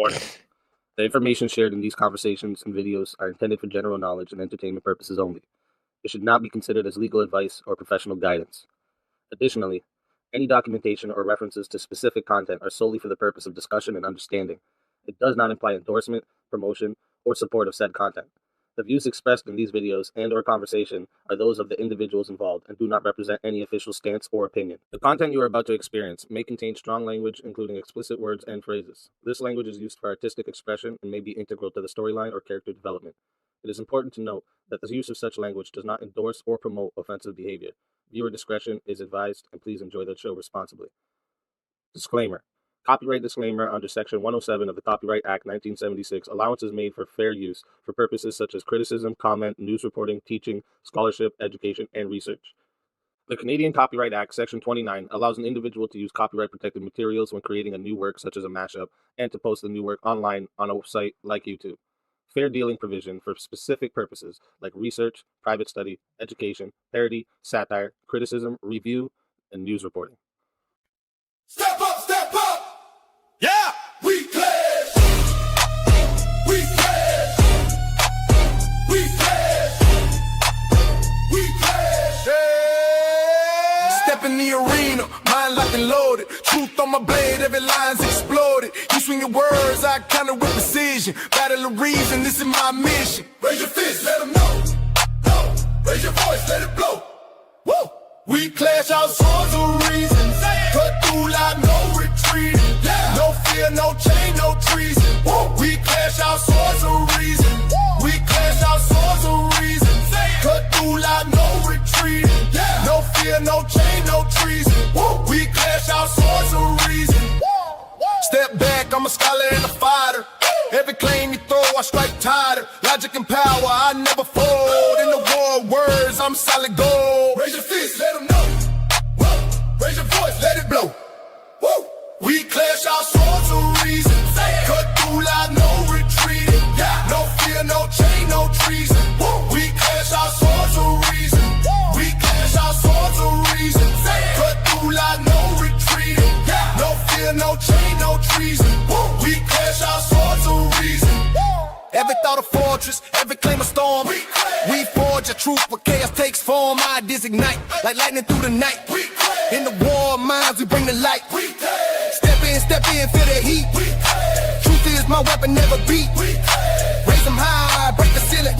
Warning. The information shared in these conversations and videos are intended for general knowledge and entertainment purposes only. It should not be considered as legal advice or professional guidance. Additionally, any documentation or references to specific content are solely for the purpose of discussion and understanding. It does not imply endorsement, promotion, or support of said content. The views expressed in these videos and/or conversation are those of the individuals involved and do not represent any official stance or opinion. The content you are about to experience may contain strong language, including explicit words and phrases. This language is used for artistic expression and may be integral to the storyline or character development. It is important to note that the use of such language does not endorse or promote offensive behavior. Viewer discretion is advised, and please enjoy the show responsibly. Disclaimer. Copyright disclaimer under Section 107 of the Copyright Act 1976. Allowance is made for fair use for purposes such as criticism, comment, news reporting, teaching, scholarship, education, and research. The Canadian Copyright Act, Section 29, allows an individual to use copyright-protected materials when creating a new work such as a mashup and to post the new work online on a website like YouTube. Fair dealing provision for specific purposes like research, private study, education, parody, satire, criticism, review, and news reporting. Step up, step up! Yeah! We pledge! We pledge! We pledge! We pledge! Yeah. Step in the arena, mind locked and loaded. Truth on my blade, every line's exploded. You swing your words, I counter with precision. Battle of reason, this is my mission. Raise your fist, let them know. No. Raise your voice, let it blow. Woo! We clash our swords of reason. Cut through like no retreating. Yeah. No fear, no chain, no treason. Woo. We clash our swords of reason. Woo. We clash our swords of reason. Cut through like no retreating. Yeah. No fear, no chain, no treason. Woo. We clash our swords of reason. Woo. Step back, I'm a scholar and a fighter. Every claim you throw, I strike tighter. Logic and power, I never fold. In the war of words, I'm solid gold. Raise your fist, let them know. Whoa. Raise your voice, let it blow. Woo. We clash our swords of reason. Cut through like no retreating. Yeah. No fear, no chain, no treason. Woo. We clash our swords of reason. We clash our swords of reason. Cut through like no retreating. Yeah. No fear, no chain, no treason. Woo. We clash our swords of reason. Every thought a fortress, every claim a storm. We forge a truth where chaos takes form. Ideas ignite like lightning through the night. In the war of minds, we bring the light. Step in, feel the heat. Truth is my weapon, never beat. Raise them high, break the ceiling.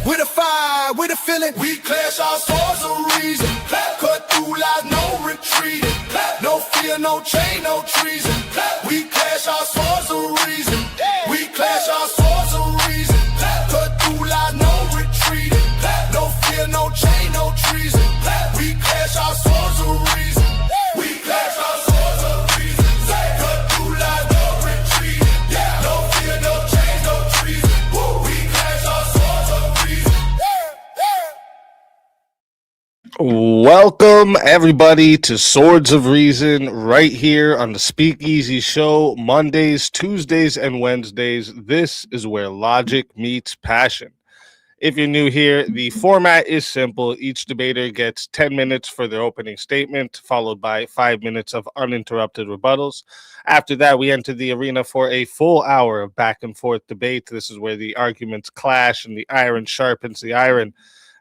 With a fire, with a feeling. We clash our swords of reason. Cut through like no retreating. No fear, no chain, no treason. We clash our swords of reason. We clash our swords of reason. Cut through like no retreating. No fear, no chain, no treason. We clash our swords of reason. We clash our swords of reason. Cut through like no retreating. No fear, no chain, no treason. We clash our swords of reason. Welcome, everybody, to Swords of Reason right here on the Speakeasy Show, Mondays, Tuesdays, and Wednesdays. This is where logic meets passion. If you're new here, the format is simple. Each debater gets 10 minutes for their opening statement, followed by 5 minutes of uninterrupted rebuttals. After that, we enter the arena for a full hour of back and forth debate. This is where the arguments clash and the iron sharpens the iron.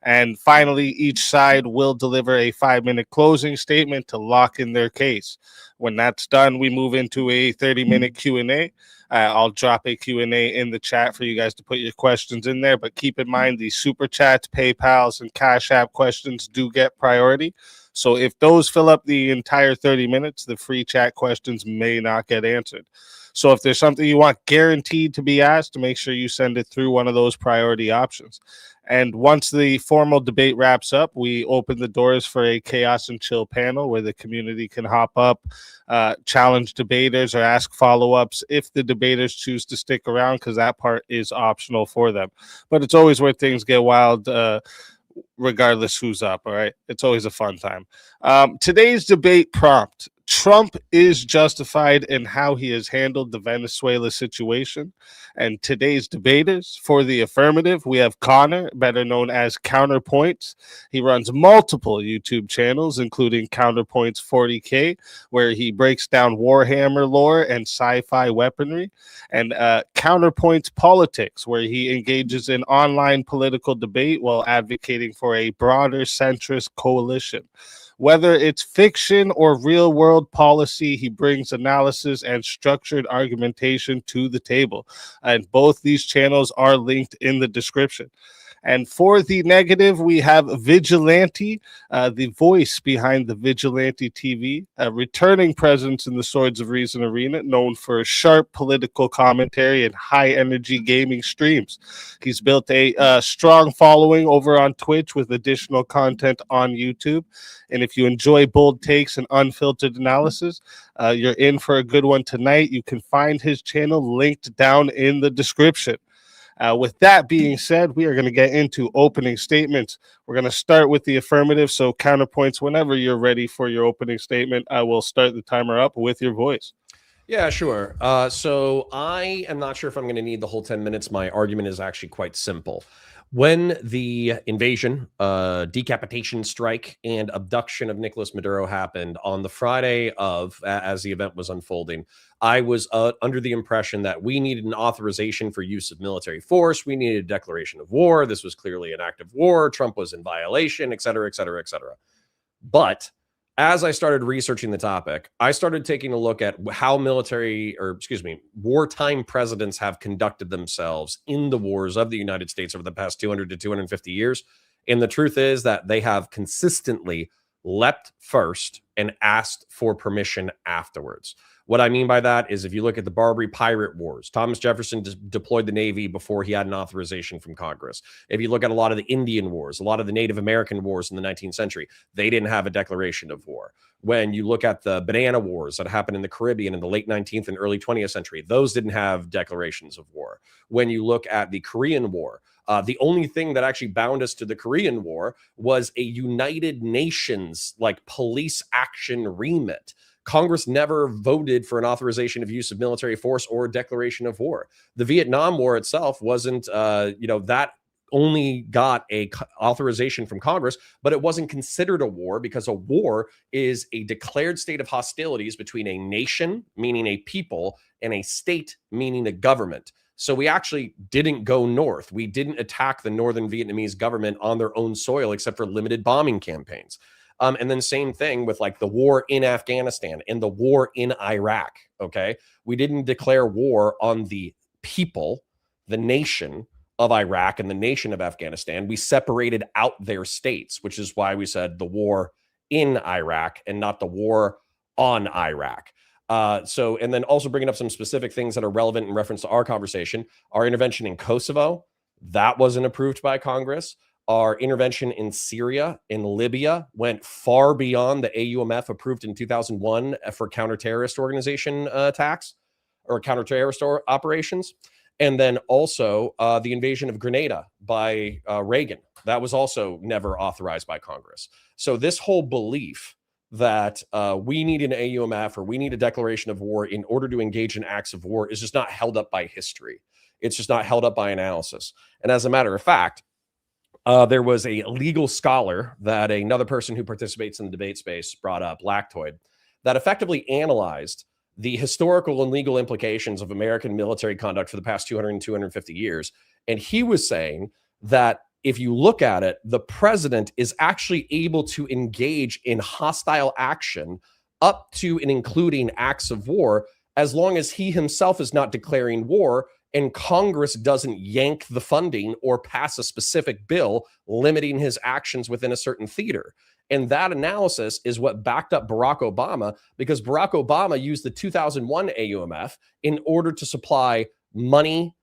And finally, each side will deliver a 5-minute closing statement to lock in their case. When that's done, we move into a 30-minute Q&A. I'll drop a Q&A in the chat for you guys to put your questions in there. But keep in mind, the Super Chats, PayPals, and Cash App questions do get priority. So if those fill up the entire 30 minutes, the free chat questions may not get answered. So if there's something you want guaranteed to be asked, make sure you send it through one of those priority options. And once the formal debate wraps up, we open the doors for a chaos and chill panel where the community can hop up, challenge debaters, or ask follow-ups if the debaters choose to stick around, because that part is optional for them. But it's always where things get wild, regardless who's up, all right? It's always a fun time. Today's debate prompt Trump is justified in how he has handled the Venezuela situation. And today's debaters for the affirmative, we have Connor, better known as Counterpoints. He runs multiple YouTube channels, including Counterpoints 40K, where he breaks down Warhammer lore and sci-fi weaponry, and Counterpoints Politics, where he engages in online political debate while advocating for a broader centrist coalition. Whether it's fiction or real world policy, he brings analysis and structured argumentation to the table. And both these channels are linked in the description. And for the negative, we have Vigilante, the voice behind the Vigilante TV, a returning presence in the Swords of Reason arena, known for sharp political commentary and high energy gaming streams. He's built a strong following over on Twitch with additional content on YouTube. And if you enjoy bold takes and unfiltered analysis, you're in for a good one tonight. You can find his channel linked down in the description. With that being said, we are going to get into opening statements. We're going to start with the affirmative. So Counterpoints, whenever you're ready for your opening statement, I will start the timer up with your voice. Yeah, sure. So I am not sure if I'm going to need the whole 10 minutes. My argument is actually quite simple. When the invasion, decapitation strike, and abduction of Nicolas Maduro happened on the Friday of, as the event was unfolding, I was under the impression that we needed an authorization for use of military force. We needed a declaration of war. This was clearly an act of war. Trump was in violation, et cetera, et cetera, et cetera. But as I started researching the topic, I started taking a look at how wartime presidents have conducted themselves in the wars of the United States over the past 200 to 250 years. And the truth is that they have consistently leapt first and asked for permission afterwards. What I mean by that is if you look at the Barbary Pirate Wars, Thomas Jefferson deployed the Navy before he had an authorization from Congress. If you look at a lot of the Indian Wars, a lot of the Native American wars in the 19th century, they didn't have a declaration of war. When you look at the Banana Wars that happened in the Caribbean in the late 19th and early 20th century, those didn't have declarations of war. When you look at the Korean War, the only thing that actually bound us to the Korean War was a United Nations like police action remit. Congress never voted for an authorization of use of military force or a declaration of war. The Vietnam War itself wasn't, that only got a authorization from Congress, but it wasn't considered a war because a war is a declared state of hostilities between a nation, meaning a people, and a state, meaning a government. So we actually didn't go north. We didn't attack the northern Vietnamese government on their own soil, except for limited bombing campaigns. And then same thing with like the war in Afghanistan and the war in Iraq. Okay. We didn't declare war on the people, the nation of Iraq and the nation of Afghanistan. We separated out their states, which is why we said the war in Iraq and not the war on Iraq. And then also bringing up some specific things that are relevant in reference to our conversation. Our intervention in Kosovo, that wasn't approved by Congress. Our intervention in Syria, in Libya, went far beyond the AUMF approved in 2001 for counter-terrorist organization attacks or counter-terrorist operations. And then also the invasion of Grenada by Reagan. That was also never authorized by Congress. So this whole belief that we need an AUMF or we need a declaration of war in order to engage in acts of war is just not held up by history. It's just not held up by analysis. And as a matter of fact, there was a legal scholar that another person who participates in the debate space brought up, Lactoid, that effectively analyzed the historical and legal implications of American military conduct for the past 200 and 250 years. And he was saying that if you look at it, the president is actually able to engage in hostile action up to and including acts of war, as long as he himself is not declaring war and Congress doesn't yank the funding or pass a specific bill limiting his actions within a certain theater. And that analysis is what backed up Barack Obama, because Barack Obama used the 2001 AUMF in order to supply money,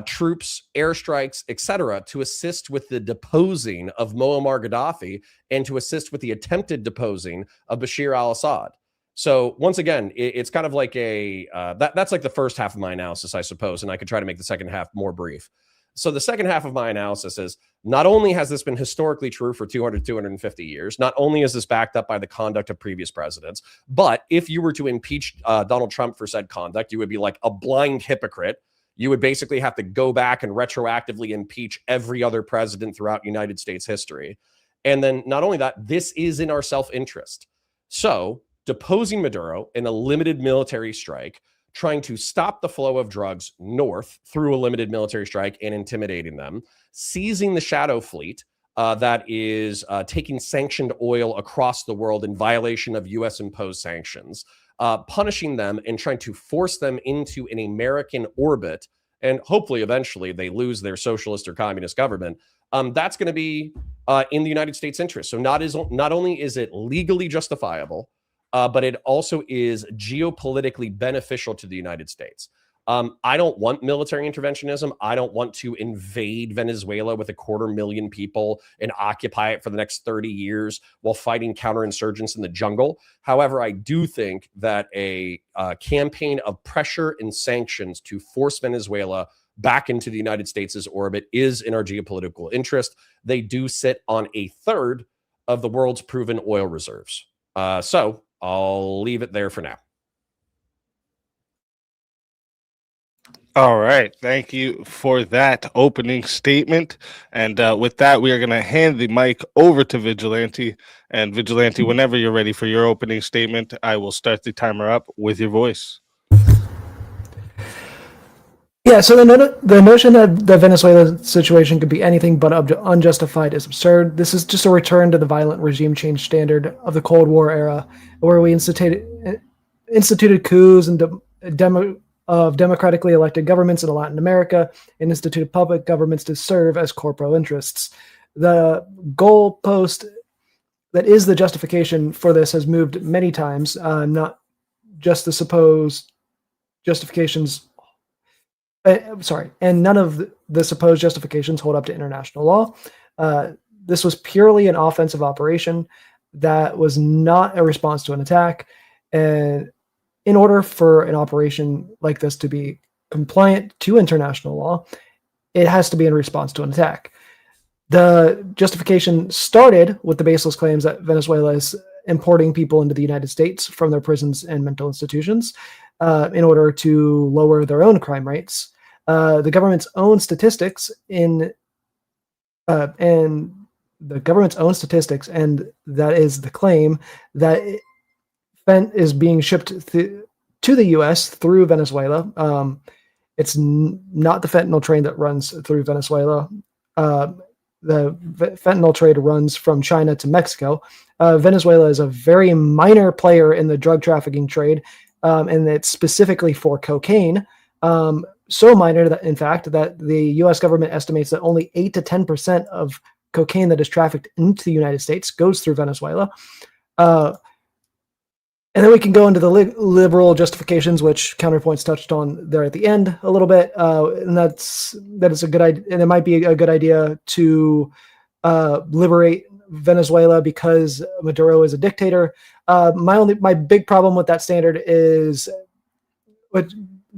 troops, airstrikes, etc., to assist with the deposing of Muammar Gaddafi and to assist with the attempted deposing of Bashir al-Assad. So once again, it's kind of like that's like the first half of my analysis, I suppose, and I could try to make the second half more brief. So the second half of my analysis is not only has this been historically true for 250 years, not only is this backed up by the conduct of previous presidents, but if you were to impeach Donald Trump for said conduct, you would be like a blind hypocrite. You would basically have to go back and retroactively impeach every other president throughout United States history. And then not only that, this is in our self-interest. So deposing Maduro in a limited military strike, trying to stop the flow of drugs north through a limited military strike and intimidating them, seizing the shadow fleet that is taking sanctioned oil across the world in violation of U.S. imposed sanctions, punishing them and trying to force them into an American orbit, and hopefully eventually they lose their socialist or communist government. That's going to be in the United States' interest. So not only is it legally justifiable, but it also is geopolitically beneficial to the United States. I don't want military interventionism. I don't want to invade Venezuela with 250,000 people and occupy it for the next 30 years while fighting counterinsurgents in the jungle. However, I do think that a campaign of pressure and sanctions to force Venezuela back into the United States' orbit is in our geopolitical interest. They do sit on a third of the world's proven oil reserves. So I'll leave it there for now. All right. Thank you for that opening statement. And with that, we are going to hand the mic over to Vigilante. And Vigilante, whenever you're ready for your opening statement, I will start the timer up with your voice. Yeah, so the notion that the Venezuela situation could be anything but unjustified is absurd. This is just a return to the violent regime change standard of the Cold War era, where we instituted coups and democratically elected governments in Latin America and instituted public governments to serve as corporal interests. The goalpost that is the justification for this has moved many times, not just the supposed justifications. And none of the supposed justifications hold up to international law. This was purely an offensive operation that was not a response to an attack. And in order for an operation like this to be compliant to international law, it has to be in response to an attack. The justification started with the baseless claims that Venezuela is importing people into the United States from their prisons and mental institutions in order to lower their own crime rates. The government's own statistics and that is the claim that fent is being shipped to the U.S. through Venezuela. It's not the fentanyl train that runs through Venezuela. The fentanyl trade runs from China to Mexico. Venezuela is a very minor player in the drug trafficking trade, and it's specifically for cocaine. So minor that, in fact, that the U.S. government estimates that only 8 to 10% of cocaine that is trafficked into the United States goes through Venezuela. And then we can go into the liberal justifications, which Counterpoints touched on there at the end a little bit, and that is a good idea. And it might be a good idea to liberate Venezuela because Maduro is a dictator. My big problem with that standard is,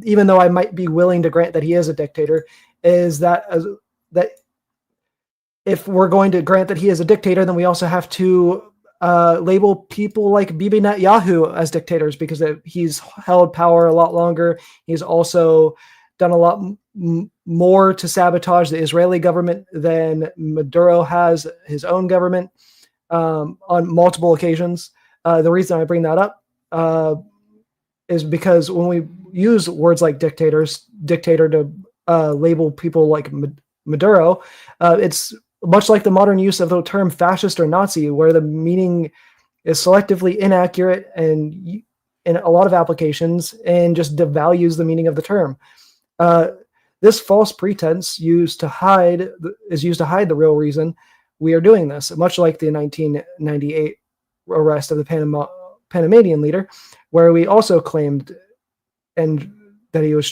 even though I might be willing to grant that he is a dictator, is that if we're going to grant that he is a dictator, then we also have to label people like Bibi Netanyahu as dictators because he's held power a lot longer. He's also done a lot more to sabotage the Israeli government than Maduro has his own government on multiple occasions. The reason I bring that up is because when we use words like dictator to label people like Maduro, it's much like the modern use of the term fascist or Nazi, where the meaning is selectively inaccurate and in a lot of applications and just devalues the meaning of the term. This false pretense is used to hide the real reason we are doing this, much like the 1998 arrest of the Panamanian leader, where we also claimed that he was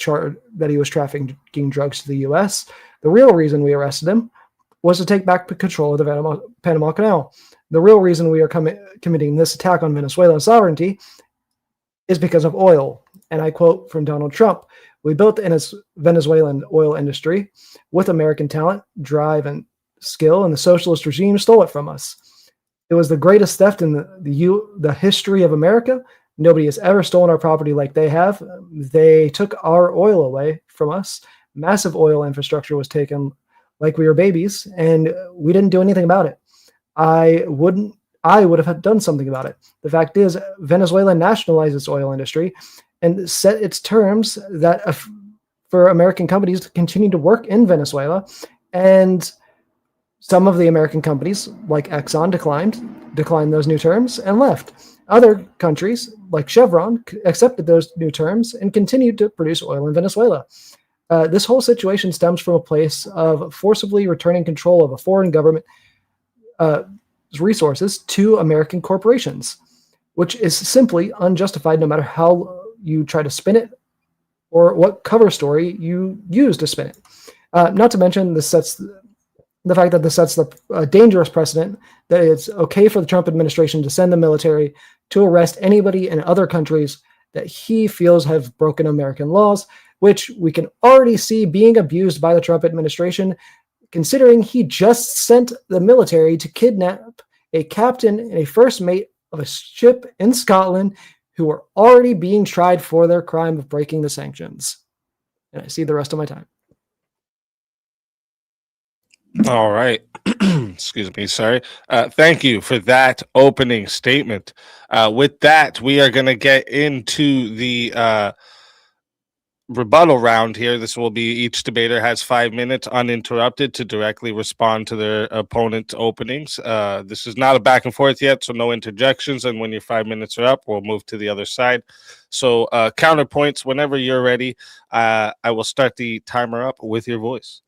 trafficking drugs to the U.S. The real reason we arrested him was to take back control of the Panama Canal. The real reason we are committing this attack on Venezuelan sovereignty is because of oil. And I quote from Donald Trump, We built the Venezuelan oil industry with American talent, drive, and skill, and the socialist regime stole it from us. It was the greatest theft in the history of America. Nobody has ever stolen our property like they have. They took our oil away from us. Massive oil infrastructure was taken like we were babies, and we didn't do anything about it. I would have done something about it. The fact is, Venezuela nationalized its oil industry and set its terms that for American companies to continue to work in Venezuela. And some of the American companies, like Exxon, declined those new terms and left. Other countries, like Chevron, accepted those new terms and continued to produce oil in Venezuela. This whole situation stems from a place of forcibly returning control of a foreign government resources to American corporations, which is simply unjustified no matter how you try to spin it or what cover story you use to spin it. Not to mention, the fact that this sets a dangerous precedent that it's okay for the Trump administration to send the military to arrest anybody in other countries that he feels have broken American laws, which we can already see being abused by the Trump administration, considering he just sent the military to kidnap a captain and a first mate of a ship in Scotland who are already being tried for their crime of breaking the sanctions. And I see the rest of my time. All right. Excuse me. Sorry. Thank you for that opening statement. With that, we are going to get into the rebuttal round here. This will be each debater has 5 minutes uninterrupted to directly respond to their opponent's openings. This is not a back and forth yet, so no interjections. And when your 5 minutes are up, we'll move to the other side. So counterpoints, whenever you're ready, I will start the timer up with your voice.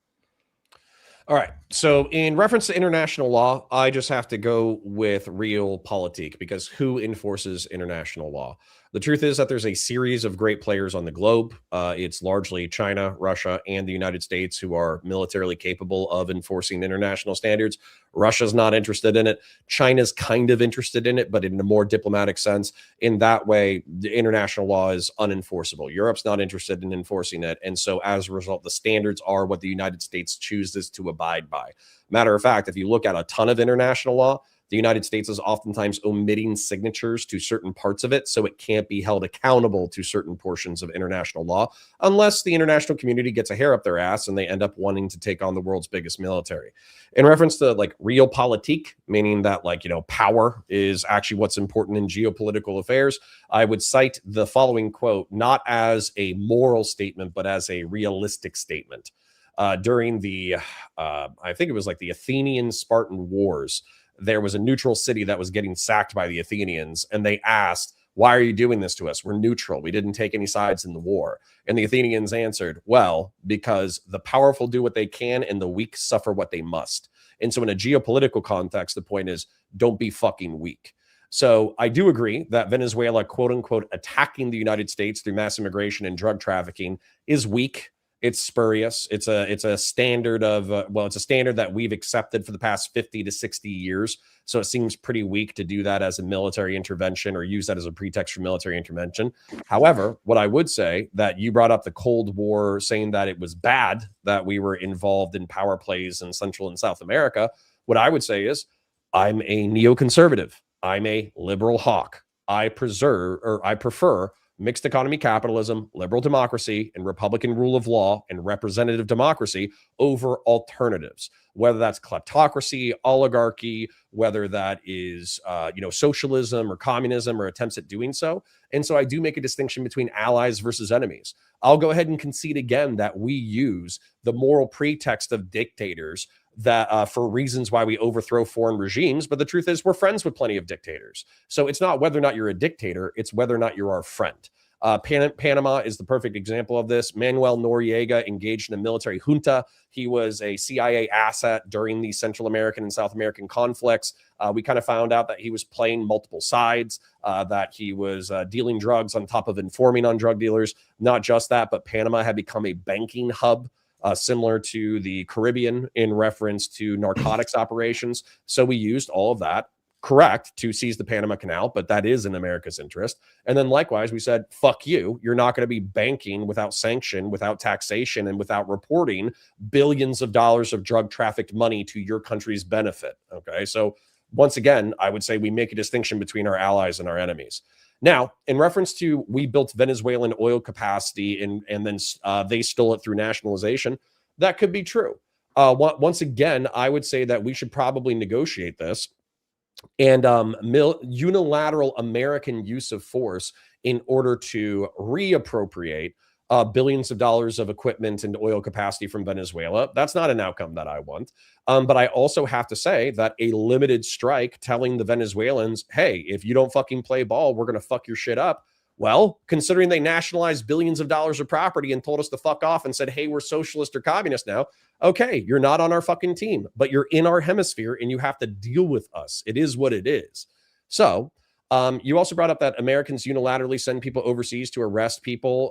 All right. So in reference to international law, I just have to go with realpolitik, because who enforces international law? The truth is that there's a series of great players on the globe. It's largely China, Russia, and the United States who are militarily capable of enforcing international standards. Russia's not interested in it. China's kind of interested in it, but in a more diplomatic sense. In that way, the international law is unenforceable. Europe's not interested in enforcing it. And so as a result, the standards are what the United States chooses to abide by. Matter of fact, if you look at a ton of international law, the United States is oftentimes omitting signatures to certain parts of it, so it can't be held accountable to certain portions of international law unless the international community gets a hair up their ass and they end up wanting to take on the world's biggest military. In reference to like realpolitik, meaning that power is actually what's important in geopolitical affairs, I would cite the following quote, not as a moral statement, but as a realistic statement. During the, I think it was like the Athenian-Spartan Wars, there was a neutral city that was getting sacked by the Athenians, and they asked, why are you doing this to us? We're neutral. We didn't take any sides in the war. And the Athenians answered, well, because the powerful do what they can and the weak suffer what they must. And so in a geopolitical context, the point is, don't be fucking weak. So I do agree that Venezuela, quote unquote, attacking the United States through mass immigration and drug trafficking is weak. It's spurious. It's a standard of, it's a standard that we've accepted for the past 50 to 60 years. So it seems pretty weak to do that as a military intervention or use that as a pretext for military intervention. However, what I would say that you brought up the Cold War, saying that it was bad that we were involved in power plays in Central and South America. What I would say is I'm a neoconservative. I'm a liberal hawk. I prefer mixed economy capitalism, liberal democracy, and Republican rule of law and representative democracy over alternatives, whether that's kleptocracy, oligarchy, whether that is, socialism or communism or attempts at doing so. And so I do make a distinction between allies versus enemies. I'll go ahead and concede again that we use the moral pretext of dictators that for reasons why we overthrow foreign regimes. But the truth is we're friends with plenty of dictators. So it's not whether or not you're a dictator, it's whether or not you're our friend. Panama is the perfect example of this. Manuel Noriega engaged in a military junta. He was a CIA asset during the Central American and South American conflicts. We kind of found out that he was playing multiple sides, that he was dealing drugs on top of informing on drug dealers. Not just that, but Panama had become a banking hub, similar to the Caribbean in reference to narcotics operations. So we used all of that correct to seize the Panama Canal, but that is in America's interest. And then likewise, we said, fuck you. You're not going to be banking without sanction, without taxation, and without reporting billions of dollars of drug trafficked money to your country's benefit. Okay. So once again, I would say we make a distinction between our allies and our enemies. Now, in reference to we built Venezuelan oil capacity and then they stole it through nationalization, that could be true. Once again, I would say that we should probably negotiate this and unilateral American use of force in order to reappropriate billions of dollars of equipment and oil capacity from Venezuela. That's not an outcome that I want. But I also have to say that a limited strike telling the Venezuelans, hey, if you don't fucking play ball, we're going to fuck your shit up. Well, considering they nationalized billions of dollars of property and told us to fuck off and said, hey, we're socialist or communist now. Okay, you're not on our fucking team, but you're in our hemisphere and you have to deal with us. It is what it is. So you also brought up that Americans unilaterally send people overseas to arrest people,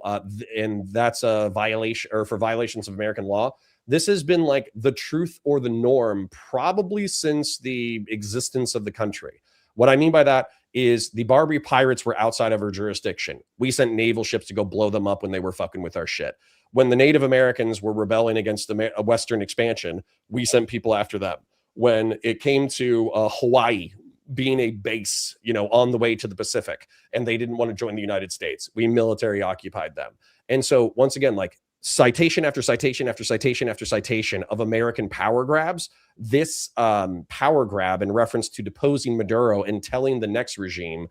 and that's a violation or for violations of American law. This has been like the truth or the norm probably since the existence of the country. What I mean by that is the Barbary pirates were outside of our jurisdiction. We sent naval ships to go blow them up when they were fucking with our shit. When the Native Americans were rebelling against the Western expansion, we sent people after them. When it came to Hawaii being a base, on the way to the Pacific, and they didn't want to join the United States, we military occupied them. And so once again, like citation after citation after citation after citation of American power grabs, this power grab in reference to deposing Maduro and telling the next regime,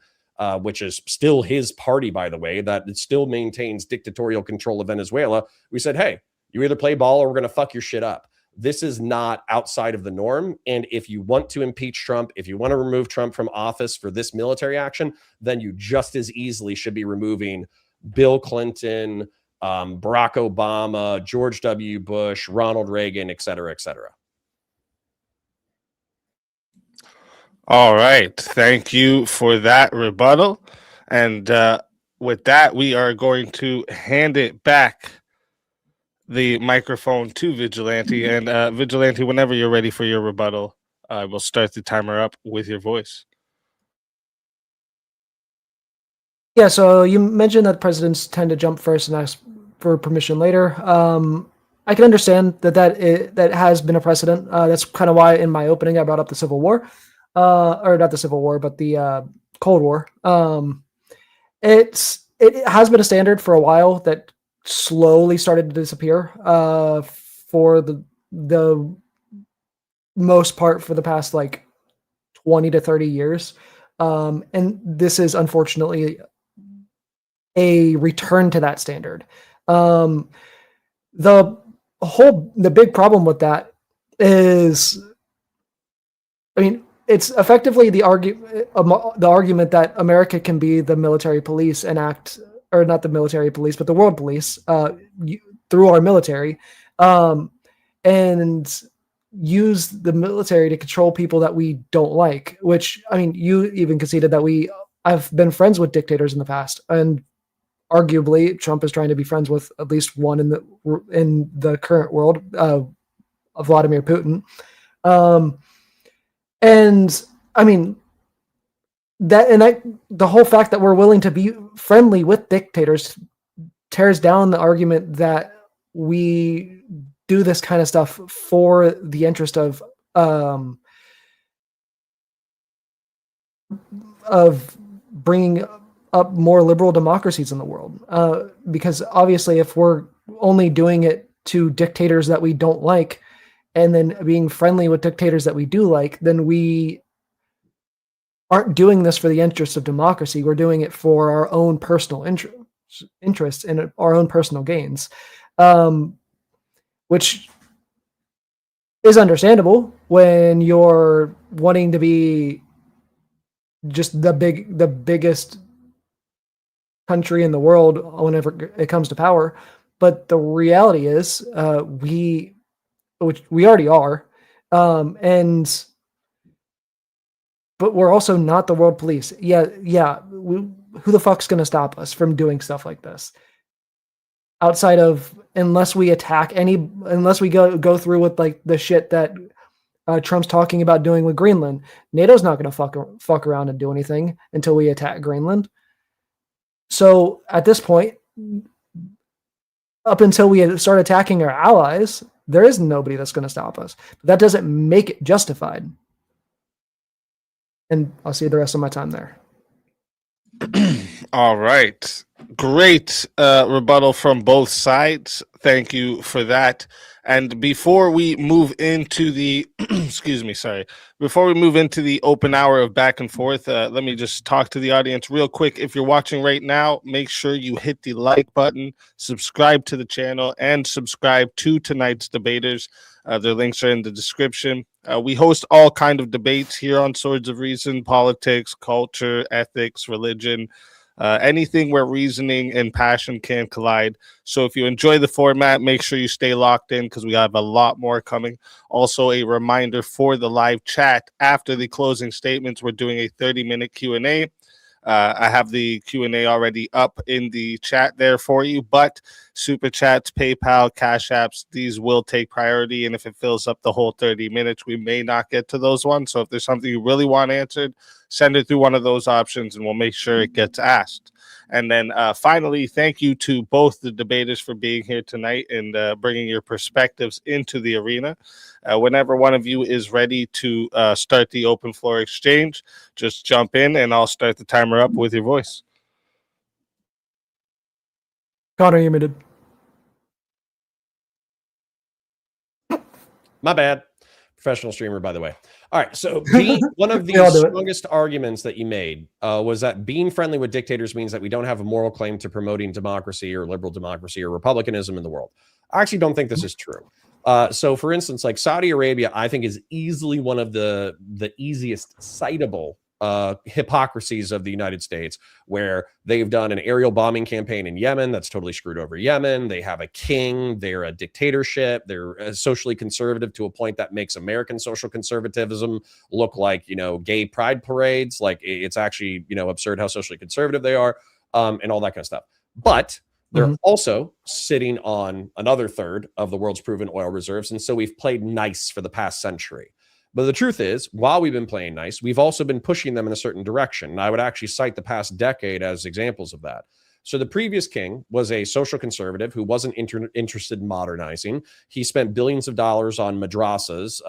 which is still his party, by the way, that it still maintains dictatorial control of Venezuela. We said, hey, you either play ball or we're going to fuck your shit up. This is not outside of the norm. And if you want to impeach Trump, if you want to remove Trump from office for this military action, then you just as easily should be removing Bill Clinton, Barack Obama, George W. Bush, Ronald Reagan, et cetera, et cetera. All right. Thank you for that rebuttal. And with that, we are going to hand it back the microphone to Vigilante. And Vigilante, whenever you're ready for your rebuttal, we'll start the timer up with your voice. Yeah, so you mentioned that presidents tend to jump first and ask for permission later. I can understand that has been a precedent. That's kind of why in my opening I brought up the Civil War. Or not the Civil War, but the Cold War. It has been a standard for a while that slowly started to disappear for the most part for the past like 20 to 30 years. And this is unfortunately a return to that standard. The big problem with that is, it's effectively the argument that America can be the military police and act, or not the military police, but the world police through our military, and use the military to control people that we don't like. Which, you even conceded that I've been friends with dictators in the past, and arguably Trump is trying to be friends with at least one in the current world, Vladimir Putin. The whole fact that we're willing to be friendly with dictators tears down the argument that we do this kind of stuff for the interest of bringing up more liberal democracies in the world. Because obviously, if we're only doing it to dictators that we don't like, and then being friendly with dictators that we do like, then we aren't doing this for the interest of democracy. We're doing it for our own personal interests and our own personal gains, which is understandable when you're wanting to be just the biggest country in the world whenever it comes to power. But the reality is, which we already are, but we're also not the world police. Who the fuck's going to stop us from doing stuff like this? Outside of, unless we go through with like the shit that Trump's talking about doing with Greenland. NATO's not going to fuck around and do anything until we attack Greenland. So at this point, up until we start attacking our allies, there is nobody that's going to stop us. But that doesn't make it justified. And I'll see the rest of my time there. All right. Great rebuttal from both sides. Thank you for that. And before we move into the before we move into the open hour of back and forth, let me just talk to the audience real quick. If you're watching right now, make sure you hit the like button, subscribe to the channel, and subscribe to tonight's debaters. Their links are in the description. We host all kind of debates here on Swords of Reason: politics, culture, ethics, religion, anything where reasoning and passion can collide. So if you enjoy the format, make sure you stay locked in because we have a lot more coming. Also, a reminder for the live chat after the closing statements, we're doing a 30-minute Q&A. I have the Q&A already up in the chat there for you, but Super Chats, PayPal, Cash Apps, these will take priority, and if it fills up the whole 30 minutes, we may not get to those ones. So if there's something you really want answered, send it through one of those options, and we'll make sure it gets asked. And then finally, thank you to both the debaters for being here tonight and bringing your perspectives into the arena. Whenever one of you is ready to start the open floor exchange, just jump in and I'll start the timer up with your voice. Connor, you're muted. My bad. Professional streamer, by the way. All right. So one of the strongest arguments that you made was that being friendly with dictators means that we don't have a moral claim to promoting democracy or liberal democracy or republicanism in the world. I actually don't think this is true. So for instance, like Saudi Arabia, I think is easily one of the easiest citable hypocrisies of the United States, where they've done an aerial bombing campaign in Yemen that's totally screwed over Yemen. They have a king, they're a dictatorship, they're socially conservative to a point that makes American social conservatism look like, gay pride parades. Like it's actually, absurd how socially conservative they are, and all that kind of stuff. But they're also sitting on another third of the world's proven oil reserves. And so we've played nice for the past century. But the truth is, while we've been playing nice, we've also been pushing them in a certain direction. And I would actually cite the past decade as examples of that. So the previous king was a social conservative who wasn't interested in modernizing. He spent billions of dollars on madrasas,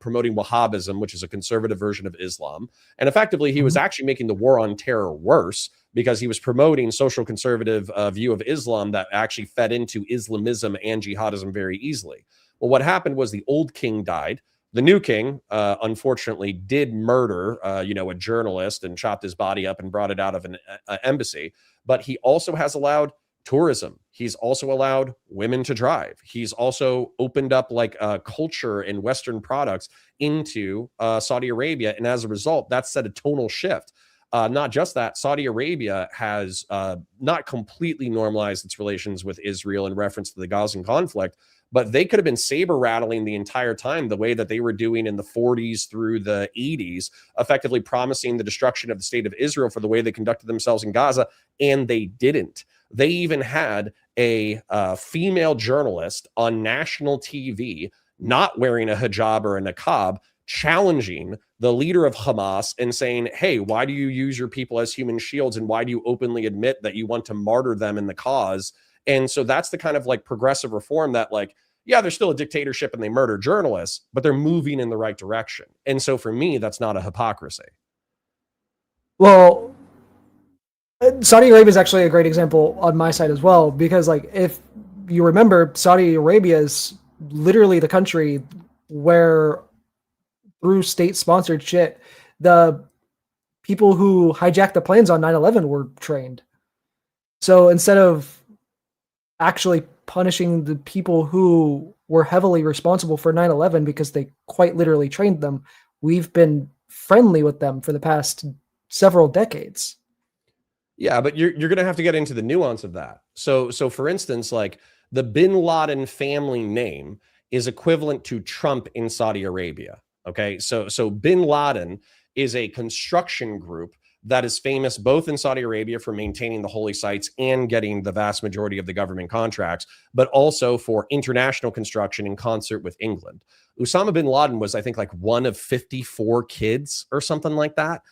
promoting Wahhabism, which is a conservative version of Islam. And effectively, he was actually making the war on terror worse because he was promoting social conservative view of Islam that actually fed into Islamism and jihadism very easily. Well, what happened was the old king died. The new king, unfortunately, did murder, a journalist and chopped his body up and brought it out of an embassy. But he also has allowed tourism. He's also allowed women to drive. He's also opened up like culture and Western products into Saudi Arabia. And as a result, that set a tonal shift. Not just that, Saudi Arabia has not completely normalized its relations with Israel in reference to the Gazan conflict, but they could have been saber rattling the entire time the way that they were doing in the 40s through the 80s, effectively promising the destruction of the state of Israel for the way they conducted themselves in Gaza, and they didn't. They even had a female journalist on national TV not wearing a hijab or a niqab, challenging the leader of Hamas and saying, hey, why do you use your people as human shields? And why do you openly admit that you want to martyr them in the cause? And so that's the kind of like progressive reform that like, yeah, there's still a dictatorship and they murder journalists, but they're moving in the right direction. And so for me, that's not a hypocrisy. Well, Saudi Arabia is actually a great example on my side as well, because like if you remember, Saudi Arabia is literally the country where through state-sponsored shit, the people who hijacked the planes on 9/11 were trained. So instead of actually punishing the people who were heavily responsible for 9/11 because they quite literally trained them, we've been friendly with them for the past several decades. Yeah, but you're going to have to get into the nuance of that. So for instance, like the Bin Laden family name is equivalent to Trump in Saudi Arabia. Okay, so Bin Laden is a construction group that is famous both in Saudi Arabia for maintaining the holy sites and getting the vast majority of the government contracts, but also for international construction in concert with England. Osama bin Laden was, I think, like one of 54 kids or something like that.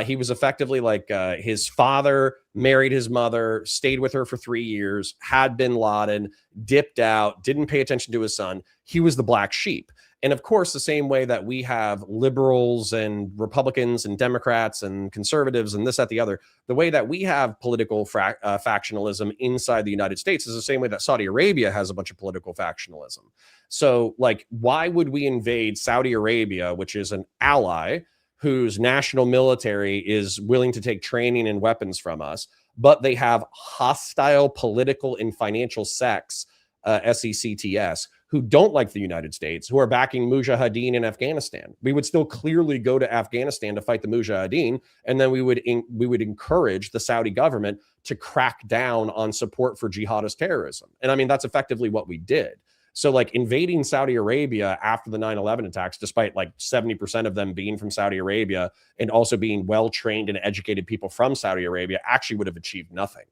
He was effectively like his father married his mother, stayed with her for 3 years, had bin Laden, dipped out, didn't pay attention to his son. He was the black sheep. And of course, the same way that we have liberals and Republicans and Democrats and conservatives and this, that, the other, the way that we have political factionalism inside the United States is the same way that Saudi Arabia has a bunch of political factionalism. So, like, why would we invade Saudi Arabia, which is an ally whose national military is willing to take training and weapons from us, but they have hostile political and financial sects, SECTS, who don't like the United States, who are backing Mujahideen in Afghanistan? We would still clearly go to Afghanistan to fight the Mujahideen, and then we would encourage the Saudi government to crack down on support for jihadist terrorism. And I mean, that's effectively what we did. So, like, invading Saudi Arabia after the 9/11 attacks, despite like 70% of them being from Saudi Arabia and also being well-trained and educated people from Saudi Arabia, actually would have achieved nothing.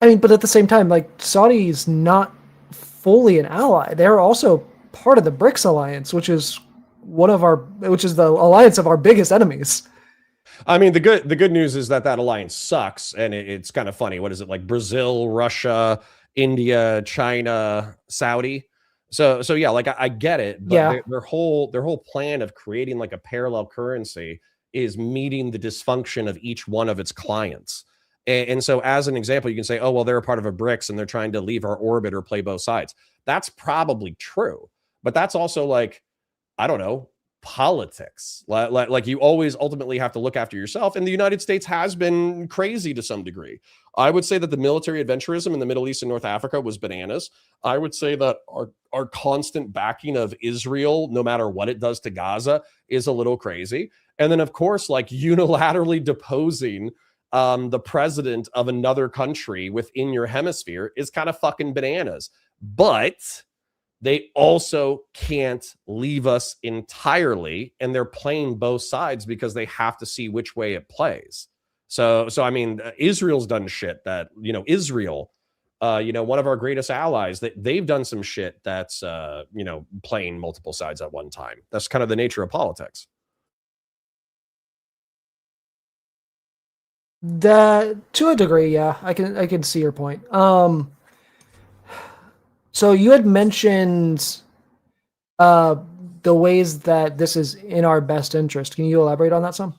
I mean, but at the same time, like, Saudi's not fully an ally. They're also part of the BRICS alliance, which is the alliance of our biggest enemies. I mean, the good news is that alliance sucks, and it's kind of funny. What is it, like Brazil, Russia, India, China, Saudi? So yeah, like I get it, but Yeah. their whole plan of creating like a parallel currency is meeting the dysfunction of each one of its clients. And so, as an example, you can say, oh, well, they're a part of a BRICS and they're trying to leave our orbit or play both sides. That's probably true, but that's also like, I don't know, politics. Like you always ultimately have to look after yourself. And the United States has been crazy to some degree. I would say that the military adventurism in the Middle East and North Africa was bananas. I would say that our constant backing of Israel, no matter what it does to Gaza, is a little crazy. And then, of course, like unilaterally deposing the president of another country within your hemisphere is kind of fucking bananas. But they also can't leave us entirely, and they're playing both sides because they have to see which way it plays. So I mean, Israel's done shit that, Israel, one of our greatest allies, that they've done some shit that's, playing multiple sides at one time. That's kind of the nature of politics. To a degree, yeah, I can see your point. So you had mentioned the ways that this is in our best interest. Can you elaborate on that some?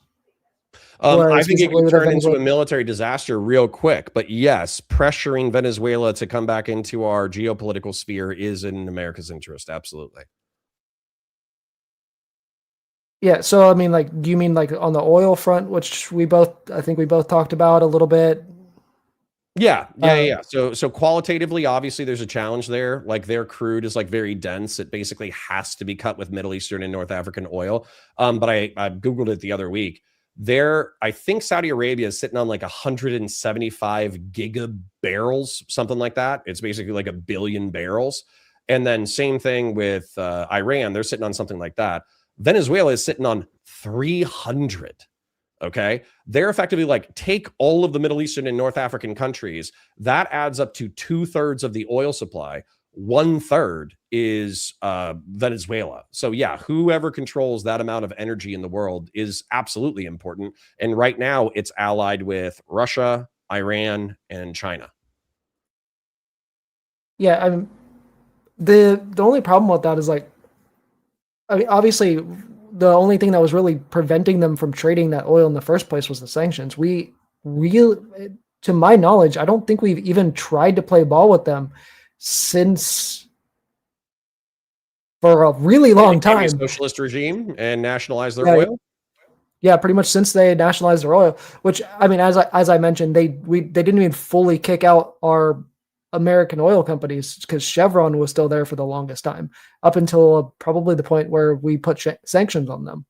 I think it can turn into a military disaster real quick. But yes, pressuring Venezuela to come back into our geopolitical sphere is in America's interest. Absolutely. Yeah. So I mean, like, do you mean like on the oil front, which I think we both talked about a little bit? Yeah. So qualitatively, obviously, there's a challenge there. Like, their crude is like very dense. It basically has to be cut with Middle Eastern and North African oil. But I Googled it the other week. I think Saudi Arabia is sitting on like 175 giga barrels, something like that. It's basically like 1 billion barrels. And then same thing with Iran. They're sitting on something like that. Venezuela is sitting on 300. Okay. They're effectively like, take all of the Middle Eastern and North African countries. That adds up to 2/3 of the oil supply. 1/3 is Venezuela. So yeah, whoever controls that amount of energy in the world is absolutely important. And right now it's allied with Russia, Iran, and China. Yeah. I mean, the only problem with that is, like, I mean, obviously, the only thing that was really preventing them from trading that oil in the first place was the sanctions. We really, to my knowledge, I don't think we've even tried to play ball with them for a really long time. Socialist regime and nationalize their oil. Yeah, pretty much since they nationalized their oil. Which, I mean, as I mentioned, they didn't even fully kick out our American oil companies, because Chevron was still there for the longest time, up until probably the point where we put sanctions on them.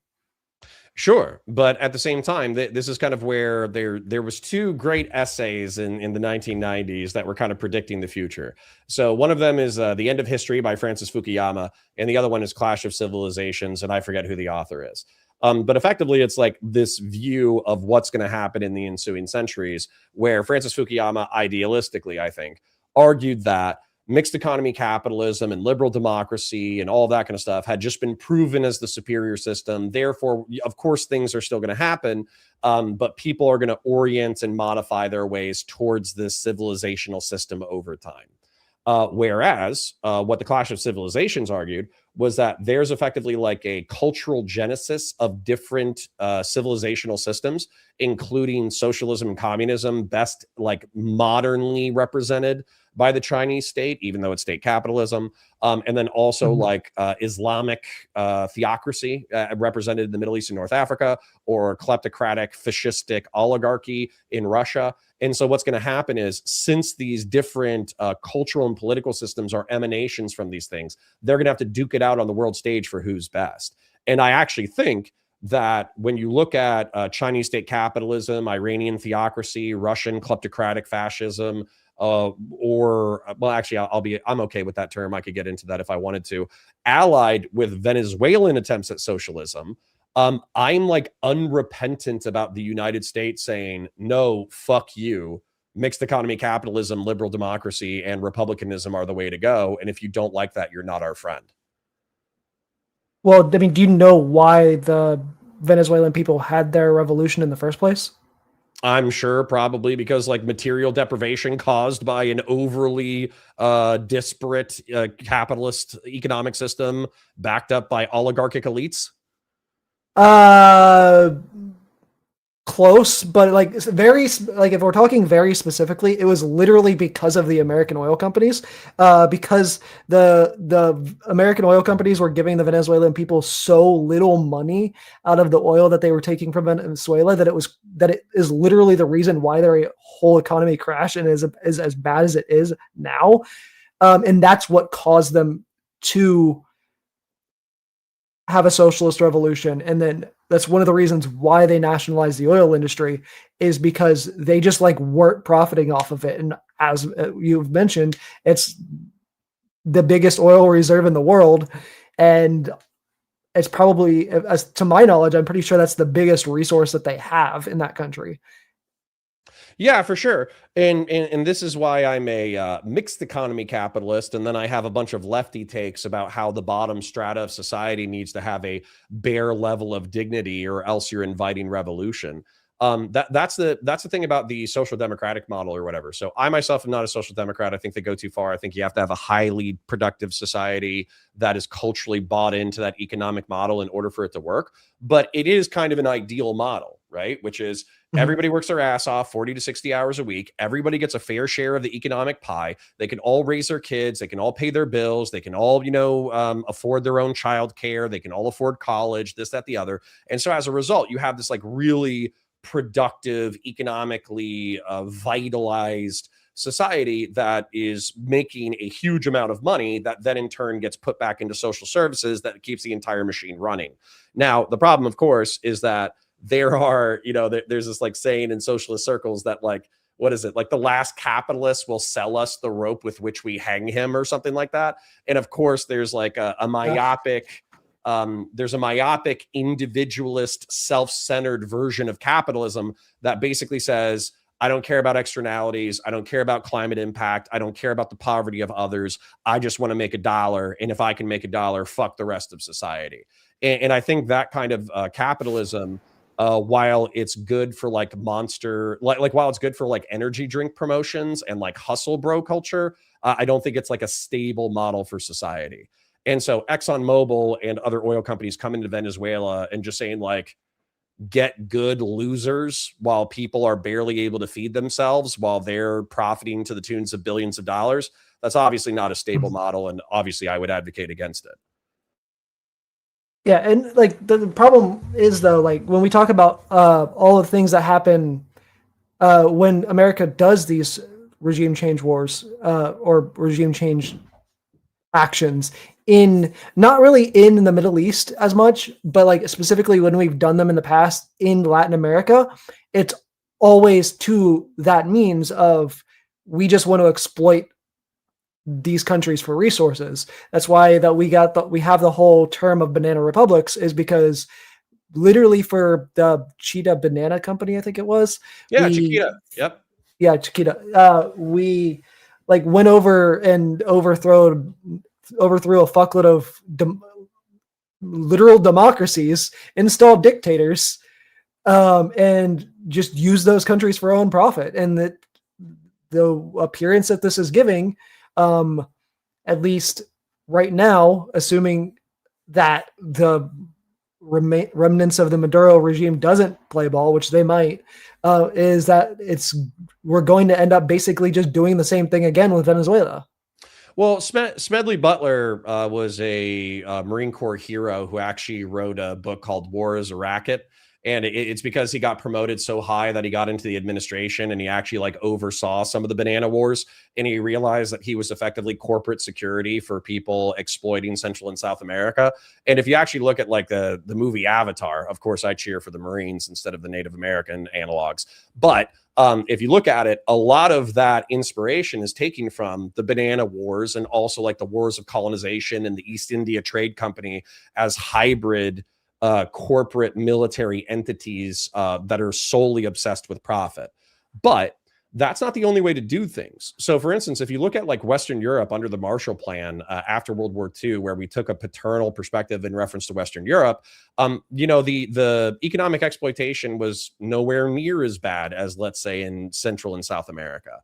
Sure, but at the same time, this is kind of where there was two great essays in the 1990s that were kind of predicting the future. So one of them is The End of History by Francis Fukuyama, and the other one is Clash of Civilizations, and I forget who the author is. But effectively, it's like this view of what's going to happen in the ensuing centuries, where Francis Fukuyama, idealistically, I think, argued that mixed economy capitalism and liberal democracy and all that kind of stuff had just been proven as the superior system. Therefore, of course, things are still going to happen, but people are going to orient and modify their ways towards this civilizational system over time. Whereas what the Clash of Civilizations argued was that there's effectively like a cultural genesis of different civilizational systems, including socialism and communism, best like modernly represented by the Chinese state, even though it's state capitalism. And then also like Islamic theocracy represented in the Middle East and North Africa, or kleptocratic fascistic oligarchy in Russia. And so what's going to happen is, since these different cultural and political systems are emanations from these things, they're going to have to duke it out on the world stage for who's best. And I actually think that when you look at Chinese state capitalism, Iranian theocracy, Russian kleptocratic fascism, or well, actually, I'm okay with that term. I could get into that if I wanted to. Allied with Venezuelan attempts at socialism, I'm like unrepentant about the United States saying, no, fuck you. Mixed economy capitalism, liberal democracy, and republicanism are the way to go. And if you don't like that, you're not our friend. Well, I mean, do you know why the Venezuelan people had their revolution in the first place? I'm sure probably because like material deprivation caused by an overly disparate capitalist economic system backed up by oligarchic elites. Close, but like very, like if we're talking very specifically, it was literally because of the American oil companies, because the American oil companies were giving the Venezuelan people so little money out of the oil that they were taking from Venezuela that it is literally the reason why their whole economy crashed and is as bad as it is now, and that's what caused them to have a socialist revolution. And then that's one of the reasons why they nationalized the oil industry, is because they just like weren't profiting off of it. And as you've mentioned, it's the biggest oil reserve in the world. And it's probably, as to my knowledge, I'm pretty sure that's the biggest resource that they have in that country. Yeah, for sure. And this is why I'm a mixed economy capitalist. And then I have a bunch of lefty takes about how the bottom strata of society needs to have a bare level of dignity, or else you're inviting revolution. That's the thing about the social democratic model or whatever. So I myself am not a social democrat. I think they go too far. I think you have to have a highly productive society that is culturally bought into that economic model in order for it to work. But it is kind of an ideal model, right? Which is everybody works their ass off 40 to 60 hours a week. Everybody gets a fair share of the economic pie. They can all raise their kids. They can all pay their bills. They can all, afford their own childcare. They can all afford college, this, that, the other. And so as a result, you have this like really productive, economically vitalized society that is making a huge amount of money that then in turn gets put back into social services that keeps the entire machine running. Now, the problem, of course, is that there are, there's this like saying in socialist circles that like, what is it? Like the last capitalist will sell us the rope with which we hang him or something like that. And of course, there's like a myopic, individualist, self-centered version of capitalism that basically says, I don't care about externalities. I don't care about climate impact. I don't care about the poverty of others. I just want to make $1. And if I can make $1, fuck the rest of society. And I think that kind of capitalism, while it's good for like while it's good for like energy drink promotions and like hustle bro culture, I don't think it's like a stable model for society. And so ExxonMobil and other oil companies come into Venezuela and just saying like, get good losers while people are barely able to feed themselves while they're profiting to the tunes of billions of dollars. That's obviously not a stable model. And obviously I would advocate against it. Yeah, and like the problem is though, like when we talk about all the things that happen when America does these regime change wars or regime change actions, in not really in the Middle East as much, but like specifically when we've done them in the past in Latin America, it's always to that means of we just want to exploit these countries for resources. That's why that we have the whole term of banana republics, is because literally for the Cheetah Banana Company, I think it was. Yeah, we, Chiquita. Yep. Yeah, Chiquita. We like went over and overthrew a fuckload of literal democracies, installed dictators, and just use those countries for our own profit. And that the appearance that this is giving, at least right now, assuming that the remnants of the Maduro regime doesn't play ball, which they might, is that we're going to end up basically just doing the same thing again with Venezuela. Well, Smedley Butler was a Marine Corps hero who actually wrote a book called War is a Racket. And it's because he got promoted so high that he got into the administration, and he actually like oversaw some of the banana wars. And he realized that he was effectively corporate security for people exploiting Central and South America. And if you actually look at like the movie Avatar, of course, I cheer for the Marines instead of the Native American analogs. But if you look at it, a lot of that inspiration is taken from the banana wars and also like the wars of colonization and the East India Trade Company as hybrid corporate military entities that are solely obsessed with profit. But that's not the only way to do things. So for instance, if you look at like Western Europe under the Marshall Plan after World War II, where we took a paternal perspective in reference to Western Europe, the economic exploitation was nowhere near as bad as, let's say, in Central and South America.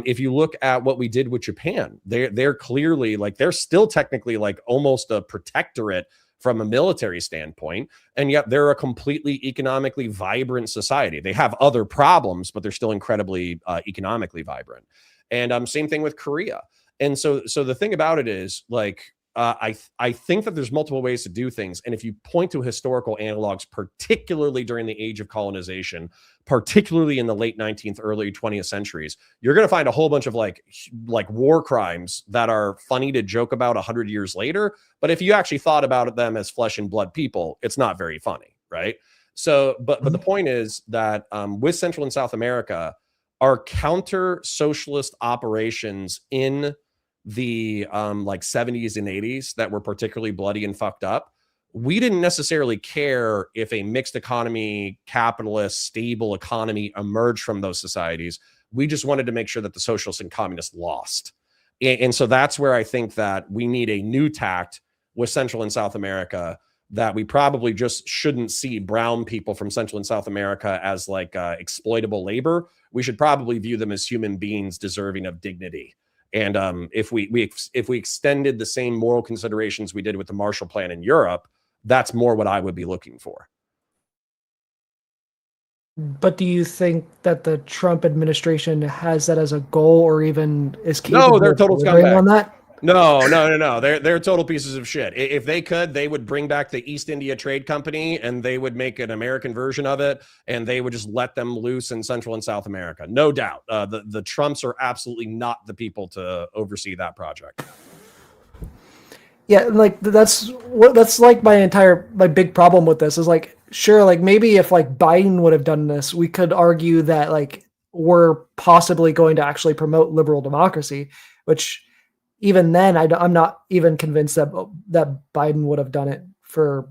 If you look at what we did with Japan, they're clearly like, they're still technically like almost a protectorate from a military standpoint, and yet they're a completely economically vibrant society. They have other problems, but they're still incredibly economically vibrant. And same thing with Korea. And so the thing about it is like, I think that there's multiple ways to do things. And if you point to historical analogs, particularly during the age of colonization, particularly in the late 19th, early 20th centuries, you're going to find a whole bunch of like war crimes that are funny to joke about 100 years later. But if you actually thought about them as flesh and blood people, it's not very funny, right? So, but the point is that with Central and South America, our counter socialist operations in the like 70s and 80s that were particularly bloody and fucked up, we didn't necessarily care if a mixed economy, capitalist, stable economy emerged from those societies. We just wanted to make sure that the socialists and communists lost. And so that's where I think that we need a new tact with Central and South America, that we probably just shouldn't see brown people from Central and South America as like exploitable labor. We should probably view them as human beings deserving of dignity. And if we extended the same moral considerations we did with the Marshall Plan in Europe, that's more what I would be looking for. But do you think that the Trump administration has that as a goal, or even is capable No, they're total scumbags on that? No. They're total pieces of shit. If they could, they would bring back the East India Trade Company and they would make an American version of it, and they would just let them loose in Central and South America. No doubt. The Trumps are absolutely not the people to oversee that project. Yeah, like that's like my big problem with this is like, sure, like maybe if like Biden would have done this, we could argue that like we're possibly going to actually promote liberal democracy, which even then I'm not even convinced that Biden would have done it, for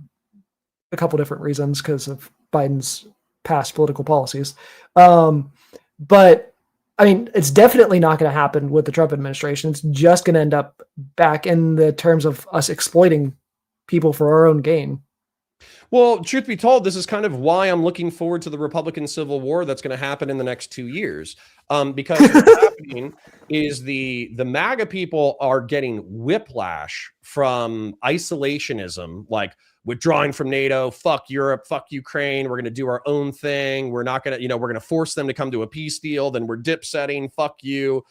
a couple different reasons because of Biden's past political policies. But I mean, it's definitely not going to happen with the Trump administration. It's just going to end up back in the terms of us exploiting people for our own gain. Well, truth be told, this is kind of why I'm looking forward to the Republican Civil War that's going to happen in the next 2 years. Because what's happening is the MAGA people are getting whiplash from isolationism, like withdrawing from NATO, fuck Europe, fuck Ukraine, we're going to do our own thing. We're not going to, we're going to force them to come to a peace deal. Then we're dip setting, fuck you.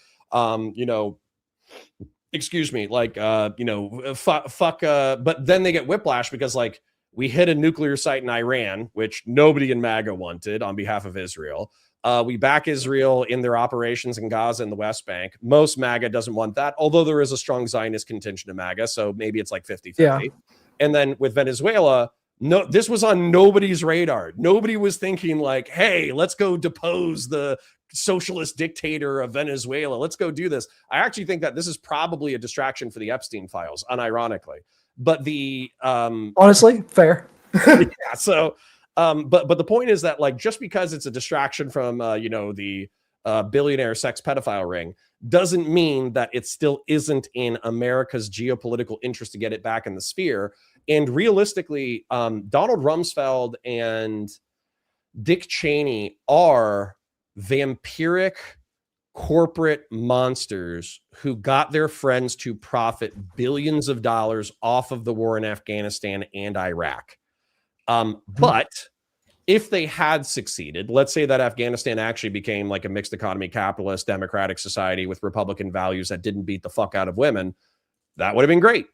Excuse me, like, fuck, but then they get whiplash because like, we hit a nuclear site in Iran, which nobody in MAGA wanted on behalf of Israel. We back Israel in their operations in Gaza and the West Bank. Most MAGA doesn't want that, although there is a strong Zionist contingent of MAGA, so maybe it's like 50-50. Yeah. And then with Venezuela, no, this was on nobody's radar. Nobody was thinking like, hey, let's go depose the socialist dictator of Venezuela. Let's go do this. I actually think that this is probably a distraction for the Epstein files, unironically. But the honestly, fair. Yeah, so but the point is that like just because it's a distraction from the billionaire sex pedophile ring doesn't mean that it still isn't in America's geopolitical interest to get it back in the sphere. And realistically, Donald Rumsfeld and Dick Cheney are vampiric corporate monsters who got their friends to profit billions of dollars off of the war in Afghanistan and Iraq. But if they had succeeded, let's say that Afghanistan actually became like a mixed economy, capitalist, democratic society with Republican values that didn't beat the fuck out of women, that would have been great.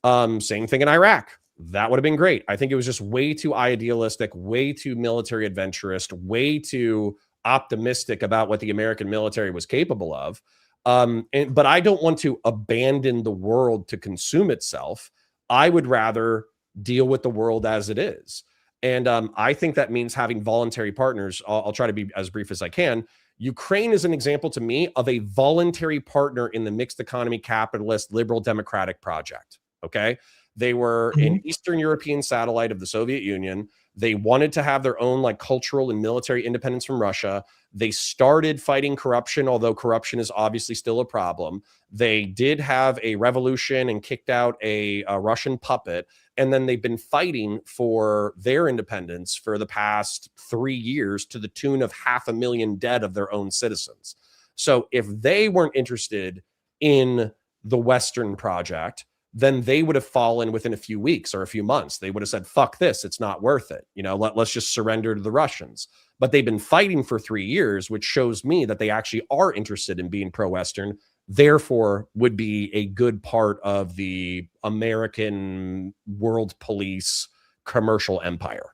Same thing in Iraq. That would have been great. I think it was just way too idealistic, way too military adventurist, way too optimistic about what the American military was capable of. But I don't want to abandon the world to consume itself. I would rather deal with the world as it is. And I think that means having voluntary partners. I'll try to be as brief as I can. Ukraine is an example to me of a voluntary partner in the mixed economy, capitalist, liberal, democratic project. Okay. They were an Eastern European satellite of the Soviet Union. They wanted to have their own like cultural and military independence from Russia. They started fighting corruption, although corruption is obviously still a problem. They did have a revolution and kicked out a Russian puppet. And then they've been fighting for their independence for the past 3 years to the tune of 500,000 dead of their own citizens. So if they weren't interested in the Western project, then they would have fallen within a few weeks or a few months. They would have said, fuck this, it's not worth it. Let's just surrender to the Russians. But they've been fighting for 3 years, which shows me that they actually are interested in being pro-Western, therefore would be a good part of the American world police commercial empire.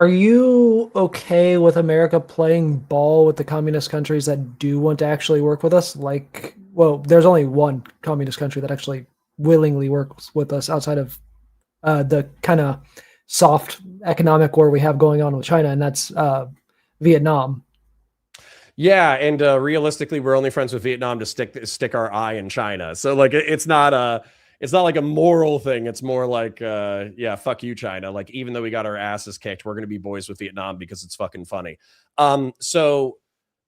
Are you okay with America playing ball with the communist countries that do want to actually work with us? There's only one communist country that actually willingly works with us outside of the kind of soft economic war we have going on with China, and that's Vietnam. Yeah, and realistically, we're only friends with Vietnam to stick our eye in China. So like, it's not like a moral thing. It's more like, fuck you, China. Like, even though we got our asses kicked, we're gonna be boys with Vietnam because it's fucking funny. So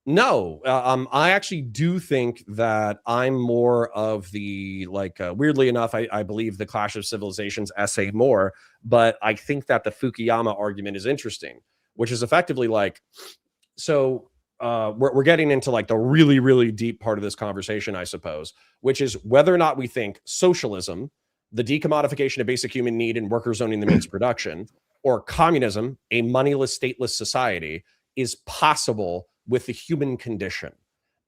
no, I actually do think that I'm more of the weirdly enough, I believe the Clash of Civilizations essay more, but I think that the Fukuyama argument is interesting, which is effectively like, so. We're getting into like the really, really deep part of this conversation, I suppose, which is whether or not we think socialism, the decommodification of basic human need and workers owning the means of production, or communism, a moneyless, stateless society, is possible with the human condition.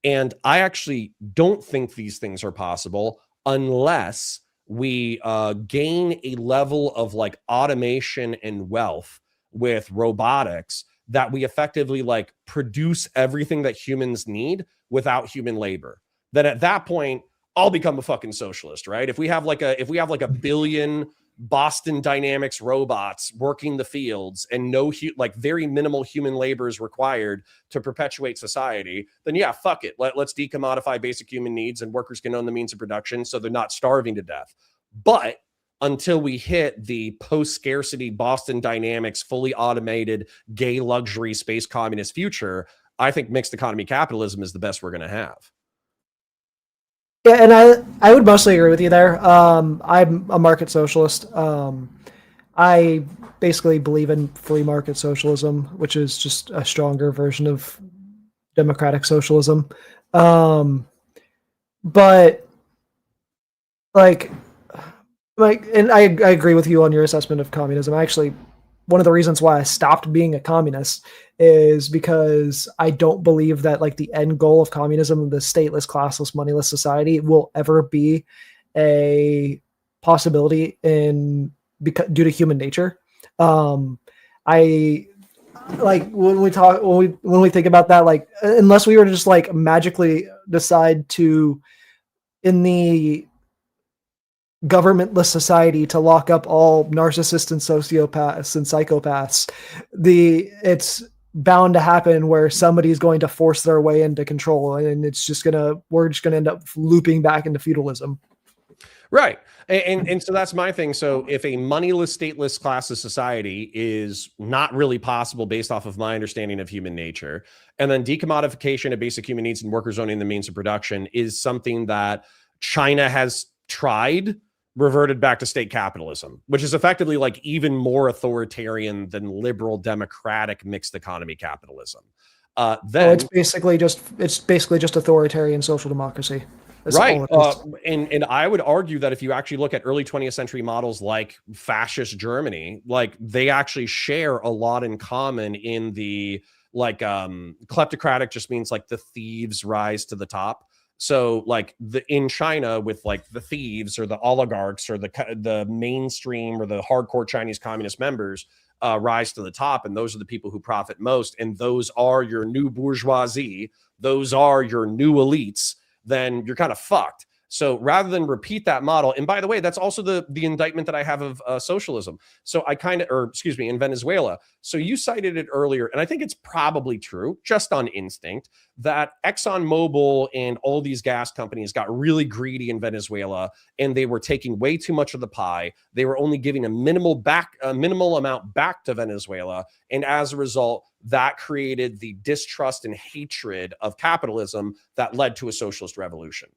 And I actually don't think these things are possible unless we gain a level of like automation and wealth with robotics that we effectively like produce everything that humans need without human labor. Then at that point, I'll become a fucking socialist, right? If we have like a billion Boston Dynamics robots working the fields and very minimal human labor is required to perpetuate society, then yeah, fuck it. Let's decommodify basic human needs and workers can own the means of production so they're not starving to death. But until we hit the post-scarcity Boston Dynamics, fully automated, gay luxury space communist future, I think mixed economy capitalism is the best we're going to have. Yeah, and I would mostly agree with you there. I'm a market socialist. I basically believe in free market socialism, which is just a stronger version of democratic socialism. But and I agree with you on your assessment of communism. Actually, one of the reasons why I stopped being a communist is because I don't believe that like the end goal of communism, the stateless, classless, moneyless society, will ever be a possibility due to human nature. I like when we think about that, like unless we were to just like magically decide to, in the governmentless society, to lock up all narcissists and sociopaths and psychopaths, it's bound to happen where somebody's going to force their way into control, and we're just gonna end up looping back into feudalism. Right. And so that's my thing. So if a moneyless, stateless class of society is not really possible based off of my understanding of human nature, and then decommodification of basic human needs and workers owning the means of production is something that China has tried, reverted back to state capitalism, which is effectively like even more authoritarian than liberal democratic mixed economy capitalism. Then it's basically just authoritarian social democracy. That's right. all it is. And I would argue that if you actually look at early 20th century models like fascist Germany, like they actually share a lot in common in the like kleptocratic just means like the thieves rise to the top. So like in China with like the thieves or the oligarchs or the mainstream or the hardcore Chinese communist members rise to the top, and those are the people who profit most, and those are your new bourgeoisie, those are your new elites, then you're kind of fucked. So rather than repeat that model, and by the way, that's also the indictment that I have of socialism. So in Venezuela. So you cited it earlier, and I think it's probably true, just on instinct, that ExxonMobil and all these gas companies got really greedy in Venezuela, and they were taking way too much of the pie. They were only giving a minimal amount back to Venezuela, and as a result, that created the distrust and hatred of capitalism that led to a socialist revolution.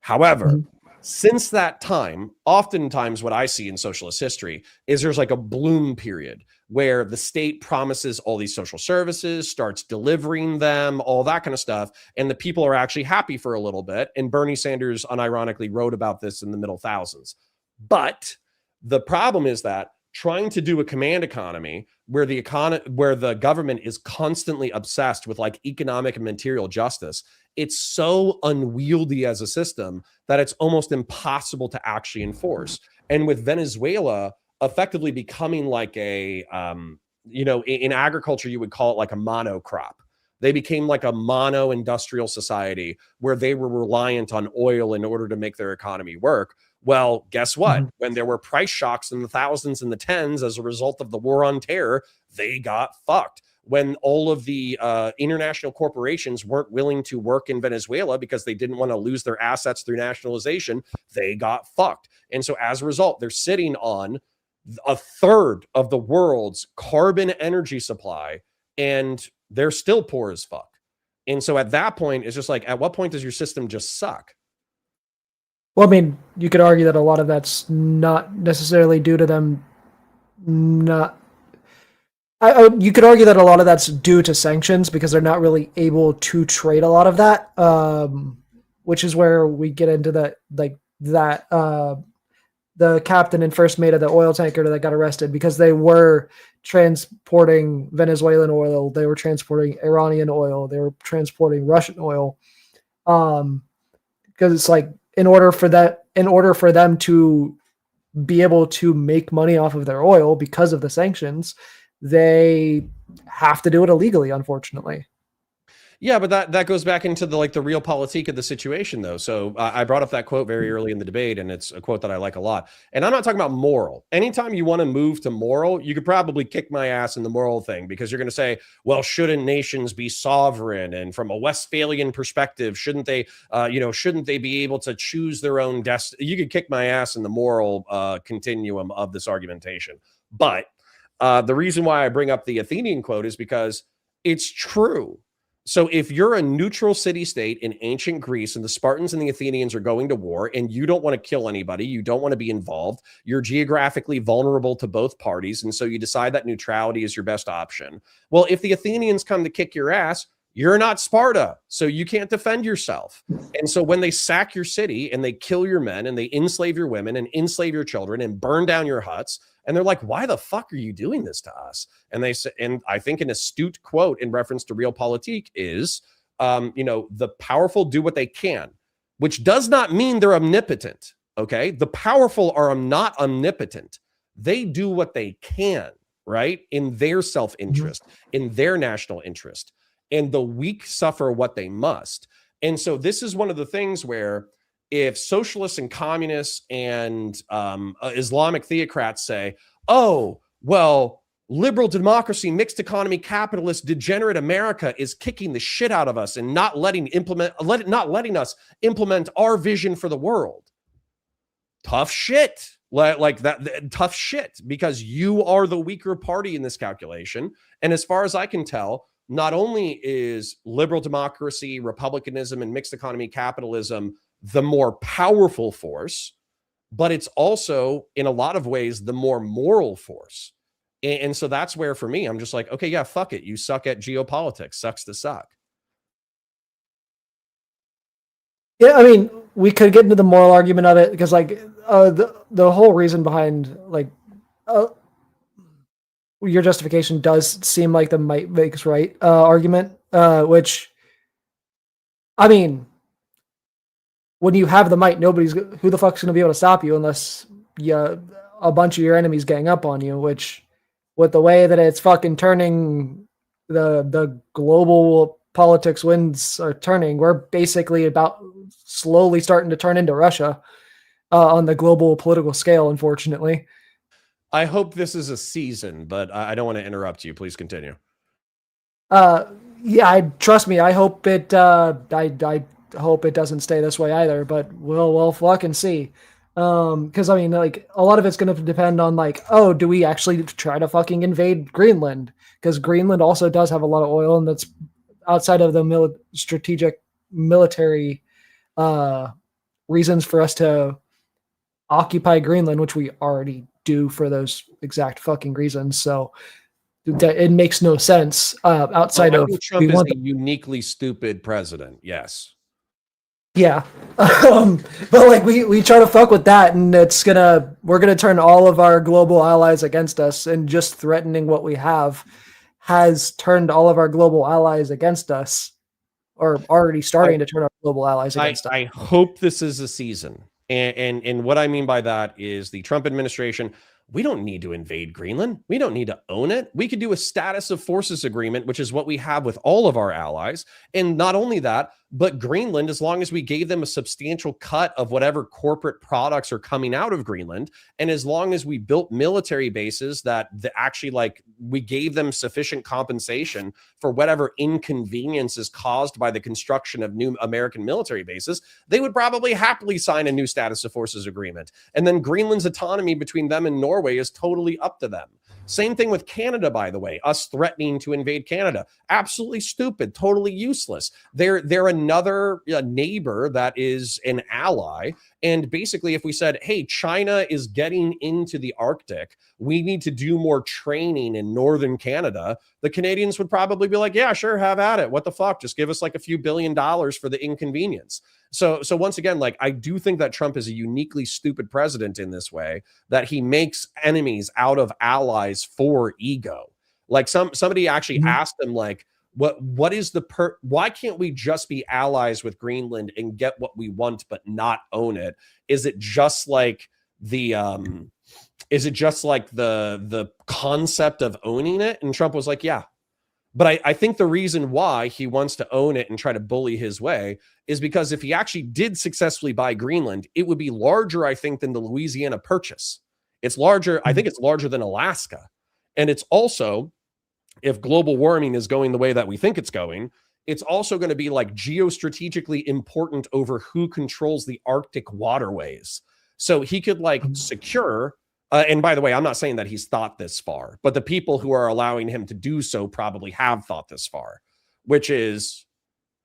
However, since that time, oftentimes what I see in socialist history is there's like a bloom period where the state promises all these social services, starts delivering them, all that kind of stuff, and the people are actually happy for a little bit. And Bernie Sanders unironically wrote about this in the middle thousands. But the problem is that trying to do a command economy where the government is constantly obsessed with like economic and material justice, it's so unwieldy as a system that it's almost impossible to actually enforce. And with Venezuela effectively becoming like a in agriculture you would call it like a monocrop. They became like a mono industrial society where they were reliant on oil in order to make their economy work. Well, guess what? When there were price shocks in the thousands and the tens as a result of the war on terror, they got fucked. When all of the international corporations weren't willing to work in Venezuela because they didn't want to lose their assets through nationalization, they got fucked. And so as a result, they're sitting on a third of the world's carbon energy supply, and they're still poor as fuck. And so at that point, it's just like, at what point does your system just suck? Well, I mean, you could argue that a lot of that's not necessarily due to them not. You could argue that a lot of that's due to sanctions because they're not really able to trade a lot of that, which is where we get into the captain and first mate of the oil tanker that got arrested because they were transporting Venezuelan oil, they were transporting Iranian oil, they were transporting Russian oil, because it's like in order for them to be able to make money off of their oil because of the sanctions, they have to do it illegally, unfortunately. Yeah, but that goes back into the real politique of the situation, though. So I brought up that quote very early in the debate, and it's a quote that I like a lot. And I'm not talking about moral. Anytime you want to move to moral, you could probably kick my ass in the moral thing because you're going to say, well, shouldn't nations be sovereign? And from a Westphalian perspective, shouldn't they be able to choose their own destiny? You could kick my ass in the moral continuum of this argumentation. But the reason why I bring up the Athenian quote is because it's true. So if you're a neutral city-state in ancient Greece and the Spartans and the Athenians are going to war and you don't want to kill anybody, you don't want to be involved, you're geographically vulnerable to both parties, and so you decide that neutrality is your best option. Well, if the Athenians come to kick your ass, you're not Sparta, so you can't defend yourself. And so when they sack your city and they kill your men and they enslave your women and enslave your children and burn down your huts, and they're like, why the fuck are you doing this to us? And they say, and I think an astute quote in reference to realpolitik is, the powerful do what they can, which does not mean they're omnipotent. Okay. The powerful are not omnipotent. They do what they can, right? In their self-interest, in their national interest, and the weak suffer what they must. And so this is one of the things where if socialists and communists and Islamic theocrats say, oh, well, liberal democracy, mixed economy, capitalist, degenerate America is kicking the shit out of us and not letting us implement our vision for the world. tough shit. Like that tough shit, because you are the weaker party in this calculation. And as far as I can tell, not only is liberal democracy, republicanism, and mixed economy capitalism the more powerful force, but it's also in a lot of ways the more moral force. And so that's where, for me, I'm just like, okay, yeah, fuck it. You suck at geopolitics. Sucks to suck. Yeah, I mean, we could get into the moral argument of it because, like, the whole reason behind your justification does seem like the might makes right argument, which, I mean, when you have the might, who the fuck's going to be able to stop you unless a bunch of your enemies gang up on you, which with the way that it's fucking turning, the global politics winds are turning, we're basically about slowly starting to turn into Russia on the global political scale, unfortunately. I hope this is a season, but I don't want to interrupt you. Please continue. Yeah, trust me. I hope it. I hope it doesn't stay this way either. But we'll fucking see. Because I mean, like, a lot of it's going to depend on, like, oh, do we actually try to fucking invade Greenland? Because Greenland also does have a lot of oil, and that's outside of the strategic military reasons for us to occupy Greenland, which we already do for those exact fucking reasons. So it makes no sense outside of Trump is a uniquely stupid president. Yes. Yeah. But like we try to fuck with that, and we're gonna turn all of our global allies against us, and just threatening what we have has turned all of our global allies against us, or already starting to turn our global allies against us. I hope this is a season. And what I mean by that is the Trump administration, we don't need to invade Greenland. We don't need to own it. We could do a status of forces agreement, which is what we have with all of our allies. And not only that, but Greenland, as long as we gave them a substantial cut of whatever corporate products are coming out of Greenland, and as long as we built military bases that actually, like, we gave them sufficient compensation for whatever inconvenience is caused by the construction of new American military bases, they would probably happily sign a new status of forces agreement. And then Greenland's autonomy between them and Norway is totally up to them. Same thing with Canada, by the way, us threatening to invade Canada. Absolutely stupid, totally useless. They're another neighbor that is an ally. And basically, if we said, hey, China is getting into the Arctic, we need to do more training in northern Canada, the Canadians would probably be like, yeah, sure, have at it. What the fuck? Just give us like a few $1 billion for the inconvenience. So once again, like, I do think that Trump is a uniquely stupid president in this way, that he makes enemies out of allies for ego. Like somebody actually asked him, like, what is why can't we just be allies with Greenland and get what we want but not own it? Is it just like the concept of owning it? And Trump was like, yeah. But I think the reason why he wants to own it and try to bully his way is because if he actually did successfully buy Greenland, it would be larger, I think, than the Louisiana Purchase. It's larger. I think it's larger than Alaska. And it's also, if global warming is going the way that we think it's going, it's also going to be like geostrategically important over who controls the Arctic waterways. So he could like secure, and by the way, I'm not saying that he's thought this far, but the people who are allowing him to do so probably have thought this far, which is,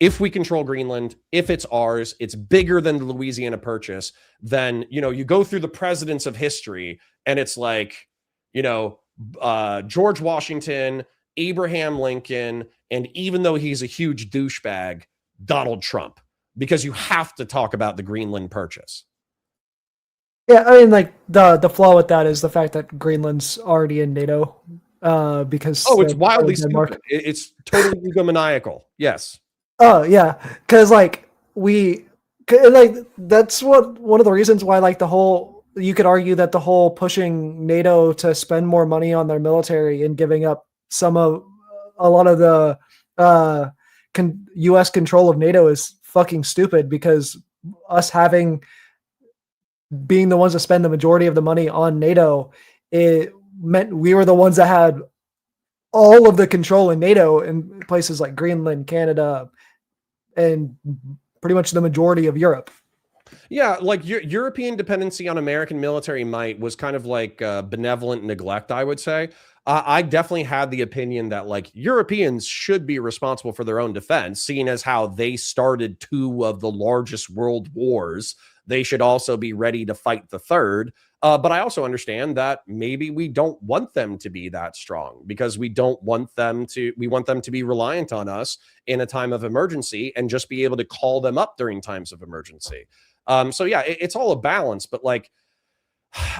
if we control Greenland, if it's ours, it's bigger than the Louisiana Purchase, then, you go through the presidents of history and it's like, George Washington, Abraham Lincoln, and even though he's a huge douchebag, Donald Trump, because you have to talk about the Greenland Purchase. Yeah, I mean, like, the flaw with that is the fact that Greenland's already in NATO, because it's wildly stupid. It's totally egomaniacal. Yes. Oh yeah, because that's one of the reasons why, like, you could argue that the whole pushing NATO to spend more money on their military and giving up a lot of the U.S. control of NATO is fucking stupid, because us being the ones that spend the majority of the money on NATO, it meant we were the ones that had all of the control in NATO in places like Greenland, Canada, and pretty much the majority of Europe. Yeah, like European dependency on American military might was kind of like benevolent neglect, I would say. I definitely had the opinion that like Europeans should be responsible for their own defense, seeing as how they started two of the largest world wars. They should also be ready to fight the third. But I also understand that maybe we don't want them to be that strong because we want them to be reliant on us in a time of emergency and just be able to call them up during times of emergency. So yeah, it's all a balance, but like,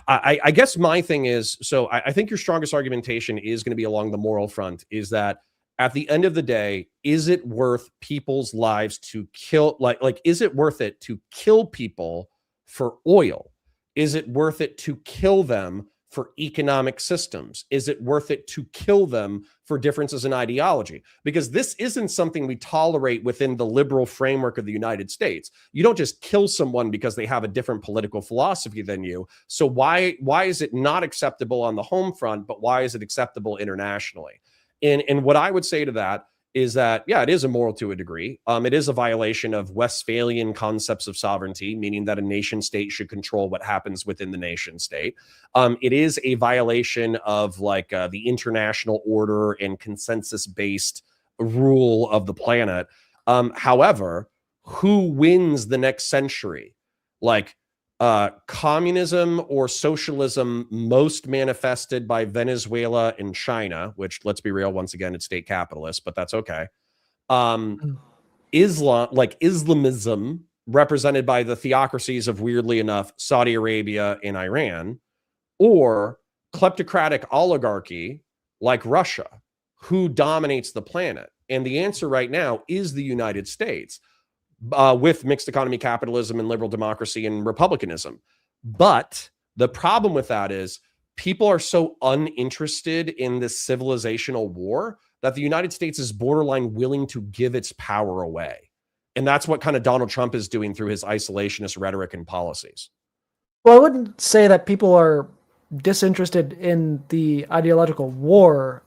I guess my thing is, so I think your strongest argumentation is going to be along the moral front, is that at the end of the day, is it worth people's lives to kill? Like, is it worth it to kill people for oil? Is it worth it to kill them for economic systems? Is it worth it to kill them for differences in ideology? Because this isn't something we tolerate within the liberal framework of the United States. You don't just kill someone because they have a different political philosophy than you. So why is it not acceptable on the home front, but why is it acceptable internationally? And what I would say to that is that, yeah, it is immoral to a degree. It is a violation of Westphalian concepts of sovereignty, meaning that a nation state should control what happens within the nation state. It is a violation of like the international order and consensus-based rule of the planet. However, who wins the next century? Like communism or socialism, most manifested by Venezuela and China, which, let's be real, once again, it's state capitalist, but that's okay. Islam, like Islamism, represented by the theocracies of, weirdly enough, Saudi Arabia and Iran, or kleptocratic oligarchy like Russia, who dominates the planet? And the answer right now is the United States. With mixed economy capitalism and liberal democracy and republicanism. But the problem with that is people are so uninterested in this civilizational war that the United States is borderline willing to give its power away. And that's what kind of Donald Trump is doing through his isolationist rhetoric and policies. Well, I wouldn't say that people are disinterested in the ideological war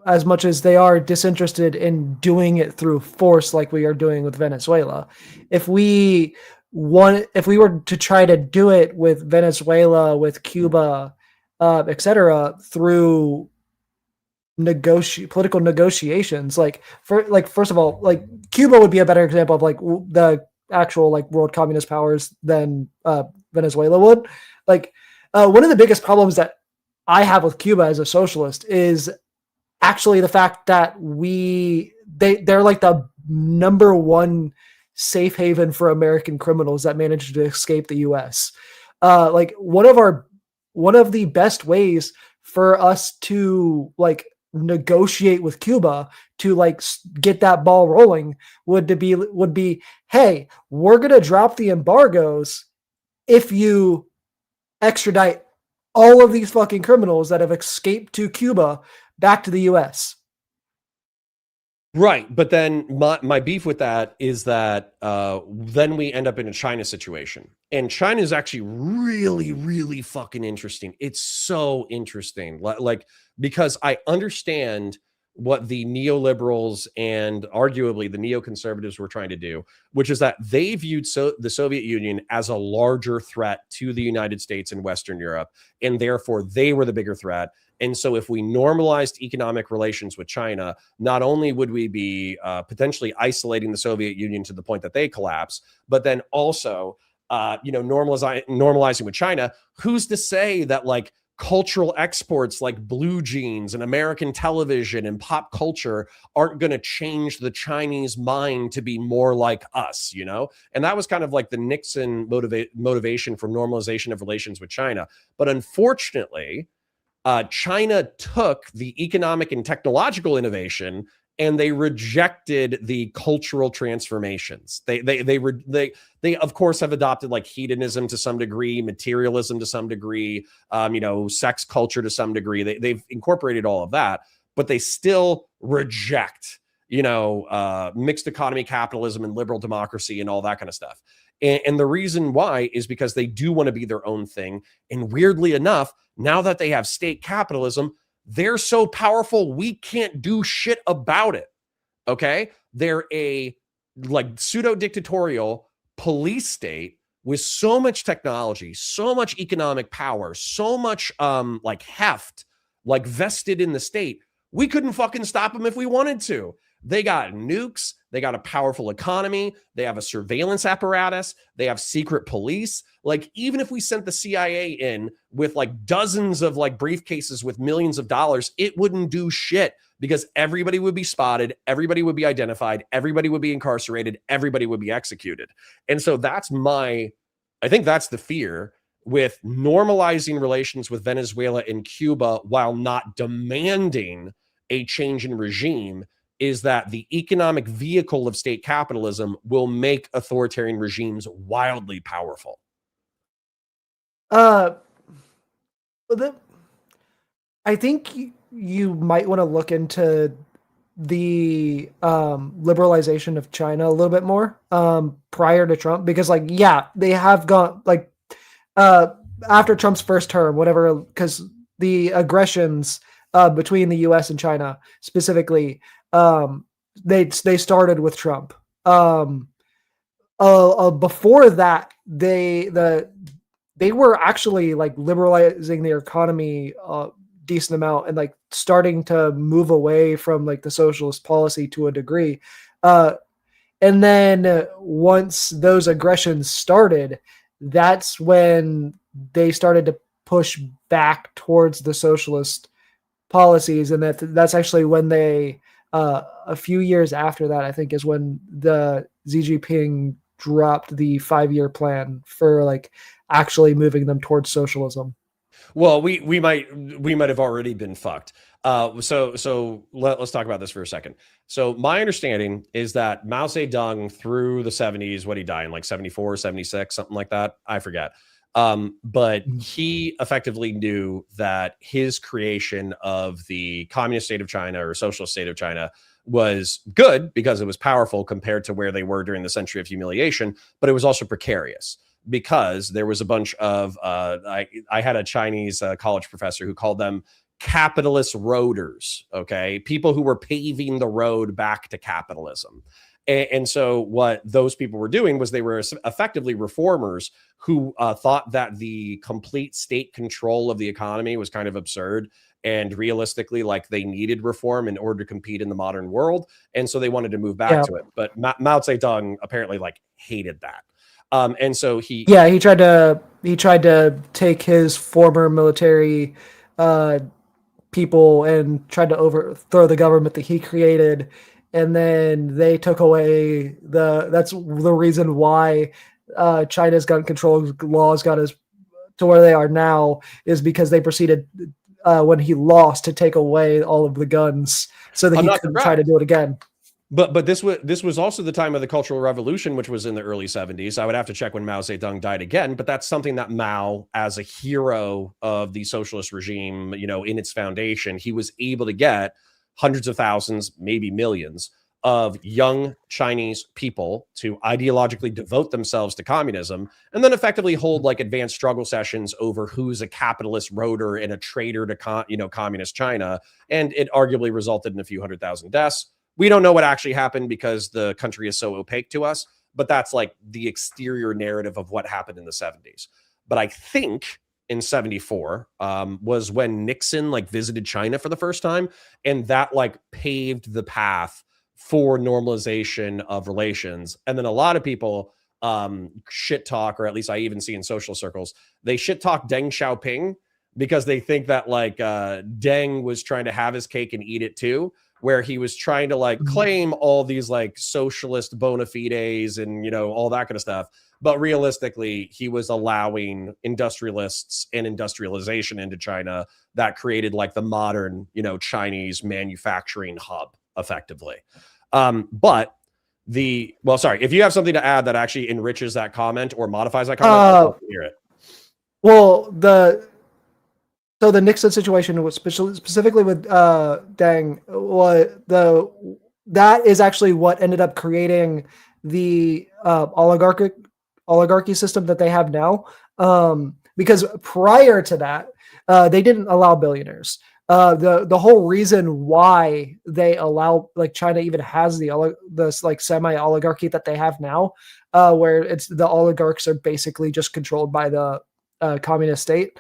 as much as they are disinterested in doing it through force like we are doing with Venezuela. If we were to try to do it with Venezuela, with Cuba, etc., through political negotiations, first of all, like Cuba would be a better example of like the actual like world communist powers than Venezuela would. Like one of the biggest problems that I have with Cuba as a socialist is actually the fact that they're like the number one safe haven for American criminals that managed to escape the U.S. Like one of the best ways for us to like negotiate with Cuba to like get that ball rolling would be, hey, we're gonna drop the embargoes if you extradite all of these fucking criminals that have escaped to Cuba back to the US. Right. But then my beef with that is that then we end up in a China situation. And China is actually really, really fucking interesting. It's so interesting. Like, because I understand what the neoliberals and arguably the neoconservatives were trying to do, which is that they viewed the Soviet Union as a larger threat to the United States and Western Europe, and therefore they were the bigger threat. And so if we normalized economic relations with China, not only would we be potentially isolating the Soviet Union to the point that they collapse, but then also, normalizing with China, who's to say that like cultural exports like blue jeans and American television and pop culture aren't going to change the Chinese mind to be more like us, you know? And that was kind of like the Nixon motivation for normalization of relations with China. But unfortunately, China took the economic and technological innovation and they rejected the cultural transformations. They of course have adopted like hedonism to some degree, materialism to some degree, sex culture to some degree. They've incorporated all of that, but they still reject, mixed economy capitalism and liberal democracy and all that kind of stuff. And the reason why is because they do want to be their own thing. And weirdly enough, now that they have state capitalism, they're so powerful, we can't do shit about it. Okay? They're a like pseudo-dictatorial police state with so much technology, so much economic power, so much like heft, like vested in the state, we couldn't fucking stop them if we wanted to. They got nukes, they got a powerful economy, they have a surveillance apparatus, they have secret police. Like, even if we sent the CIA in with like dozens of like briefcases with millions of dollars, it wouldn't do shit, because everybody would be spotted, everybody would be identified, everybody would be incarcerated, everybody would be executed. And so I think that's the fear with normalizing relations with Venezuela and Cuba while not demanding a change in regime, is that the economic vehicle of state capitalism will make authoritarian regimes wildly powerful. I think you might want to look into the liberalization of China a little bit more prior to Trump, because like, yeah, they have gone like after Trump's first term, whatever, because the aggressions between the US and China specifically, they started with Trump. Before that, they were actually like liberalizing their economy decent amount and like starting to move away from like the socialist policy to a degree. And then once those aggressions started, that's when they started to push back towards the socialist policies. And that's actually when they, a few years after that, I think, is when the Xi Jinping dropped the 5-year plan for like actually moving them towards socialism. Well, we might have already been fucked. So let's talk about this for a second. So my understanding is that Mao Zedong through the 70s, what he died in like 74, 76, something like that, I forget. But he effectively knew that his creation of the communist state of China or socialist state of China was good because it was powerful compared to where they were during the century of humiliation, but it was also precarious because there was a bunch of I had a Chinese college professor who called them capitalist roaders, okay? People who were paving the road back to capitalism. And so what those people were doing was they were effectively reformers who thought that the complete state control of the economy was kind of absurd. And realistically, like, they needed reform in order to compete in the modern world. And so they wanted to move back to it. But Mao Zedong apparently like hated that. And so he tried to take his former military people and tried to overthrow the government that he created. And then they took away that's the reason why China's gun control laws got us to where they are now, is because they proceeded when he lost to take away all of the guns so that he couldn't try to do it again. But this was also the time of the Cultural Revolution, which was in the early 70s. I would have to check when Mao Zedong died again, but that's something that Mao, as a hero of the socialist regime, you know, in its foundation, he was able to get hundreds of thousands, maybe millions of young Chinese people to ideologically devote themselves to communism and then effectively hold like advanced struggle sessions over who's a capitalist roader and a traitor to communist China. And it arguably resulted in a few 100,000 deaths. We don't know what actually happened because the country is so opaque to us, but that's like the exterior narrative of what happened in the 70s. But I think in 74 was when Nixon like visited China for the first time, and that like paved the path for normalization of relations. And then a lot of people shit talk, or at least I even see in social circles, they shit talk Deng Xiaoping because they think that like Deng was trying to have his cake and eat it too, where he was trying to like claim all these like socialist bona fides and, you know, all that kind of stuff. But realistically, he was allowing industrialists and industrialization into China that created like the modern, you know, Chinese manufacturing hub effectively. But if you have something to add that actually enriches that comment or modifies that comment, I'd love to hear it. Well, so the Nixon situation was specifically with Deng, that is actually what ended up creating the oligarchy system that they have now. Because prior to that, they didn't allow billionaires. The whole reason why they allow, like, China even has this like semi oligarchy that they have now, where it's the oligarchs are basically just controlled by the communist state,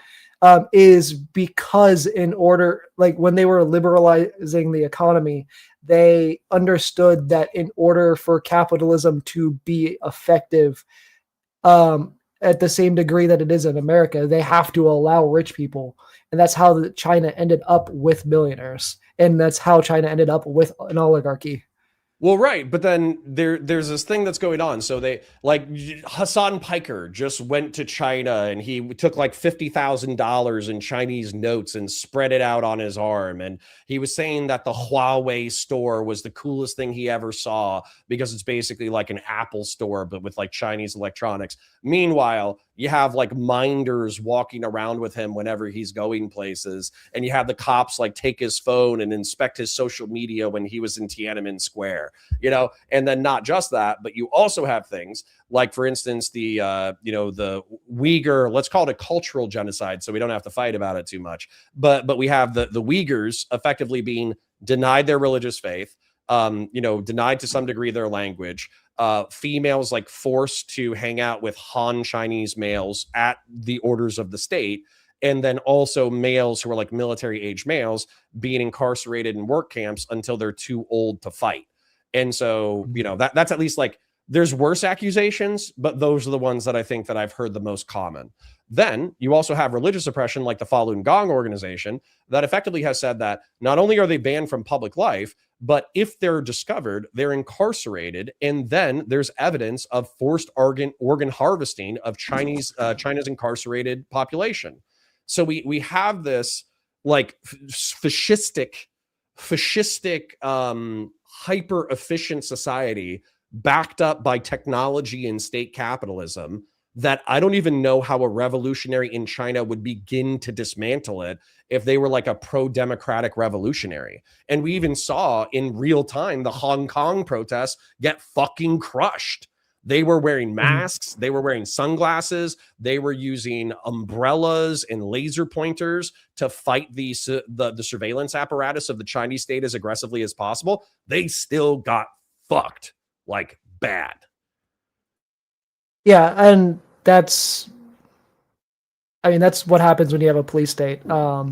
is because in order, like when they were liberalizing the economy, they understood that in order for capitalism to be effective, at the same degree that it is in America, they have to allow rich people. And that's how China ended up with millionaires. And that's how China ended up with an oligarchy. Well, right, but then there's this thing that's going on. So they like Hassan Piker just went to China and he took like $50,000 in Chinese notes and spread it out on his arm. And he was saying that the Huawei store was the coolest thing he ever saw because it's basically like an Apple store, but with like Chinese electronics. Meanwhile, you have like minders walking around with him whenever he's going places. And you have the cops like take his phone and inspect his social media when he was in Tiananmen Square, you know, and then not just that, but you also have things like, for instance, the Uyghur, let's call it a cultural genocide. So we don't have to fight about it too much. But we have the Uyghurs effectively being denied their religious faith, denied to some degree their language. Females like forced to hang out with Han Chinese males at the orders of the state. And then also males who are like military age males being incarcerated in work camps until they're too old to fight. And so, that's at least like there's worse accusations, but those are the ones that I think that I've heard the most common. Then you also have religious oppression like the Falun Gong organization that effectively has said that not only are they banned from public life, but if they're discovered, they're incarcerated. And then there's evidence of forced organ harvesting of China's incarcerated population. So we have this like fascistic, hyper efficient society backed up by technology and state capitalism that I don't even know how a revolutionary in China would begin to dismantle it if they were like a pro-democratic revolutionary. And we even saw in real time the Hong Kong protests get fucking crushed. They were wearing masks, they were wearing sunglasses, they were using umbrellas and laser pointers to fight the surveillance apparatus of the Chinese state as aggressively as possible. They still got fucked like bad. Yeah, and that's what happens when you have a police state. Right.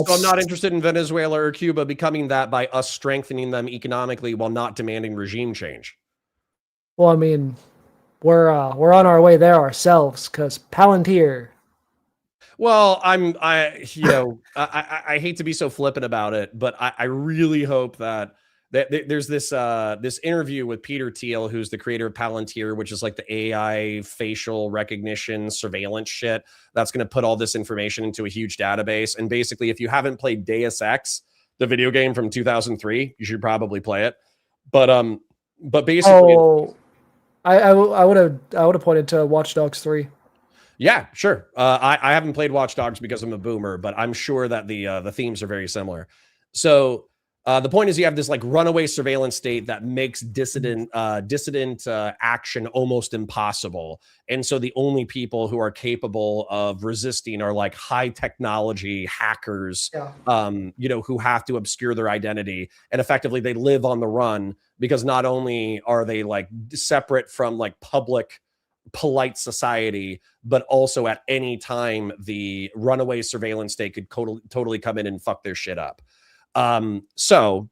So I'm not interested in Venezuela or Cuba becoming that by us strengthening them economically while not demanding regime change. Well, I mean, we're on our way there ourselves because Palantir. Well, I hate to be so flippant about it, but I really hope that there's this interview with Peter Thiel, who's the creator of Palantir, which is like the AI facial recognition surveillance shit that's going to put all this information into a huge database. And basically, if you haven't played Deus Ex, the video game from 2003, you should probably play it. But basically, I would have pointed to Watch Dogs 3. Yeah, sure. I haven't played Watch Dogs because I'm a boomer, but I'm sure that the themes are very similar. So the point is you have this like runaway surveillance state that makes dissident action almost impossible. And so the only people who are capable of resisting are like high technology hackers, who have to obscure their identity. And effectively they live on the run because not only are they like separate from like public polite society, but also at any time the runaway surveillance state could totally come in and fuck their shit up. So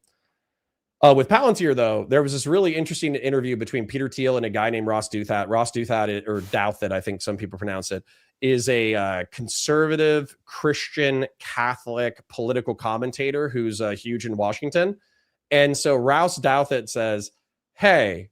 with Palantir, though, there was this really interesting interview between Peter Thiel and a guy named Ross Douthat. Ross Douthat, or Douthat, I think some people pronounce it, is a conservative Christian Catholic political commentator who's huge in Washington. And so Ross Douthat says, hey,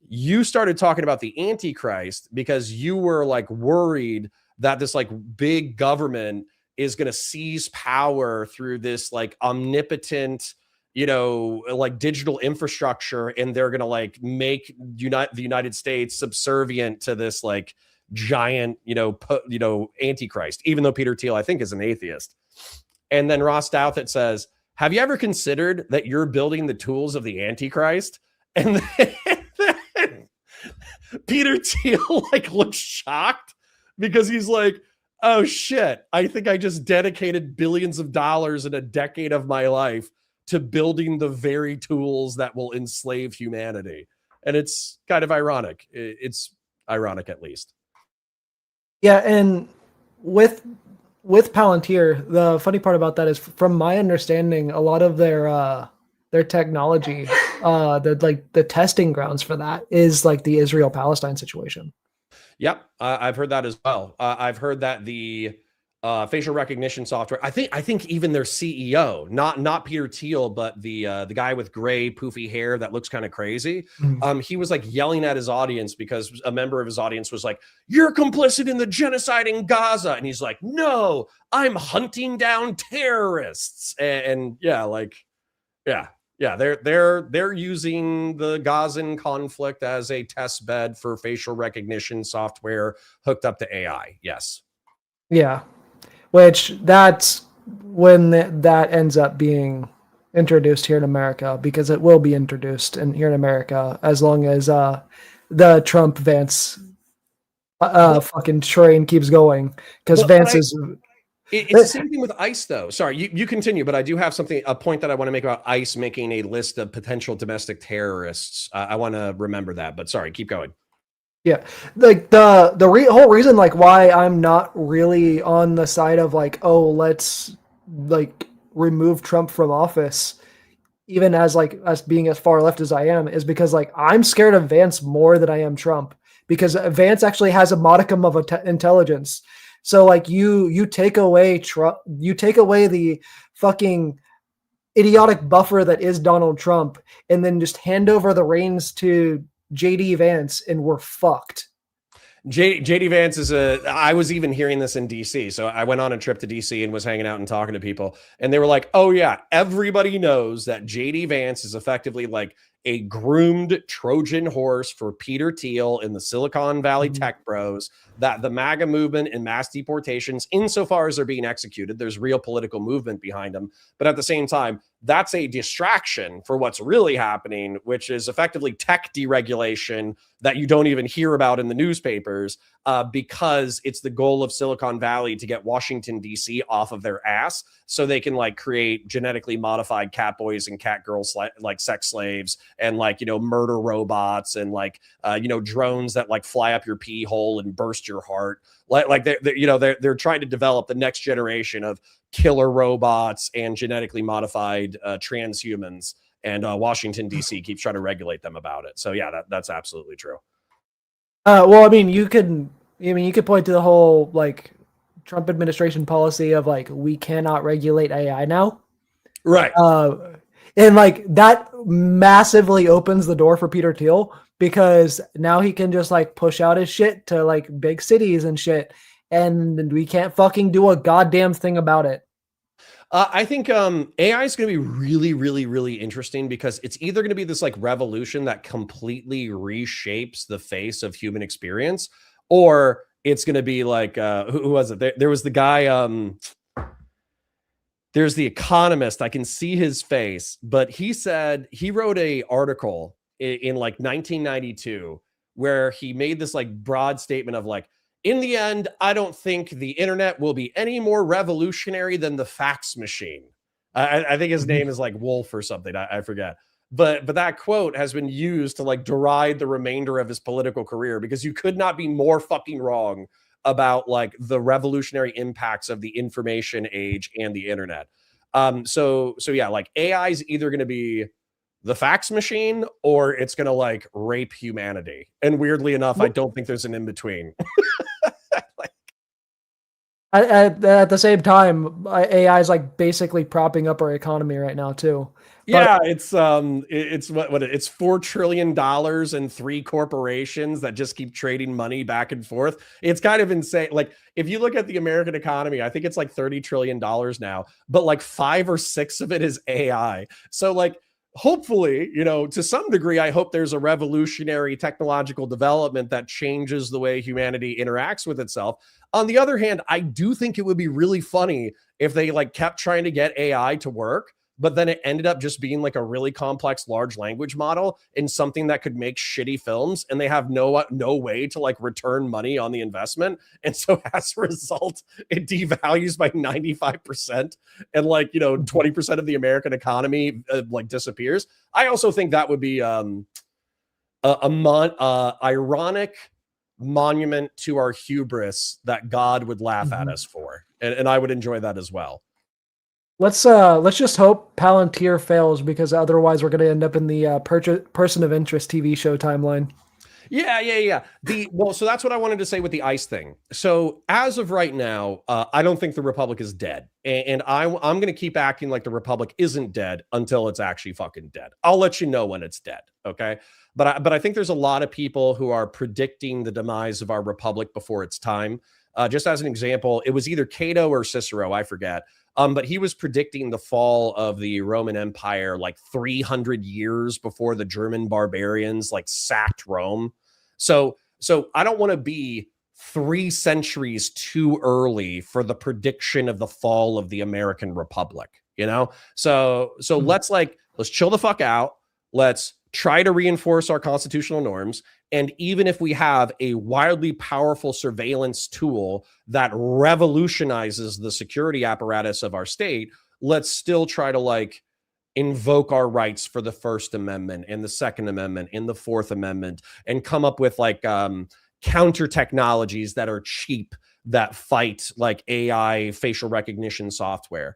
you started talking about the Antichrist because you were like worried that this like big government is going to seize power through this like omnipotent, like digital infrastructure. And they're going to like make the United States subservient to this like giant, Antichrist, even though Peter Thiel, I think, is an atheist. And then Ross Douthat says, have you ever considered that you're building the tools of the Antichrist? And then Peter Thiel like looks shocked because he's like, oh shit, I think I just dedicated billions of dollars in a decade of my life to building the very tools that will enslave humanity. And it's kind of ironic. It's ironic, at least. Yeah, and with Palantir, the funny part about that is, from my understanding, a lot of their technology, the testing grounds for that is like the Israel-Palestine situation. Yep, I've heard that as well. I've heard that the facial recognition software. I think even their CEO, not Peter Thiel, but the guy with gray poofy hair that looks kind of crazy. He was like yelling at his audience because a member of his audience was like, "You're complicit in the genocide in Gaza," and he's like, "No, I'm hunting down terrorists." And yeah, like, yeah. Yeah, they're using the Gazan conflict as a test bed for facial recognition software hooked up to AI. Yes. Yeah, which that's when that ends up being introduced here in America, because it will be introduced here in America as long as the Trump Vance fucking train keeps going, because Vance is. It's the same thing with ICE, though. Sorry, you continue, but I do have a point that I want to make about ICE making a list of potential domestic terrorists. I want to remember that, but sorry, keep going. Yeah, like the whole reason, like, why I'm not really on the side of like, oh, let's like remove Trump from office, even as being as far left as I am, is because like I'm scared of Vance more than I am Trump, because Vance actually has a modicum of intelligence. So like you take away Trump, you take away the fucking idiotic buffer that is Donald Trump, and then just hand over the reins to JD Vance, and we're fucked. JD Vance is I was even hearing this in DC. So I went on a trip to DC and was hanging out and talking to people, and they were like, "Oh yeah, everybody knows that JD Vance is effectively like a groomed Trojan horse for Peter Thiel in the Silicon Valley tech bros, that the MAGA movement and mass deportations, insofar as they're being executed, there's real political movement behind them. But at the same time, that's a distraction for what's really happening, which is effectively tech deregulation that you don't even hear about in the newspapers, because it's the goal of Silicon Valley to get Washington, D.C. off of their ass so they can like create genetically modified cat boys and cat girls like sex slaves, and like, you know, murder robots, and like, you know, drones that like fly up your pee hole and burst your heart. Like they're trying to develop the next generation of killer robots and genetically modified transhumans. And Washington, D.C. keeps trying to regulate them about it. So yeah, that's absolutely true. Well, I mean, you could point to the whole like Trump administration policy of like, we cannot regulate AI now. Right. And like that massively opens the door for Peter Thiel, because now he can just like push out his shit to like big cities and shit, and we can't fucking do a goddamn thing about it. I think AI is going to be really, really, really interesting, because it's either going to be this like revolution that completely reshapes the face of human experience, or it's going to be like, who was it? There was the guy, there's the Economist. I can see his face, but he said he wrote a article in like 1992 where he made this like broad statement of like, in the end, I don't think the internet will be any more revolutionary than the fax machine. I think his name is like Wolf or something. I forget. But that quote has been used to like deride the remainder of his political career, because you could not be more fucking wrong about like the revolutionary impacts of the information age and the internet. So yeah, like AI is either going to be the fax machine, or it's going to like rape humanity. And weirdly enough, I don't think there's an in between. At the same time, AI is like basically propping up our economy right now too. Yeah, it's it's $4 trillion and 3 corporations that just keep trading money back and forth. It's kind of insane. Like if you look at the American economy, I think it's like $30 trillion now, but like 5 or 6 of it is AI. So like, hopefully, you know, to some degree, I hope there's a revolutionary technological development that changes the way humanity interacts with itself. On the other hand, I do think it would be really funny if they like kept trying to get AI to work, but then it ended up just being like a really complex large language model and something that could make shitty films, and they have no way to like return money on the investment. And so as a result, it devalues by 95%, and like, 20% of the American economy like disappears. I also think that would be ironic monument to our hubris that God would laugh at us for, and I would enjoy that as well. Let's just hope Palantir fails, because otherwise we're going to end up in the person of interest TV show timeline. Yeah. So that's what I wanted to say with the ICE thing. So as of right now, I don't think the Republic is dead, and I'm going to keep acting like the Republic isn't dead until it's actually fucking dead. I'll let you know when it's dead, okay? But I think there's a lot of people who are predicting the demise of our Republic before its time. Just as an example, it was either Cato or Cicero, I forget. But he was predicting the fall of the Roman Empire like 300 years before the German barbarians like sacked Rome. So I don't want to be 3 centuries too early for the prediction of the fall of the American Republic, So let's chill the fuck out. Let's try to reinforce our constitutional norms. And even if we have a wildly powerful surveillance tool that revolutionizes the security apparatus of our state, let's still try to invoke our rights for the First Amendment and the Second Amendment and the Fourth Amendment, and come up with counter technologies that are cheap, that fight like AI facial recognition software.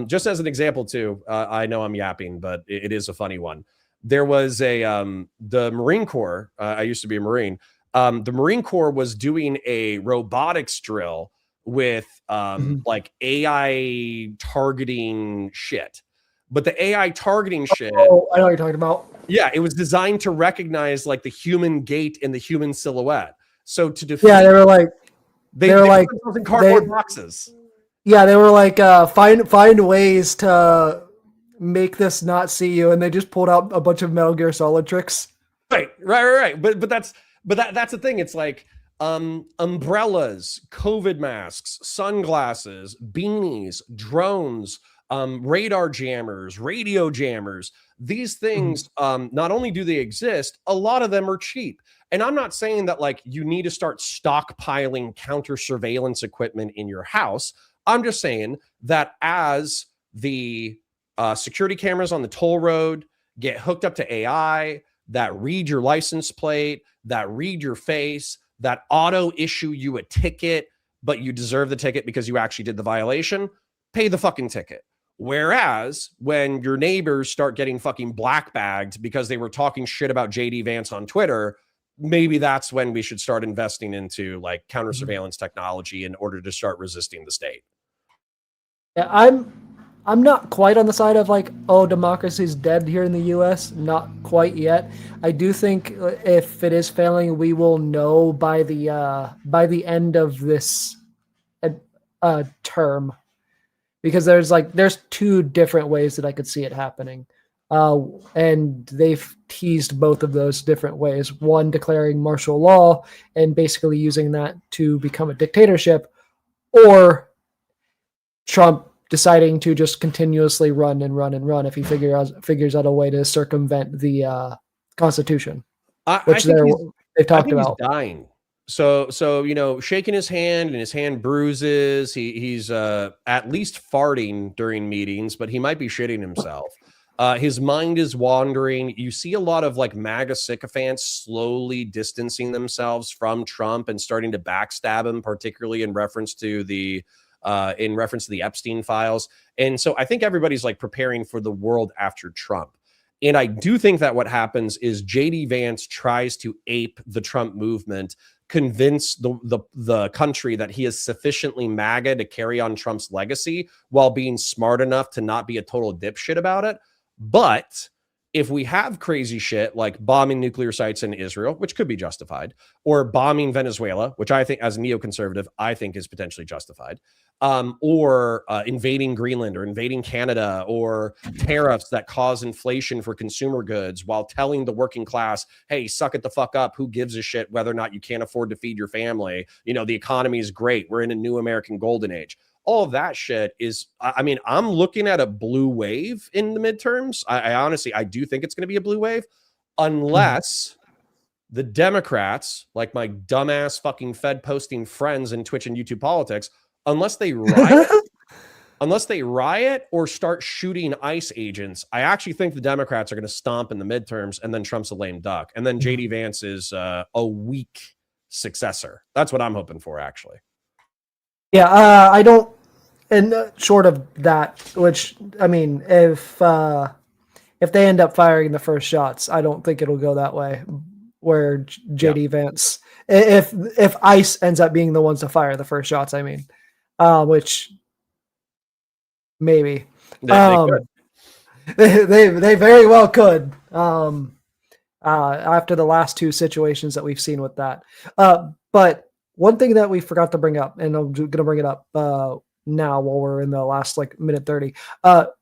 Just as an example too, I know I'm yapping, but it is a funny one. There was the Marine Corps. I used to be a Marine. The Marine Corps was doing a robotics drill with AI targeting shit. But the AI targeting shit. Oh, I know what you're talking about. Yeah, it was designed to recognize the human gait and the human silhouette. So to defeat, yeah, they were like put in cardboard boxes. Yeah, they were like find ways to make this not see you, and they just pulled out a bunch of Metal Gear Solid tricks. Right. But that's the thing. It's like umbrellas, COVID masks, sunglasses, beanies, drones, radar jammers, radio jammers. These things, not only do they exist, a lot of them are cheap. And I'm not saying that you need to start stockpiling counter surveillance equipment in your house. I'm just saying that as the security cameras on the toll road get hooked up to AI that read your license plate, that read your face, that auto issue you a ticket, but you deserve the ticket because you actually did the violation, pay the fucking ticket. Whereas when your neighbors start getting fucking black bagged because they were talking shit about JD Vance on Twitter, maybe that's when we should start investing into counter surveillance technology in order to start resisting the state. Yeah, I'm not quite on the side of democracy's dead here in the U.S. Not quite yet. I do think if it is failing, we will know by the end of this term, because there's 2 different ways that I could see it happening, and they've teased both of those different ways. One, declaring martial law and basically using that to become a dictatorship, or Trump deciding to just continuously run if he figures out a way to circumvent the Constitution, which they've talked about. He's dying. So shaking his hand and his hand bruises. He's at least farting during meetings, but he might be shitting himself. His mind is wandering. You see a lot of MAGA sycophants slowly distancing themselves from Trump and starting to backstab him, particularly in reference to the Epstein files. And so I think everybody's preparing for the world after Trump. And I do think that what happens is JD Vance tries to ape the Trump movement, convince the country that he is sufficiently MAGA to carry on Trump's legacy while being smart enough to not be a total dipshit about it. But if we have crazy shit like bombing nuclear sites in Israel, which could be justified, or bombing Venezuela, which I think as a neoconservative, I think is potentially justified, or invading Greenland or invading Canada, or tariffs that cause inflation for consumer goods while telling the working class, hey, suck it the fuck up. Who gives a shit whether or not you can't afford to feed your family? The economy is great. We're in a new American golden age. all of that shit is, I mean, I'm looking at a blue wave in the midterms. I honestly, I do think it's going to be a blue wave unless the Democrats, like my dumbass fucking Fed posting friends in Twitch and YouTube politics, unless they riot or start shooting ICE agents, I actually think the Democrats are going to stomp in the midterms, and then Trump's a lame duck. And then JD Vance is a weak successor. That's what I'm hoping for, actually. Yeah, I don't, and short of that, which, I mean, if they end up firing the first shots, I don't think it'll go that way, where JD Vance, if ICE ends up being the ones to fire the first shots, I mean, which maybe. They very well could. After the last two situations that we've seen with that. But one thing that we forgot to bring up, and I'm going to bring it up now while we're in the last like minute 30.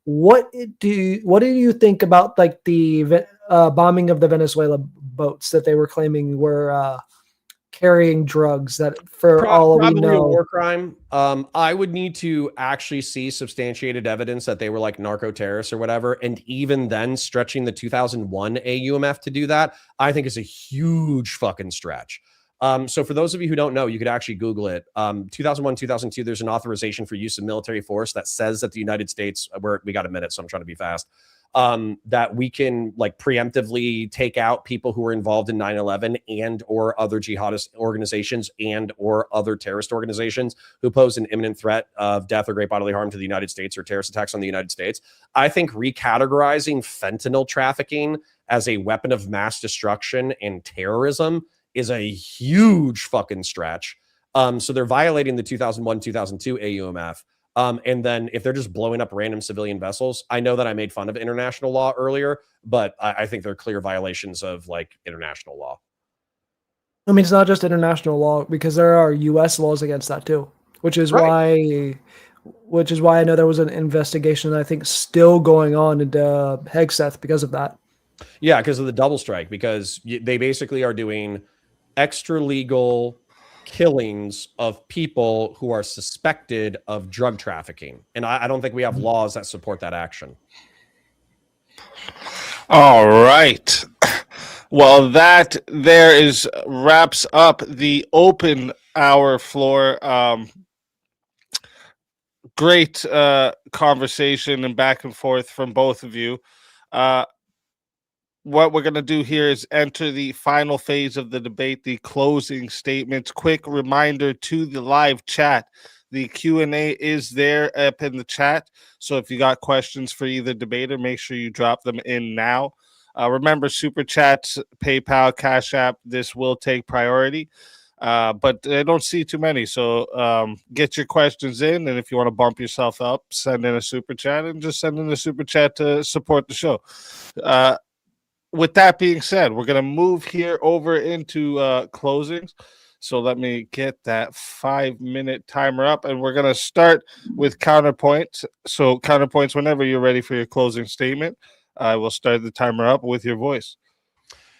What do you think about like the bombing of the Venezuela boats that they were claiming were carrying drugs that for all we probably know a war crime? I would need to actually see substantiated evidence that they were like narco terrorists or whatever, and even then stretching the 2001 AUMF to do that, I think is a huge fucking stretch. So for those of you who don't know, you could actually Google it. 2001, 2002, there's an authorization for use of military force that says that the United States, we got a minute, so I'm trying to be fast, that we can like preemptively take out people who are involved in 9/11 and or other jihadist organizations and or other terrorist organizations who pose an imminent threat of death or great bodily harm to the United States or terrorist attacks on the United States. I think recategorizing fentanyl trafficking as a weapon of mass destruction and terrorism is a huge fucking stretch. So they're violating the 2001, 2002 AUMF. And then if they're just blowing up random civilian vessels, I know that I made fun of international law earlier, but I think they're clear violations of like international law. I mean, it's not just international law, because there are U.S. laws against that too, which is why I know there was an investigation that I think still going on into Hegseth because of that. Yeah, because of the double strike, because they basically are doing extra legal killings of people who are suspected of drug trafficking. And I don't think we have laws that support that action. All right. Well, that wraps up the open hour floor. Great conversation and back and forth from both of you. What we're going to do here is enter the final phase of the debate, the closing statements. Quick reminder to the live chat. The Q&A is there up in the chat. So if you got questions for either debater, make sure you drop them in now. Remember, Super Chats, PayPal, Cash App, this will take priority. But I don't see too many. So get your questions in. And if you want to bump yourself up, send in a Super Chat, and just send in a Super Chat to support the show. With that being said, we're going to move here over into closings. So let me get that 5-minute timer up, and we're going to start with counterpoints. So counterpoints, whenever you're ready for your closing statement, I will start the timer up with your voice.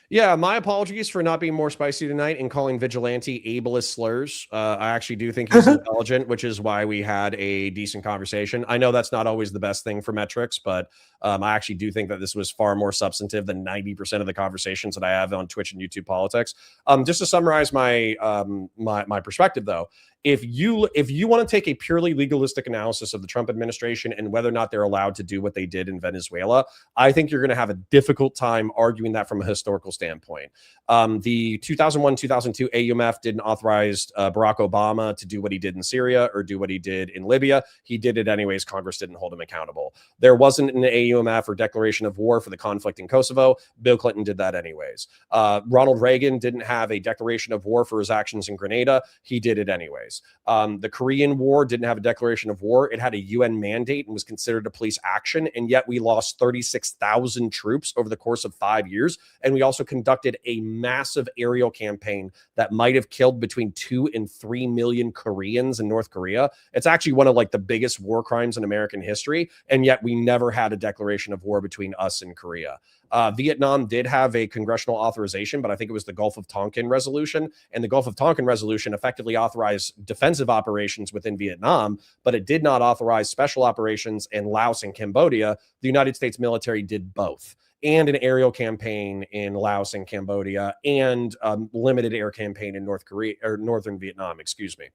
Yeah, my apologies for not being more spicy tonight and calling Vigilante ableist slurs. I actually do think he's intelligent, which is why we had a decent conversation. I know that's not always the best thing for metrics, but I actually do think that this was far more substantive than 90% of the conversations that I have on Twitch and YouTube politics. Just to summarize my my perspective, though, if you want to take a purely legalistic analysis of the Trump administration and whether or not they're allowed to do what they did in Venezuela, I think you're going to have a difficult time arguing that from a historical standpoint. The 2001-2002 AUMF didn't authorize Barack Obama to do what he did in Syria or do what he did in Libya. He did it anyways. Congress didn't hold him accountable. There wasn't an AUMF or declaration of war for the conflict in Kosovo. Bill Clinton did that anyways. Ronald Reagan didn't have a declaration of war for his actions in Grenada. He did it anyways. The Korean War didn't have a declaration of war. It had a UN mandate and was considered a police action. And yet we lost 36,000 troops over the course of 5 years. And we also conducted a massive aerial campaign that might have killed between 2 and 3 million Koreans in North Korea. It's actually one of like the biggest war crimes in American history, and yet we never had a declaration of war between us and Korea. Vietnam did have a congressional authorization, but I think it was the Gulf of Tonkin resolution, and the Gulf of Tonkin resolution effectively authorized defensive operations within Vietnam, but it did not authorize special operations in Laos and Cambodia. The United States military did both, and an aerial campaign in Laos and Cambodia, and limited air campaign in North Korea or Northern Vietnam, excuse me.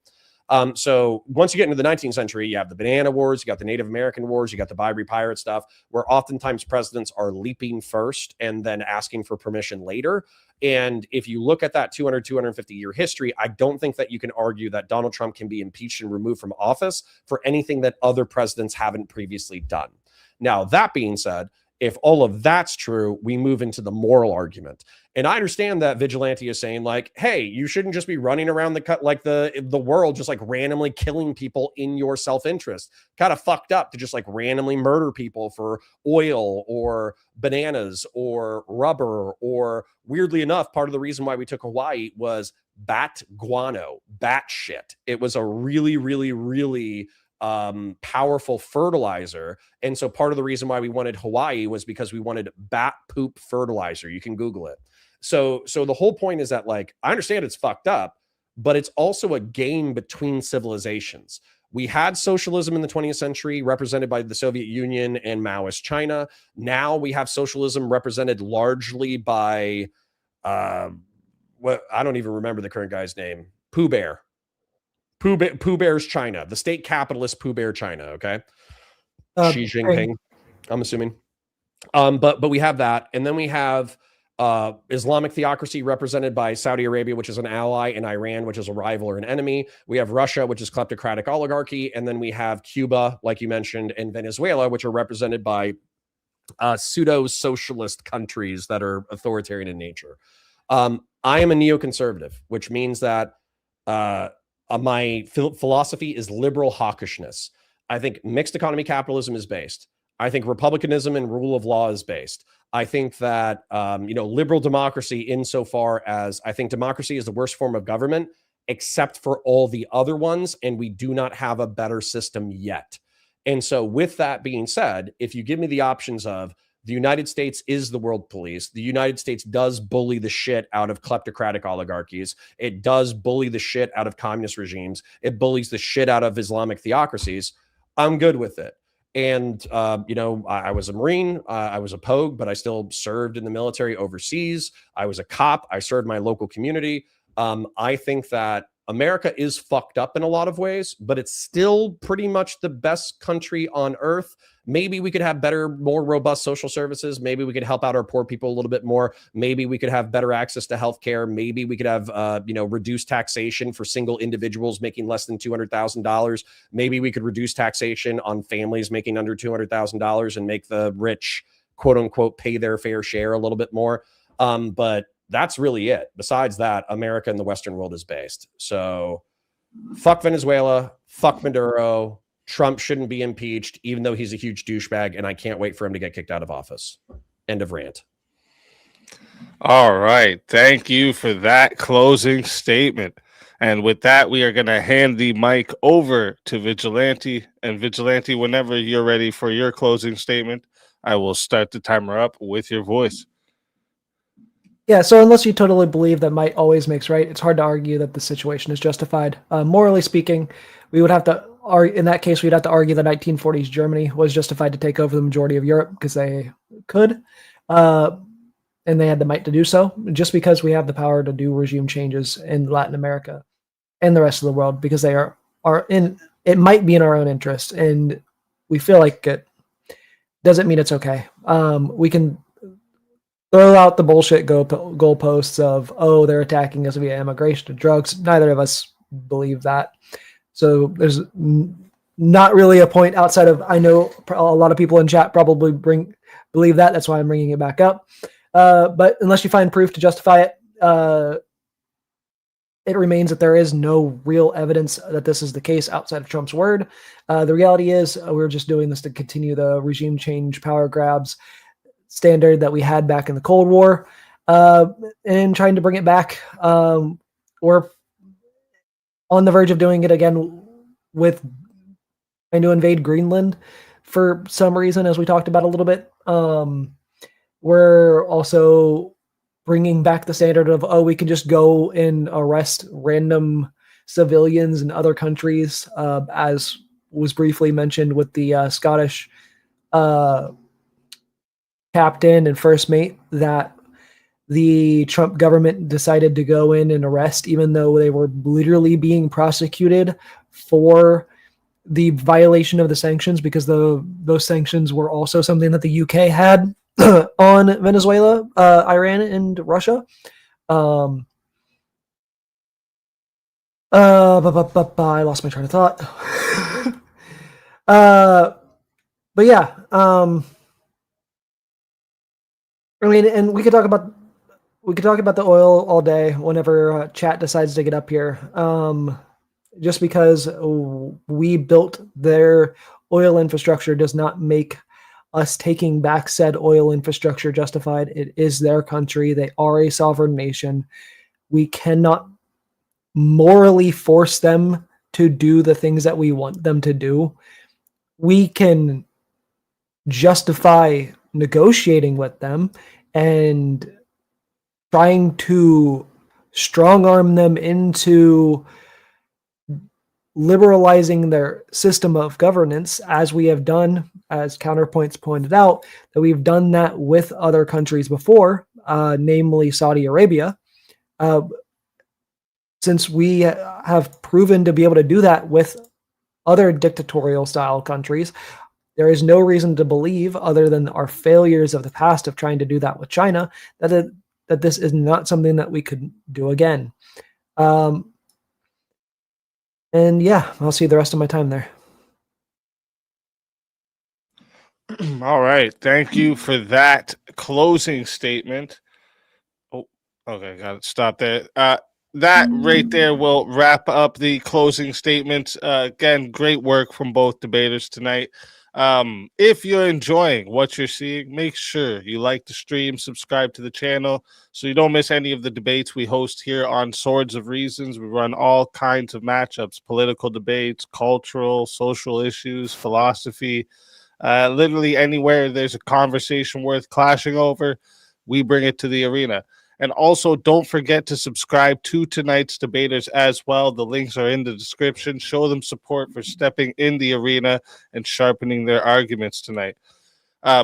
So once you get into the 19th century, you have the Banana Wars, you got the Native American Wars, you got the Barbary Pirate stuff, where oftentimes presidents are leaping first and then asking for permission later. And if you look at that 250 year history, I don't think that you can argue that Donald Trump can be impeached and removed from office for anything that other presidents haven't previously done. Now, that being said, if all of that's true, we move into the moral argument. And I understand that Vigilante is saying like, hey, you shouldn't just be running around the world just like randomly killing people in your self-interest. Kind of fucked up to just like randomly murder people for oil or bananas or rubber, or weirdly enough, part of the reason why we took Hawaii was bat guano, bat shit. It was a really, really, really powerful fertilizer. And so part of the reason why we wanted Hawaii was because we wanted bat poop fertilizer. You can Google it. So the whole point is that, like, I understand it's fucked up, but it's also a game between civilizations. We had socialism in the 20th century represented by the Soviet Union and Maoist China. Now we have socialism represented largely by what I don't even remember the current guy's name. Pooh Bear's China, the state capitalist Pooh Bear China. Okay. Xi Jinping, I'm assuming. But we have that. And then we have Islamic theocracy represented by Saudi Arabia, which is an ally, and Iran, which is a rival or an enemy. We have Russia, which is kleptocratic oligarchy. And then we have Cuba, like you mentioned, and Venezuela, which are represented by pseudo-socialist countries that are authoritarian in nature. I am a neoconservative, which means that my philosophy is liberal hawkishness. I think mixed economy capitalism is based. I think republicanism and rule of law is based. I think that, liberal democracy, insofar as I think democracy is the worst form of government, except for all the other ones, and we do not have a better system yet. And so with that being said, if you give me the options of the United States is the world police, the United States does bully the shit out of kleptocratic oligarchies, it does bully the shit out of communist regimes, it bullies the shit out of Islamic theocracies, I'm good with it. And, I was a Marine, I was a Pogue, but I still served in the military overseas. I was a cop. I served my local community. I think that America is fucked up in a lot of ways, but it's still pretty much the best country on earth. Maybe we could have better, more robust social services. Maybe we could help out our poor people a little bit more. Maybe we could have better access to healthcare. Maybe we could have, reduced taxation for single individuals making less than $200,000. Maybe we could reduce taxation on families making under $200,000 and make the rich, quote unquote, pay their fair share a little bit more. But that's really it. Besides that, America and the Western world is based. So fuck Venezuela, fuck Maduro. Trump shouldn't be impeached, even though he's a huge douchebag, and I can't wait for him to get kicked out of office. End of rant. All right. Thank you for that closing statement. And with that, we are going to hand the mic over to Vigilante. And Vigilante, whenever you're ready for your closing statement, I will start the timer up with your voice. Yeah, so unless you totally believe that might always makes right, it's hard to argue that the situation is justified. Morally speaking, we would have to in that case, we'd have to argue that 1940s Germany was justified to take over the majority of Europe because they could, and they had the might to do so, just because we have the power to do regime changes in Latin America and the rest of the world, because they are in, it might be in our own interest, and we feel like it doesn't mean it's okay. We can throw out the bullshit goalposts of, oh, they're attacking us via immigration and drugs. Neither of us believe that. So there's not really a point outside of, I know a lot of people in chat probably believe that. That's why I'm bringing it back up. But unless you find proof to justify it, it remains that there is no real evidence that this is the case outside of Trump's word. The reality is we're just doing this to continue the regime change power grabs standard that we had back in the Cold War. and trying to bring it back. We're on the verge of doing it again with trying to invade Greenland for some reason, as we talked about a little bit. We're also bringing back the standard of, we can just go and arrest random civilians in other countries, as was briefly mentioned with the Scottish captain and first mate that the Trump government decided to go in and arrest, even though they were literally being prosecuted for the violation of the sanctions, because those sanctions were also something that the UK had on Venezuela, Iran, and Russia. I lost my train of thought. But yeah, I mean, and we could talk about the oil all day whenever chat decides to get up here. Just because we built their oil infrastructure does not make us taking back said oil infrastructure justified. It is their country. They are a sovereign nation. We cannot morally force them to do the things that we want them to do. We can justify negotiating with them and trying to strong arm them into liberalizing their system of governance, as we have done, as Counterpoints pointed out, that we've done that with other countries before, namely Saudi Arabia. Since we have proven to be able to do that with other dictatorial style countries, there is no reason to believe, other than our failures of the past of trying to do that with China, that this is not something that we could do again. And yeah, I'll see the rest of my time there. All right. Thank you for that closing statement. Oh, okay. Got to stop there. That right there will wrap up the closing statements. Again, great work from both debaters tonight. If you're enjoying what you're seeing, make sure you like the stream, subscribe to the channel so you don't miss any of the debates we host here on Swords of Reasons. We run all kinds of matchups, political debates, cultural, social issues, philosophy, literally anywhere there's a conversation worth clashing over, we bring it to the arena. And also, don't forget to subscribe to tonight's debaters as well. The links are in the description. Show them support for stepping in the arena and sharpening their arguments tonight.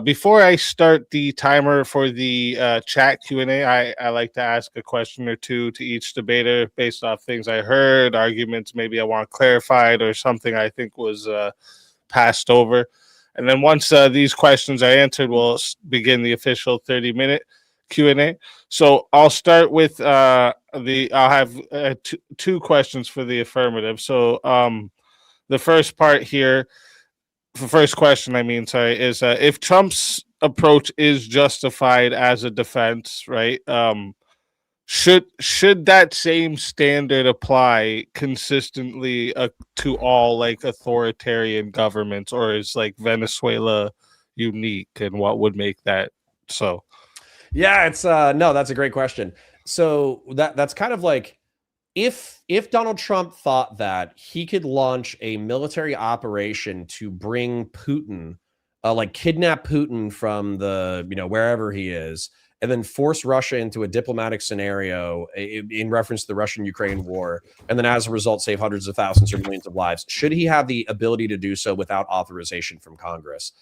Before I start the timer for the chat Q&A, I like to ask a question or two to each debater based off things I heard, arguments maybe I want clarified, or something I think was passed over. And then once these questions are answered, we'll begin the official 30-minute Q&A. So I'll start with I'll have two questions for the affirmative. So the first part here, the first question, is if Trump's approach is justified as a defense, right? Should that same standard apply consistently to all like authoritarian governments, or is like Venezuela unique, and what would make that so? Yeah, it's no, that's a great question. So that's kind of like if Donald Trump thought that he could launch a military operation to bring Putin, like kidnap Putin from the, wherever he is, and then force Russia into a diplomatic scenario in reference to the Russian-Ukraine war, and then as a result save hundreds of thousands or millions of lives, should he have the ability to do so without authorization from Congress?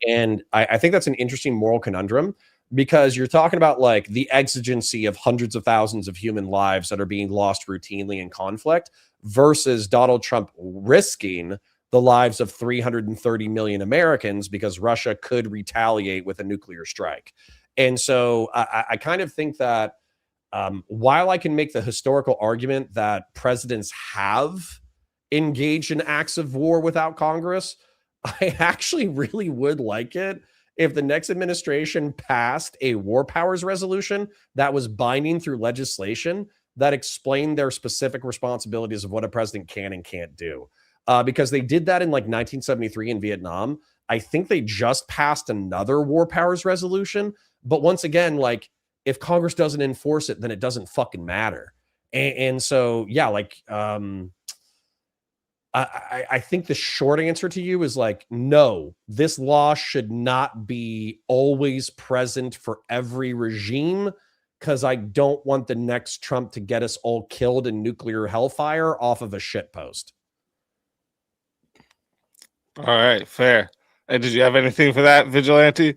And I think that's an interesting moral conundrum, because you're talking about like the exigency of hundreds of thousands of human lives that are being lost routinely in conflict versus Donald Trump risking the lives of 330 million Americans because Russia could retaliate with a nuclear strike. And so I kind of think that while I can make the historical argument that presidents have engaged in acts of war without Congress, I actually really would like it if the next administration passed a war powers resolution that was binding through legislation that explained their specific responsibilities of what a president can and can't do. Because they did that in like 1973 in Vietnam. I think they just passed another war powers resolution. But once again, like if Congress doesn't enforce it, then it doesn't fucking matter. And so, yeah, like, I think the short answer to you is like, no, this law should not be always present for every regime, because I don't want the next Trump to get us all killed in nuclear hellfire off of a shit post. All right, fair. And did you have anything for that, Vigilante?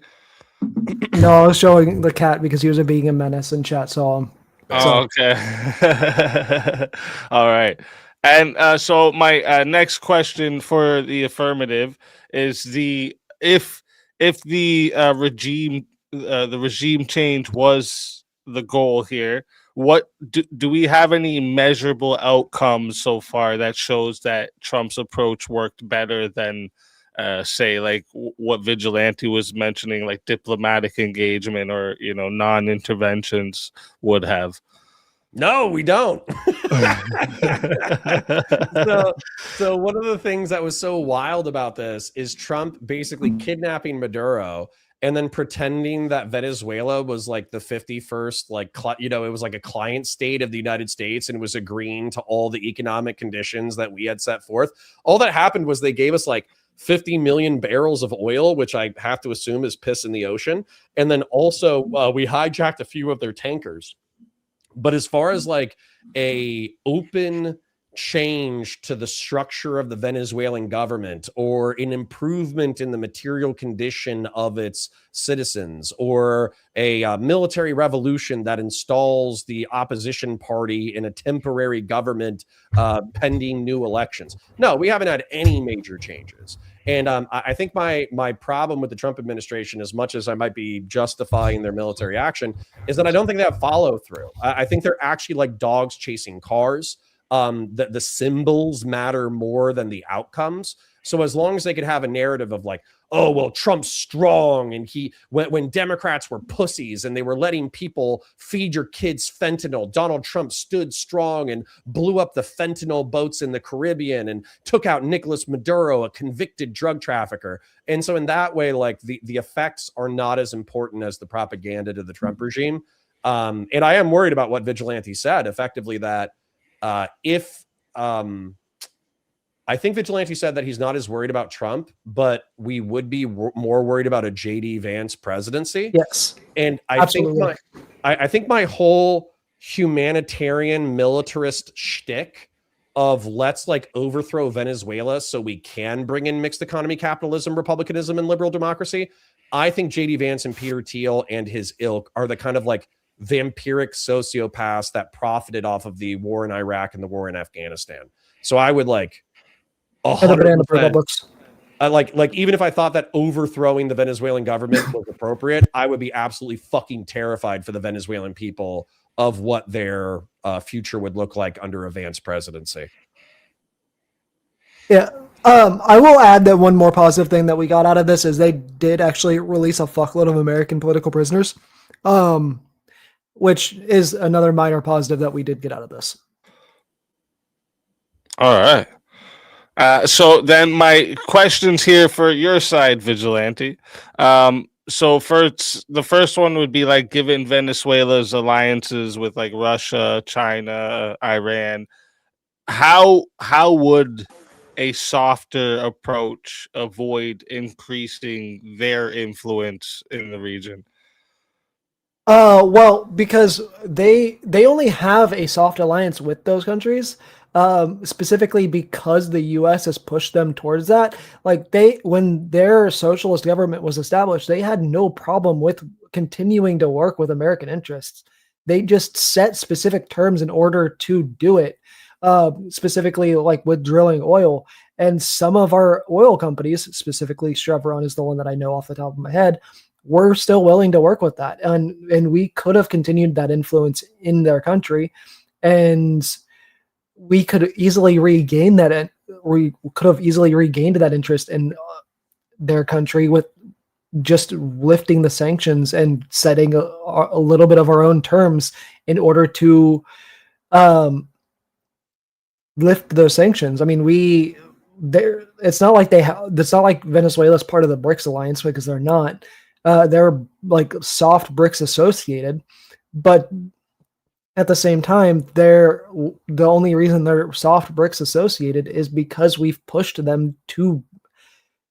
No, I was showing the cat because he was being a menace in chat. So, Oh, okay. All right. And so my next question for the affirmative is if the regime change was the goal here, what do we have any measurable outcomes so far that shows that Trump's approach worked better than say like what Vigilante was mentioning, like diplomatic engagement or non-interventions would have? No, we don't. So one of the things that was so wild about this is Trump basically kidnapping Maduro and then pretending that Venezuela was like the 51st, like, it was like a client state of the United States and was agreeing to all the economic conditions that we had set forth. All that happened was they gave us like 50 million barrels of oil, which I have to assume is piss in the ocean. And then also we hijacked a few of their tankers. But as far as like a open change to the structure of the Venezuelan government, or an improvement in the material condition of its citizens, or a military revolution that installs the opposition party in a temporary government pending new elections. No, we haven't had any major changes. And I think my problem with the Trump administration, as much as I might be justifying their military action, is that I don't think they have follow through. I think they're actually like dogs chasing cars. The symbols matter more than the outcomes. So as long as they could have a narrative of like, oh, well, Trump's strong, and when Democrats were pussies and they were letting people feed your kids fentanyl, Donald Trump stood strong and blew up the fentanyl boats in the Caribbean and took out Nicolas Maduro, a convicted drug trafficker. And so in that way, like the effects are not as important as the propaganda to the Trump regime. And I am worried about what Vigilante said, effectively, that I think Vigilante said that he's not as worried about Trump, but we would be more worried about a JD Vance presidency. yes. And I think my whole humanitarian militarist shtick of let's like overthrow Venezuela so we can bring in mixed economy capitalism, republicanism, and liberal democracy. I think JD Vance and Peter Thiel and his ilk are the kind of like vampiric sociopaths that profited off of the war in Iraq and the war in Afghanistan. So I would like 100%, like even if I thought that overthrowing the Venezuelan government was appropriate, I would be absolutely fucking terrified for the Venezuelan people of what their future would look like under a Vance presidency. Yeah. I will add that one more positive thing that we got out of this is they did actually release a fuckload of American political prisoners, which is another minor positive that we did get out of this. All right. So then my questions here for your side, Vigilante. So the first one would be like, given Venezuela's alliances with like Russia, China, Iran, how would a softer approach avoid increasing their influence in the region? Well, because they only have a soft alliance with those countries, specifically because the U.S. has pushed them towards that. Like when their socialist government was established, they had no problem with continuing to work with American interests. They just set specific terms in order to do it, specifically like with drilling oil. And some of our oil companies, specifically Chevron is the one that I know off the top of my head, we're still willing to work with that. And we could have continued that influence in their country, and we could easily regain that. We could have easily regained that interest in their country with just lifting the sanctions and setting a little bit of our own terms in order to lift those sanctions. I mean, it's not like it's not like Venezuela's part of the BRICS alliance, because they're not. They're like soft BRICS associated, But at the same time, the only reason they're soft bricks associated is because we've pushed them to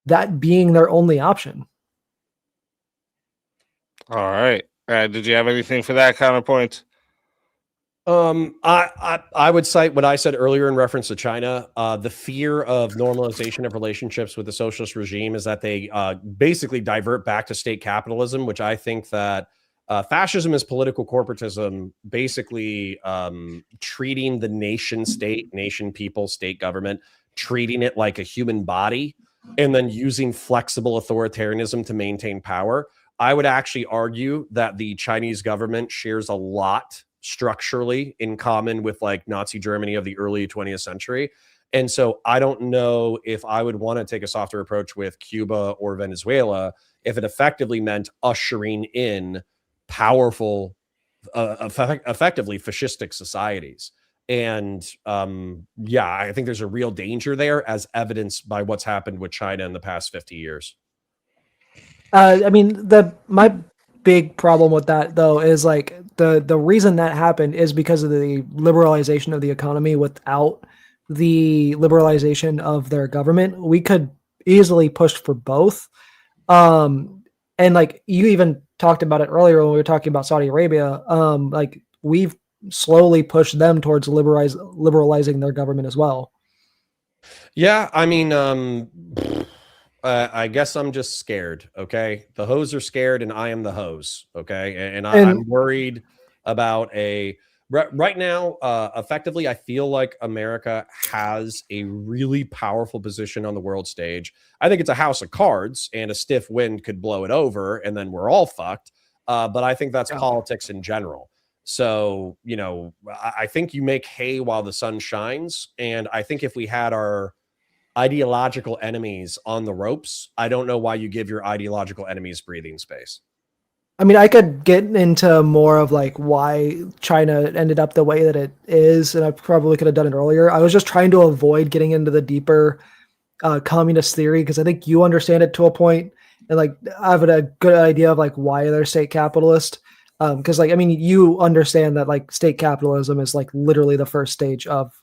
that being their only option. All right. Did you have anything for that counterpoint? I would cite what I said earlier in reference to China. The fear of normalization of relationships with the socialist regime is that they basically divert back to state capitalism, which I think that fascism is political corporatism, basically treating the nation state, nation, people, state government, treating it like a human body, and then using flexible authoritarianism to maintain power. I would actually argue that the Chinese government shares a lot structurally in common with like Nazi Germany of the early 20th century. And so I don't know if I would want to take a softer approach with Cuba or Venezuela if it effectively meant ushering in powerful, effectively fascistic societies. And yeah, I think there's a real danger there, as evidenced by what's happened with China in the past 50 years. I mean, my big problem with that though is like the reason that happened is because of the liberalization of the economy. Without the liberalization of their government, we could easily push for both. And like you even talked about it earlier when we were talking about Saudi Arabia, like we've slowly pushed them towards liberalizing their government as well. Yeah, I mean, I guess I'm just scared. Okay, the hoes are scared, and I am the hose. Okay, and I'm worried about right now. Effectively, I feel like America has a really powerful position on the world stage. I think it's a house of cards, and a stiff wind could blow it over, and then we're all fucked. But I think that's politics in general. So, you know, I think you make hay while the sun shines, and I think if we had our ideological enemies on the ropes, I don't know why you give your ideological enemies breathing space. I mean, I could get into more of like why China ended up the way that it is, and I probably could have done it earlier. I was just trying to avoid getting into the deeper communist theory because I think you understand it to a point, and like I have a good idea of like why they're state capitalist. Because like I mean, you understand that like state capitalism is like literally the first stage of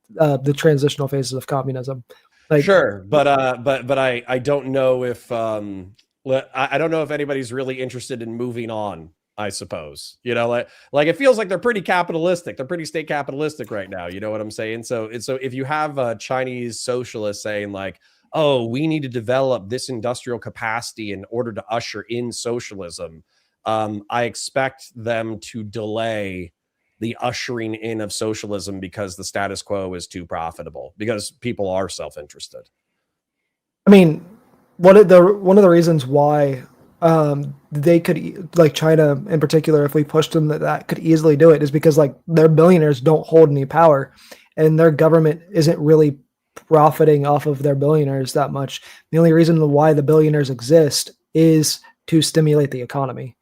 the transitional phases of communism. Like, sure, but I don't know if I don't know if anybody's really interested in moving on. I suppose, you know, like it feels like they're pretty capitalistic. They're pretty state capitalistic right now. You know what I'm saying? So if you have a Chinese socialist saying like, oh, we need to develop this industrial capacity in order to usher in socialism, I expect them to delay the ushering in of socialism because the status quo is too profitable, because people are self-interested. I mean, one of the reasons why they could, like China in particular, if we pushed them that could easily do it, is because like their billionaires don't hold any power, and their government isn't really profiting off of their billionaires that much. The only reason why the billionaires exist is to stimulate the economy.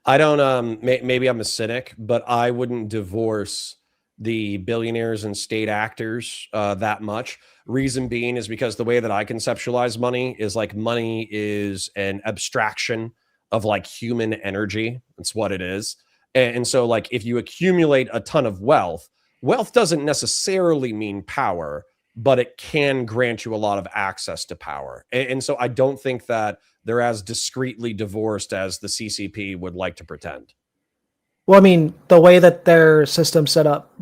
I don't maybe I'm a cynic, but I wouldn't divorce the billionaires and state actors that much. Reason being is because the way that I conceptualize money is like money is an abstraction of like human energy. That's what it is. And so like if you accumulate a ton of wealth doesn't necessarily mean power, but it can grant you a lot of access to power. And so I don't think that they're as discreetly divorced as the CCP would like to pretend. Well, I mean, the way that their system's set up,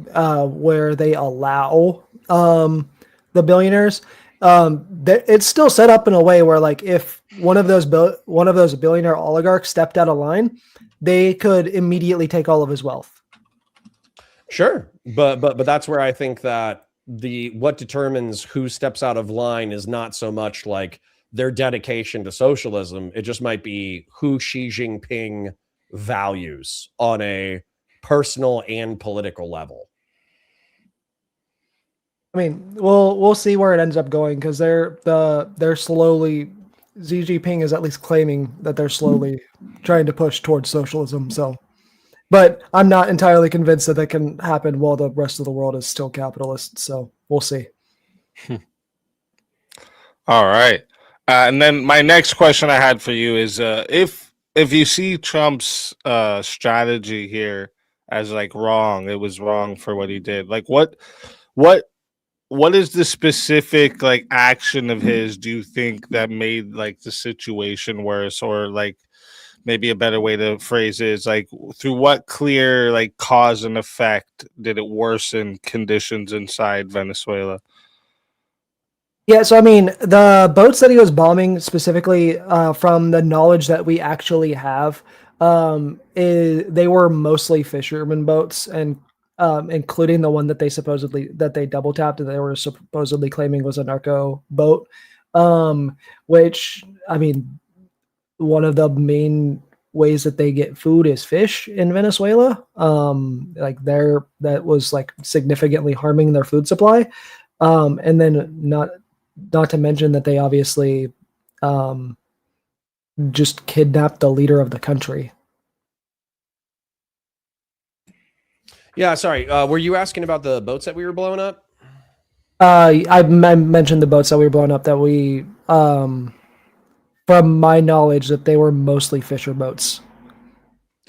where they allow the billionaires, it's still set up in a way where, like, if one of those billionaire oligarchs stepped out of line, they could immediately take all of his wealth. Sure, but that's where I think that what determines who steps out of line is not so much like their dedication to socialism. It just might be who Xi Jinping values on a personal and political level. I mean, we'll see where it ends up going, because they're slowly, Xi Jinping is at least claiming that they're slowly trying to push towards socialism. So, but I'm not entirely convinced that can happen while the rest of the world is still capitalist. So we'll see. All right. And then my next question I had for you is if if you see Trump's strategy here as like wrong, it was wrong for what he did. Like what what is the specific like action of his do you think that made like the situation worse, or like maybe a better way to phrase it is like through what clear like cause and effect did it worsen conditions inside Venezuela? Yeah, so I mean, the boats that he was bombing specifically, from the knowledge that we actually have, they were mostly fishermen boats, and including the one that they double tapped that they were supposedly claiming was a narco boat. Which I mean, one of the main ways that they get food is fish in Venezuela. That was like significantly harming their food supply. And then not to mention that they obviously just kidnapped the leader of the country. Yeah, sorry. Were you asking about the boats that we were blowing up? I mentioned the boats that we were blowing up that we, from my knowledge, that they were mostly fisher boats.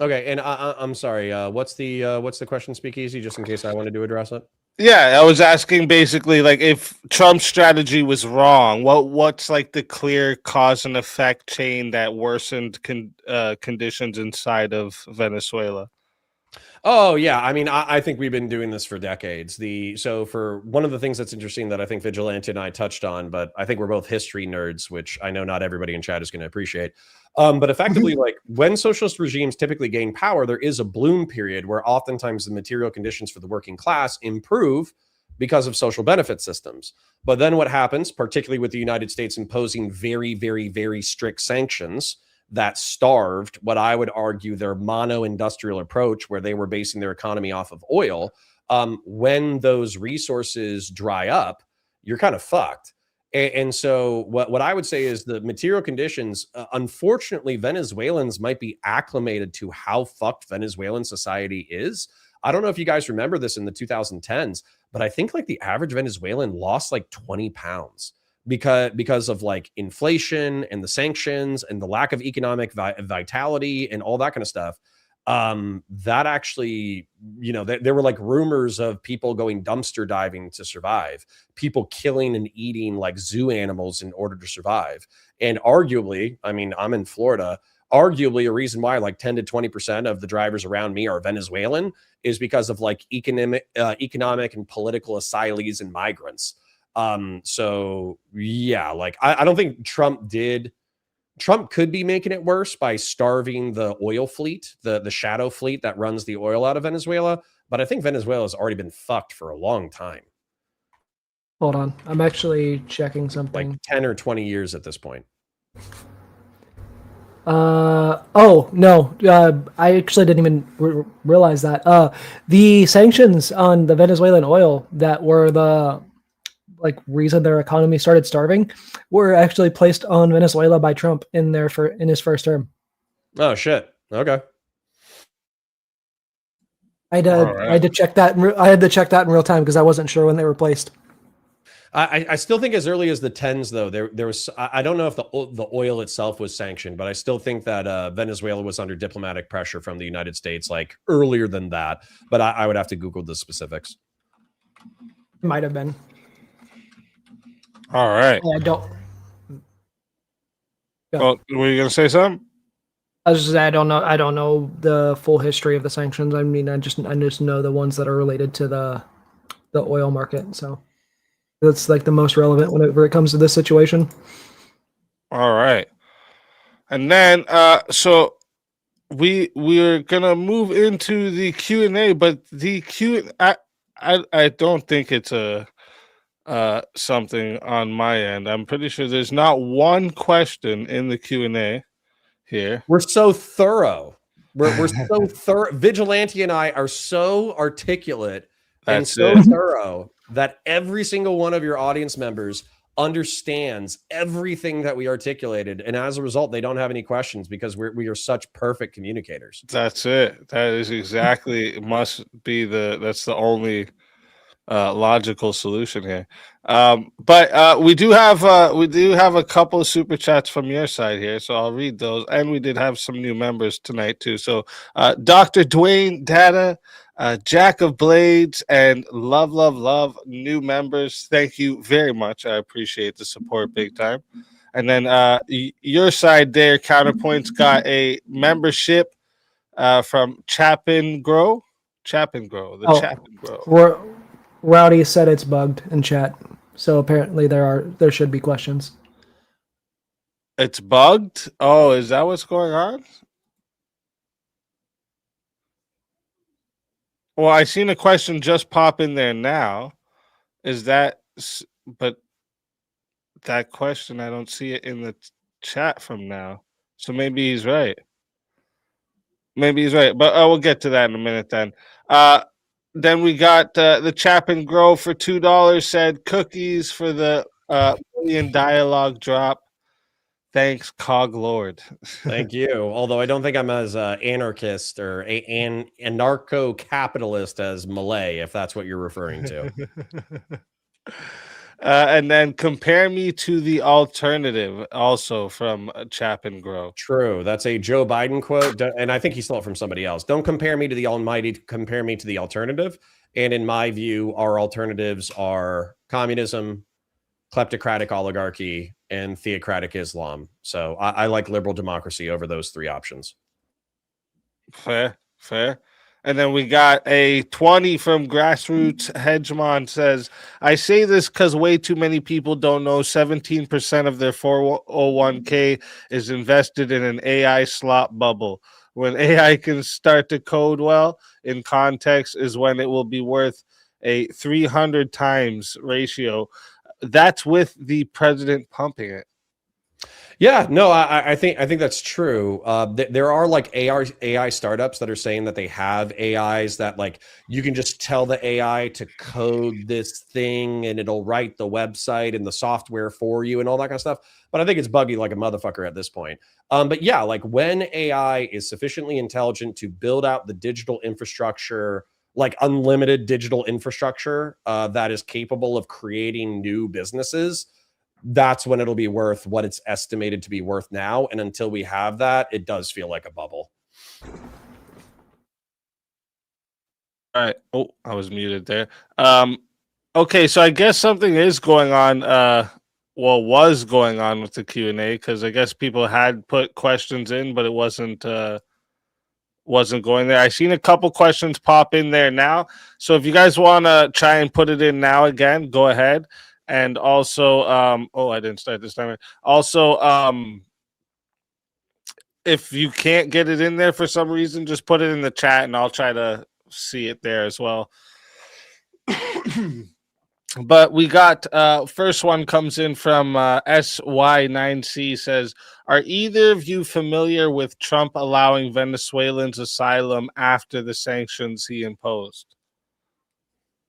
Okay, and I'm sorry. What's the question, Speakeasy? Just in case I wanted to address it. Yeah, I was asking basically like if Trump's strategy was wrong, what's like the clear cause and effect chain that worsened conditions inside of Venezuela? Oh yeah, I mean, I think we've been doing this for decades. So for one of the things that's interesting that I think Vigilante and I touched on, but I think we're both history nerds, which I know not everybody in chat is going to appreciate. But effectively, like when socialist regimes typically gain power, there is a bloom period where oftentimes the material conditions for the working class improve because of social benefit systems. But then what happens, particularly with the United States imposing very, very, very strict sanctions that starved what I would argue their mono-industrial approach, where they were basing their economy off of oil. When those resources dry up, you're kind of fucked. And so what I would say is the material conditions, unfortunately, Venezuelans might be acclimated to how fucked Venezuelan society is. I don't know if you guys remember this in the 2010s, but I think like the average Venezuelan lost like 20 pounds because of like inflation and the sanctions and the lack of economic vitality and all that kind of stuff. That actually, there were like rumors of people going dumpster diving to survive, people killing and eating like zoo animals in order to survive. And arguably, I mean, I'm in Florida, arguably a reason why like 10 to 20% of the drivers around me are Venezuelan is because of like economic and political asylees and migrants. So yeah, like I don't think Trump could be making it worse by starving the oil fleet, the shadow fleet that runs the oil out of Venezuela. But I think Venezuela has already been fucked for a long time. Hold on. I'm actually checking something. Like 10 or 20 years at this point. Oh, no. I actually didn't even realize that. The sanctions on the Venezuelan oil that were the reason their economy started starving were actually placed on Venezuela by Trump in his first term. Oh shit. Okay. I had to check that. I had to check that in real time because I wasn't sure when they were placed. I still think as early as the 10s, though, there was, I don't know if the oil itself was sanctioned, but I still think that Venezuela was under diplomatic pressure from the United States, like earlier than that. But I would have to Google the specifics. It might have been. All right. I don't. Well, were you gonna say something? I was just saying, I don't know the full history of the sanctions. I mean, I just know the ones that are related to the oil market. So that's like the most relevant whenever it comes to this situation. All right. And then so we're gonna move into the Q&A, but the I don't think it's a something on my end. I'm pretty sure there's not one question in the Q&A here. We're so thorough. We're so thorough. Vigilante and I are so articulate and so thorough that every single one of your audience members understands everything that we articulated, and as a result, they don't have any questions because we are such perfect communicators. That's it. That is exactly that's the only logical solution here. But we do have a couple of super chats from your side here, so I'll read those. And we did have some new members tonight too. So Dr. Dwayne Data, Jack of Blades, and love new members. Thank you very much. I appreciate the support big time. And then your side there, Counterpoints, got a membership from Chapin Grow. Chapin Grow. The Chapin Grow. Rowdy said it's bugged in chat, so apparently there should be questions. It's bugged? Oh, is that what's going on? Well, I seen a question just pop in there now. Is that, but that question, I don't see it in the chat from now. So maybe he's right. Maybe he's right, but we'll get to that in a minute then. Then we got the Chapin Grow for $2 said cookies for the million dialogue drop. Thanks, Cog Lord. Thank you. Although I don't think I'm as anarchist or an anarcho-capitalist as Malay, if that's what you're referring to. And then compare me to the alternative, also from Chapin Grow. True. That's a Joe Biden quote, and I think he stole it from somebody else. Don't compare me to the almighty, compare me to the alternative. And in my view, our alternatives are communism, kleptocratic oligarchy, and theocratic Islam. So I like liberal democracy over those three options. Fair. And then we got a 20 from Grassroots Hegemon says, I say this because way too many people don't know 17% of their 401k is invested in an AI slop bubble. When AI can start to code well in context is when it will be worth a 300 times ratio. That's with the president pumping it. Yeah, no, I think that's true. There are like AI startups that are saying that they have AIs that like you can just tell the AI to code this thing and it'll write the website and the software for you and all that kind of stuff. But I think it's buggy like a motherfucker at this point. But yeah, like when AI is sufficiently intelligent to build out the digital infrastructure, like unlimited digital infrastructure that is capable of creating new businesses, that's when it'll be worth what it's estimated to be worth now. And until we have that, it does feel like a bubble. All right. Oh, I was muted there. Okay, so I guess something is going on. Was going on with the Q&A because I guess people had put questions in, but it wasn't going there. I seen a couple questions pop in there now. So if you guys want to try and put it in now again, go ahead. And also, I didn't start this time. Also, if you can't get it in there for some reason, just put it in the chat and I'll try to see it there as well. But we got first one comes in from SY9C says, are either of you familiar with Trump allowing Venezuelans asylum after the sanctions he imposed?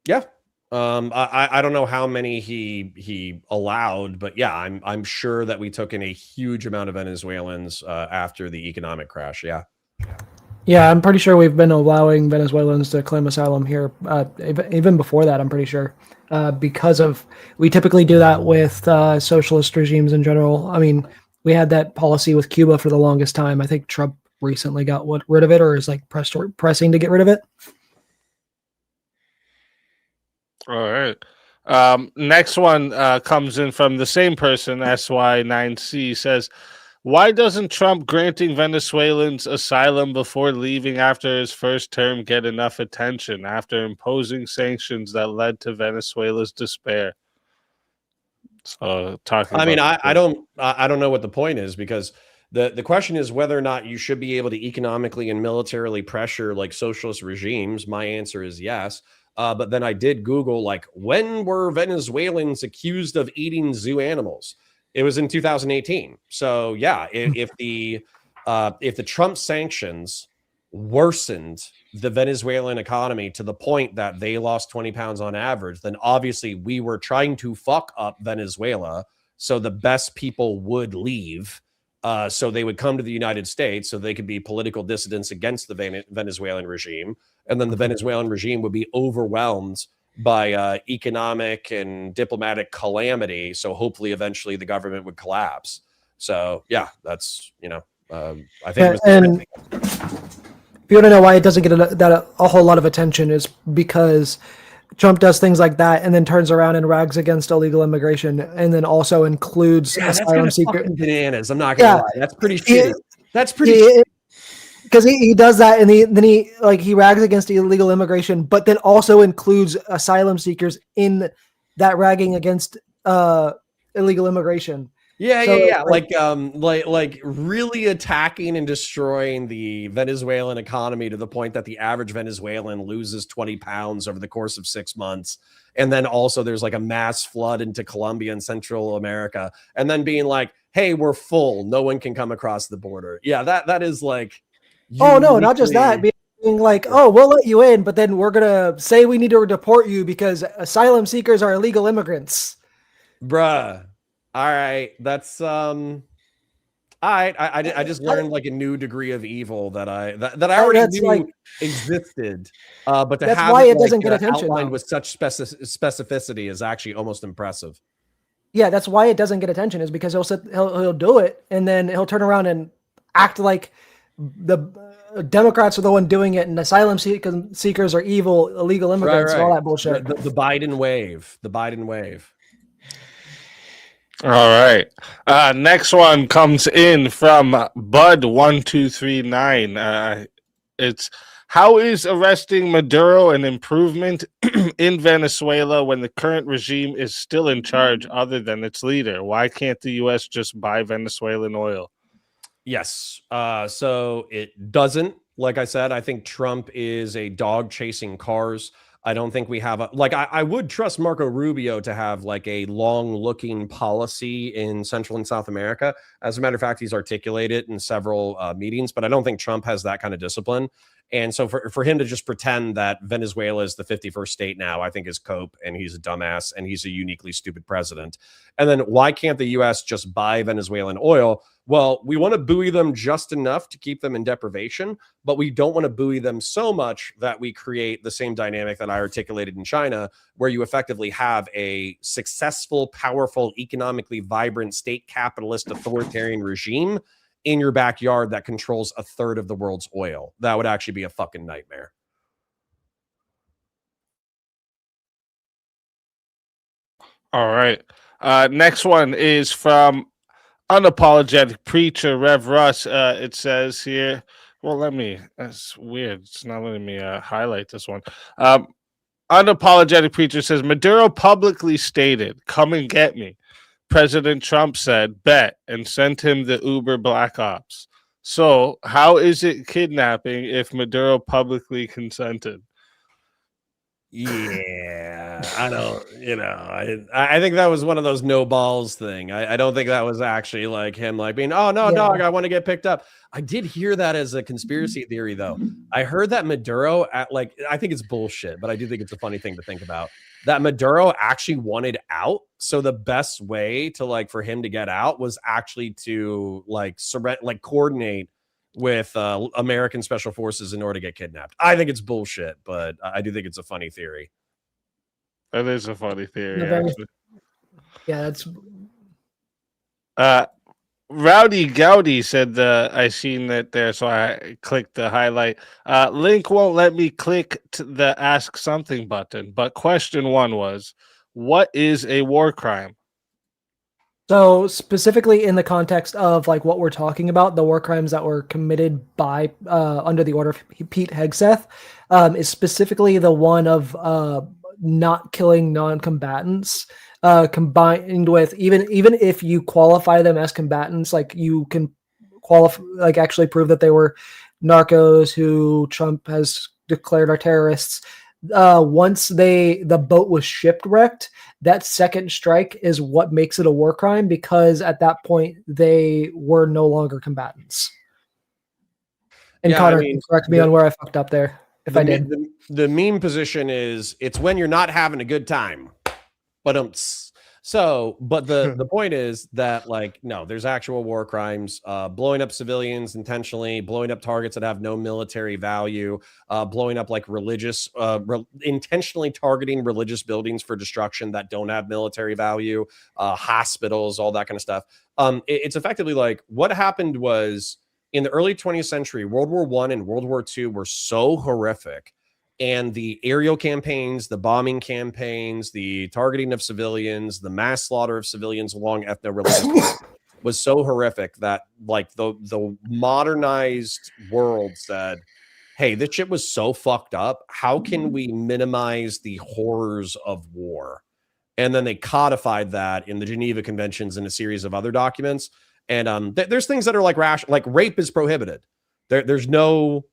Yeah. I don't know how many he allowed, but yeah, I'm sure that we took in a huge amount of Venezuelans after the economic crash. Yeah, I'm pretty sure we've been allowing Venezuelans to claim asylum here even before that. I'm pretty sure because we typically do that with socialist regimes in general. I mean, we had that policy with Cuba for the longest time. I think Trump recently got rid of it, or is like pressing to get rid of it. All right. Next one comes in from the same person, SY9C, says, why doesn't Trump granting Venezuelans asylum before leaving after his first term get enough attention after imposing sanctions that led to Venezuela's despair? So I don't know what the point is, because the question is whether or not you should be able to economically and militarily pressure like socialist regimes. My answer is yes. But then I did Google, like, when were Venezuelans accused of eating zoo animals? It was in 2018. So yeah, if the Trump sanctions worsened the Venezuelan economy to the point that they lost 20 pounds on average, then obviously we were trying to fuck up Venezuela so the best people would leave. So they would come to the United States so they could be political dissidents against the Venezuelan regime. And then the Venezuelan regime would be overwhelmed by economic and diplomatic calamity. So hopefully eventually the government would collapse. So yeah, that's, I think it was and if you want to know why it doesn't get a whole lot of attention, is because Trump does things like that and then turns around and rags against illegal immigration, and then also includes asylum seekers. Bananas. I'm not gonna lie. That's pretty shitty. That's pretty. Because he does that, and then he rags against illegal immigration, but then also includes asylum seekers in that ragging against illegal immigration. Yeah. Like really attacking and destroying the Venezuelan economy to the point that the average Venezuelan loses 20 pounds over the course of 6 months. And then also there's like a mass flood into Colombia and Central America. And then being like, hey, we're full. No one can come across the border. Yeah, that is like. Oh, no, not just that. Being like, oh, we'll let you in, but then we're going to say we need to deport you because asylum seekers are illegal immigrants. Bruh. All right, that's all right. I just learned like a new degree of evil that I already knew existed. But to that's have why it it doesn't get attention outlined now. with such specificity is actually almost impressive. Yeah, that's why it doesn't get attention, is because he'll do it, and then he'll turn around and act like the Democrats are the one doing it, and asylum seekers are evil, illegal immigrants, and all that bullshit. The Biden wave. The Biden wave. All right. Next one comes in from Bud1239. It's, how is arresting Maduro an improvement in Venezuela when the current regime is still in charge other than its leader? Why can't the U.S. just buy Venezuelan oil? Yes. So it doesn't. Like I said, I think Trump is a dog chasing cars. I don't think we have I would trust Marco Rubio to have like a long looking policy in Central and South America. As a matter of fact, he's articulated in several meetings, but I don't think Trump has that kind of discipline. And so for him to just pretend that Venezuela is the 51st state now, I think is cope, and he's a dumbass, and he's a uniquely stupid president. And then why can't the U.S. just buy Venezuelan oil? Well, we want to buoy them just enough to keep them in deprivation, but we don't want to buoy them so much that we create the same dynamic that I articulated in China, where you effectively have a successful, powerful, economically vibrant state capitalist authoritarian regime in your backyard that controls a third of the world's oil. That would actually be a fucking nightmare. All right. Next one is from Unapologetic Preacher, Rev Russ. It says here, well, that's weird. It's not letting me highlight this one. Unapologetic Preacher says, Maduro publicly stated, come and get me. President Trump said, bet, and sent him the Uber Black Ops. So how is it kidnapping if Maduro publicly consented? Yeah, I don't, I think that was one of those no balls thing. I don't think that was actually like him like being, oh no, dog, I want to get picked up. I did hear that as a conspiracy theory though. I heard that Maduro I think it's bullshit, but I do think it's a funny thing to think about, that Maduro actually wanted out. So the best way to for him to get out was actually to coordinate with American special forces in order to get kidnapped. I think it's bullshit, but I do think it's a funny theory. That is a funny theory. Yeah, that's. Rowdy Gowdy said I seen that there, so I clicked the highlight. Link won't let me click to the ask something button, but question one was, what is a war crime? So specifically in the context of what we're talking about, the war crimes that were committed by under the order of Pete Hegseth, is specifically the one of not killing non-combatants, combined with even if you qualify them as combatants, you can qualify, actually prove that they were narcos who Trump has declared are terrorists. Once the boat was shipwrecked, that second strike is what makes it a war crime, because at that point they were no longer combatants. And Connor, correct me on where I fucked up there if I did. The meme position is, it's when you're not having a good time. But So, but the point is that, like, no, there's actual war crimes, blowing up civilians intentionally, blowing up targets that have no military value, blowing up like religious, intentionally targeting religious buildings for destruction that don't have military value, hospitals, all that kind of stuff. It's effectively like what happened was in the early 20th century, World War I and World War II were so horrific, and the aerial campaigns, the bombing campaigns, the targeting of civilians, the mass slaughter of civilians along ethno-religious lines was so horrific that like the modernized world said, hey, this shit was so fucked up. How can we minimize the horrors of war? And then they codified that in the Geneva Conventions and a series of other documents. And there's things that are like like rape is prohibited. There's no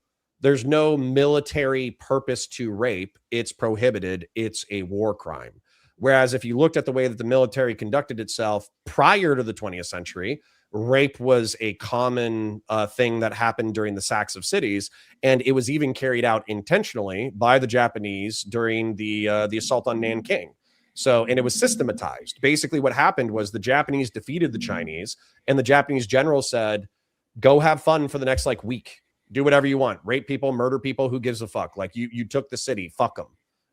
military purpose to rape. It's prohibited. It's a war crime. Whereas if you looked at the way that the military conducted itself prior to the 20th century, rape was a common thing that happened during the sacks of cities, and it was even carried out intentionally by the Japanese during the assault on Nanking. So, and it was systematized. Basically, what happened was the Japanese defeated the Chinese, and the Japanese general said, "Go have fun for the next like week. Do whatever you want. Rape people, murder people. Who gives a fuck? Like you took the city. Fuck them."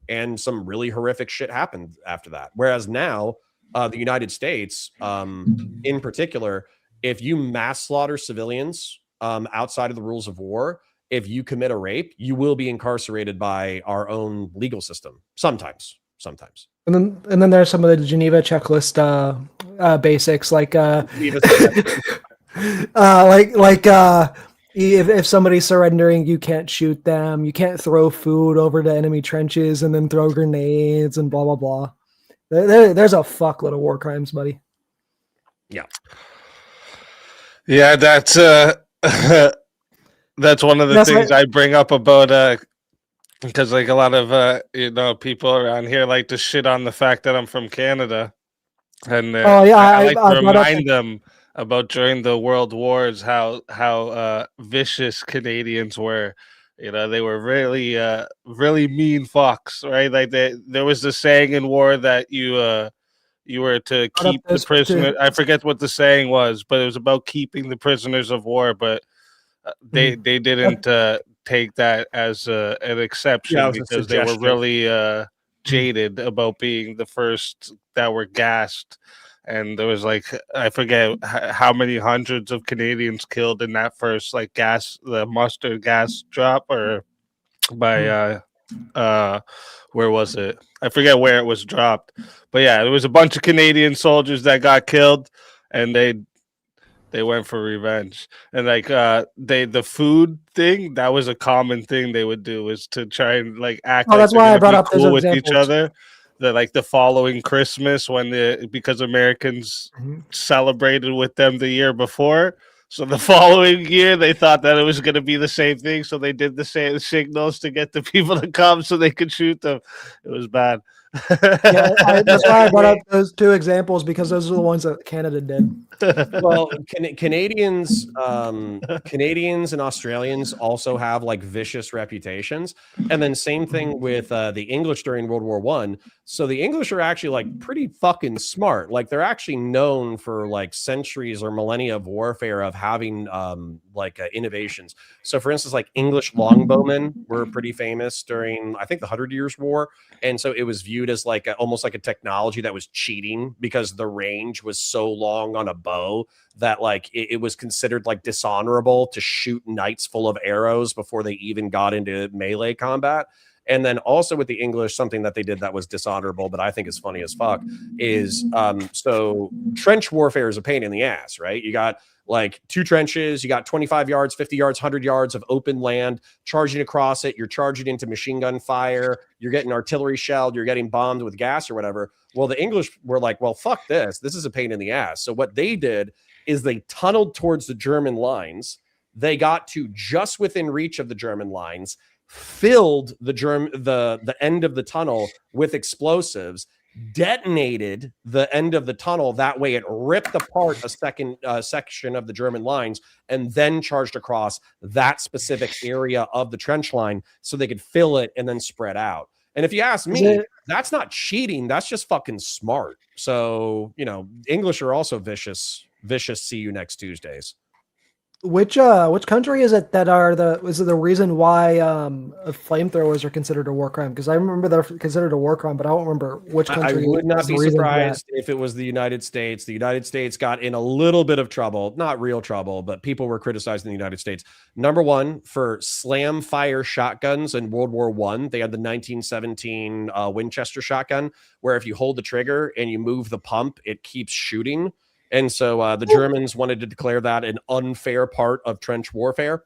And some really horrific shit happened after that. Whereas now, the United States, in particular, if you mass slaughter civilians outside of the rules of war, if you commit a rape, you will be incarcerated by our own legal system. Sometimes. And then there's some of the Geneva checklist basics, like if somebody's surrendering, you can't shoot them, you can't throw food over the enemy trenches and then throw grenades and blah blah blah. There's a fuckload of war crimes, buddy. Yeah, that's that's one of the things I bring up about because like a lot of people around here like to shit on the fact that I'm from Canada, and I like to remind them about during the World Wars how vicious Canadians were. You know, they were really really mean fucks, right? Like there was the saying in war that you were to keep the prisoner. I forget what the saying was, but it was about keeping the prisoners of war. But they didn't take that as an exception because they were really jaded about being the first that were gassed. And there was like, I forget how many hundreds of Canadians killed in that first like the mustard gas drop, or by where was it? I forget where it was dropped, but yeah, there was a bunch of Canadian soldiers that got killed, and they went for revenge. And like the food thing, that was a common thing they would do, is to try and like act like that's why I brought up cool with each other. The following Christmas, because Americans celebrated with them the year before, so the following year they thought that it was going to be the same thing, so they did the same signals to get the people to come so they could shoot them. It was bad. That's why I brought up those two examples, because those are the ones that Canada did. Well, Canadians and Australians also have like vicious reputations, and then same thing with the English during World War I. So the English are actually like pretty fucking smart. Like they're actually known for like centuries or millennia of warfare of having innovations. So for instance, like English longbowmen were pretty famous during, I think, the 100 Years' War, and so it was viewed as like almost like a technology that was cheating, because the range was so long on a bow that like it was considered like dishonorable to shoot knights full of arrows before they even got into melee combat. And then also with the English, something that they did that was dishonorable, but I think is funny as fuck, is so trench warfare is a pain in the ass, right? You got like two trenches, you got 25 yards, 50 yards, 100 yards of open land, charging across it. You're charging into machine gun fire. You're getting artillery shelled. You're getting bombed with gas or whatever. Well, the English were like, well, fuck this. This is a pain in the ass. So what they did is they tunneled towards the German lines. They got to just within reach of the German lines, filled the end of the tunnel with explosives, detonated the end of the tunnel. That way it ripped apart a second section of the German lines, and then charged across that specific area of the trench line so they could fill it and then spread out. And if you ask Is me, it- that's not cheating. That's just fucking smart. So, you know, English are also vicious. Vicious. See you next Tuesdays. Which country is it that is it the reason why flamethrowers are considered a war crime? Because I remember they're considered a war crime, but I don't remember which I country would not is the be reason for that. surprised if it was the United States. The United States got in a little bit of trouble, not real trouble, but people were criticizing the United States. Number one, for slam fire shotguns in World War I. They had the 1917 Winchester shotgun, where if you hold the trigger and you move the pump, it keeps shooting. And so the Germans wanted to declare that an unfair part of trench warfare.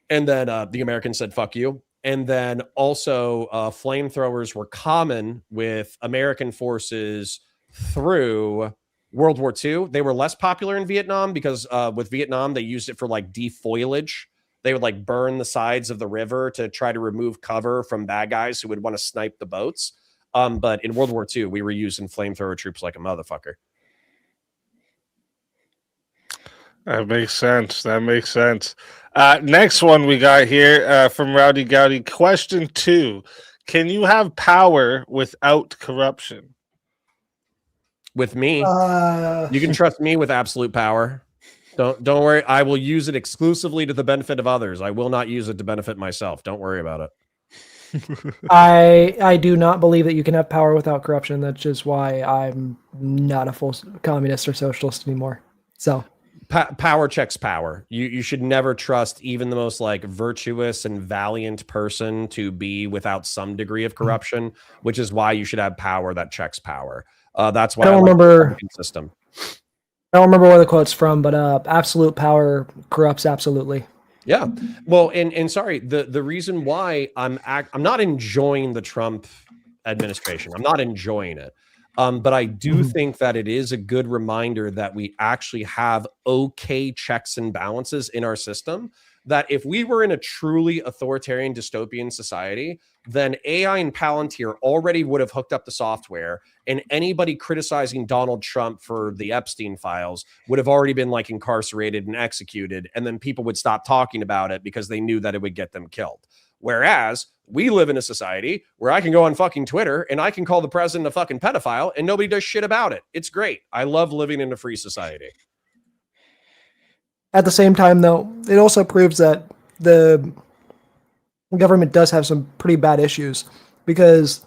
And then the Americans said, fuck you. And then also flamethrowers were common with American forces through World War II. They were less popular in Vietnam because with Vietnam, they used it for like defoliage. They would like burn the sides of the river to try to remove cover from bad guys who would want to snipe the boats. But in World War II, we were using flamethrower troops like a motherfucker. That makes sense. That makes sense. Next one we got here from Rowdy Gowdy. Question 2. Can you have power without corruption? With me, Uh, you can trust me with absolute power. Don't worry. I will use it exclusively to the benefit of others. I will not use it to benefit myself. Don't worry about it. I do not believe that you can have power without corruption. That's just why I'm not a full communist or socialist anymore. So Power checks power. You should never trust even the most like virtuous and valiant person to be without some degree of corruption, which is why you should have power that checks power. That's why I don't like the remember. Republican system. I don't remember where the quote's from, but absolute power corrupts absolutely. Yeah. Well, and sorry, the reason why I'm not enjoying the Trump administration. I'm not enjoying it. But I do think that it is a good reminder that we actually have okay checks and balances in our system. That if we were in a truly authoritarian dystopian society, then AI and Palantir already would have hooked up the software, and anybody criticizing Donald Trump for the Epstein files would have already been like incarcerated and executed, and then people would stop talking about it because they knew that it would get them killed. Whereas we live in a society where I can go on fucking Twitter and I can call the president a fucking pedophile and nobody does shit about it. It's great. I love living in a free society. At the same time, though, it also proves that the government does have some pretty bad issues because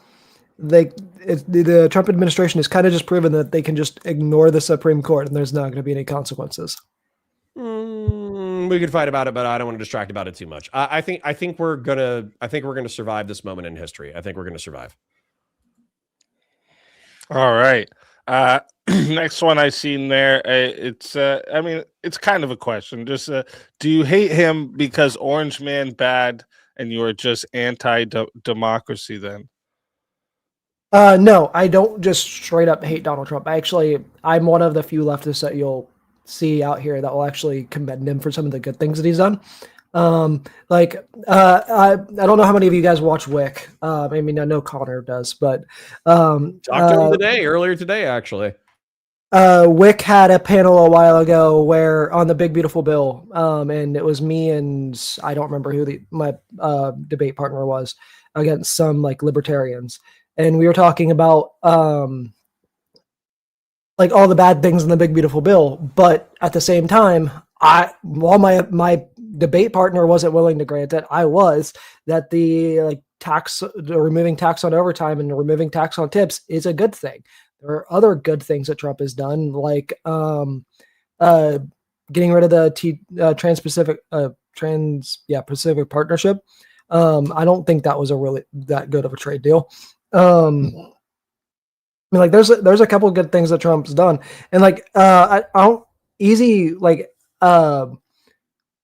the Trump administration has kind of just proven that they can just ignore the Supreme Court and there's not going to be any consequences. We could fight about it, but I don't want to distract about it too much. I think we're gonna survive this moment in history. I think we're gonna survive. All right. Next one I seen there. It's I mean, it's kind of a question. Just do you hate him because Orange Man bad and you are just anti-democracy then? No, I don't just straight up hate Donald Trump. I'm one of the few leftists that you'll see out here that will actually commend him for some of the good things that he's done. I don't know how many of you guys watch Wick. I mean, I know Connor does, but Talked to him earlier today, actually. Wick had a panel a while ago where on the Big Beautiful Bill, and it was me and I don't remember who my debate partner was against some like libertarians, and we were talking about like all the bad things in the Big Beautiful Bill, but at the same time, while my debate partner wasn't willing to grant it, I was that the removing tax on overtime and removing tax on tips is a good thing. There are other good things that Trump has done, like getting rid of the Pacific Partnership. I don't think that was a really that good of a trade deal. I mean, like, there's a couple of good things that Trump's done, and like, I don't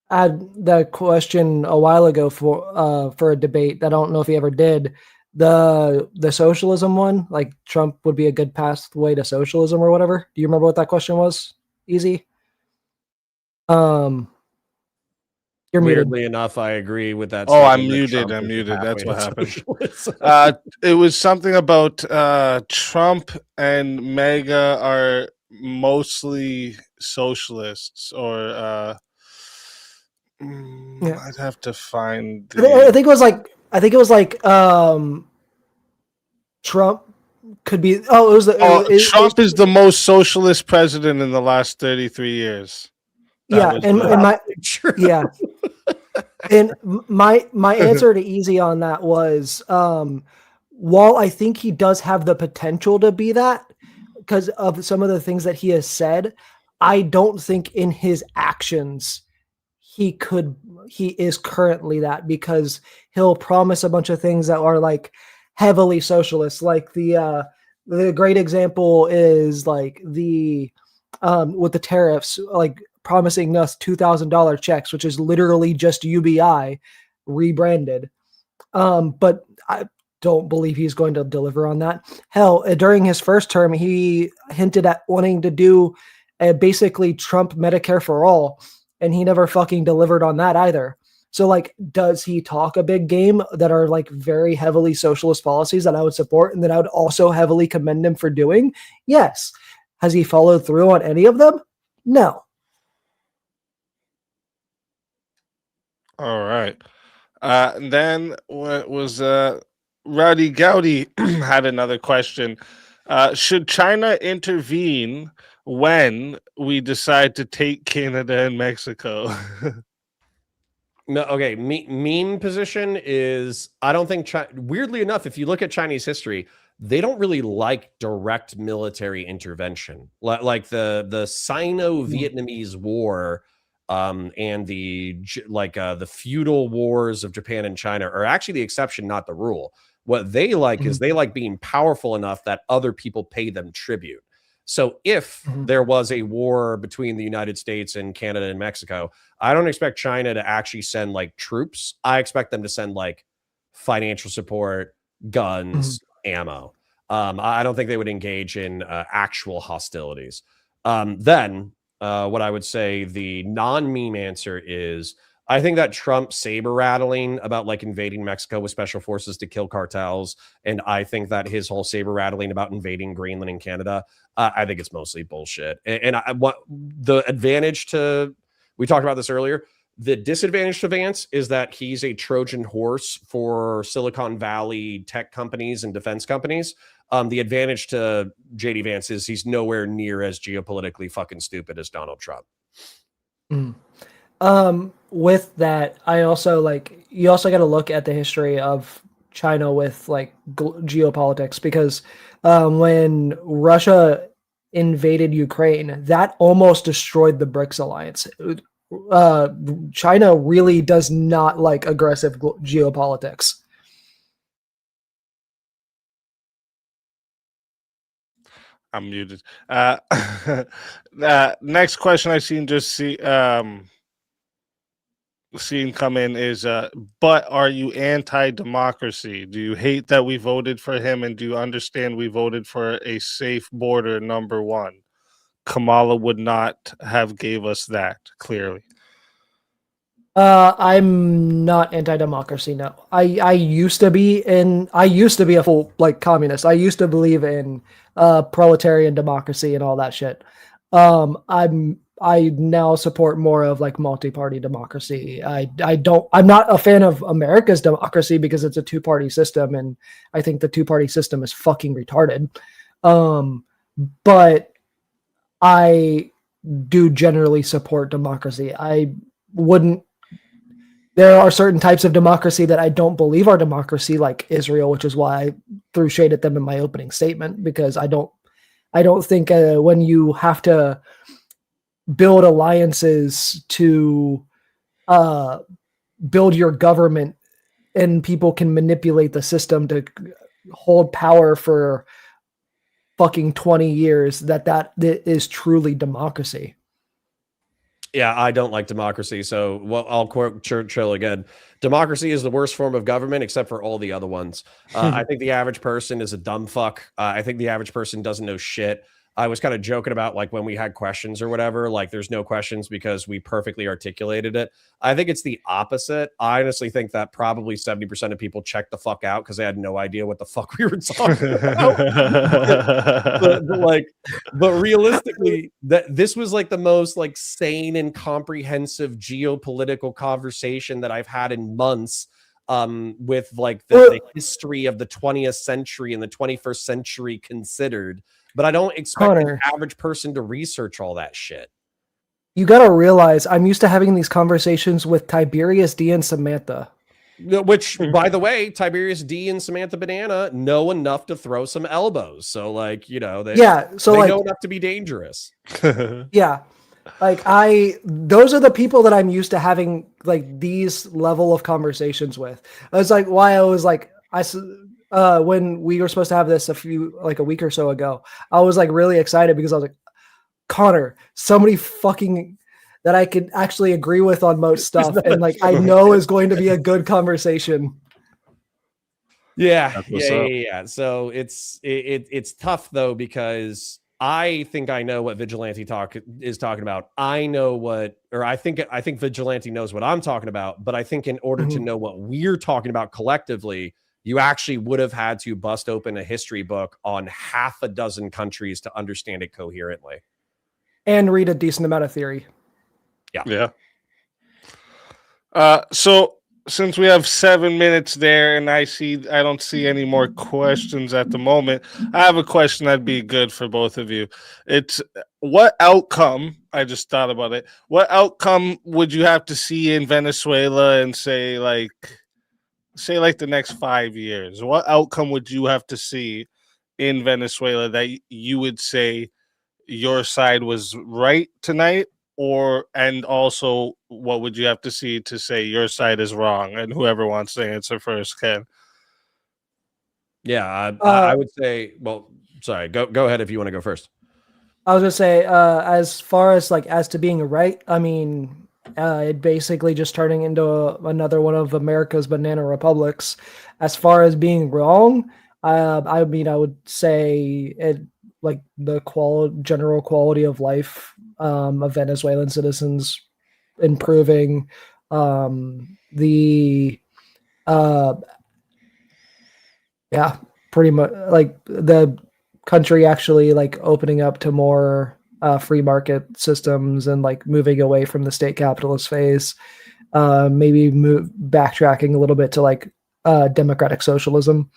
had the question a while ago for a debate. I don't know if he ever did the socialism one. Like, Trump would be a good pathway to socialism or whatever. Do you remember what that question was? Easy. You're Weirdly muted. enough, I agree with that. Oh, I'm muted. I'm muted. That's what happened. It was something about Trump and MAGA are mostly socialists, or Yeah. I'd have to find. I think it was like Trump could be. Oh, it was. Trump is the most socialist president in the last 33 years. Yeah, and my True. yeah, and my answer to easy on that was, while I think he does have the potential to be that because of some of the things that he has said, I don't think in his actions he is currently that, because he'll promise a bunch of things that are like heavily socialist. Like the great example is like the with the tariffs, like promising us $2,000 checks, which is literally just UBI rebranded. But I don't believe he's going to deliver on that. Hell, during his first term, he hinted at wanting to do basically Trump Medicare for all, and he never fucking delivered on that either. So, like, does he talk a big game that are like very heavily socialist policies that I would support and that I would also heavily commend him for doing? Yes. Has he followed through on any of them? No. All right. Then what was Rowdy Gowdy had another question. Should China intervene when we decide to take Canada and Mexico? No, okay. Meme position is I don't think weirdly enough, if you look at Chinese history, they don't really like direct military intervention. Like the Sino-Vietnamese War, and the feudal wars of Japan and China are actually the exception, not the rule. What they like is they like being powerful enough that other people pay them tribute. So if there was a war between the United States and Canada and Mexico, I don't expect China to actually send like troops. I expect them to send like financial support, guns, ammo. I don't think they would engage in actual hostilities. Then what I would say the non-meme answer is I think that Trump saber rattling about like invading Mexico with special forces to kill cartels, and I think that his whole saber rattling about invading Greenland and Canada, I think it's mostly bullshit. And what the advantage to, we talked about this earlier, the disadvantage to Vance is that he's a Trojan horse for Silicon Valley tech companies and defense companies. The advantage to JD Vance is he's nowhere near as geopolitically fucking stupid as Donald Trump. With that, I also like, you also got to look at the history of China with like geopolitics, because when Russia invaded Ukraine, that almost destroyed the BRICS alliance. China really does not like aggressive geopolitics. I'm muted. Next question I seen come in is, but are you anti-democracy? Do you hate that we voted for him, and do you understand we voted for a safe border, number one? Kamala would not have gave us that, clearly. I'm not anti-democracy. No, I used to be a full like communist. I used to believe in proletarian democracy and all that shit. I now support more of like multi-party democracy. I'm not a fan of America's democracy because it's a two-party system, and I think the two-party system is fucking retarded. But I do generally support democracy. There are certain types of democracy that I don't believe are democracy, like Israel, which is why I threw shade at them in my opening statement, because I don't think when you have to build alliances to build your government and people can manipulate the system to hold power for fucking 20 years, that is truly democracy. Yeah, I don't like democracy. So I'll quote Churchill again. Democracy is the worst form of government except for all the other ones. I think the average person is a dumb fuck. I think the average person doesn't know shit. I was kind of joking about like when we had questions or whatever, like there's no questions because we perfectly articulated it. I think it's the opposite. I honestly think that probably 70% of people checked the fuck out because they had no idea what the fuck we were talking about. but realistically, this was like the most like sane and comprehensive geopolitical conversation that I've had in months. with like the history of the 20th century and the 21st century considered. But I don't expect Connor, an average person to research all that shit. you got to realize I'm used to having these conversations with Tiberius D and Samantha. Which, by the way, Tiberius D and Samantha Banana know enough to throw some elbows. So, like, you know, they know enough to be dangerous. Yeah. Like those are the people that I'm used to having like these level of conversations with. That's like why I was like, when we were supposed to have this a week or so ago, I was like really excited because I was like, Connor, somebody fucking that I could actually agree with on most stuff. And like, I know is going to be a good conversation. Yeah. So it's tough though, because I think I know what Vigilante is talking about. I think Vigilante knows what I'm talking about, but I think in order to know what we're talking about collectively, you actually would have had to bust open a history book on half a dozen countries to understand it coherently. And read a decent amount of theory. Yeah. So since we have 7 minutes there and I don't see any more questions at the moment, I have a question that'd be good for both of you. It's what outcome, I just thought about it, what outcome would you have to see in Venezuela and say the next 5 years? What outcome would you have to see in Venezuela that you would say your side was right tonight? And also, what would you have to see to say your side is wrong? And whoever wants to answer first can. Yeah, I would say. Well, sorry. Go ahead if you want to go first. I was gonna say, as far as as to being right, I mean, it basically just turning into another one of America's banana republics. As far as being wrong, I mean, I would say it like the general quality of life of Venezuelan citizens improving, pretty much like the country actually like opening up to more free market systems and like moving away from the state capitalist phase, maybe backtracking a little bit to like democratic socialism.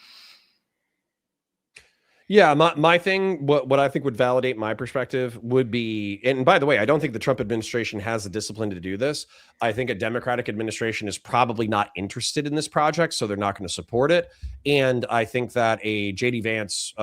Yeah, my thing, what I think would validate my perspective would be, and by the way, I don't think the Trump administration has the discipline to do this. I think a Democratic administration is probably not interested in this project, so they're not going to support it. And I think that a JD Vance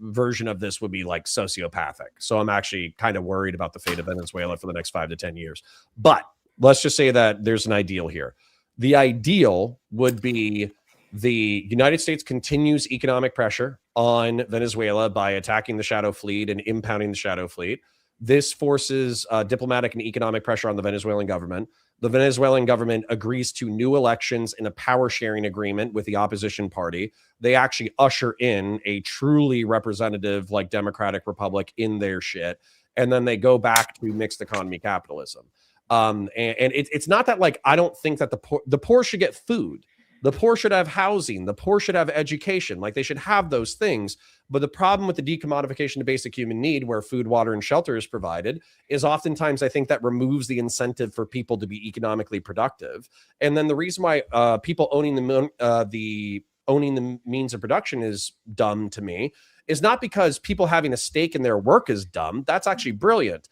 version of this would be like sociopathic. So I'm actually kind of worried about the fate of Venezuela for the next 5 to 10 years. But let's just say that there's an ideal here. The ideal would be the United States continues economic pressure on Venezuela by attacking the shadow fleet and impounding the shadow fleet. This forces diplomatic and economic pressure on the Venezuelan government. The Venezuelan government agrees to new elections in a power sharing agreement with the opposition party. They actually usher in a truly representative, like democratic republic in their shit. And then they go back to mixed economy capitalism. And it's not that like, I don't think that the poor should get food. The poor should have housing. The poor should have education. Like they should have those things. But the problem with the decommodification of basic human need, where food, water, and shelter is provided, is oftentimes I think that removes the incentive for people to be economically productive. And then the reason why people owning the means of production is dumb to me is not because people having a stake in their work is dumb. That's actually brilliant.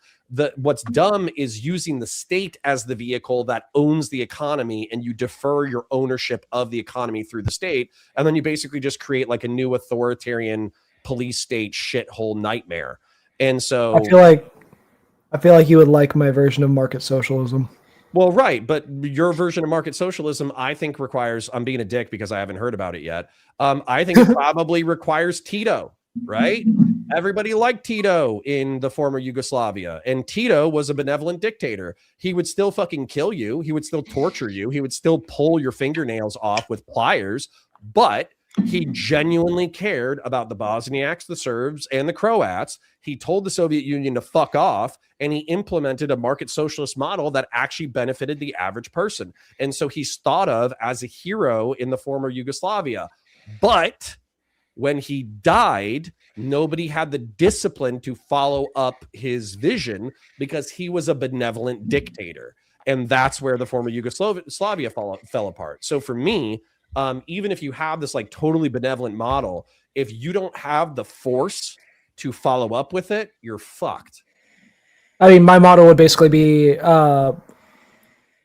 What's dumb is using the state as the vehicle that owns the economy, and you defer your ownership of the economy through the state. And then you basically just create like a new authoritarian police state shithole nightmare. And so I feel like you would like my version of market socialism. Well, right. But your version of market socialism, I think requires, I'm being a dick because I haven't heard about it yet. I think it probably requires Tito, right? Everybody liked Tito in the former Yugoslavia, and Tito was a benevolent dictator. He would still fucking kill you. He would still torture you. He would still pull your fingernails off with pliers, but he genuinely cared about the Bosniaks, the Serbs, and the Croats. He told the Soviet Union to fuck off, and he implemented a market socialist model that actually benefited the average person. And so he's thought of as a hero in the former Yugoslavia. But when he died, nobody had the discipline to follow up his vision because he was a benevolent dictator. And that's where the former Yugoslavia fell apart. So for me, even if you have this like totally benevolent model, if you don't have the force to follow up with it, you're fucked. I mean, my model would basically be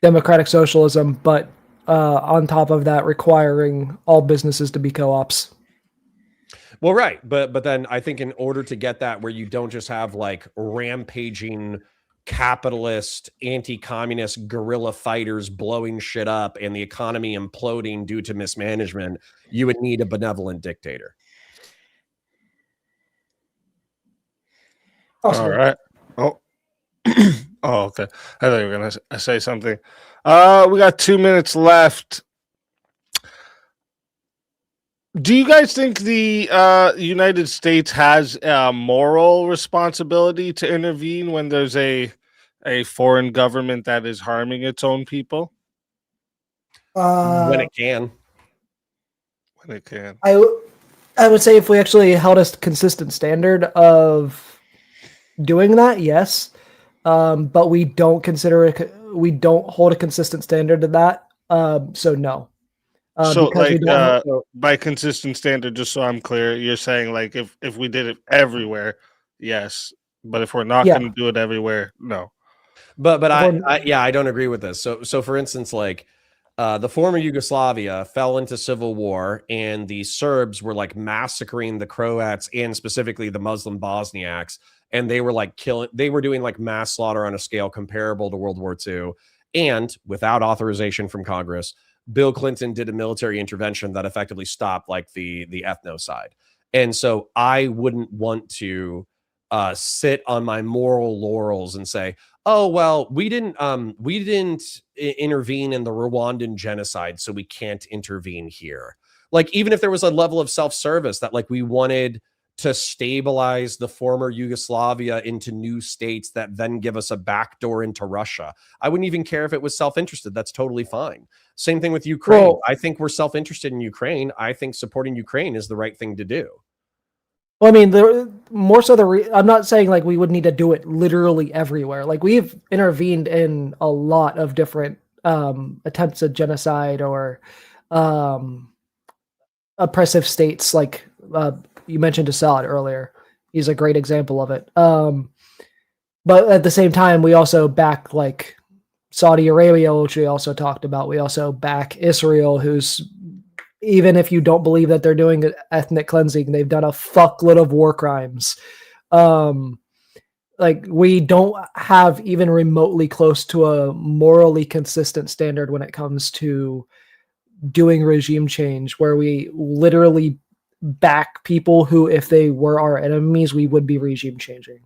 democratic socialism, but on top of that, requiring all businesses to be co-ops. Well, right, but then I think in order to get that, where you don't just have like rampaging capitalist, anti-communist guerrilla fighters blowing shit up and the economy imploding due to mismanagement, you would need a benevolent dictator. Possibly. All right. Oh. Oh, okay. I thought you were gonna say something. We got 2 minutes left. Do you guys think the United States has a moral responsibility to intervene when there's a foreign government that is harming its own people? When it can. When it can. I would say if we actually held a consistent standard of doing that, yes. But we don't consider it. We don't hold a consistent standard to that. So no. So because we like don't by consistent standard, just so I'm clear, you're saying like if we did it everywhere, yes. But if we're not Yeah. going to do it everywhere, no. But Well, I don't agree with this. So for instance, like the former Yugoslavia fell into civil war, and the Serbs were like massacring the Croats and specifically the Muslim Bosniaks, and they were like they were doing like mass slaughter on a scale comparable to World War II, and without authorization from Congress, Bill Clinton did a military intervention that effectively stopped like the ethnocide. And so I wouldn't want to sit on my moral laurels and say, oh well, we didn't intervene in the Rwandan genocide, so we can't intervene here. Like, even if there was a level of self-service that like we wanted to stabilize the former Yugoslavia into new states that then give us a backdoor into Russia, I wouldn't even care if it was self-interested. That's totally fine. Same thing with Ukraine. Well, I think we're self-interested in Ukraine. I think supporting Ukraine is the right thing to do. well, I mean, more so I'm not saying like we would need to do it literally everywhere. Like we've intervened in a lot of different attempts at genocide or oppressive states. Like you mentioned Assad earlier. He's a great example of it. But at the same time, we also back like Saudi Arabia, which we also talked about. We also back Israel, who's, even if you don't believe that they're doing ethnic cleansing, they've done a fuckload of war crimes. Like we don't have even remotely close to a morally consistent standard when it comes to doing regime change, where we literally back people who, if they were our enemies, we would be regime changing.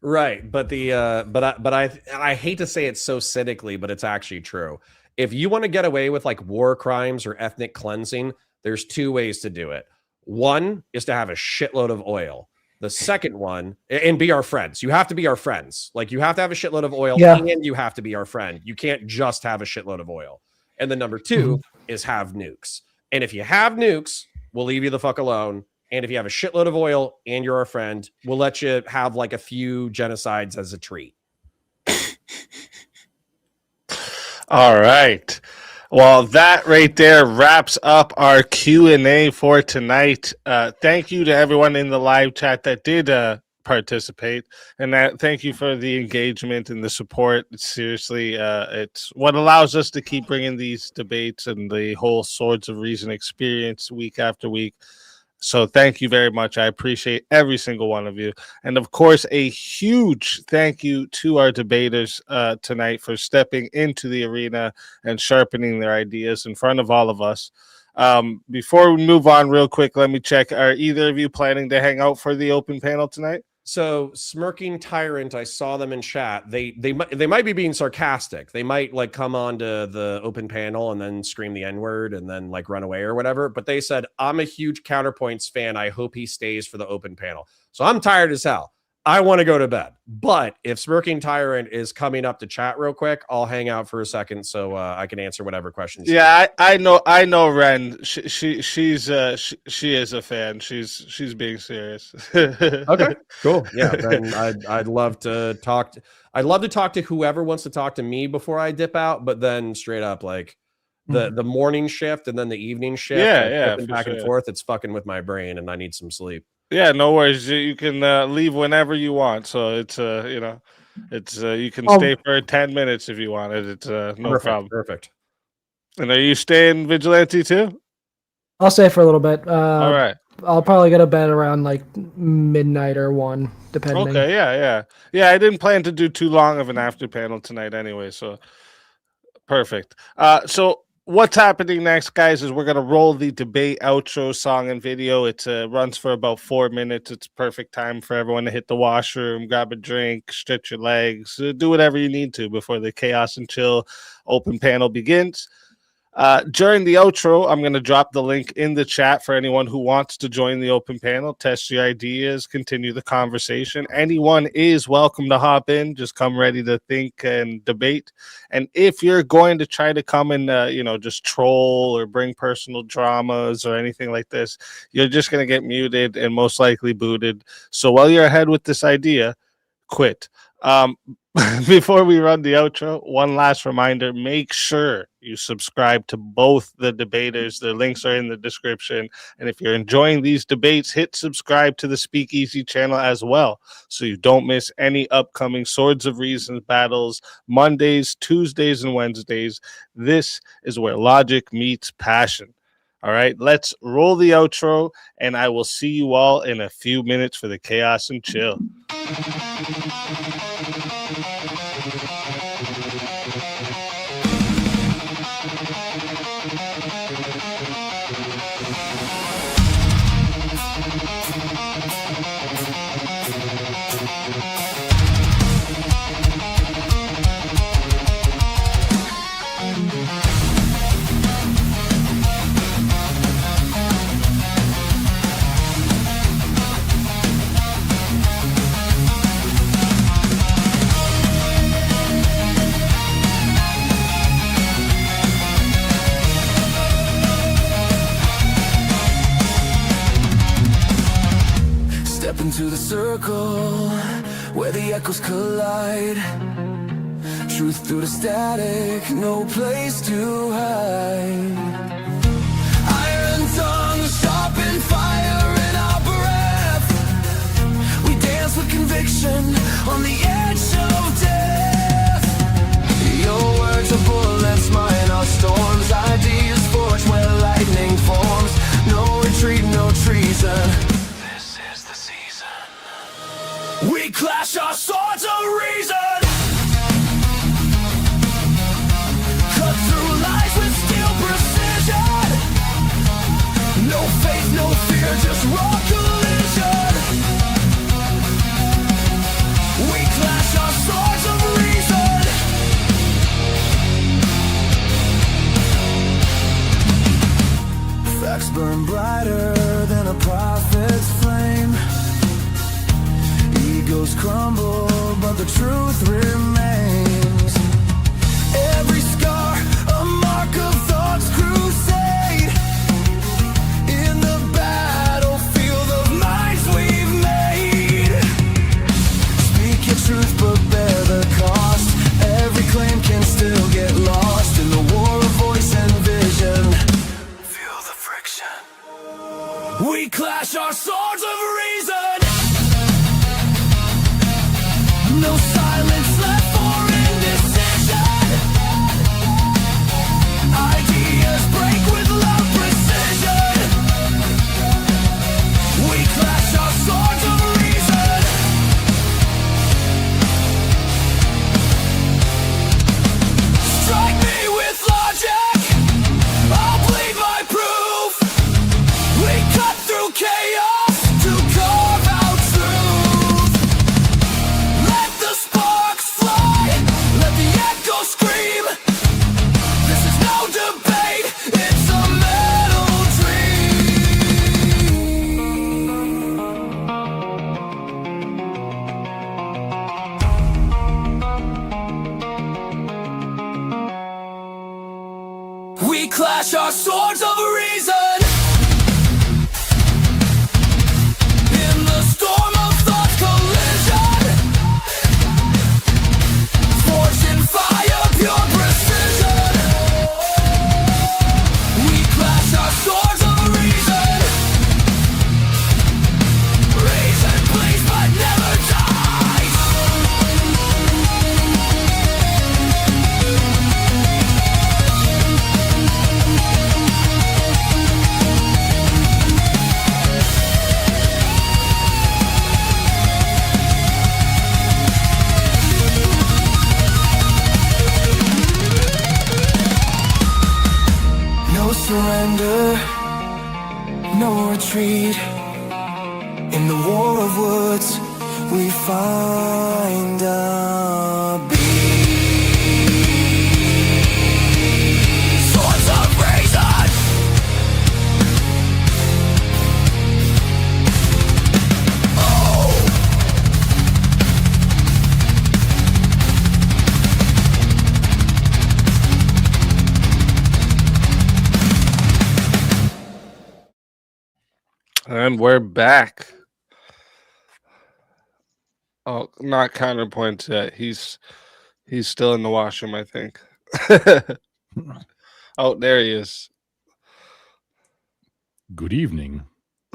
Right, but I hate to say it so cynically, but it's actually true. If you want to get away with like war crimes or ethnic cleansing, there's two ways to do it. One is to have a shitload of oil. The second one, and be our friends. You have to be our friends. Like you have to have a shitload of oil, and you have to be our friend. You can't just have a shitload of oil. And then number two is have nukes. And if you have nukes, we'll leave you the fuck alone. And if you have a shitload of oil and you're our friend, we'll let you have like a few genocides as a treat. All right. Well, that right there wraps up our Q&A for tonight. Thank you to everyone in the live chat that did participate, and thank you for the engagement and the support. Seriously, it's what allows us to keep bringing these debates and the whole Swords of Reason experience week after week. So thank you very much. I appreciate every single one of you. And of course, a huge thank you to our debaters tonight for stepping into the arena and sharpening their ideas in front of all of us. Before we move on real quick, let me check. Are either of you planning to hang out for the open panel tonight? So Smirking Tyrant, I saw them in chat. They might be being sarcastic. They might like come on to the open panel and then scream the N-word and then like run away or whatever. But they said, I'm a huge Counterpoints fan. I hope he stays for the open panel. So I'm tired as hell. I want to go to bed. But if Smirking Tyrant is coming up to chat real quick, I'll hang out for a second so I can answer whatever questions. Yeah, I know Ren. She is a fan. She's being serious. Okay, cool. Yeah, then I'd love to talk. I'd love to talk to whoever wants to talk to me before I dip out. But then straight up, like, the morning shift and then the evening shift. Yeah, flipping for back and sure. forth. It's fucking with my brain, and I need some sleep. Yeah, no worries. You can leave whenever you want. So it's you know, it's you can Oh. stay for 10 minutes if you wanted. It's no problem. Perfect. And are you staying vigilante too? I'll stay for a little bit. All right. I'll probably go to bed around like midnight or 1, depending. Okay, yeah. I didn't plan to do too long of an after panel tonight anyway, so perfect. So what's happening next, guys, is we're gonna roll the debate outro song and video. It runs for about 4 minutes. It's perfect time for everyone to hit the washroom, grab a drink, stretch your legs, do whatever you need to before the chaos and chill open panel begins. During the outro, I'm going to drop the link in the chat for anyone who wants to join the open panel, test your ideas, continue the conversation. Anyone is welcome to hop in. Just come ready to think and debate. And if you're going to try to come and, just troll or bring personal dramas or anything like this, you're just going to get muted and most likely booted. So while you're ahead with this idea, quit. Before we run the outro, one last reminder, make sure you subscribe to both the debaters. Their links are in the description. And if you're enjoying these debates, hit subscribe to the Speakeasy channel as well, so you don't miss any upcoming Swords of Reason battles, Mondays, Tuesdays, and Wednesdays. This is where logic meets passion. All right, let's roll the outro, and I will see you all in a few minutes for the chaos and chill. Step into the circle where the echoes collide. Truth through the static, no place to hide. Iron tongue, sharpened fire in our breath. We dance with conviction on the edge of death. Your words are bullets, mine are storms. Ideas forged where lightning forms. No retreat, no treason. We clash our swords of reason. Cut through lies with steel precision. No faith, no fear, just raw collision. We clash our swords of reason. Facts burn brighter than a prophet's flame. Egos crumble, but the truth remains. Every scar, a mark of thought's crusade. In the battlefield of minds we've made. Speak your truth, but bear the cost. Every claim can still get lost in the war of voice and vision. Feel the friction. We clash our swords of reason. No silence left for indecision. Ideas break with loud precision. We clash our swords of reason. Strike me with logic, I'll plead my proof. We cut through chaos to carve out truth. Let the sparks fly, let the echo scream. This is no debate, it's a metal dream. We clash our swords of reason. In the storm of thought's collision. Forged in fire, pure precision. street. In the war of words, we find a beat. Swords of reason. And we're back. Oh, not counterpoints yet. He's still in the washroom, I think. Oh, there he is. Good evening.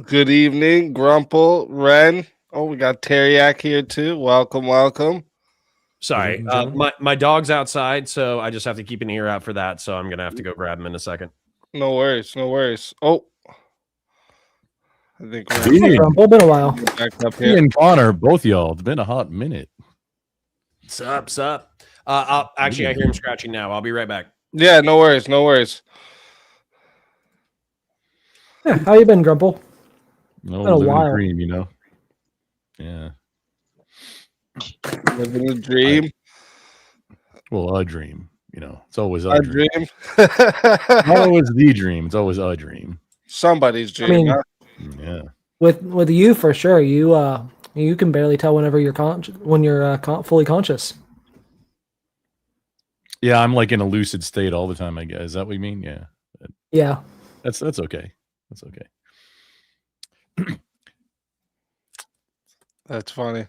Good evening, Grumple, Ren. Oh, we got Teriak here too. Welcome, welcome. Sorry, my dog's outside, so I just have to keep an ear out for that. So I'm gonna have to go grab him in a second. No worries, no worries. Oh, I think Hey, we're Grumple, been a while. back up Me here. and Connor, both y'all. It's been a hot minute. Sup. Actually, I hear him scratching now. I'll be right back. Yeah, no worries, no worries. Yeah, how you been, Grumple? No, Been a living while. a dream, you know. Yeah. Living a dream. Well, a dream. You know, it's always A dream. Not always the dream. It's always a dream. Somebody's dream. mean, huh? Yeah. With you for sure. You can barely tell whenever you're fully conscious. Yeah, I'm like in a lucid state all the time, I guess. Is that what you mean? Yeah. Yeah. That's okay. That's okay. That's funny.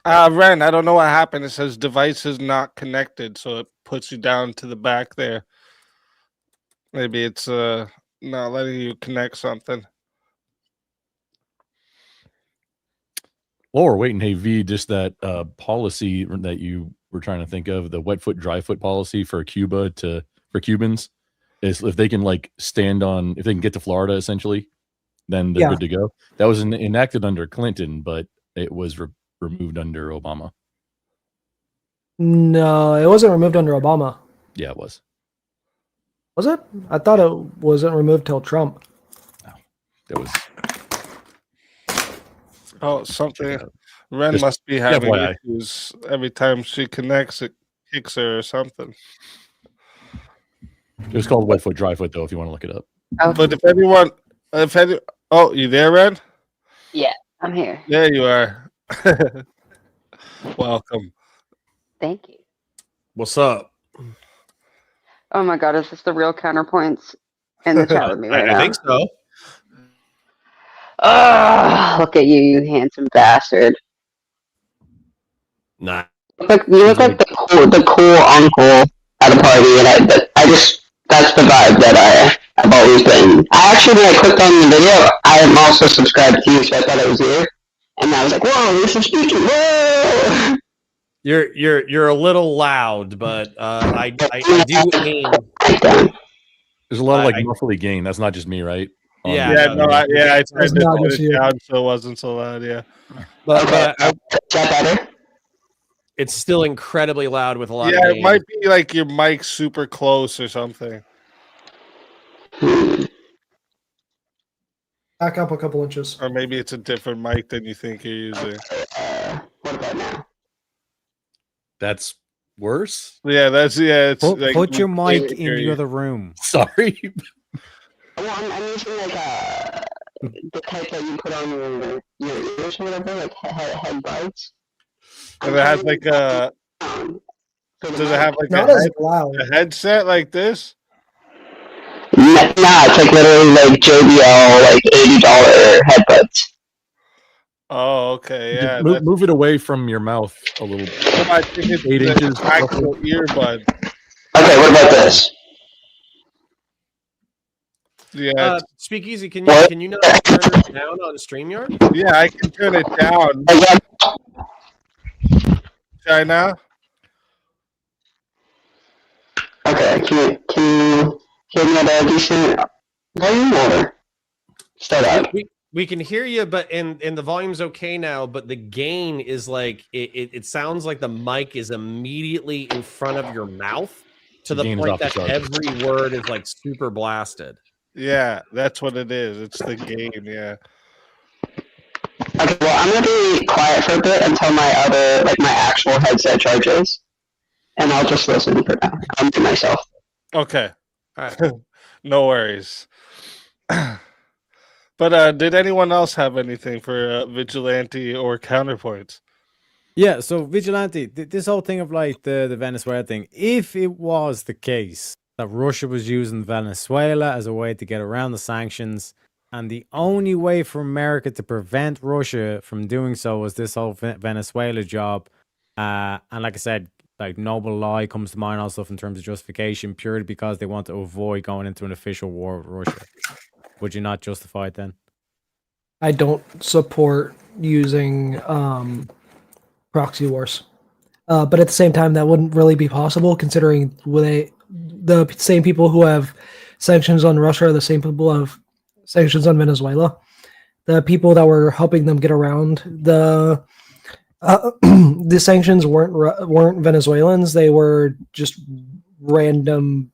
Ren, I don't know what happened. It says device is not connected, so it puts you down to the back there. Maybe it's not letting you connect something. Or waiting, hey V, just that policy that you were trying to think of, the wet foot, dry foot policy for Cuba for Cubans, is if they can like stand on, if they can get to Florida, essentially, then they're Yeah. good to go. That was enacted under Clinton, but it was removed under Obama. No, it wasn't removed under Obama. Yeah, it was. Was it? I thought it wasn't removed till Trump. That was. Oh, something. Check it out. Ren Just must be having FYI. issues every time she connects. It kicks her or something. It was called wet foot, dry foot, though, if you want to look it up. But oh, you there, Ren? Yeah, I'm here. There you are. Welcome. Thank you. What's up? Oh my god, is this the real counterpoints in the chat with me right now? I think so. Look at you, you handsome bastard. Nah. You look like the cool uncle at a party, and that's the vibe that I've always been. When I clicked on the video, I am also subscribed to you, so I thought I was here. And I was like, whoa, this is speaking, whoa! You're a little loud, but I do aim. There's a lot of like muffly gain. That's not just me, right? Yeah. I tried It's to not put just it you. down so it wasn't so loud. Yeah. But Is that better? it's still incredibly loud with a lot of Yeah, it gain. might be like your mic's super close or something. Back up a couple inches. Or maybe it's a different mic than you think you're using. What about now? That's worse. Yeah, it's Put, like put your we mic can't in hear the you. other room. Sorry. Well, I'm using like the type that you put on your ears or whatever, like headbuds. And it has like a. Does it have like Not as loud. a headset like this? Nah, it's like literally like JBL, like $80 headbuds. Oh, okay, yeah. Just move it away from your mouth a little. I think it's 8 the inches. actual earbud. Okay, what about this? Yeah, Speakeasy, can you not turn it down on StreamYard? yeah, I can turn it down. Try now. Okay, can you hear me at a decent volume or start out? We can hear you, but and the volume's okay now, but the gain is like it sounds like the mic is immediately in front of your mouth to the Gain is point off the that charts. every word is like super blasted. Yeah, that's what it is. It's the game. Yeah. Okay, well, I'm gonna be quiet for a bit until my actual headset charges, and I'll just listen for now. I'm to myself. Okay. All right. No worries. But did anyone else have anything for Vigilante or Counterpoints? Yeah, so Vigilante, this whole thing of like the Venezuela thing, if it was the case that Russia was using Venezuela as a way to get around the sanctions, and the only way for America to prevent Russia from doing so was this whole Venezuela job, and like I said, like noble lie comes to mind, all stuff in terms of justification, purely because they want to avoid going into an official war with Russia. Would you not justify it then? I don't support using proxy wars. But at the same time, that wouldn't really be possible considering the same people who have sanctions on Russia are the same people who have sanctions on Venezuela. The people that were helping them get around the sanctions weren't Venezuelans. They were just random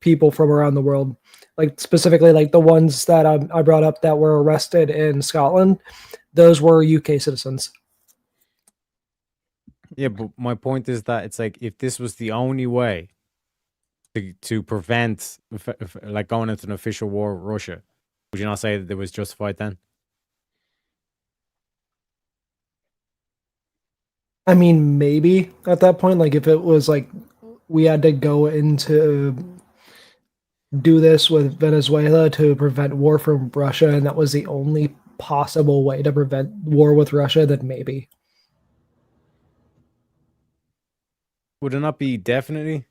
people from around the world. Like specifically, like the ones that I brought up that were arrested in Scotland, those were UK citizens. Yeah, but my point is that it's like if this was the only way to prevent like going into an official war with Russia, would you not say that it was justified then? I mean, maybe at that point, like if it was like we had to go into do this with Venezuela to prevent war from Russia, and that was the only possible way to prevent war with Russia, then maybe. Would it not be definitely?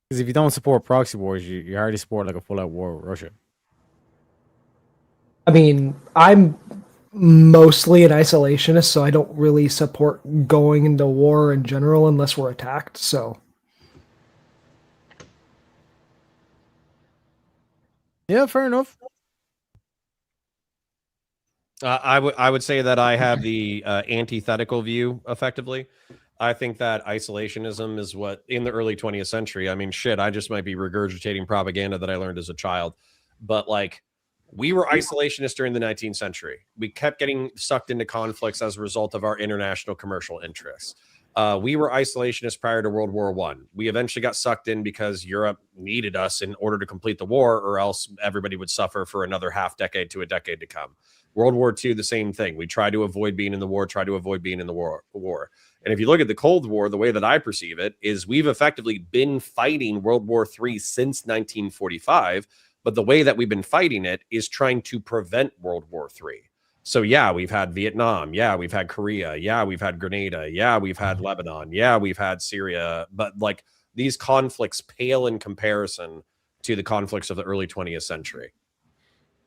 Because if you don't support proxy wars, you hardly support like a full-out war with Russia. I mean, I'm mostly an isolationist, so I don't really support going into war in general unless we're attacked. So yeah, fair enough. I would say that I have the antithetical view. Effectively, I think that isolationism is what in the early 20th century. I mean, shit, I just might be regurgitating propaganda that I learned as a child, but like we were isolationists during the 19th century. We kept getting sucked into conflicts as a result of our international commercial interests. We were isolationists prior to World War I. We eventually got sucked in because Europe needed us in order to complete the war, or else everybody would suffer for another half decade to a decade to come. World War II, the same thing. We tried to avoid being in the war, try to avoid being in the war. And if you look at the Cold War, the way that I perceive it is we've effectively been fighting World War III since 1945, but the way that we've been fighting it is trying to prevent World War III. So yeah, we've had Vietnam. Yeah, we've had Korea. Yeah, we've had Grenada. Yeah, we've had Lebanon. Yeah, we've had Syria. But like these conflicts pale in comparison to the conflicts of the early 20th century.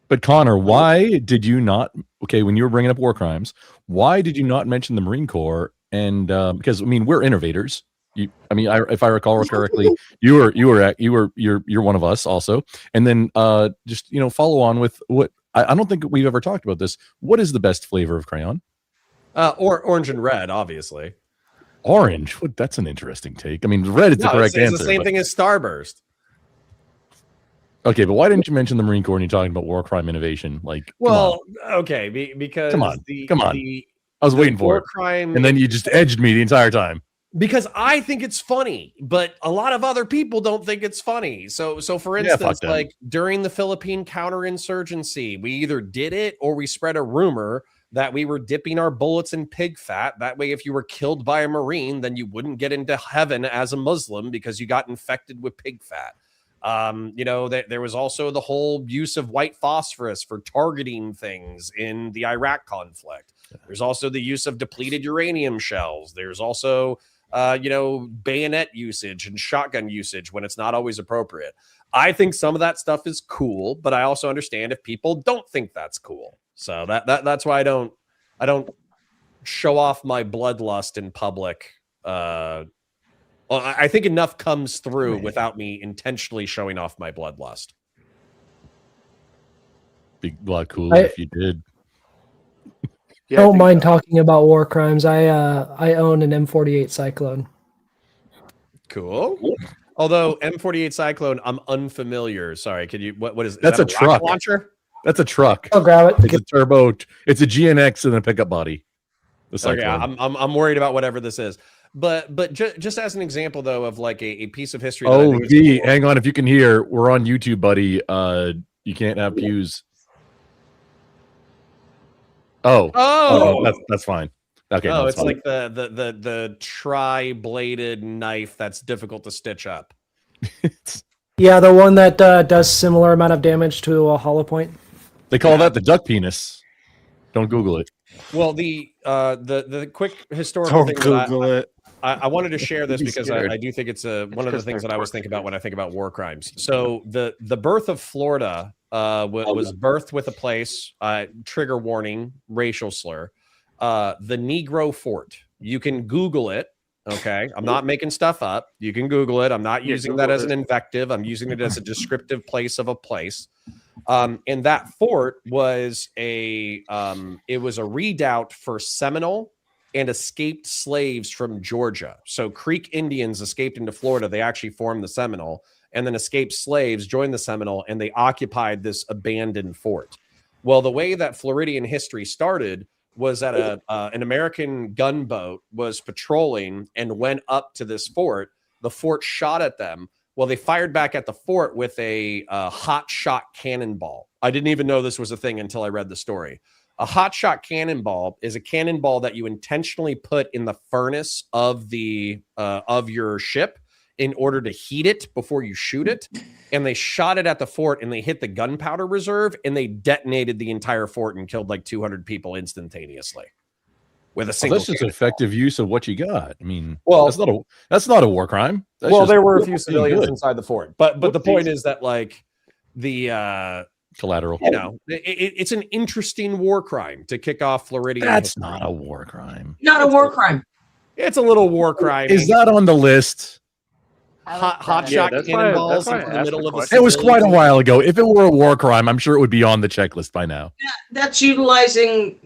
But Connor, why did you not? Okay, when you were bringing up war crimes, why did you not mention the Marine Corps? And because I mean, we're innovators. If I recall correctly, you're one of us also. And then just follow on with what I don't think we've ever talked about this. What is the best flavor of crayon? Or orange and red, obviously. Orange. That's an interesting take. I mean, red is the correct answer. It's the same thing as Starburst. Okay, but why didn't you mention the Marine Corps when you're talking about war crime innovation? Like, okay, because come on. I was waiting for it, and then you just edged me the entire time. Because I think it's funny, but a lot of other people don't think it's funny. So for instance, like during the Philippine counterinsurgency, we either did it or we spread a rumor that we were dipping our bullets in pig fat. That way, if you were killed by a Marine, then you wouldn't get into heaven as a Muslim because you got infected with pig fat. There was also the whole use of white phosphorus for targeting things in the Iraq conflict. There's also the use of depleted uranium shells. There's also bayonet usage and shotgun usage when it's not always appropriate. I think some of that stuff is cool, but I also understand if people don't think that's cool. So that's why I don't show off my bloodlust in public. I think enough comes through without me intentionally showing off my bloodlust. Be a lot cooler if you did. I don't mind talking about war crimes. I own an M48 Cyclone. Cool. Although M48 Cyclone, I'm unfamiliar. Sorry, could you? What is? That's that a truck. rocket launcher. That's a truck. I'll grab it. It's a turbo. It's a GNX and a pickup body. The Okay, Cyclone. I'm worried about whatever this is. But just as an example though of like a piece of history. Oh, V, hang on. If you can hear, we're on YouTube, buddy. You can't have pews. Oh, that's fine. Okay. Oh, no, it's fine. like the tri-bladed knife that's difficult to stitch up. Yeah, the one that does similar amount of damage to a hollow point. They call that the duck penis. Don't Google it. Well, the quick historical Don't thing Google it. I wanted to share this Be because scared. I do think it's one of the things that I always think about when I think about war crimes. So the birth of Florida was birthed with a place, trigger warning, racial slur, the Negro Fort. You can Google it. Okay, I'm not making stuff up. You can Google it. I'm not using that as an invective. I'm using it as a descriptive place of a place. And that fort was a redoubt for Seminole and escaped slaves from Georgia. So Creek Indians escaped into Florida. They actually formed the Seminole, and then escaped slaves joined the Seminole, and they occupied this abandoned fort. Well, the way that Floridian history started was that an American gunboat was patrolling and went up to this fort. The fort shot at them. Well, they fired back at the fort with a hot shot cannonball. I didn't even know this was a thing until I read the story. A hot shot cannonball is a cannonball that you intentionally put in the furnace of your ship in order to heat it before you shoot it. And they shot it at the fort and they hit the gunpowder reserve and they detonated the entire fort and killed like 200 people instantaneously with a single. That's just effective use of what you got. I mean, well, that's not a war crime. That's well, just there were a few being civilians good. inside the fort, but the point is that like the Collateral. you know, it's an interesting war crime to kick off Floridian. That's not a war crime. Not a war crime. It's a little war crime. Is that on the list? Hot shot cannonballs into the middle of a It was quite a while ago. If it were a war crime, I'm sure it would be on the checklist by now. That's utilizing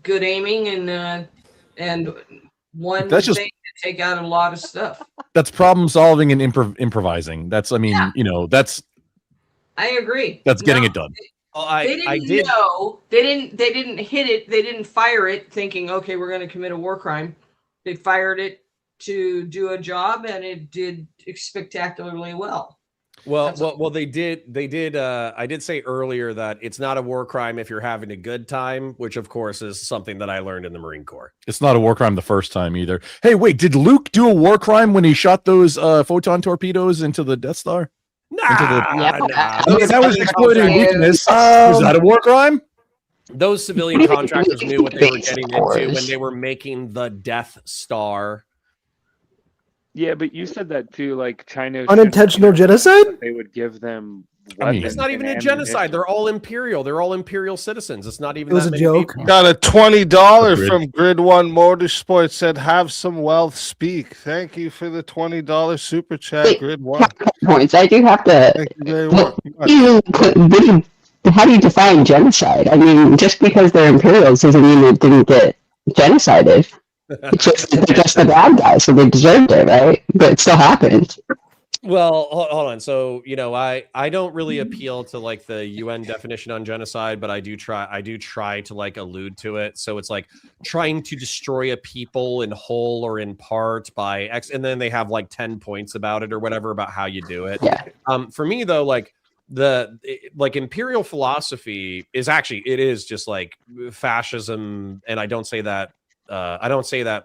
good aiming and one That's just- thing to take out a lot of stuff. That's problem solving and improvising. That's, I mean, Yeah. you know, that's I agree. getting No, it done. They didn't know. They didn't hit it. They didn't fire it thinking, okay, we're going to commit a war crime. They fired it to do a job, and it did spectacularly well. Well, they did. I did say earlier that it's not a war crime if you're having a good time, which of course is something that I learned in the Marine Corps. It's not a war crime the first time either. Hey, wait, did Luke do a war crime when he shot those photon torpedoes into the Death Star? I mean, that was exploiting weakness. Is that a war crime? Those civilian contractors knew what they were getting into when they were making the Death Star. Yeah, but you said that too, like China. Unintentional genocide? They would give them. I mean, It's not even a genocide. They're all imperial. They're all imperial citizens. It's not even. It was that a many joke. people. Got a $20 Grid. from Grid One Motorsports. Said, "Have some wealth, speak." Thank you for the $20 super chat, Grid One. Points. I do have to. Thank you very much. How do you define genocide? I mean, just because they're imperials doesn't mean they didn't get genocided. It's just they're just the bad guys, so they deserved it, right? But it still happened. Well, hold on. So, you know, I don't really appeal to like the UN definition on genocide, but I do try to like allude to it. So it's like trying to destroy a people in whole or in part by X, and then they have like 10 points about it or whatever about how you do it. Yeah. For me though, like imperial philosophy is actually, it is just like fascism. And I don't say that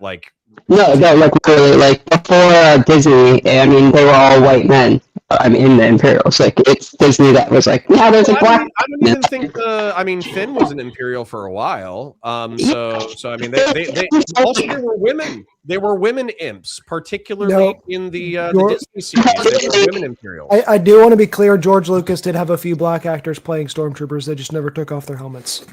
like, No, like literally, like before Disney, I mean, they were all white men. I mean, in the Imperials, like it's Disney that was like, yeah, there's a black. I don't even think Finn was an imperial for a while. So I mean, they also there were women. There were women imps, particularly in the Disney series. There were women imperials. I do want to be clear. George Lucas did have a few black actors playing stormtroopers. They just never took off their helmets.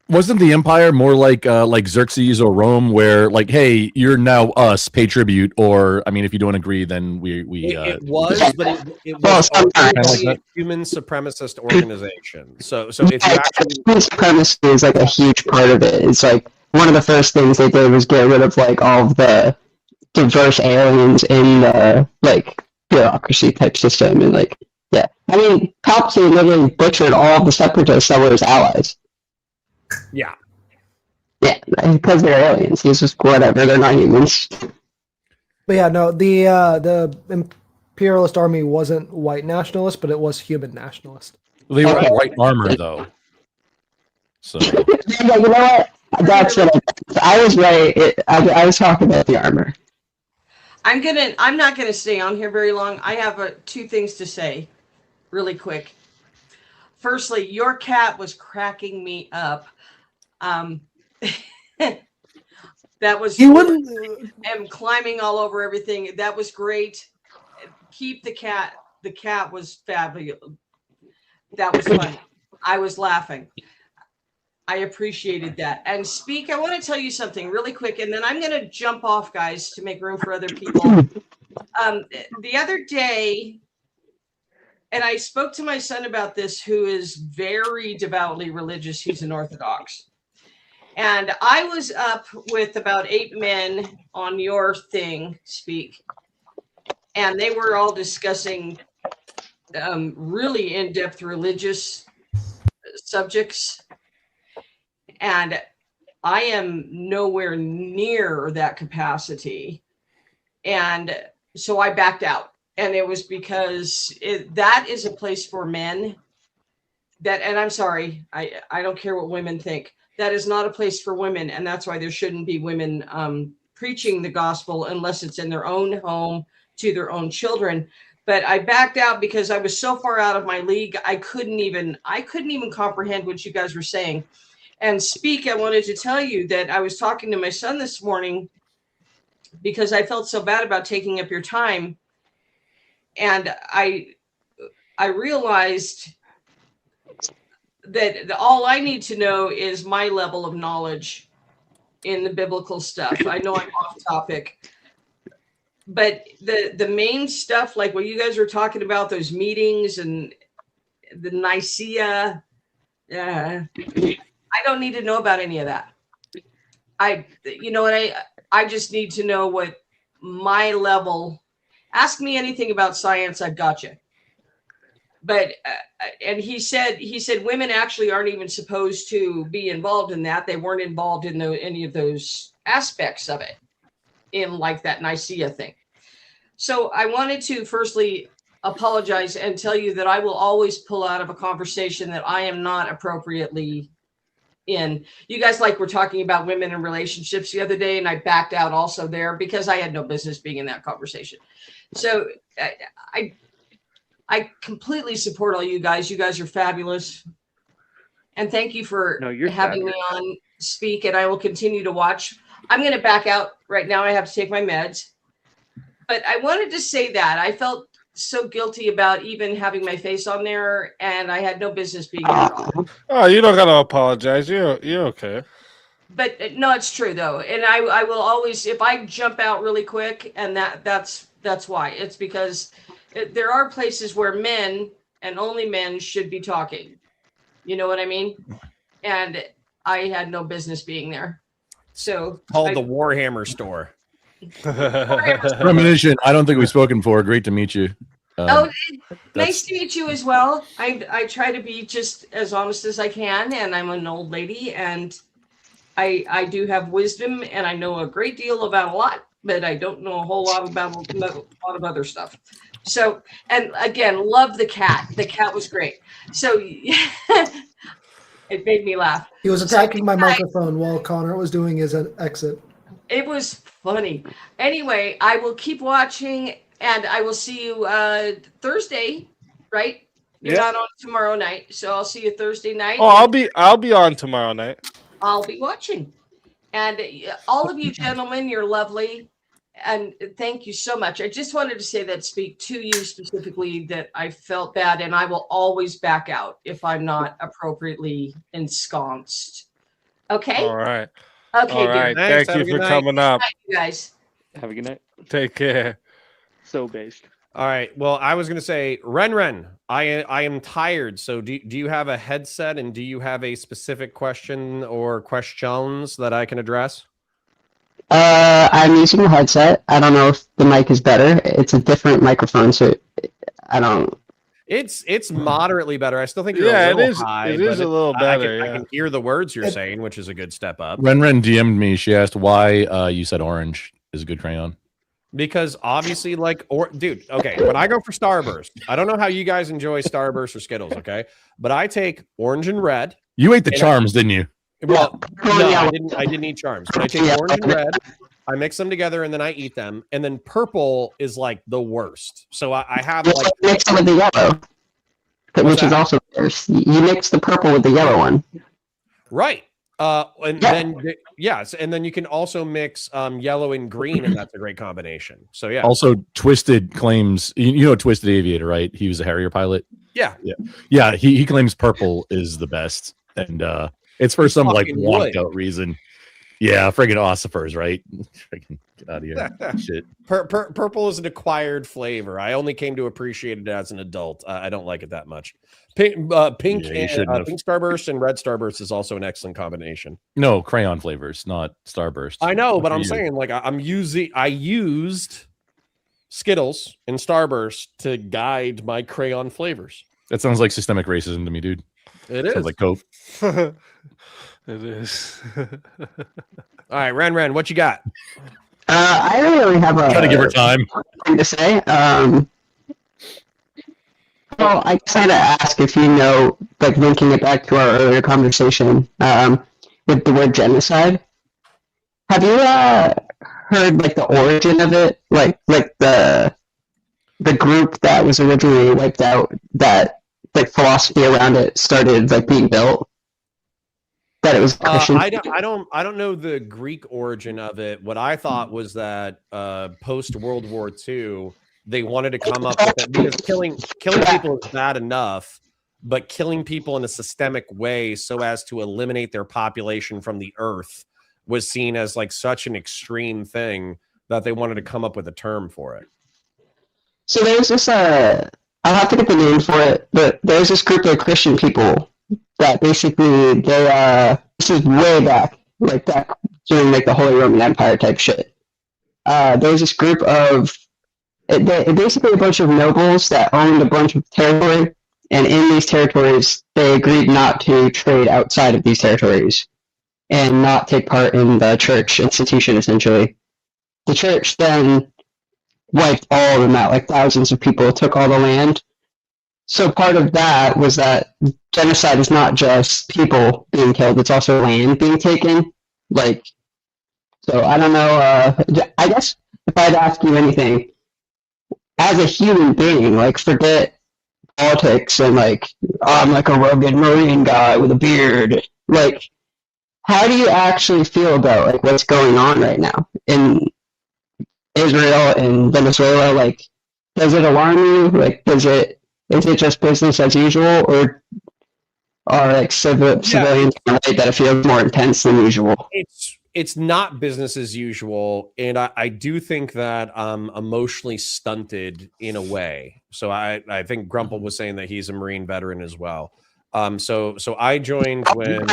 Wasn't the Empire more like Xerxes or Rome, where like, hey, you're now us, pay tribute, or I mean, if you don't agree, then we it was, but it was also a human supremacist organization. So if you actually Human supremacy is like a huge part of it. It's like one of the first things they did was get rid of like all of the diverse aliens in the like bureaucracy type system, and like yeah, I mean Palpatine literally butchered all of the separatists that were his allies. Yeah. Yeah, because they're aliens. He's just whatever. They're not humans. But yeah, no, the imperialist army wasn't white nationalist, but it was human nationalist. They were Okay. white armor though. So Yeah, you know what? That's what I was right. I was talking about the armor. I'm not gonna stay on here very long. I have two things to say, really quick. Firstly, your cat was cracking me up. That was He wouldn't. and climbing all over everything. That was great. Keep the cat. The cat was fabulous. That was funny. I was laughing. I appreciated that. And Speak, I want to tell you something really quick, and then I'm going to jump off, guys, to make room for other people. The other day, and I spoke to my son about this, who is very devoutly religious. He's an Orthodox. And I was up with about 8 men on your thing, Speak, and they were all discussing really in-depth religious subjects. And I am nowhere near that capacity. And so I backed out. And it was because that is a place for men that, and I'm sorry, I don't care what women think. That is not a place for women. And that's why there shouldn't be women preaching the gospel unless it's in their own home to their own children. But I backed out because I was so far out of my league. I couldn't even comprehend what you guys were saying. And Speak, I wanted to tell you that I was talking to my son this morning because I felt so bad about taking up your time. And I realized that all I need to know is my level of knowledge in the biblical stuff. I know I'm off topic, but the main stuff, like what you guys were talking about, those meetings and the Nicaea, I don't need to know about any of that. You know what, I just need to know what my level. Ask me anything about science, I've got you. But and he said women actually aren't even supposed to be involved in that. They weren't involved in any of those aspects of it in like that Nicaea thing. So I wanted to firstly apologize and tell you that I will always pull out of a conversation that I am not appropriately in. You guys were talking about women in relationships the other day, and I backed out also there because I had no business being in that conversation. So I completely support all you guys. You guys are fabulous. And thank you for having me on Speak, and I will continue to watch. I'm going to back out right now. I have to take my meds. But I wanted to say that I felt so guilty about even having my face on there, and I had no business being there at all. Oh, you don't got to apologize. You're okay. But no, it's true though. And I will always, if I jump out really quick, and that's why. It's because there are places where men and only men should be talking. You know what I mean? And I had no business being there. So called the Warhammer store. Premonition. I don't think we've spoken before. Great to meet you. Nice to meet you as well. I try to be just as honest as I can, and I'm an old lady, and I do have wisdom, and I know a great deal about a lot, but I don't know a whole lot about a lot of other stuff. So, and again, love the cat. The cat was great. So it made me laugh. He was attacking my microphone while Connor was doing his exit. It was funny. Anyway, I will keep watching, and I will see you Thursday, right? You're not on tomorrow night, so I'll see you Thursday night. Oh, I'll be on tomorrow night. I'll be watching. And all of you gentlemen, you're lovely. And thank you so much. I just wanted to say that, Speak to you specifically, that I felt bad, and I will always back out if I'm not appropriately ensconced. Okay? All right. Okay, all right. Thanks. Thank you for coming up. Thank you guys. Have a good night. Take care. So based. All right. Well, I was going to say, Ren, I am tired. So do you have a headset, and do you have a specific question or questions that I can address? I'm using a headset. I don't know if the mic is better. It's a different microphone, so I don't. It's moderately better. I still think you're Yeah, a it little is. high. It is but a little better. I can hear the words you're saying, which is a good step up. Ren DM'd me. She asked why you said orange is a good crayon. Because obviously, dude, okay, when I go for Starburst, I don't know how you guys enjoy Starburst or Skittles, okay? But I take orange and red. You ate the charms, didn't you? Well, no, I didn't eat charms. But I take orange and red, I mix them together, and then I eat them. And then purple is like the worst. So I have like mix it with the yellow, which is also worse. You mix the purple with the yellow one. Right. And then you can also mix yellow and green, and that's a great combination. So yeah. Also, Twisted claims you know Twisted Aviator, right? He was a Harrier pilot. Yeah. He claims purple is the best, and it's for some like whacked out reason. Yeah, friggin' ossifers, right? Friggin' get out of here. Shit. Purple is an acquired flavor. I only came to appreciate it as an adult. I don't like it that much. Pink Starburst and red Starburst is also an excellent combination. No, crayon flavors, not Starburst. I know, but I'm saying like I used Skittles and Starburst to guide my crayon flavors. That sounds like systemic racism to me, dude. It is. Sounds like coke. It is. All right, Ren, what you got? I don't really have a. Gotta give her time. Thing to say. Well, I just had to ask if you know, like linking it back to our earlier conversation, with the word genocide. Have you heard like the origin of it, like the group that was originally wiped out, that like philosophy around it started like being built? That it was Christian. I don't know the Greek origin of it. What I thought was that post World War II, they wanted to come up with it because killing people is bad enough, but killing people in a systemic way so as to eliminate their population from the earth was seen as like such an extreme thing that they wanted to come up with a term for it. So there's this I'll have to get the name for it, but there's this group of Christian people that basically this is way back during like the Holy Roman Empire type shit. There's this group of basically a bunch of nobles that owned a bunch of territory, and in these territories they agreed not to trade outside of these territories and not take part in the church institution. Essentially, the church then wiped all of them out, like thousands of people, took all the land. So part of that was that genocide is not just people being killed, it's also land being taken. So I don't know, I guess if I'd ask you anything, as a human being, forget politics and I'm like a rugged Marine guy with a beard. How do you actually feel about what's going on right now in Israel and Venezuela? Does it alarm you? Is it just business as usual, or are civilians that it feels more intense than usual? It's not business as usual, and I do think that I'm emotionally stunted in a way. So I think Grumple was saying that he's a Marine veteran as well. So I joined when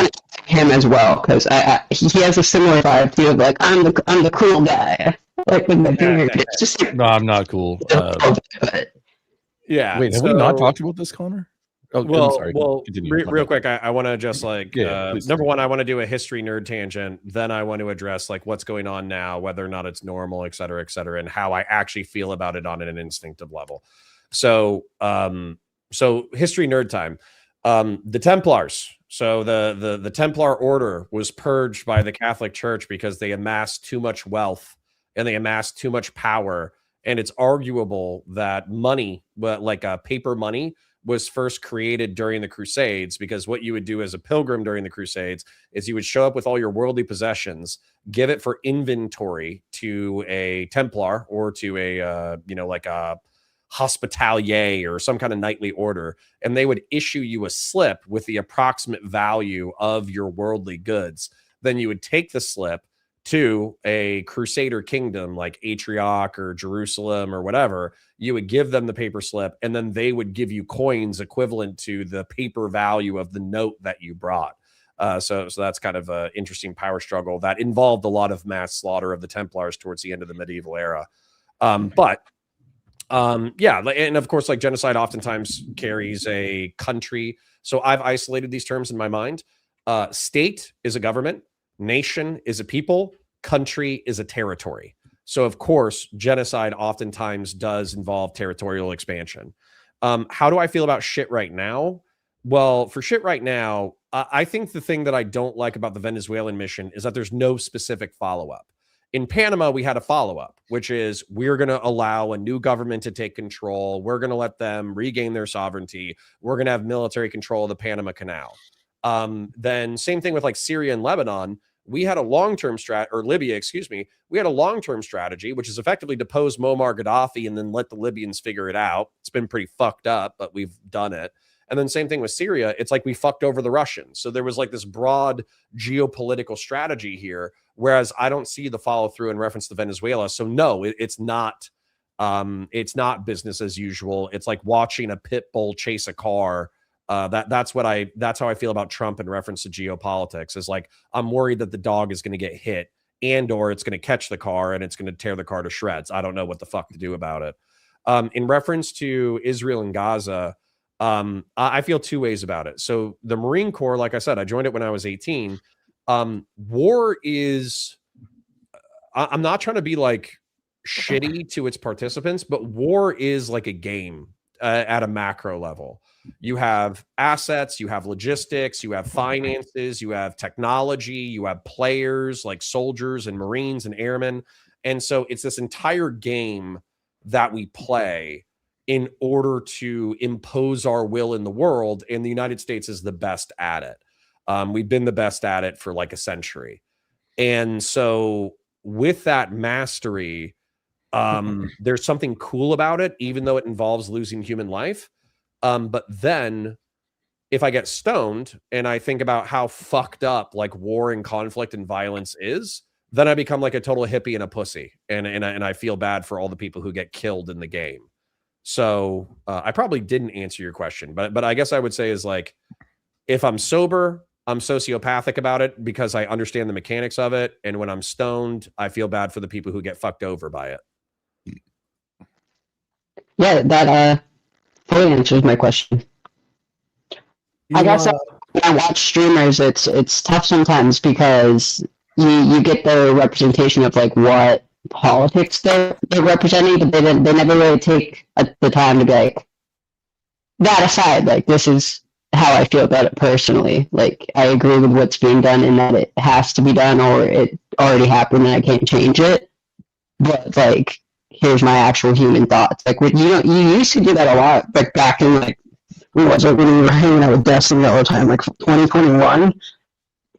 him as well, because he has a similar vibe to I'm the cool guy. It's just no, I'm not cool. Yeah. Wait, have we not talked about this, Connor? Oh, well, I'm sorry. Real quick, I want to just number one, I want to do a history nerd tangent. Then I want to address what's going on now, whether or not it's normal, et cetera, and how I actually feel about it on an instinctive level. So history nerd time. The Templars. So the Templar order was purged by the Catholic Church because they amassed too much wealth and they amassed too much power. And it's arguable that money, paper money, was first created during the Crusades, because what you would do as a pilgrim during the Crusades is you would show up with all your worldly possessions, give it for inventory to a Templar or to a hospitalier or some kind of knightly order, and they would issue you a slip with the approximate value of your worldly goods. Then you would take the slip to a Crusader kingdom like Antioch or Jerusalem or whatever. You would give them the paper slip, and then they would give you coins equivalent to the paper value of the note that you brought. So that's kind of an interesting power struggle that involved a lot of mass slaughter of the Templars towards the end of the medieval era. Yeah, and of course, like genocide oftentimes carries a country. So I've isolated these terms in my mind. State is a government, nation is a people, country is a territory. So of course, genocide oftentimes does involve territorial expansion. How do I feel about shit right now? Well, for shit right now, I think the thing that I don't like about the Venezuelan mission is that there's no specific follow-up. In Panama, we had a follow-up, which is we're going to allow a new government to take control. We're going to let them regain their sovereignty. We're going to have military control of the Panama Canal. Then same thing with like Syria and Lebanon. We had a long-term or Libya, excuse me. We had a long-term strategy, which is effectively depose Muammar Gaddafi and then let the Libyans figure it out. It's been pretty fucked up, but we've done it. And then same thing with Syria. It's like we fucked over the Russians. So there was like this broad geopolitical strategy here, whereas I don't see the follow through in reference to Venezuela. So no, it's not business as usual. It's like watching a pit bull chase a car. That's how I feel about Trump in reference to geopolitics. Is like I'm worried that the dog is going to get hit or it's going to catch the car and it's going to tear the car to shreds. I don't know what the fuck to do about it. In reference to Israel and Gaza, I feel two ways about it. So the Marine Corps, like I said, I joined it when I was 18. War is, I'm not trying to be like shitty to its participants, but war is like a game at a macro level. You have assets, you have logistics, you have finances, you have technology, you have players like soldiers and Marines and airmen. And so it's this entire game that we play in order to impose our will in the world. And the United States is the best at it. We've been the best at it for like a century. And so with that mastery, there's something cool about it, even though it involves losing human life. But then if I get stoned and I think about how fucked up like war and conflict and violence is, then I become like a total hippie and a pussy. And I feel bad for all the people who get killed in the game. So I probably didn't answer your question, but I guess I would say is like, if I'm sober, I'm sociopathic about it because I understand the mechanics of it. And when I'm stoned, I feel bad for the people who get fucked over by it. Yeah, that fully answers my question. I guess when I watch streamers, it's tough sometimes because you get the representation of like what politics they're representing, but they never really take the time to be like, that aside, like this is how I feel about it personally. Like I agree with what's being done and that it has to be done or it already happened and I can't change it. But like, here's my actual human thoughts. Like you used to do that a lot, like back in like when we were hanging out with Destiny all the time, like 2021.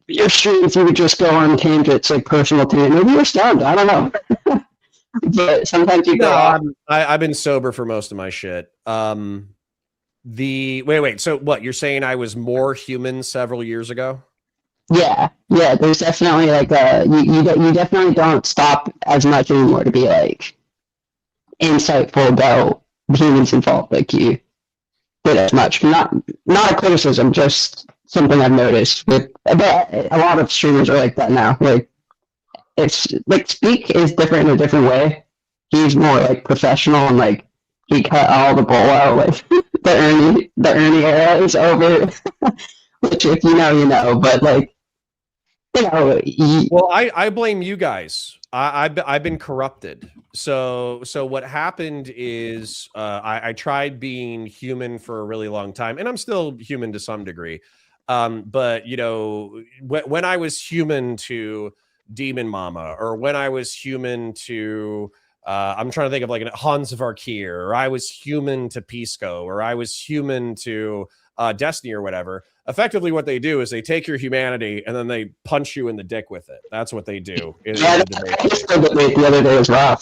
Your streams, you would just go on tangents, like personal tangents. Maybe you're stoned. I don't know. But sometimes you go off. I've been sober for most of my shit. Wait. So what you're saying? I was more human several years ago. Yeah. There's definitely like you definitely don't stop as much anymore to be like insightful about humans involved. Like you did as much. Not a criticism, just something I've noticed with a lot of streamers are like that now. Like it's like Speak is different in a different way. He's more like professional and like he cut all the bull out. Like the Ernie era is over. Which if you know, you know. But like well, I blame you guys. I've been corrupted. So what happened is I tried being human for a really long time, and I'm still human to some degree. But you know, when I was human to Demon Mama, or when I was human to I'm trying to think of like Hans of Arkir, or I was human to Pisco, or I was human to Destiny or whatever. Effectively, what they do is they take your humanity and then they punch you in the dick with it. That's what they do. Yeah, the other day as well.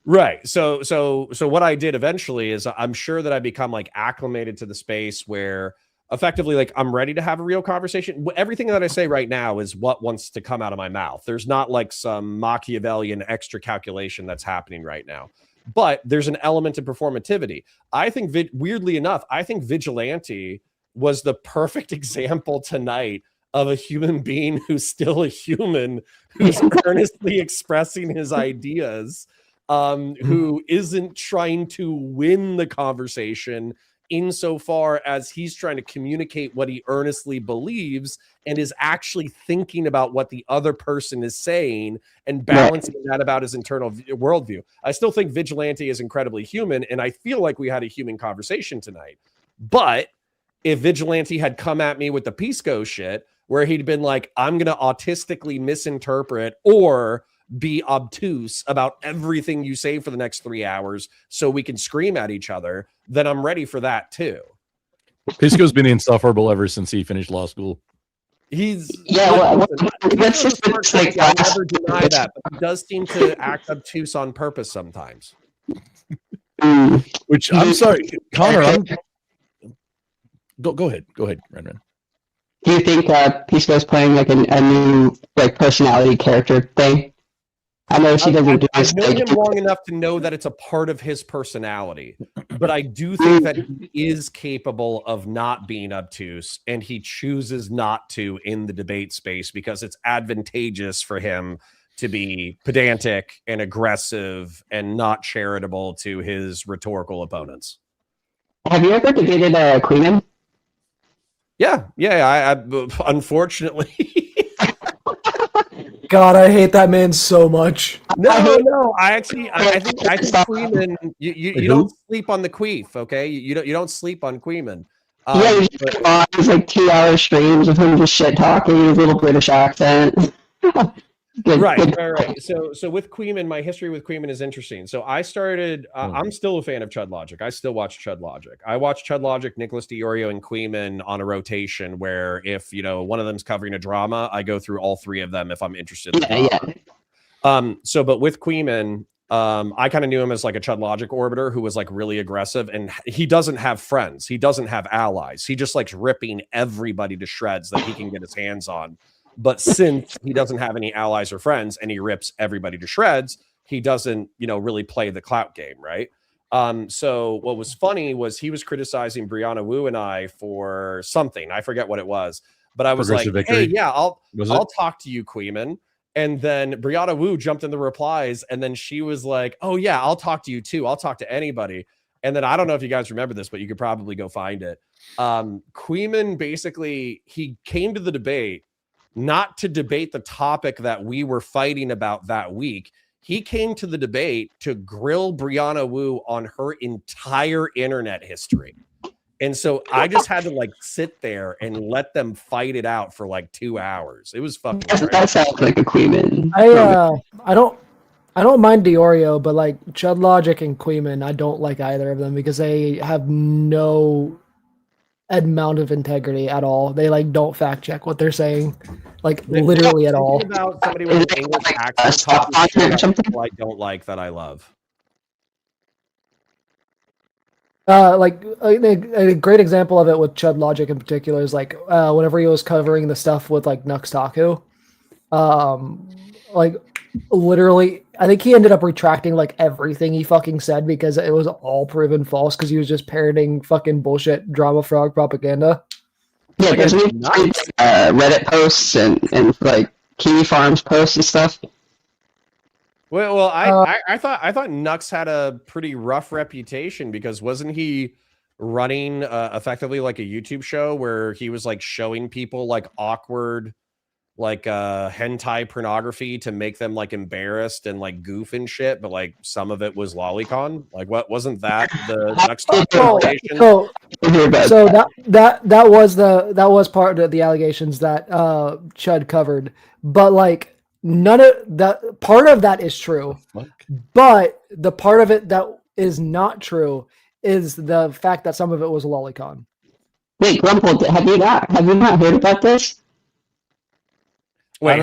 Right. So what I did eventually is I'm sure that I become like acclimated to the space where effectively like I'm ready to have a real conversation. Everything that I say right now is what wants to come out of my mouth. There's not like some Machiavellian extra calculation that's happening right now. But there's an element of performativity. I think weirdly enough, I think Vigilante was the perfect example tonight of a human being who's still a human, who's earnestly expressing his ideas, who isn't trying to win the conversation insofar as he's trying to communicate what he earnestly believes and is actually thinking about what the other person is saying and balancing that about his internal worldview. I still think Vigilante is incredibly human, and I feel like we had a human conversation tonight. But if Vigilante had come at me with the Pisco shit, where he'd been like, I'm going to autistically misinterpret or be obtuse about everything you say for the next 3 hours so we can scream at each other, then I'm ready for that too. Pisco's been insufferable ever since he finished law school. He's Let's just like I'll never deny that, but he does seem to act obtuse on purpose sometimes. Which I'm sorry, Connor. Go ahead, Ren. Do you think Pisco's playing like a new like personality character thing? I know she doesn't do this. I've known him long enough to know that it's a part of his personality, but I do think that he is capable of not being obtuse, and he chooses not to in the debate space because it's advantageous for him to be pedantic and aggressive and not charitable to his rhetorical opponents. Have you ever debated Queenan? Yeah, I unfortunately. God, I hate that man so much. No. I think Queeman. You don't sleep on the queef, okay? You don't sleep on Queeman. Yeah, you just watch like 2 hour streams of him just shit talking his little British accent. Right. So with Queeman, my history with Queeman is interesting. So I started. I'm still a fan of Chud Logic. I still watch Chud Logic. I watch Chud Logic, Nicholas DiOrio, and Queeman on a rotation. Where if one of them's covering a drama, I go through all three of them if I'm interested. In the drama. But with Queeman, I kind of knew him as like a Chud Logic orbiter who was like really aggressive, and he doesn't have friends. He doesn't have allies. He just likes ripping everybody to shreds that he can get his hands on. But since he doesn't have any allies or friends and he rips everybody to shreds, he doesn't, really play the clout game, right? So what was funny was he was criticizing Brianna Wu and I for something. I forget what it was. But I was like, hey, yeah, I'll talk to you, Queeman. And then Brianna Wu jumped in the replies, and then she was like, oh, yeah, I'll talk to you too. I'll talk to anybody. And then I don't know if you guys remember this, but you could probably go find it. Queeman basically, he came to the debate not to debate the topic that we were fighting about that week. He came to the debate to grill Brianna Wu on her entire internet history. And so I just had to like sit there and let them fight it out for like 2 hours. It was fucking that sounds like a Queeman. I don't mind DiOrio, but like Chud Logic and Queeman, I don't like either of them because they have no amount of integrity at all. They like don't fact check what they're saying, like literally at all. About somebody with an English accent talking I don't like that I love. Like a great example of it with Chud Logic in particular is like whenever he was covering the stuff with like Nux Taku, like literally I think he ended up retracting like everything he fucking said because it was all proven false because he was just parroting fucking bullshit drama frog propaganda. Yeah, because we Reddit posts and like Kiwi Farms posts and stuff. Well, I thought Nux had a pretty rough reputation because wasn't he running effectively like a YouTube show where he was like showing people like awkward like hentai pornography to make them like embarrassed and like goof and shit, but like some of it was lolicon. Like what wasn't that the Nux reputation? So that was part of the allegations that Chud covered, but like none of that part of that is true. But the part of it that is not true is the fact that some of it was lolicon. Wait, Grumple, have you not heard about this? Wait,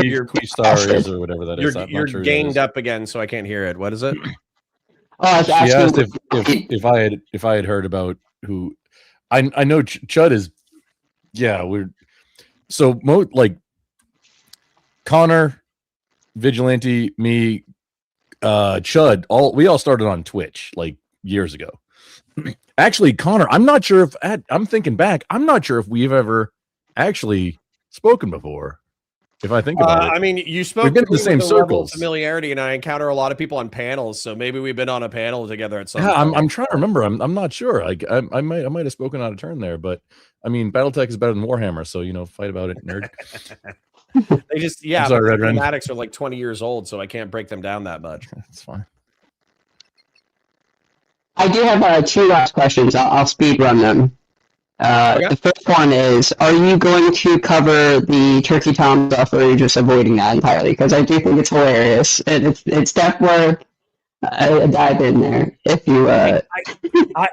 your star is or whatever that is. You're gained up again, so I can't hear it. What is it? She asked if I had heard about who I know Chud is. Yeah, like Connor, Vigilante, me, Chud. We all started on Twitch like years ago. Actually, Connor, I'm not sure if I'm thinking back. I'm not sure if we've ever actually spoken before. If I think about it, I mean, you spoke We've been in the to me same with a level of circles. familiarity, and I encounter a lot of people on panels. So maybe we've been on a panel together at some yeah, point. I'm trying to remember. I'm not sure. Like I might have spoken out of turn there, but I mean, BattleTech is better than Warhammer, so fight about it, nerd. They just I'm sorry, but Red the Ren. thematics are like 20 years old, so I can't break them down that much. That's fine. I do have 2 last questions. I'll speed run them. Okay. The first one is, are you going to cover the Turkey Tom stuff, or are you just avoiding that entirely? Because I do think it's hilarious, and it's definitely a dive in there. If you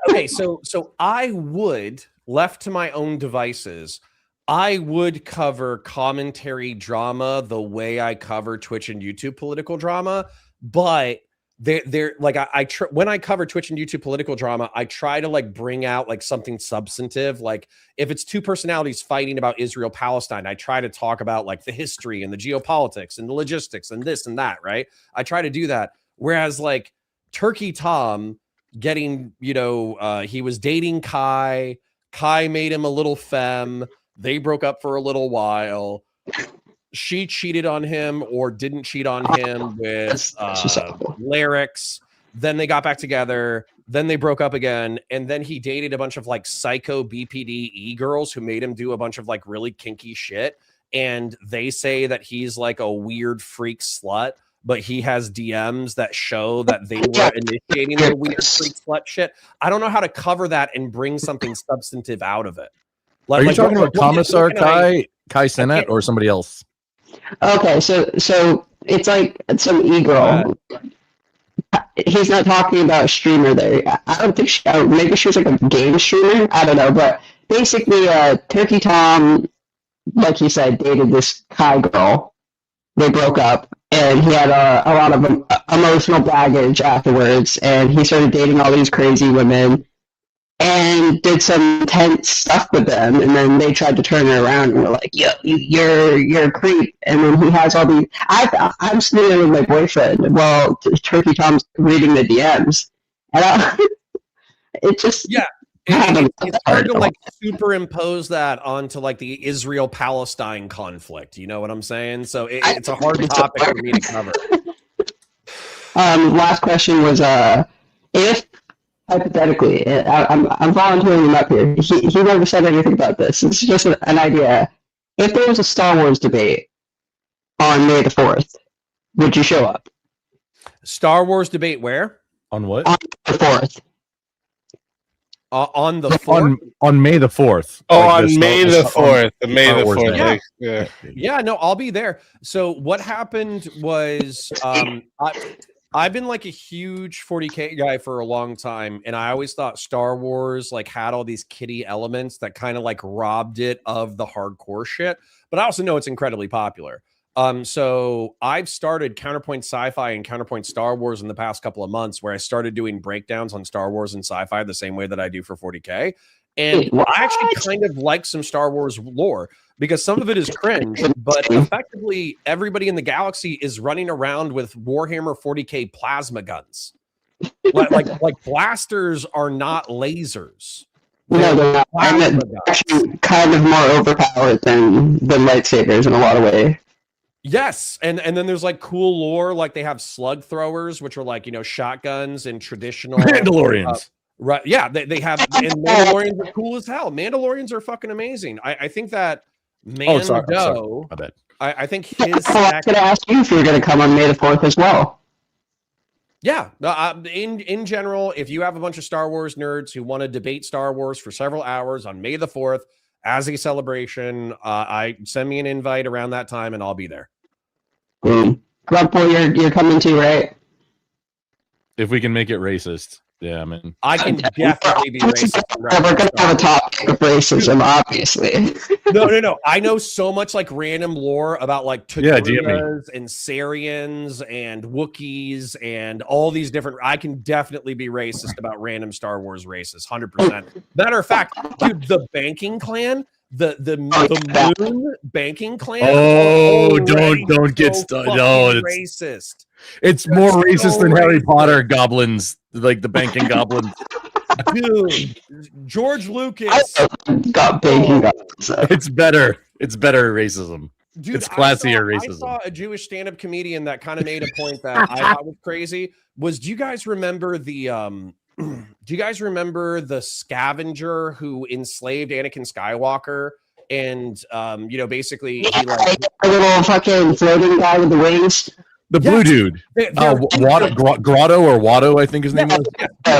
Okay, so I would, left to my own devices, I would cover commentary drama the way I cover Twitch and YouTube political drama, but they're like when I cover Twitch and YouTube political drama, I try to like bring out like something substantive. Like if it's 2 personalities fighting about Israel Palestine, I try to talk about like the history and the geopolitics and the logistics and this and that, right? I try to do that. Whereas like Turkey Tom getting, he was dating Kai made him a little femme, they broke up for a little while. She cheated on him or didn't cheat on him with lyrics. Then they got back together. Then they broke up again. And then he dated a bunch of like psycho BPD e-girls who made him do a bunch of like really kinky shit. And they say that he's like a weird freak slut, but he has DMs that show that they were initiating the weird freak slut shit. I don't know how to cover that and bring something substantive out of it. Are you talking about Commissar Kai Senat or somebody else? Okay, so it's like some e-girl. He's not talking about a streamer there. I don't think maybe she was like a game streamer. I don't know, but basically, Turkey Tom, like he said, dated this Kai girl. They broke up, and he had a lot of emotional baggage afterwards, and he started dating all these crazy women and did some intense stuff with them, and then they tried to turn her around and were like, "Yo, you're a creep." And then he has all these. I'm sitting with my boyfriend while Turkey Tom's reading the DMs, and it just it's hard to like superimpose that onto like the Israel-Palestine conflict. You know what I'm saying? So it's a hard topic for me to cover. Last question was if. Hypothetically, I'm volunteering him up here. He never said anything about this. It's just an idea. If there was a Star Wars debate on May the 4th, would you show up? Star Wars debate where? On what? On the 4th. On the 4th? On May the 4th. Oh, like on May the 4th. May the 4th. Yeah, no, I'll be there. So what happened was I've been like a huge 40K guy for a long time, and I always thought Star Wars like had all these kiddie elements that kind of like robbed it of the hardcore shit. But I also know it's incredibly popular. So I've started Counterpoint Sci-Fi and Counterpoint Star Wars in the past couple of months, where I started doing breakdowns on Star Wars and sci-fi the same way that I do for 40K. And I actually kind of like some Star Wars lore because some of it is cringe, but effectively everybody in the galaxy is running around with Warhammer 40K plasma guns. like blasters are not lasers. No, they're not. They're actually kind of more overpowered than lightsabers in a lot of ways. Yes, and then there's like cool lore, like they have slug throwers, which are like, shotguns and traditional Mandalorians. Right. Yeah, they have, and Mandalorians are cool as hell. Mandalorians are fucking amazing. I think that Mando, I bet. I think his. I was going to ask you if you were going to come on May the 4th as well. Yeah. In general, if you have a bunch of Star Wars nerds who want to debate Star Wars for several hours on May the 4th as a celebration, I send me an invite around that time and I'll be there. Grubpool, you're coming too, right? If we can make it racist. Yeah, man. I can definitely be racist. We're going to have a topic of racism, obviously. No. I know so much like random lore about like Togrutas and Sarians and Wookiees and all these different. I can definitely be racist about random Star Wars races, 100%. Matter of fact, dude, the banking clan, the moon banking clan. Oh, don't get started. No, it's racist. It's more racist than Harry Potter goblins, like the banking goblins. Dude, George Lucas got banking goblins. It's better. It's better racism. Dude, It's classier I racism. saw a Jewish stand-up comedian that kind of made a point that I thought was crazy. Do you guys remember the do you guys remember the scavenger who enslaved Anakin Skywalker? And basically he like a little fucking floating guy with the wings. The blue dude. Grotto or Watto, I think his name was.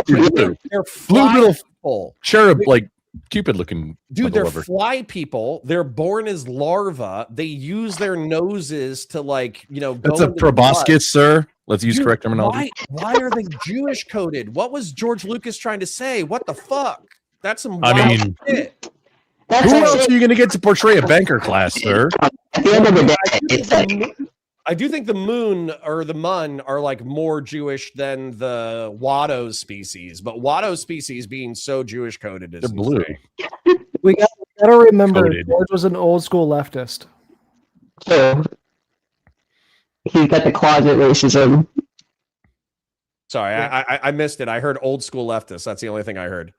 Blue. They're Blue little people. cherub, like Cupid looking. Dude, they're fly people. They're born as larvae. They use their noses to That's a proboscis, sir. Let's use correct terminology. Why are they Jewish coded? What was George Lucas trying to say? What the fuck? That's some I wild mean, shit. Who else are you going to get to portray a banker class, sir? At the end of the day, it's like, I do think the moon or the mun are like more Jewish than the Watto species, but Watto species being so Jewish coded is they're blue. We got to remember Coded. George was an old school leftist. so he's got the closet racism. Sorry, I missed it. I heard old school leftist. That's the only thing I heard.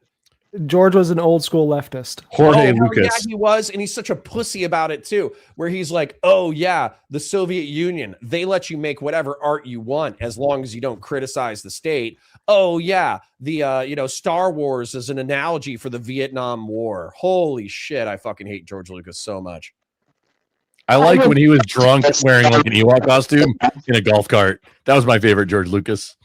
George was an old school leftist. Jorge hell Lucas. Yeah, he was, and he's such a pussy about it too. Where he's like, "Oh yeah, the Soviet Union, they let you make whatever art you want as long as you don't criticize the state." Oh yeah, the Star Wars is an analogy for the Vietnam War. Holy shit, I fucking hate George Lucas so much. I like when he was drunk wearing like an Ewok costume in a golf cart. That was my favorite George Lucas.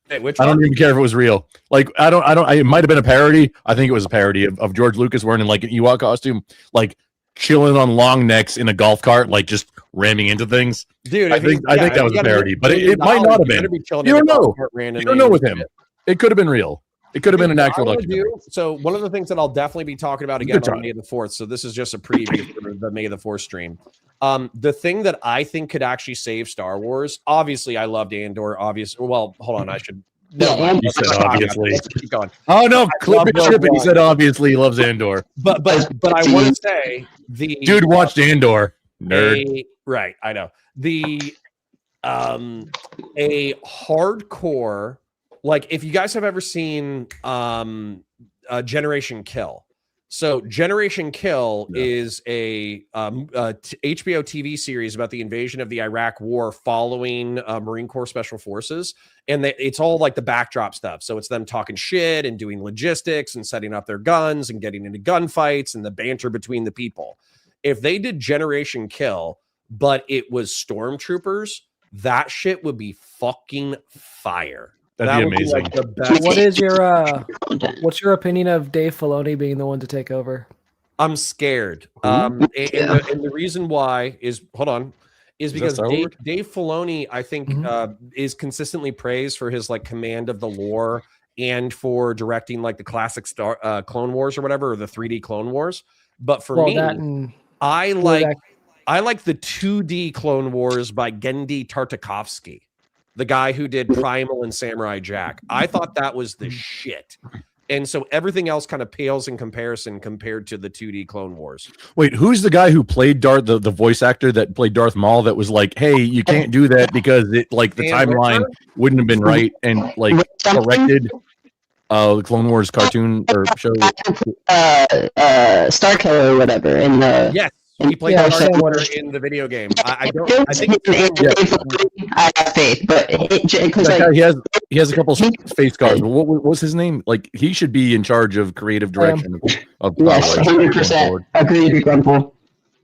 Hey, which I don't one? even care if it was real. Like, it might have been a parody. I think it was a parody of George Lucas wearing like an Ewok costume, like chilling on long necks in a golf cart, like just ramming into things. Dude, I think that was a parody, but it might not have been. You don't know. You don't know with him. It could have been real. It could have been an actual documentary. So one of the things that I'll definitely be talking about again on May the 4th. So this is just a preview for the May the 4th stream. The thing that I think could actually save Star Wars, obviously I loved Andor, obviously. Well, hold on, I should. No, He said obviously. Let's keep going. Oh no, clip it, love strip it. Rogue He said obviously he loves Andor. But I want to say the Dude watched Andor. Nerd. Right, I know. The a hardcore, like if you guys have ever seen Generation Kill. So Generation Kill is a HBO TV series about the invasion of the Iraq War following Marine Corps Special Forces. And it's all like the backdrop stuff. So it's them talking shit and doing logistics and setting up their guns and getting into gunfights and the banter between the people. If they did Generation Kill, but it was stormtroopers, that shit would be fucking fire. That'd be amazing. Like the best. What is your what's your opinion of Dave Filoni being the one to take over? I'm scared. And the reason why is because Dave Filoni, I think, is consistently praised for his like command of the lore and for directing like the classic Clone Wars or whatever, or the 3D Clone Wars. But for me, I like the 2D Clone Wars by Genndy Tartakovsky, the guy who did Primal and Samurai Jack. I thought that was the shit. And so everything else kind of pales in comparison compared to the 2D Clone Wars. Wait, who's the guy who played Darth, the voice actor that played Darth Maul that was like, hey, you can't do that because it like the timeline wouldn't have been right and like corrected the Clone Wars cartoon or show? Star Killer or whatever. Yes. He played Darth in the video game. I have faith, but he has a couple face scars. What's his name? Like he should be in charge of creative direction. Yes, 100% agreed with Grumple.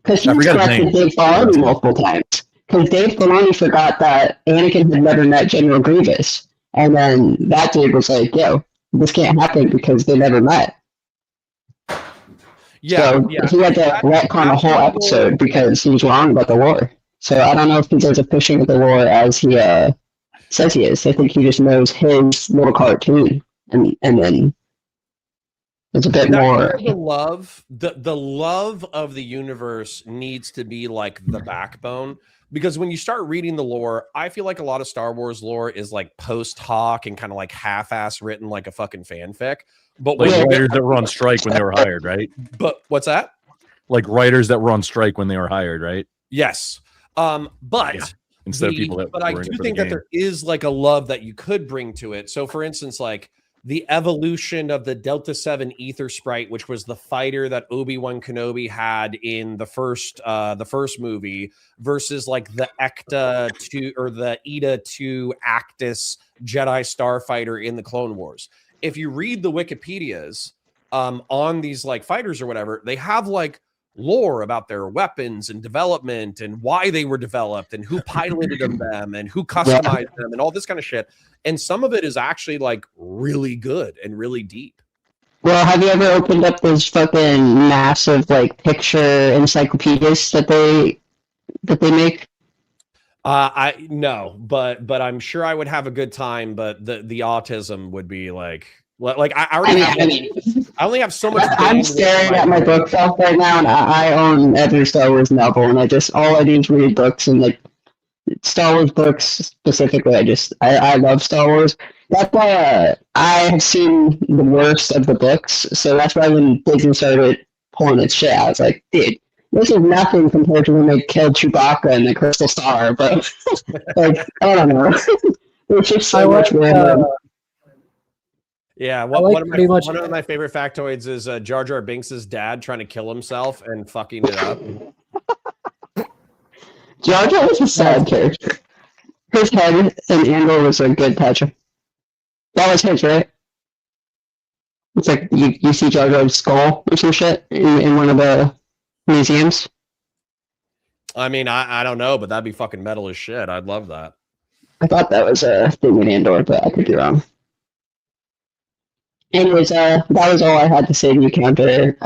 Because he's corrected Dave Filoni multiple times. Because Dave Filoni forgot that Anakin had never met General Grievous, and then that dude was like, "Yo, this can't happen because they never met." Yeah, so he had to retcon a whole episode because he was wrong about the lore. So I don't know if he does a pushing of the lore as he says he is. I think he just knows his little cartoon, and then it's a bit more. The love of the universe needs to be like the backbone. Because when you start reading the lore, I feel like a lot of Star Wars lore is like post hoc and kind of like half-ass written like a fucking fanfic. But like writers that were on strike when they were hired, right? But what's that? Like writers that were on strike when they were hired, right? Yes. Instead of people that. But I do think that there is like a love that you could bring to it. So, for instance, like the evolution of the Delta 7 Ether Sprite, which was the fighter that Obi-Wan Kenobi had in the first movie, versus like the Ecta 2 or the Eta 2 Actus Jedi Starfighter in the Clone Wars. If you read the Wikipedias on these like fighters or whatever, they have like lore about their weapons and development and why they were developed and who piloted them and who customized them and all this kind of shit. And some of it is actually like really good and really deep. Well, have you ever opened up those fucking massive like picture encyclopedias that they make? But I'm sure I would have a good time. But the autism would be like I only have so much. I'm staring at my bookshelf right now, and I own every Star Wars novel, and all I do is read books and like Star Wars books specifically. I love Star Wars. That's why I have seen the worst of the books. So that's why when Disney started pulling its shit, I was like, dude, this is nothing compared to when they killed Chewbacca and the Crystal Star. But like, I don't know. It's just so much random. Yeah, one of my favorite factoids is Jar Jar Binks' dad trying to kill himself and fucking it up. Jar Jar was a sad character. His head in Andor was a good touch. That was his, right? It's like you see Jar Jar's skull or some shit in one of the museums. I mean, I don't know, but that'd be fucking metal as shit. I'd love that. I thought that was a thing in Andor, but I could be wrong. Anyways, that was all I had to say to you, Counter.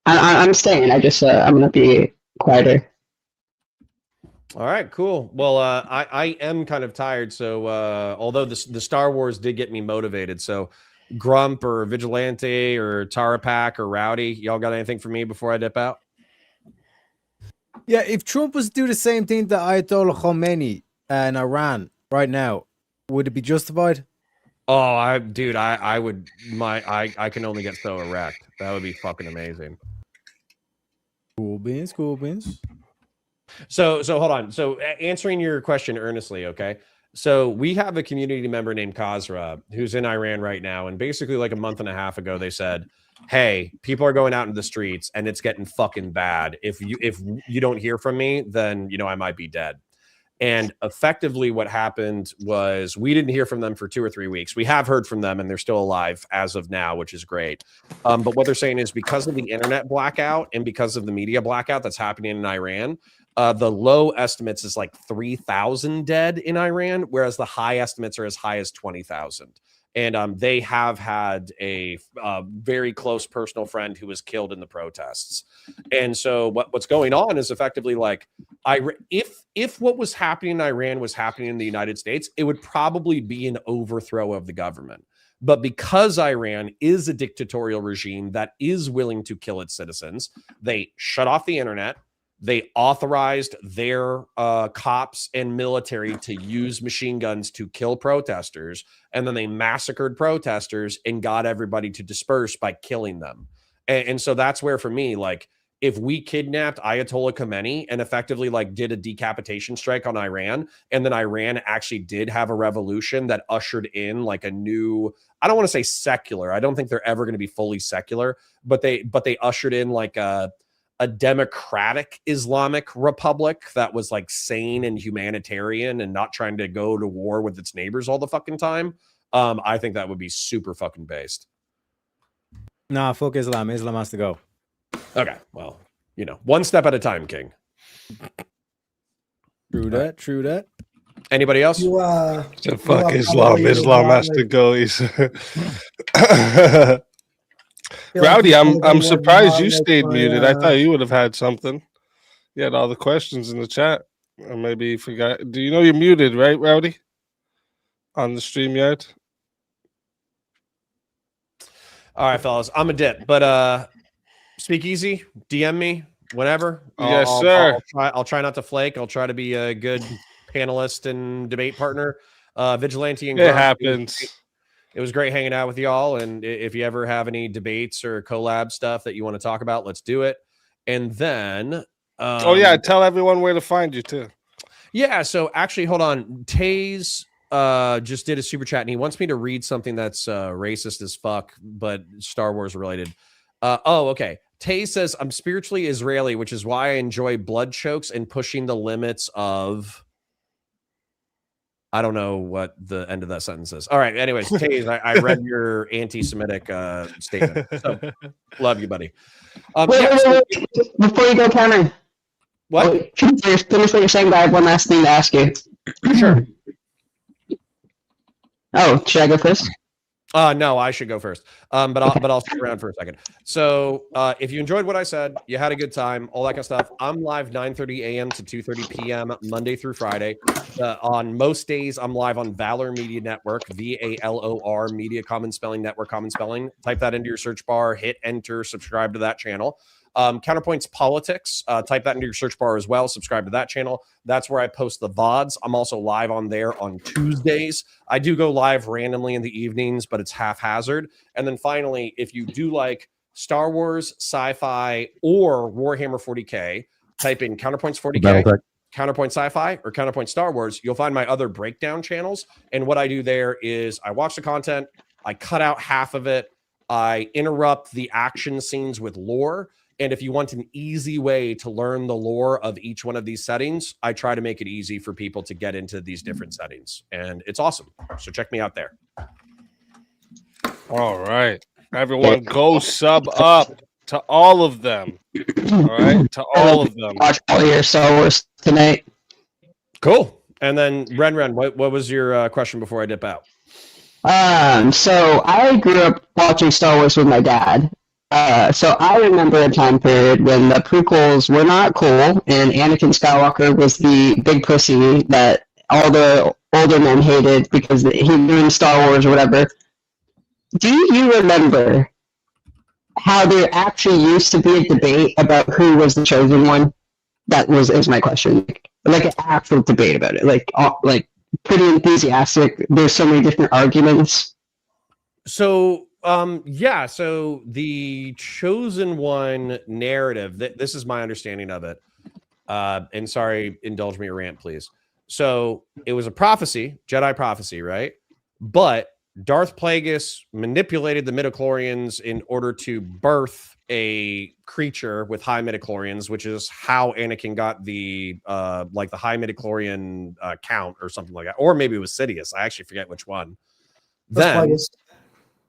I'm staying. I'm gonna be quieter. All right, cool. Well, I am kind of tired, so although the Star Wars did get me motivated, so Grump or Vigilante or Tarapak or Rowdy, y'all got anything for me before I dip out? Yeah, if Trump was to do the same thing to Ayatollah Khomeini in Iran right now, would it be justified? Oh, I would. I can only get so erect. That would be fucking amazing. Cool beans. So hold on. So answering your question earnestly, okay? So we have a community member named Khazra who's in Iran right now, and basically like a month and a half ago, they said, "Hey, people are going out into the streets, and it's getting fucking bad. If you don't hear from me, then I might be dead." And effectively what happened was we didn't hear from them for 2 or 3 weeks. We have heard from them and they're still alive as of now, which is great. But what they're saying is because of the internet blackout and because of the media blackout that's happening in Iran, the low estimates is like 3,000 dead in Iran, whereas the high estimates are as high as 20,000. And they have had a very close personal friend who was killed in the protests. And so what's going on is effectively like, if what was happening in Iran was happening in the United States, it would probably be an overthrow of the government. But because Iran is a dictatorial regime that is willing to kill its citizens, they shut off the internet. They authorized their cops and military to use machine guns to kill protesters. And then they massacred protesters and got everybody to disperse by killing them. And so that's where, for me, like, if we kidnapped Ayatollah Khomeini and effectively like did a decapitation strike on Iran, and then Iran actually did have a revolution that ushered in like a new, I don't want to say secular. I don't think they're ever going to be fully secular, but they ushered in like a democratic Islamic republic that was like sane and humanitarian and not trying to go to war with its neighbors all the fucking time. I think that would be super fucking based. Nah, fuck Islam. Islam has to go. Okay, well, one step at a time, King. True that. Anybody else? Fuck Islam. Islam has to go. Rowdy, I'm surprised you stayed muted. I thought you would have had something. You had all the questions in the chat. Or maybe you forgot. Do you know you're muted, right, Rowdy? On the StreamYard? All right, fellas. I'm a dip, but speak easy. DM me whenever. Yes, sir. I'll try not to flake. I'll try to be a good panelist and debate partner. Vigilante and it happens. It was great hanging out with y'all. And if you ever have any debates or collab stuff that you want to talk about, let's do it. And then, tell everyone where to find you too. Yeah. So actually, hold on. Taze just did a super chat, and he wants me to read something that's racist as fuck, but Star Wars related. Okay. Tay says, I'm spiritually Israeli, which is why I enjoy blood chokes and pushing the limits of... I don't know what the end of that sentence is. All right. Anyways, Tay, I read your anti-Semitic statement. So, love you, buddy. Wait, before you go, Cameron. What? Finish what you're saying, but I have one last thing to ask you. Sure. Oh, should I go first? No, I should go first. But I'll stick around for a second. So if you enjoyed what I said, you had a good time, all that kind of stuff. I'm live 9:30 a.m. to 2:30 p.m. Monday through Friday. On most days, I'm live on Valor Media Network, VALOR Media Common Spelling Network, Common Spelling. Type that into your search bar, hit enter, subscribe to that channel. Counterpoints Politics, type that into your search bar as well. Subscribe to that channel. That's where I post the VODs. I'm also live on there on Tuesdays. I do go live randomly in the evenings, but it's haphazard. And then finally, if you do like Star Wars, sci-fi, or Warhammer 40K, type in Counterpoints 40K, Counterpoint Sci-Fi, or Counterpoint Star Wars. You'll find my other breakdown channels. And what I do there is I watch the content, I cut out half of it, I interrupt the action scenes with lore. And if you want an easy way to learn the lore of each one of these settings, I try to make it easy for people to get into these different settings. And it's awesome. So check me out there. All right. Everyone go sub up to all of them. All right. To all of them. Watch all your Star Wars tonight. Cool. And then Ren, what was your question before I dip out? So I grew up watching Star Wars with my dad. So I remember a time period when the prequels were not cool, and Anakin Skywalker was the big pussy that all the older men hated because he ruined Star Wars or whatever. Do you remember how there actually used to be a debate about who was the chosen one? Is my question. Like an actual debate about it, like pretty enthusiastic. There's so many different arguments. So so the chosen one narrative, this is my understanding of it. And sorry, indulge me a rant, please. So it was a prophecy, Jedi prophecy, right? But Darth Plagueis manipulated the midichlorians in order to birth a creature with high midichlorians, which is how Anakin got the the high midichlorian count or something like that. Or maybe it was Sidious. I actually forget which one.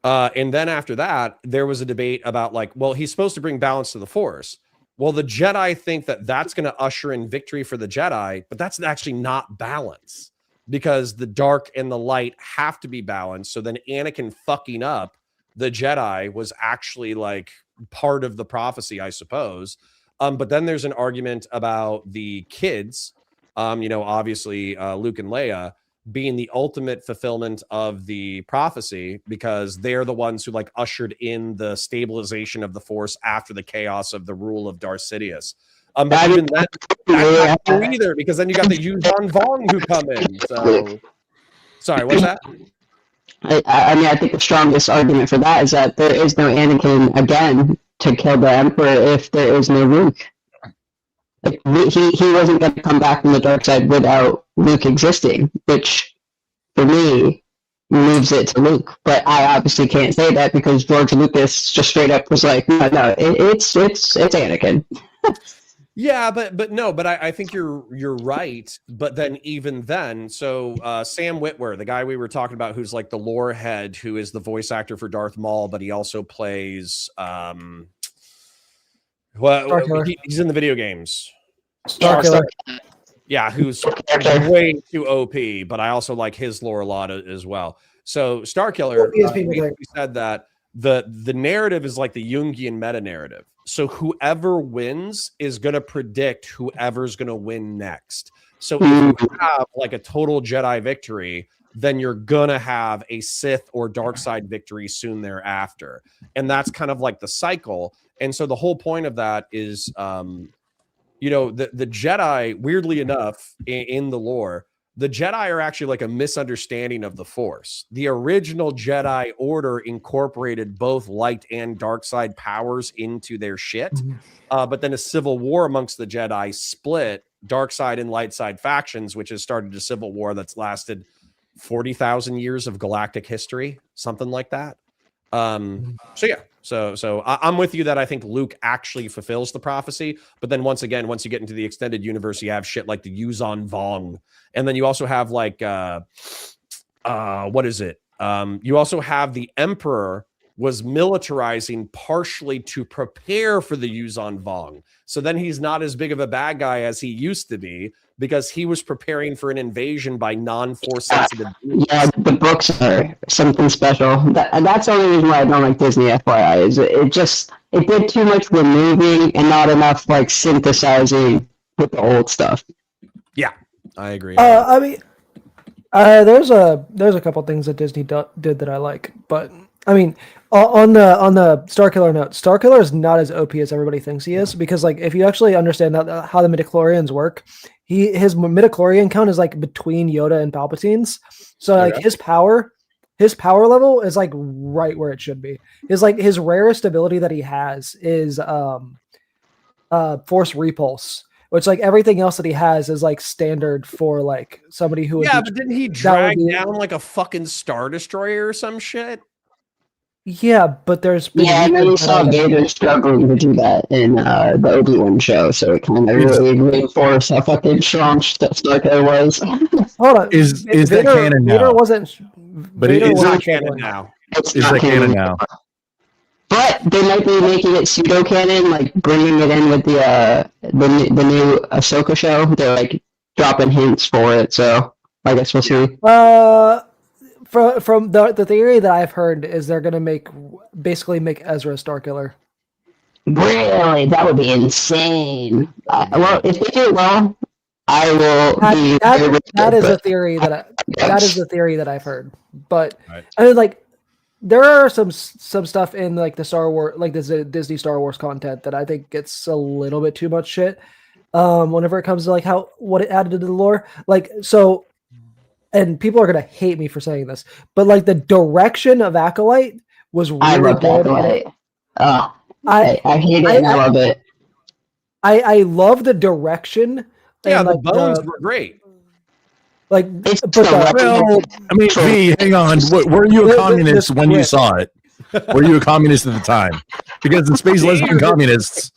And then after that, there was a debate about he's supposed to bring balance to the Force. Well, the Jedi think that that's going to usher in victory for the Jedi, but that's actually not balance because the dark and the light have to be balanced. So then Anakin fucking up the Jedi was actually part of the prophecy, I suppose. But then there's an argument about the kids, obviously Luke and Leia, being the ultimate fulfillment of the prophecy because they're the ones who ushered in the stabilization of the Force after the chaos of the rule of Darth Sidious. But even that's not true either because then you got the Yuuzhan Vong who come in. So, sorry, what's that? I think the strongest argument for that is that there is no Anakin again to kill the Emperor if there is no Luke. He wasn't going to come back from the dark side without Luke existing, which for me moves it to Luke. But I obviously can't say that because George Lucas just straight up was like, no, it's Anakin. Yeah, but I think you're right. But then even then, so Sam Witwer, the guy we were talking about, who's the lore head, who is the voice actor for Darth Maul, but he also plays he's in the video games. Starkiller. Yeah, who's way too OP, but I also like his lore a lot as well. So Starkiller said that the narrative is like the Jungian meta narrative. So whoever wins is going to predict whoever's going to win next. So if you have a total Jedi victory, then you're going to have a Sith or dark side victory soon thereafter. And that's kind of the cycle. And so the whole point of that is, the Jedi, weirdly enough, in the lore, the Jedi are actually a misunderstanding of the Force. The original Jedi Order incorporated both light and dark side powers into their shit. But then a civil war amongst the Jedi split dark side and light side factions, which has started a civil war that's lasted 40,000 years of galactic history, something like that. So yeah, so I'm with you that I think Luke actually fulfills the prophecy. But then once again, once you get into the extended universe, you have shit like the Yuzon Vong, and then you also have like what is it? You also have the Emperor was militarizing partially to prepare for the Yuzon Vong. So then he's not as big of a bad guy as he used to be because he was preparing for an invasion by non-force sensitive. Yeah, the books are something special. That's the only reason why I don't like Disney, FYI, is it did too much removing and not enough like synthesizing with the old stuff. Yeah, I agree. I mean, there's a couple things that Disney did that I like, but I mean, on the Starkiller note, Starkiller is not as OP as everybody thinks he is, because like if you actually understand how the midichlorians work, his midichlorian count is like between Yoda and Palpatine's, so like his power level is like right where it should be. His rarest ability that he has is Force Repulse, which like everything else that he has is like standard for like somebody who would but didn't he drag down like a fucking Star Destroyer or some shit? Yeah, but there's been and then you saw Vader struggling to do that in the Obi-Wan show, so it kind of really reinforced how fucking strong Starkiller was. Hold on, is that canon now? Vader wasn't, but Vader it's not canon now. It's is not that canon now? But they might be making it pseudo canon, like bringing it in with the new Ahsoka show. They're like dropping hints for it, so I guess we'll see. From the theory that I've heard is they're gonna basically make Ezra Starkiller. Really, that would be insane. Well, if they do it well, I will be. That is a theory that is the theory that I've heard. But I mean, like, there are some stuff in like the Star Wars, like this Disney Star Wars content that I think gets a little bit too much shit. Whenever it comes to like what it added to the lore, like so. And people are gonna hate me for saying this, but like the direction of Acolyte was really I love good. Acolyte. I hate it and I love it. I love the direction. Yeah, and, the like, bones were great. Like, well, I mean, V, hang on. Were you a communist when you saw it? Were you a communist at the time? Because the space lesbian communists,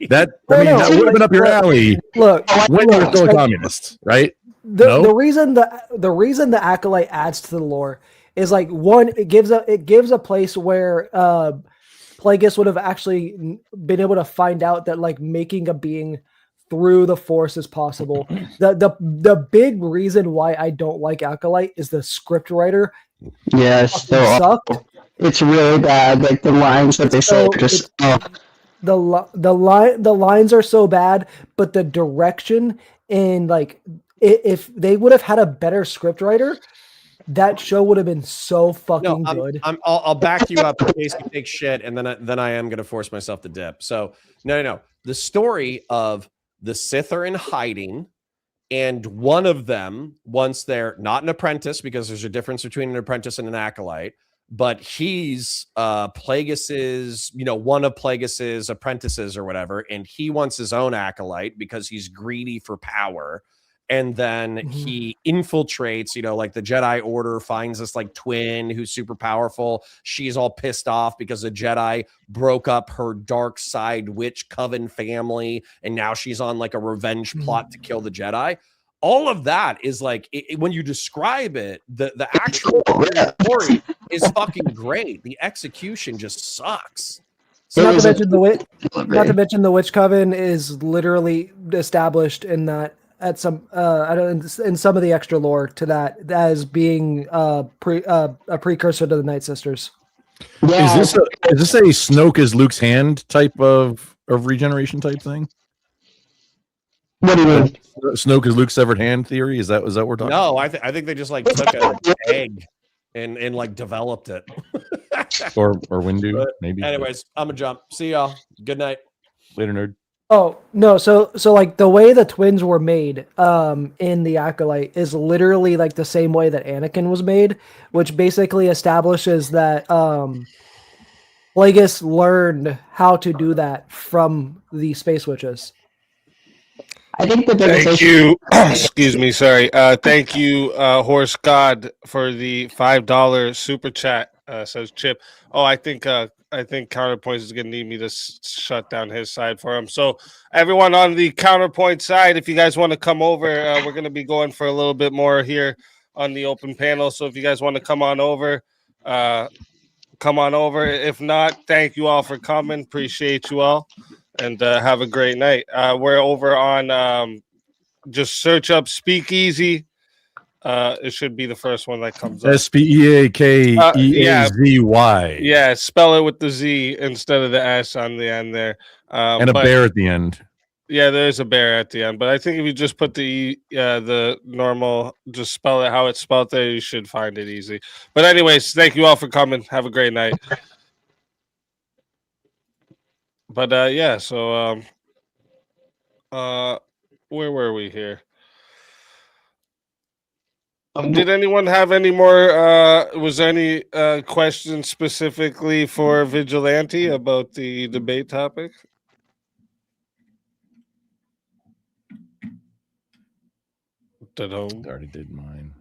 that would have been up your alley. Look, when you were still a communist, right? The reason the Acolyte adds to the lore is like one, it gives a place where Plagueis would have actually been able to find out that like making a being through the Force is possible. The big reason why I don't like Acolyte is the script writer. Yes, it's really bad. Like the lines that they say are just the lines are so bad, but the direction and like. If they would have had a better scriptwriter, that show would have been so fucking good. I'll back you up in case you take shit, and then I am going to force myself to dip. So no. The story of the Sith are in hiding, and one of them, once they're not an apprentice, because there's a difference between an apprentice and an acolyte, but he's Plagueis's, one of Plagueis's apprentices or whatever, and he wants his own acolyte because he's greedy for power. And then he infiltrates, like the Jedi Order finds this like twin who's super powerful. She's all pissed off because the Jedi broke up her dark side witch coven family. And now she's on like a revenge plot to kill the Jedi. All of that is like, when you describe it, the actual story is fucking great. The execution just sucks. So not to mention the witch coven is literally established in that. At some, in some of the extra lore to that as being a precursor to the Night Sisters. Yeah. Is this a Snoke is Luke's hand type of regeneration type thing? What do you mean? Snoke is Luke's severed hand theory? Is that what we're talking? No, I think they just like took an egg and like developed it. or Windu, maybe. Anyways, I'm gonna jump. See y'all. Good night. Later, nerd. Oh no, so like the way the twins were made in the Acolyte is literally like the same way that Anakin was made, which basically establishes that Plagueis learned how to do that from the Space Witches. I think the biggest Thank issue. you. Excuse me. Sorry. Thank you, Horse God, for the $5 super chat. Says Chip. Oh, I think Counterpoints is gonna need me to shut down his side for him. So everyone on the Counterpoint side, if you guys want to come over, we're gonna be going for a little bit more here on the open panel. So if you guys want to come on over, come on over. If not, thank you all for coming. Appreciate you all, and have a great night. We're over on. Just search up Speakeasy. It should be the first one that comes up. SPEAKEAZY. Yeah, spell it with the Z instead of the S on the end there. And a bear at the end. Yeah, there's a bear at the end. But I think if you just put the normal, just spell it how it's spelled there, you should find it easy. But anyways, thank you all for coming. Have a great night. But yeah, so where were we here? Did anyone have any more? Was there any questions specifically for Vigilante about the debate topic? I already did mine.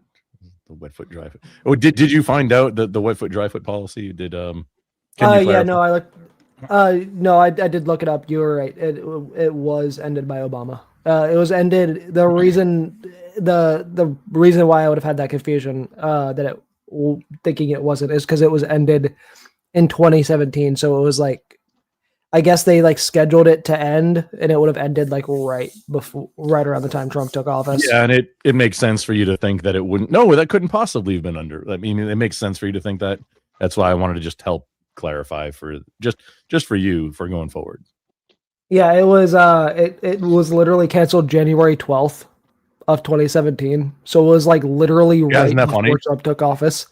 The wet foot, dry foot. Oh, did you find out the wet foot, dry foot policy? Did can you yeah, no, I looked. No, I did look it up. You were right. It was ended by Obama. It was ended. The reason why I would have had that confusion thinking it wasn't is because it was ended in 2017. So it was like, I guess they like scheduled it to end, and it would have ended like right around the time Trump took office. Yeah, and it makes sense for you to think that it wouldn't. No, that couldn't possibly have been under. I mean, it makes sense for you to think that. That's why I wanted to just help clarify for just for you for going forward. Yeah, it was it was literally canceled January 12th of 2017. So it was like literally right before Trump took office.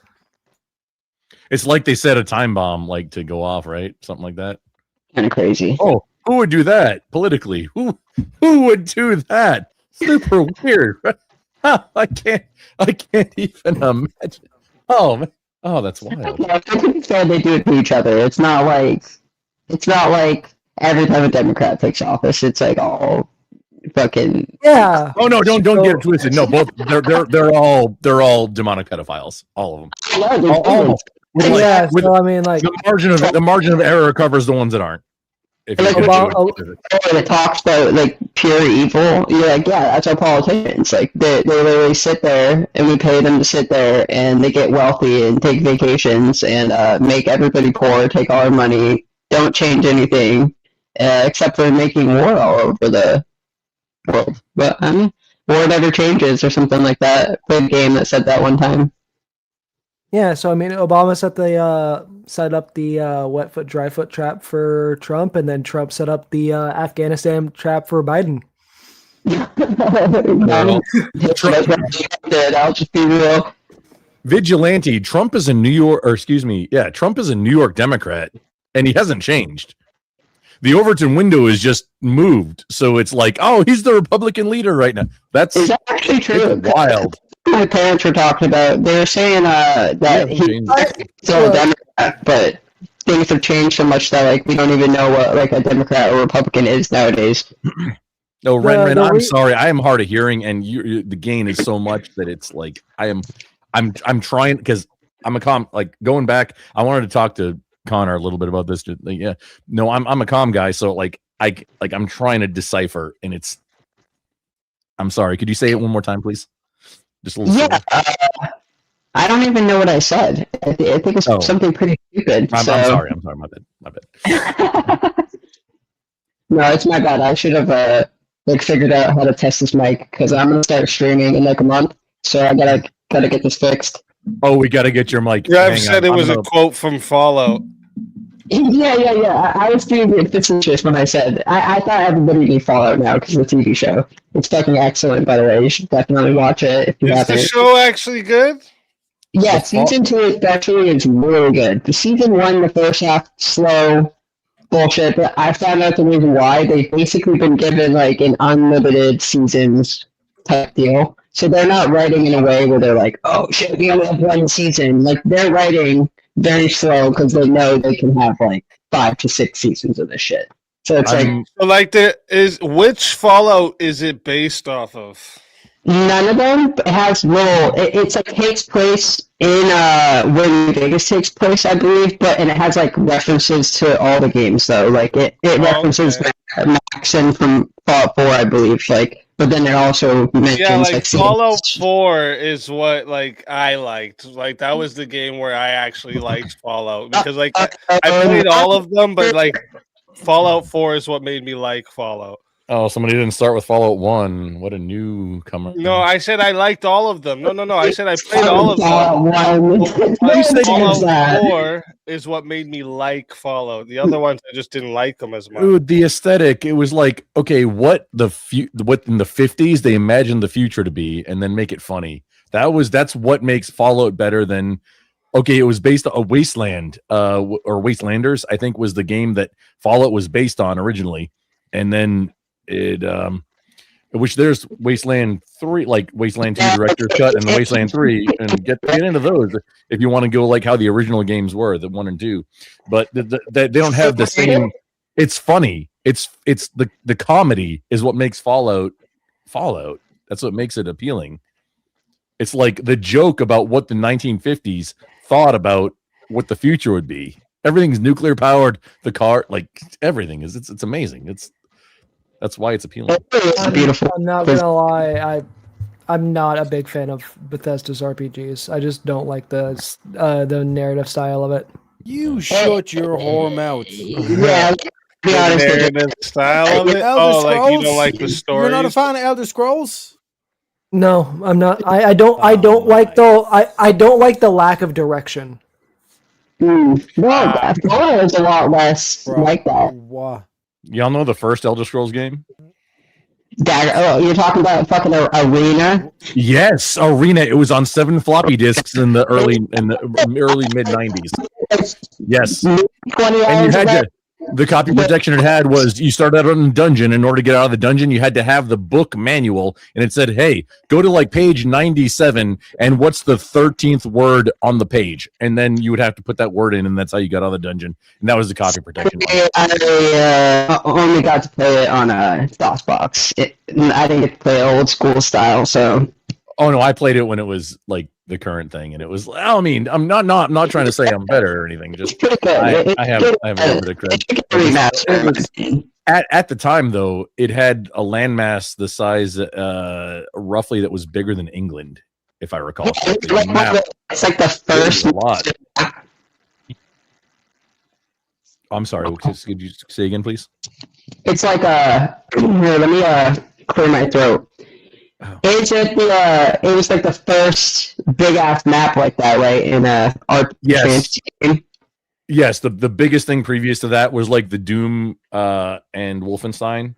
It's like they set a time bomb like to go off, right? Something like that. Kind of crazy. Oh, who would do that politically? Who would do that? Super weird. I can't even imagine. Oh, that's wild. Yeah, they do it to each other. It's not like every time a Democrat takes office, it's like all fucking yeah. Oh no, don't get it twisted. No, both they're all demonic pedophiles. All of them. Almost. I mean, like the margin of error covers the ones that aren't. If like it talks about like pure evil, you're like, yeah, that's our politicians. Like they literally sit there, and we pay them to sit there, and they get wealthy and take vacations and make everybody poor, take all our money, don't change anything, except for making war all over the world. But I mean, war never changes or something like that. Played a game that said that one time. Yeah, so I mean, Obama set up the wet foot, dry foot trap for Trump, and then Trump set up the Afghanistan trap for Biden. I'll just be real. Vigilante. Trump is a New York Democrat, and he hasn't changed. The Overton window is just moved, so it's like, oh, he's the Republican leader right now. Is that actually true? Wild. My parents were talking about. They were saying that he's still a Democrat, but things have changed so much that like we don't even know what like a Democrat or Republican is nowadays. No, Ren, I'm sorry. I am hard of hearing, and the gain is so much that it's like I'm trying because I'm going back. I wanted to talk to Connor a little bit about this. Yeah, no, I'm a comm guy, so like I'm trying to decipher, and it's. I'm sorry. Could you say it one more time, please? Just a little. Yeah, I don't even know what I said. I think it's something pretty stupid. I'm sorry. My bad. No, it's my bad. I should have figured out how to test this mic because I'm gonna start streaming in like a month. So I gotta get this fixed. Oh, we gotta get your mic. Yeah, I've said it was a quote from Fallout. Yeah. I was being facetious when I said I thought everybody knew Fallout now because of the TV show. It's fucking excellent, by the way. You should definitely watch it if you haven't. Is the show actually good? Yeah, season 2 especially is really good. The season 1, the first half, slow bullshit. But I found out the reason why. They've basically been given like an unlimited seasons type deal. So they're not writing in a way where they're like, oh shit, we only have one season. Like they're writing very slow because they know they can have like 5 to 6 seasons of this shit. So it's like So like which Fallout is it based off of? none of them. It has little. It's like takes place in where Vegas takes place, I believe. And it has like references to all the games though. Like it references Max and from Fallout 4, I believe. Like, but then it also mentions like Fallout 4 is what like I liked. Like that was the game where I actually liked Fallout because like I played all of them, but like Fallout 4 is what made me like Fallout. Oh, somebody didn't start with Fallout 1. What a newcomer. No, I said I liked all of them. No. I said I played all of them. Fallout 4 is what made me like Fallout. The other ones, I just didn't like them as much. Dude, the aesthetic, it was like, okay, what in the 50s they imagined the future to be and then make it funny. That's what makes Fallout better than, okay, it was based on Wasteland, or Wastelanders, I think was the game that Fallout was based on originally. And then which there's Wasteland 3, like Wasteland 2 director's cut and the Wasteland 3, and get into those if you want to go like how the original games were, the 1 and 2. But they don't have the same. It's funny. It's the comedy is what makes Fallout. That's what makes it appealing. It's like the joke about what the 1950s thought about what the future would be. Everything's nuclear powered. The car, like everything is. It's amazing. That's why it's appealing. I'm not gonna lie. I'm not a big fan of Bethesda's RPGs. I just don't like the narrative style of it. You shut your whore mouth. Yeah, be honest. The narrative style of it. Elder Like you don't Scrolls? like the story. You're not a fan of Elder Scrolls? No, I'm not. I don't like the lack of direction. No, Fallout is a lot less like that. Wow. Y'all know the first Elder Scrolls game? You're talking about fucking Arena? Yes, Arena. It was on 7 floppy disks in the early mid 90s. Yes, and you had the copy protection it had was you started out in a dungeon. In order to get out of the dungeon, you had to have the book manual, and it said, "Hey, go to like page 97, and what's the 13th word on the page?" And then you would have to put that word in, and that's how you got out of the dungeon. And that was the copy protection. I only got to play it on a DOSBox. I didn't get to play it old school style, so. Oh no, I played it when it was like the current thing, and it was. I mean, I'm not trying to say I'm better or anything. Just I have a little bit of credit. At the time, though, it had a landmass the size, roughly, that was bigger than England, if I recall. It's like the first. A lot. I'm sorry. Could you say again, please? It's like here, let me clear my throat. It's it was like the first big ass map like that, right? In RPG game. Yes, the biggest thing previous to that was like the Doom and Wolfenstein.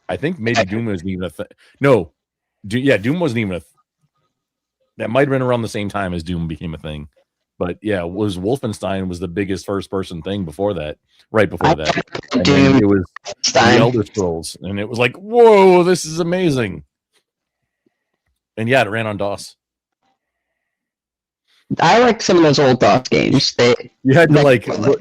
I think maybe Doom wasn't even a thing. No, Doom wasn't even that might have been around the same time as Doom became a thing. But yeah, Wolfenstein was the biggest first person thing before that, right before that. And then it was the Elder Scrolls, and it was like, whoa, this is amazing. And yeah, it ran on DOS. I like some of those old DOS games. You had to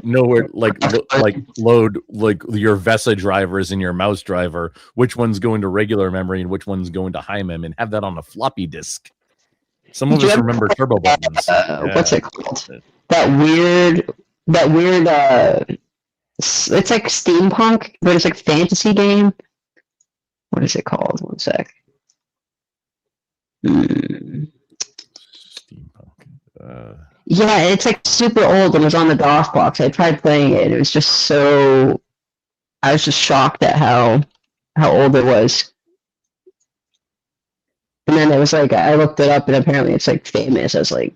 know where load like your VESA drivers and your mouse driver, which one's going to regular memory and which one's going to high mem, and have that on a floppy disk. Some of us remember turbo buttons. What's it called? That weird. It's like steampunk, but it's like fantasy game. What is it called? One sec. Steampunk. Yeah, it's like super old and it was on the DOS box. I tried playing it. It was just so. I was just shocked at how old it was. And then it was like I looked it up and apparently it's like famous as like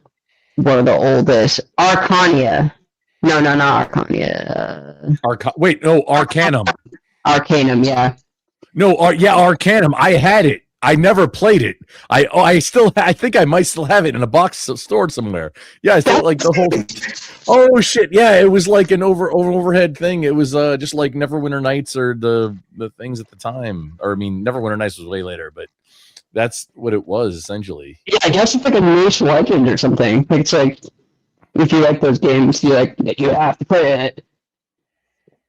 one of the oldest. Arcania. No, not Arcania. Arcanum. Arcanum, yeah. No, Arcanum. I had it. I never played it. I think I might still have it in a box stored somewhere. Yeah, I still like the whole. Oh shit! Yeah, it was like an overhead thing. It was just like Neverwinter Nights or the things at the time. Or I mean, Neverwinter Nights was way later, but that's what it was essentially. Yeah, I guess it's like a niche legend or something. It's like if you like those games, you have to play it.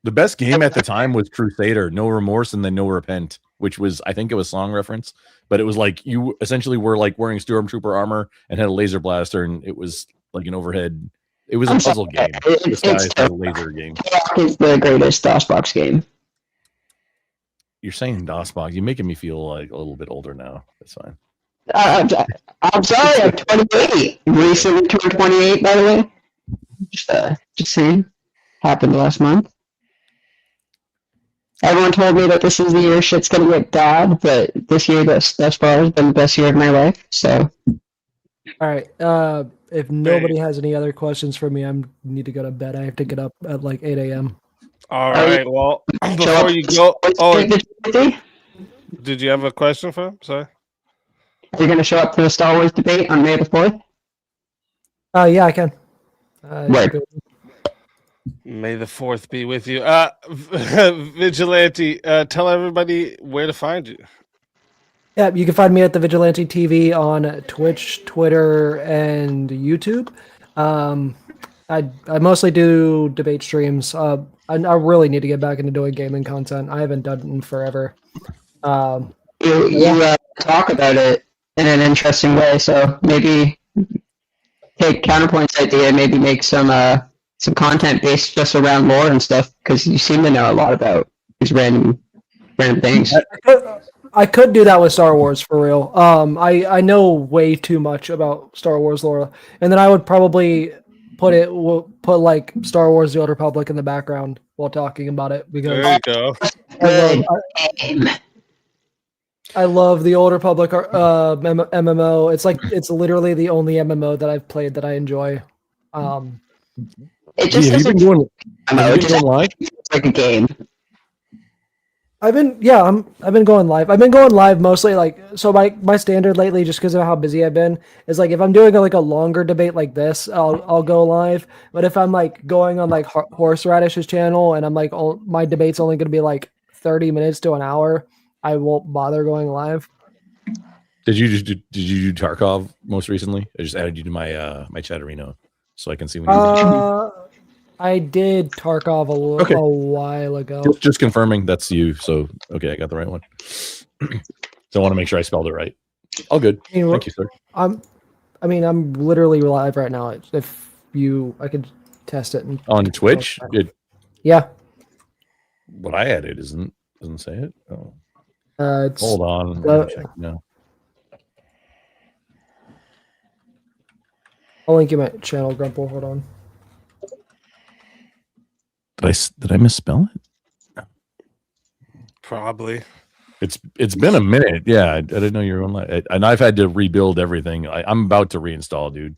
The best game at the time was Crusader, No Remorse and then No Repent, which was, I think it was song reference, but it was like you essentially were like wearing Stormtrooper armor and had a laser blaster, and it was like an overhead. It was a puzzle game. This guy's had a laser game. It's the greatest DOSBox game. You're saying DOSBox. You're making me feel like a little bit older now. That's fine. I'm sorry, I'm 28. Recently turned 28, by the way. Just saying. Happened last month. Everyone told me that this is the year shit's gonna get bad, but this year thus far has been the best year of my life. So. All right. If nobody has any other questions for me, I need to go to bed. I have to get up at like 8 a.m. All right. Well, before you go, did you have a question for him? Sorry. Are you going to show up to the Star Wars debate on May the 4th? Yeah, I can. Word. May the 4th be with you. Vigilante, tell everybody where to find you. Yeah, you can find me at the Vigilante TV on Twitch, Twitter, and YouTube. I mostly do debate streams. I really need to get back into doing gaming content. I haven't done it in forever. You talk about it in an interesting way, so maybe take Counterpoint's idea, maybe make some content based just around lore and stuff, because you seem to know a lot about these random things. I could do that with Star Wars for real. I know way too much about Star Wars lore, and then I would probably put like Star Wars: The Old Republic in the background while talking about it, because There you go. I love the Old Republic MMO. It's literally the only MMO that I've played that I enjoy. It just have you been going live? It's like a game. I've been going live. I've been going live mostly so my standard lately, just because of how busy I've been, is like if I'm doing a longer debate like this, I'll go live. But if I'm like going on like Horseradish's channel and I'm like my debate's only going to be like 30 minutes to an hour, I won't bother going live. Did you do Tarkov most recently? I just added you to my my Chatterino so I can see when you I did Tarkov a while ago. Just confirming that's you. So okay, I got the right one. So I want to make sure I spelled it right. All good. Thank you, sir. I'm literally live right now. If I could test it on Twitch. Yeah. What I added doesn't say it. Oh. Hold on. Check now. I'll link you my channel, Grumple. Hold on. Did I misspell it? Probably. It's been a minute. Yeah, I didn't know you were online, and I've had to rebuild everything. I'm about to reinstall, dude.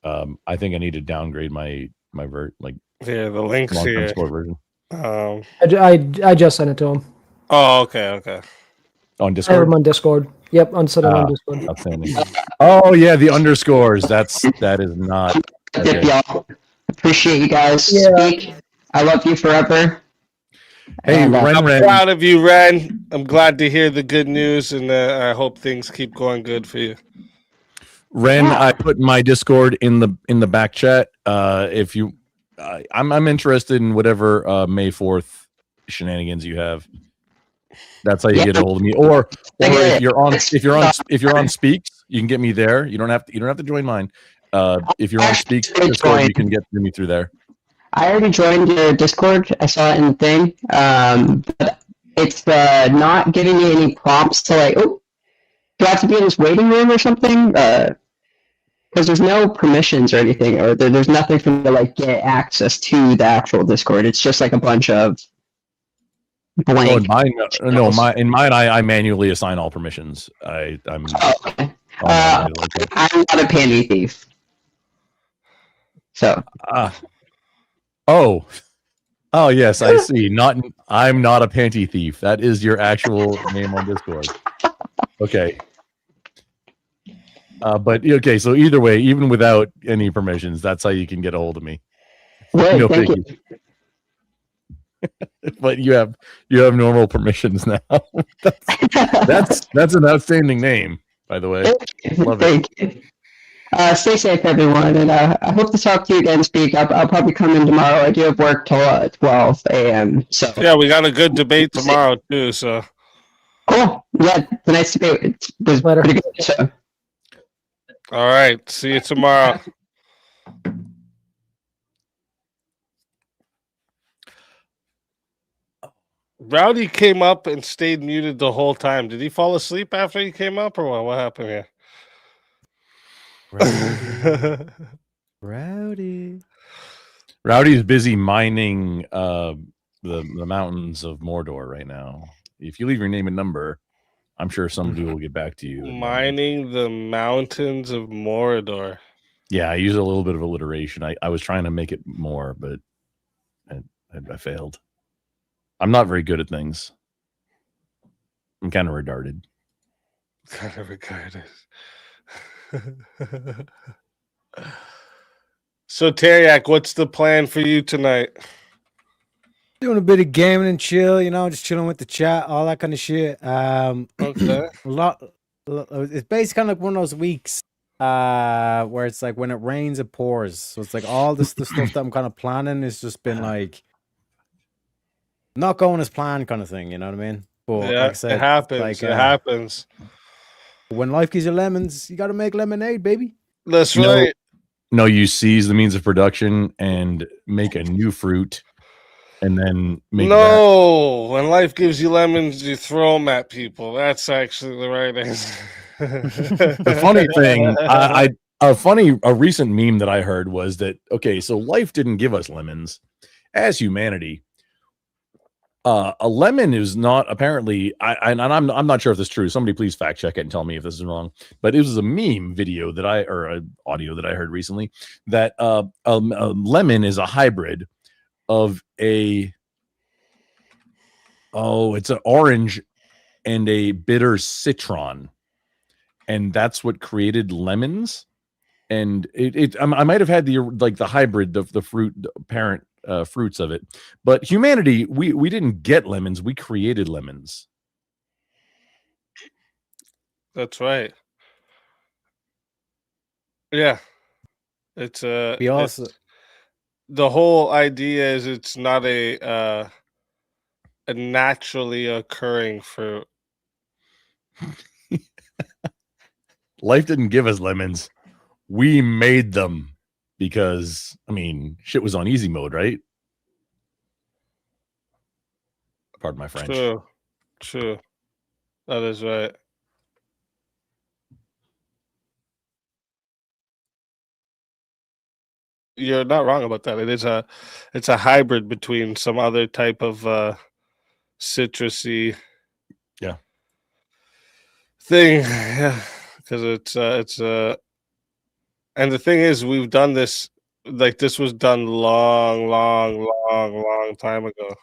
I think I need to downgrade my the links here. Version. I just sent it to him. Oh, okay. On I Discord. have him on Discord. Yep, on Discord. Outstanding. Oh yeah, the underscores. That is not. Okay. Y'all appreciate you guys. Yeah. Speak. I love you forever. Hey, And, I'm proud of you, Ren. I'm glad to hear the good news, and I hope things keep going good for you. Ren, I put my Discord in the back chat. If you, I'm interested in whatever May 4th shenanigans you have. That's how you get a hold of me. Or if you're on Speaks, you can get me there. You don't have to join mine. If you're on Speaks Discord, you can get to me through there. I already joined your Discord. I saw it in the thing. But it's not giving me any prompts to like, do I have to be in this waiting room or something? Because there's no permissions or anything, or there's nothing for me to like get access to the actual Discord. It's just like a bunch of blank. Oh, in mine, I manually assign all permissions. I'm okay. I'm not a panty thief. So. Oh yes, I see. I'm not a panty thief. That is your actual name on Discord. Okay. But okay, so either way, even without any permissions, that's how you can get a hold of me. Wait, thank you. But you have normal permissions now. That's an outstanding name, by the way. Thank you. Stay safe, everyone, and I hope to talk to you again. Speak. I'll probably come in tomorrow. I do have work till 12 a.m. So Yeah, we got a good debate tomorrow too. So cool. Yeah, tonight's debate was Later. pretty good. So. all right, see you tomorrow. Rowdy came up and stayed muted the whole time. Did he fall asleep after he came up, or what? What happened here? Rowdy. Rowdy's busy mining the mountains of Mordor right now. If you leave your name and number, I'm sure somebody will get back to you. Mining the mountains of Mordor. Yeah, I used a little bit of alliteration. I was trying to make it more, but I failed. I'm not very good at things. I'm kind of retarded. Kind of regarded. So, Teriak, what's the plan for you tonight? Doing a bit of gaming and chill, just chilling with the chat, all that kind of shit. Okay. It's basically kind of like one of those weeks where it's like when it rains, it pours. So it's like all the stuff that I'm kind of planning has just been like not going as planned, kind of thing. You know what I mean? But Yeah, like I said, it happens. like, it happens. When life gives you lemons, you got to make lemonade, baby. That's right. No, you seize the means of production and make a new fruit, and then make No, when life gives you lemons, you throw them at people. That's actually the right answer. The funny thing, a recent meme that I heard was that, okay, so life didn't give us lemons. As humanity, a lemon is not apparently. I'm not sure if this is true. Somebody please fact check it and tell me if this is wrong. But it was a meme video that audio that I heard recently that a lemon is a hybrid of it's an orange and a bitter citron, and that's what created lemons. And I might have had the hybrid of the fruit parent fruits of it, but humanity, we didn't get lemons, we created lemons. That's right. Yeah, it's We also the whole idea is it's not a naturally occurring fruit. Life didn't give us lemons, we made them. Because, I mean, shit was on easy mode, right? Pardon my French. True. That is right. You're not wrong about that. It's a hybrid between some other type of citrusy thing. Yeah, because it's and the thing is, we've done this, like this was done long time ago.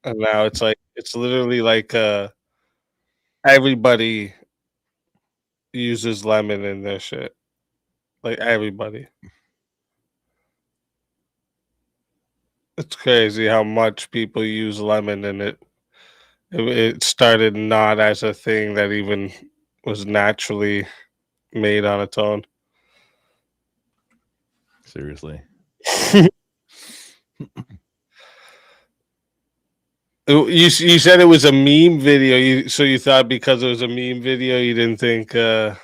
And now it's like it's literally like everybody uses lemon in their shit. Like everybody. It's crazy how much people use lemon, and it started not as a thing that even was naturally made on its own. Seriously. You said it was a meme video, so you thought because it was a meme video, you didn't think. Yeah,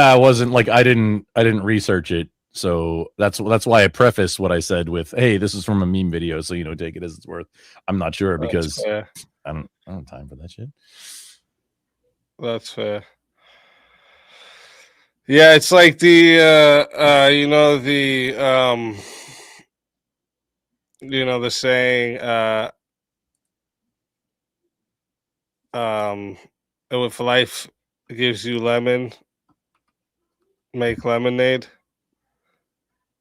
I wasn't like I didn't research it, so that's why I preface what I said with, "Hey, this is from a meme video, so take it as it's worth." I'm not sure because I don't have time for that shit. That's fair. Yeah, it's like the the saying if life gives you lemon, make lemonade.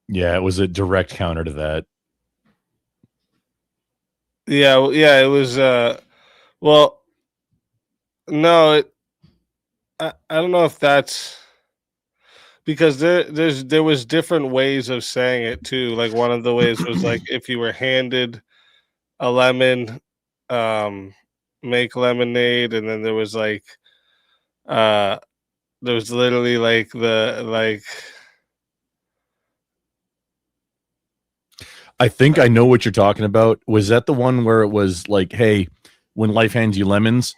Yeah, it was a direct counter to that. Yeah, it was well, no, I don't know if that's because there was different ways of saying it too. Like one of the ways was like if you were handed a lemon, make lemonade, and then there was like there's literally like I think I know what you're talking about. Was that the one where it was like, hey, when life hands you lemons,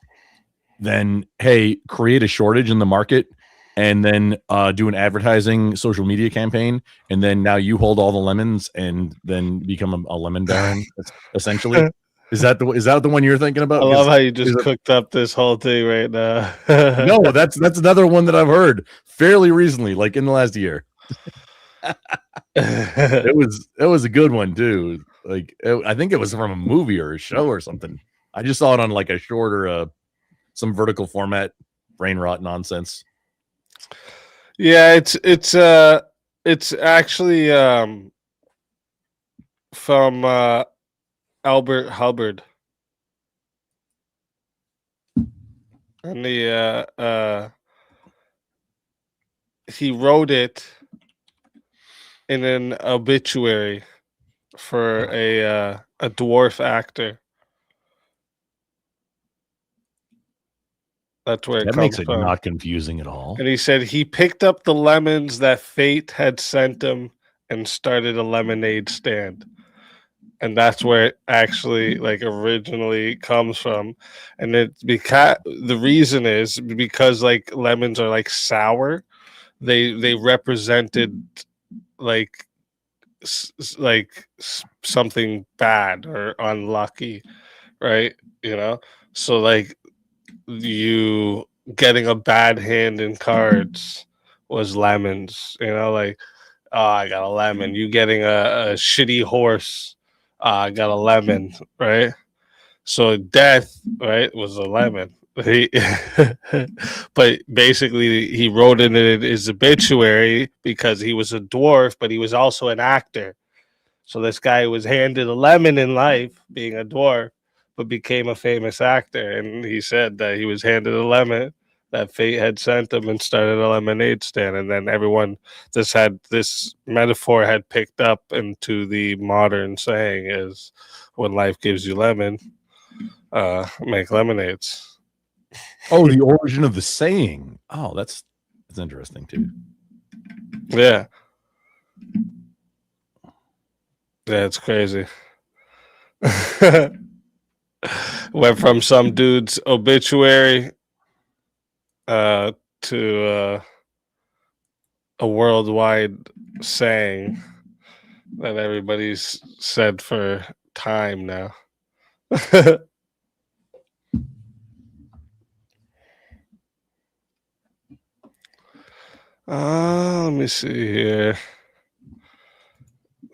then hey, create a shortage in the market and then do an advertising social media campaign, and then now you hold all the lemons and then become a lemon baron, essentially. Is that the one you're thinking about? I love how you Is just it- cooked up this whole thing right now. no, that's another one that I've heard fairly recently, like in the last year. It was a good one too. Like I think it was from a movie or a show or something. I just saw it on like a shorter, some vertical format brain rot nonsense. Yeah, it's actually from Albert Hubbard. And he wrote it in an obituary for a dwarf actor. That's where it That comes makes it from. not confusing at all. And he said he picked up the lemons that fate had sent him and started a lemonade stand. And that's where it actually like originally comes from. And it's because the reason is because like lemons are like sour. They represented like something bad or unlucky, right? You know, so like you getting a bad hand in cards was lemons, you know, like, oh, I got a lemon. You getting a shitty horse, I got a lemon, right? So death, right, was a lemon. He, but basically, he wrote it in his obituary because he was a dwarf, but he was also an actor. So this guy was handed a lemon in life, being a dwarf, but became a famous actor. And he said that he was handed a lemon that fate had sent him and started a lemonade stand. And then everyone this metaphor had picked up into the modern saying is when life gives you lemon, make lemonades. Oh, the origin of the saying. Oh, that's interesting too. Yeah. Yeah, it's crazy. Went from some dude's obituary to a worldwide saying that everybody's said for time now. Let me see here.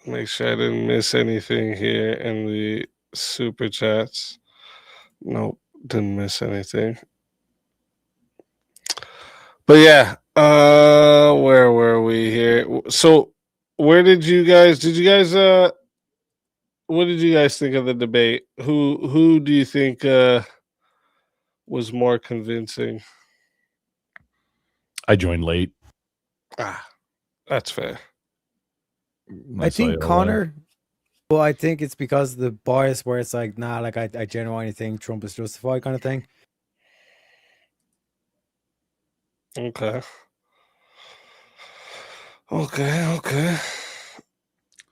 Make sure I didn't miss anything here in the super chats. Nope, didn't miss anything. But yeah, where were we here? So where did you guys what did you guys think of the debate? Who do you think was more convincing? I joined late. That's fair. I think Connor, but I think it's because of the bias where it's like, nah, like I genuinely think Trump is justified kind of thing. Okay. Okay.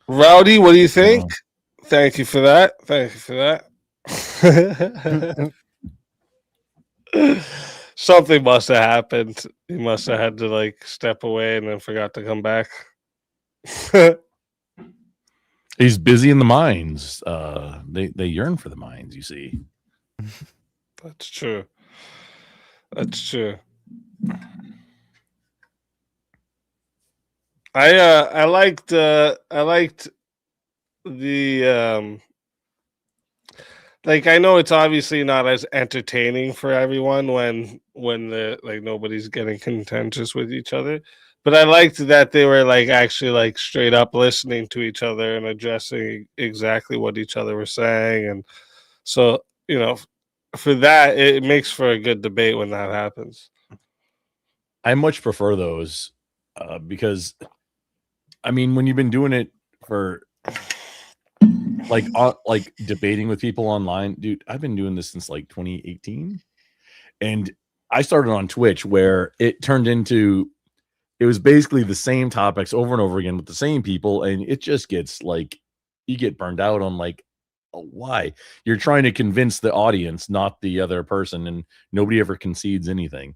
Rowdy, what do you think? Thank you for that. Something must have happened. He must have had to like step away and then forgot to come back. He's busy in the mines. They yearn for the mines, you see. That's true. I liked the like I know it's obviously not as entertaining for everyone when the like nobody's getting contentious with each other, but I liked that they were like actually like straight up listening to each other and addressing exactly what each other were saying, and so you know for that it makes for a good debate when that happens. I much prefer those because I mean when you've been doing it for like debating with people online, dude, I've been doing this since like 2018, and I started on Twitch where it turned into, it was basically the same topics over and over again with the same people, and it just gets like, you get burned out on like, why? You're trying to convince the audience, not the other person, and nobody ever concedes anything.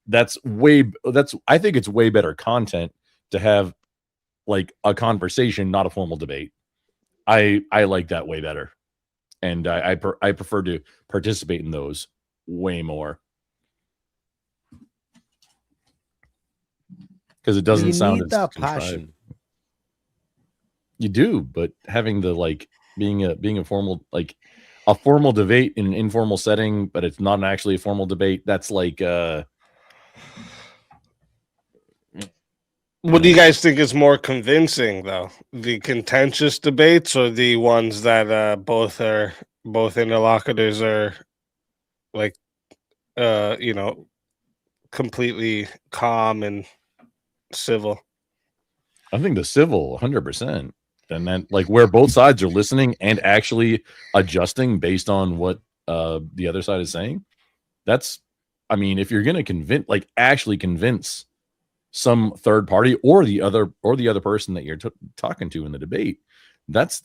That's I think it's way better content to have like a conversation, not a formal debate. I like that way better, and I prefer to participate in those way more because it doesn't you sound need as that contrived. passion. You do, but having the like being a formal, like a formal debate in an informal setting, but it's not actually a formal debate. That's like What do you guys think is more convincing, though? The contentious debates or the ones that both interlocutors are like completely calm and civil? I think the civil 100%. And then like where both sides are listening and actually adjusting based on what the other side is saying. That's, I mean, if you're going to actually convince some third party or the other person that you're talking to in the debate,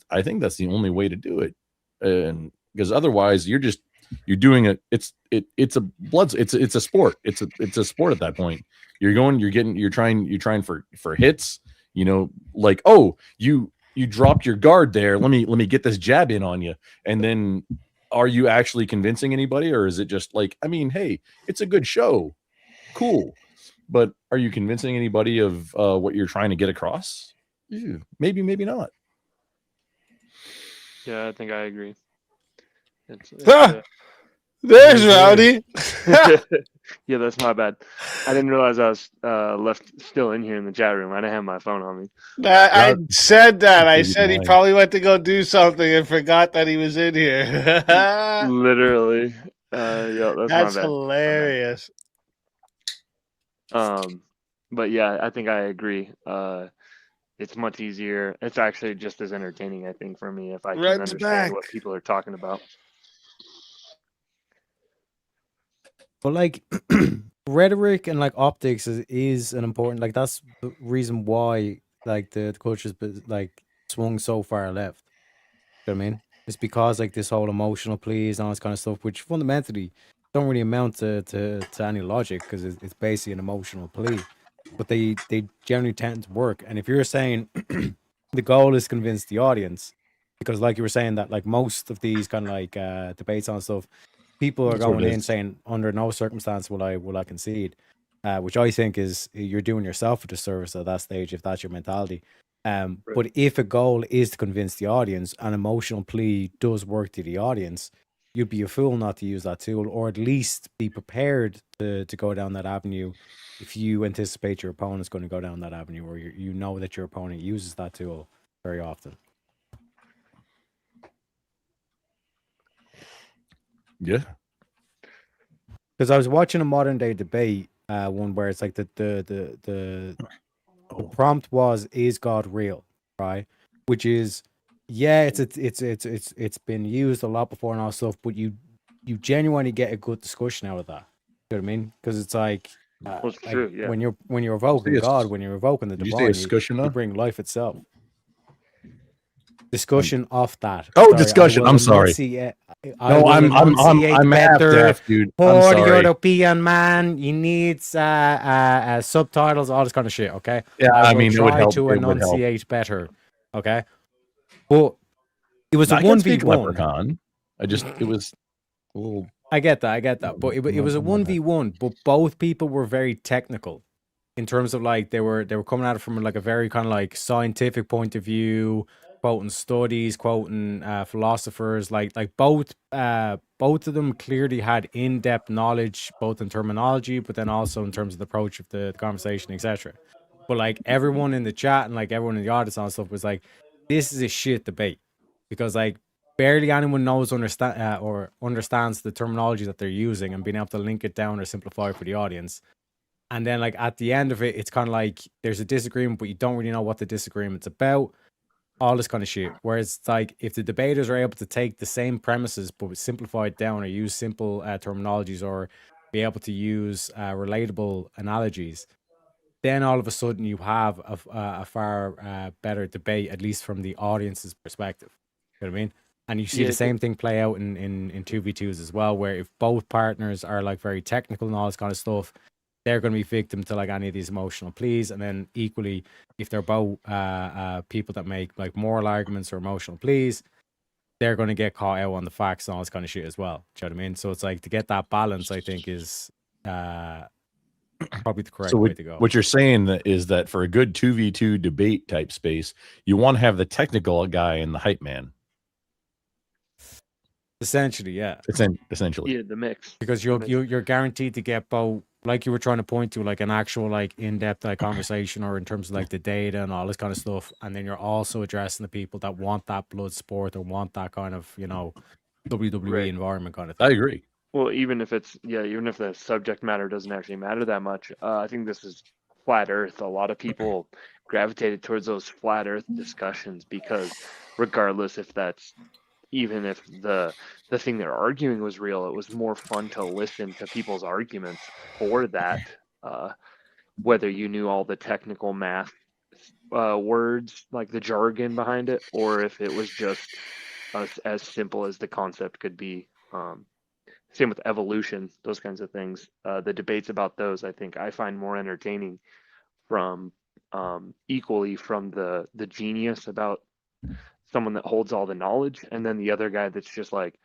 I think that's the only way to do it. And because otherwise you're doing it. It's a sport. It's a sport at that point. You're trying for hits, like, oh, you dropped your guard there. Let me get this jab in on you. And then are you actually convincing anybody, or is it just like, I mean, hey, it's a good show. Cool. But are you convincing anybody of what you're trying to get across? Maybe, maybe not. Yeah, I think I agree. There's Rowdy. Yeah, that's my bad. I didn't realize I was left still in here in the chat room. I didn't have my phone on me. I said that. I said he probably went to go do something and forgot that he was in here. Literally. Yeah, that's my bad. Hilarious. But yeah, I think I agree. It's much easier. It's actually just as entertaining, I think, for me if I can understand what people are talking about. But like rhetoric and like optics is an important, like that's the reason why like the culture's like swung so far left. You know what I mean? It's because like this whole emotional pleas and all this kind of stuff, which fundamentally don't really amount to any logic because it's basically an emotional plea. But they generally tend to work. And if you're saying the goal is to convince the audience, because like you were saying that like most of these kind of like debates on stuff, people are going in saying under no circumstance will I concede, which I think is you're doing yourself a disservice at that stage if that's your mentality. But if a goal is to convince the audience, an emotional plea does work to the audience, you'd be a fool not to use that tool, or at least be prepared to go down that avenue if you anticipate your opponent's going to go down that avenue, or you know that your opponent uses that tool very often. Yeah. Because I was watching a modern day debate, one where it's like the prompt was, "Is God real?" Right? Which is, yeah, it's been used a lot before and all stuff, but you genuinely get a good discussion out of that. You know what I mean? Because it's like, Well, it's true, yeah. when you're evoking God, when you're evoking the divine, you bring life itself. Discussion off that. Oh, discussion. I'm sorry. No, I'm half deaf, dude. I'm For sorry. European man, he needs subtitles, all this kind of shit. Okay. Yeah, I mean, it would try help. to It would help. enunciate better. Okay. But it was a I can speak 1v1. Leprechaun. It was a little. I get that. But it was a 1v1. But both people were very technical in terms of like they were coming at it from like a very kind of like scientific point of view, quoting studies, quoting philosophers. Like both of them clearly had in-depth knowledge, both in terminology, but then also in terms of the approach of the conversation, etc. But like everyone in the chat and like everyone in the audience and stuff was like, this is a shit debate because like barely anyone knows or understands the terminology that they're using and being able to link it down or simplify for the audience. And then like at the end of it, it's kind of like there's a disagreement, but you don't really know what the disagreement's about. All this kind of shit. Whereas it's like if the debaters are able to take the same premises but simplify it down or use simple terminologies or be able to use relatable analogies, then all of a sudden you have a far better debate, at least from the audience's perspective. You know what I mean? And you see Yeah, the I think- same thing play out in 2v2s as well, where if both partners are like very technical and all this kind of stuff, they're going to be victim to like any of these emotional pleas. And then equally, if they're both people that make like moral arguments or emotional pleas, they're going to get caught out on the facts and all this kind of shit as well. Do you know what I mean? So it's like, to get that balance, I think is probably the correct So way to go. what you're saying is that for a good 2v2 debate type space, you want to have the technical guy and the hype man. Essentially, yeah. Essentially. Yeah, the mix. Because you're guaranteed to get both, like you were trying to point to, like an actual like in-depth like conversation, or in terms of like the data and all this kind of stuff, and then you're also addressing the people that want that blood sport or want that kind of, you know, WWE Right. environment kind of thing. I agree. Well, even if the subject matter doesn't actually matter that much, I think this is flat Earth. A lot of people gravitated towards those flat Earth discussions because, regardless if that's even if the thing they're arguing was real, it was more fun to listen to people's arguments for that. Whether you knew all the technical math words, like the jargon behind it, or if it was just as simple as the concept could be. Same with evolution, those kinds of things. The debates about those, I think, I find more entertaining from equally from the genius about someone that holds all the knowledge, and then the other guy that's just like,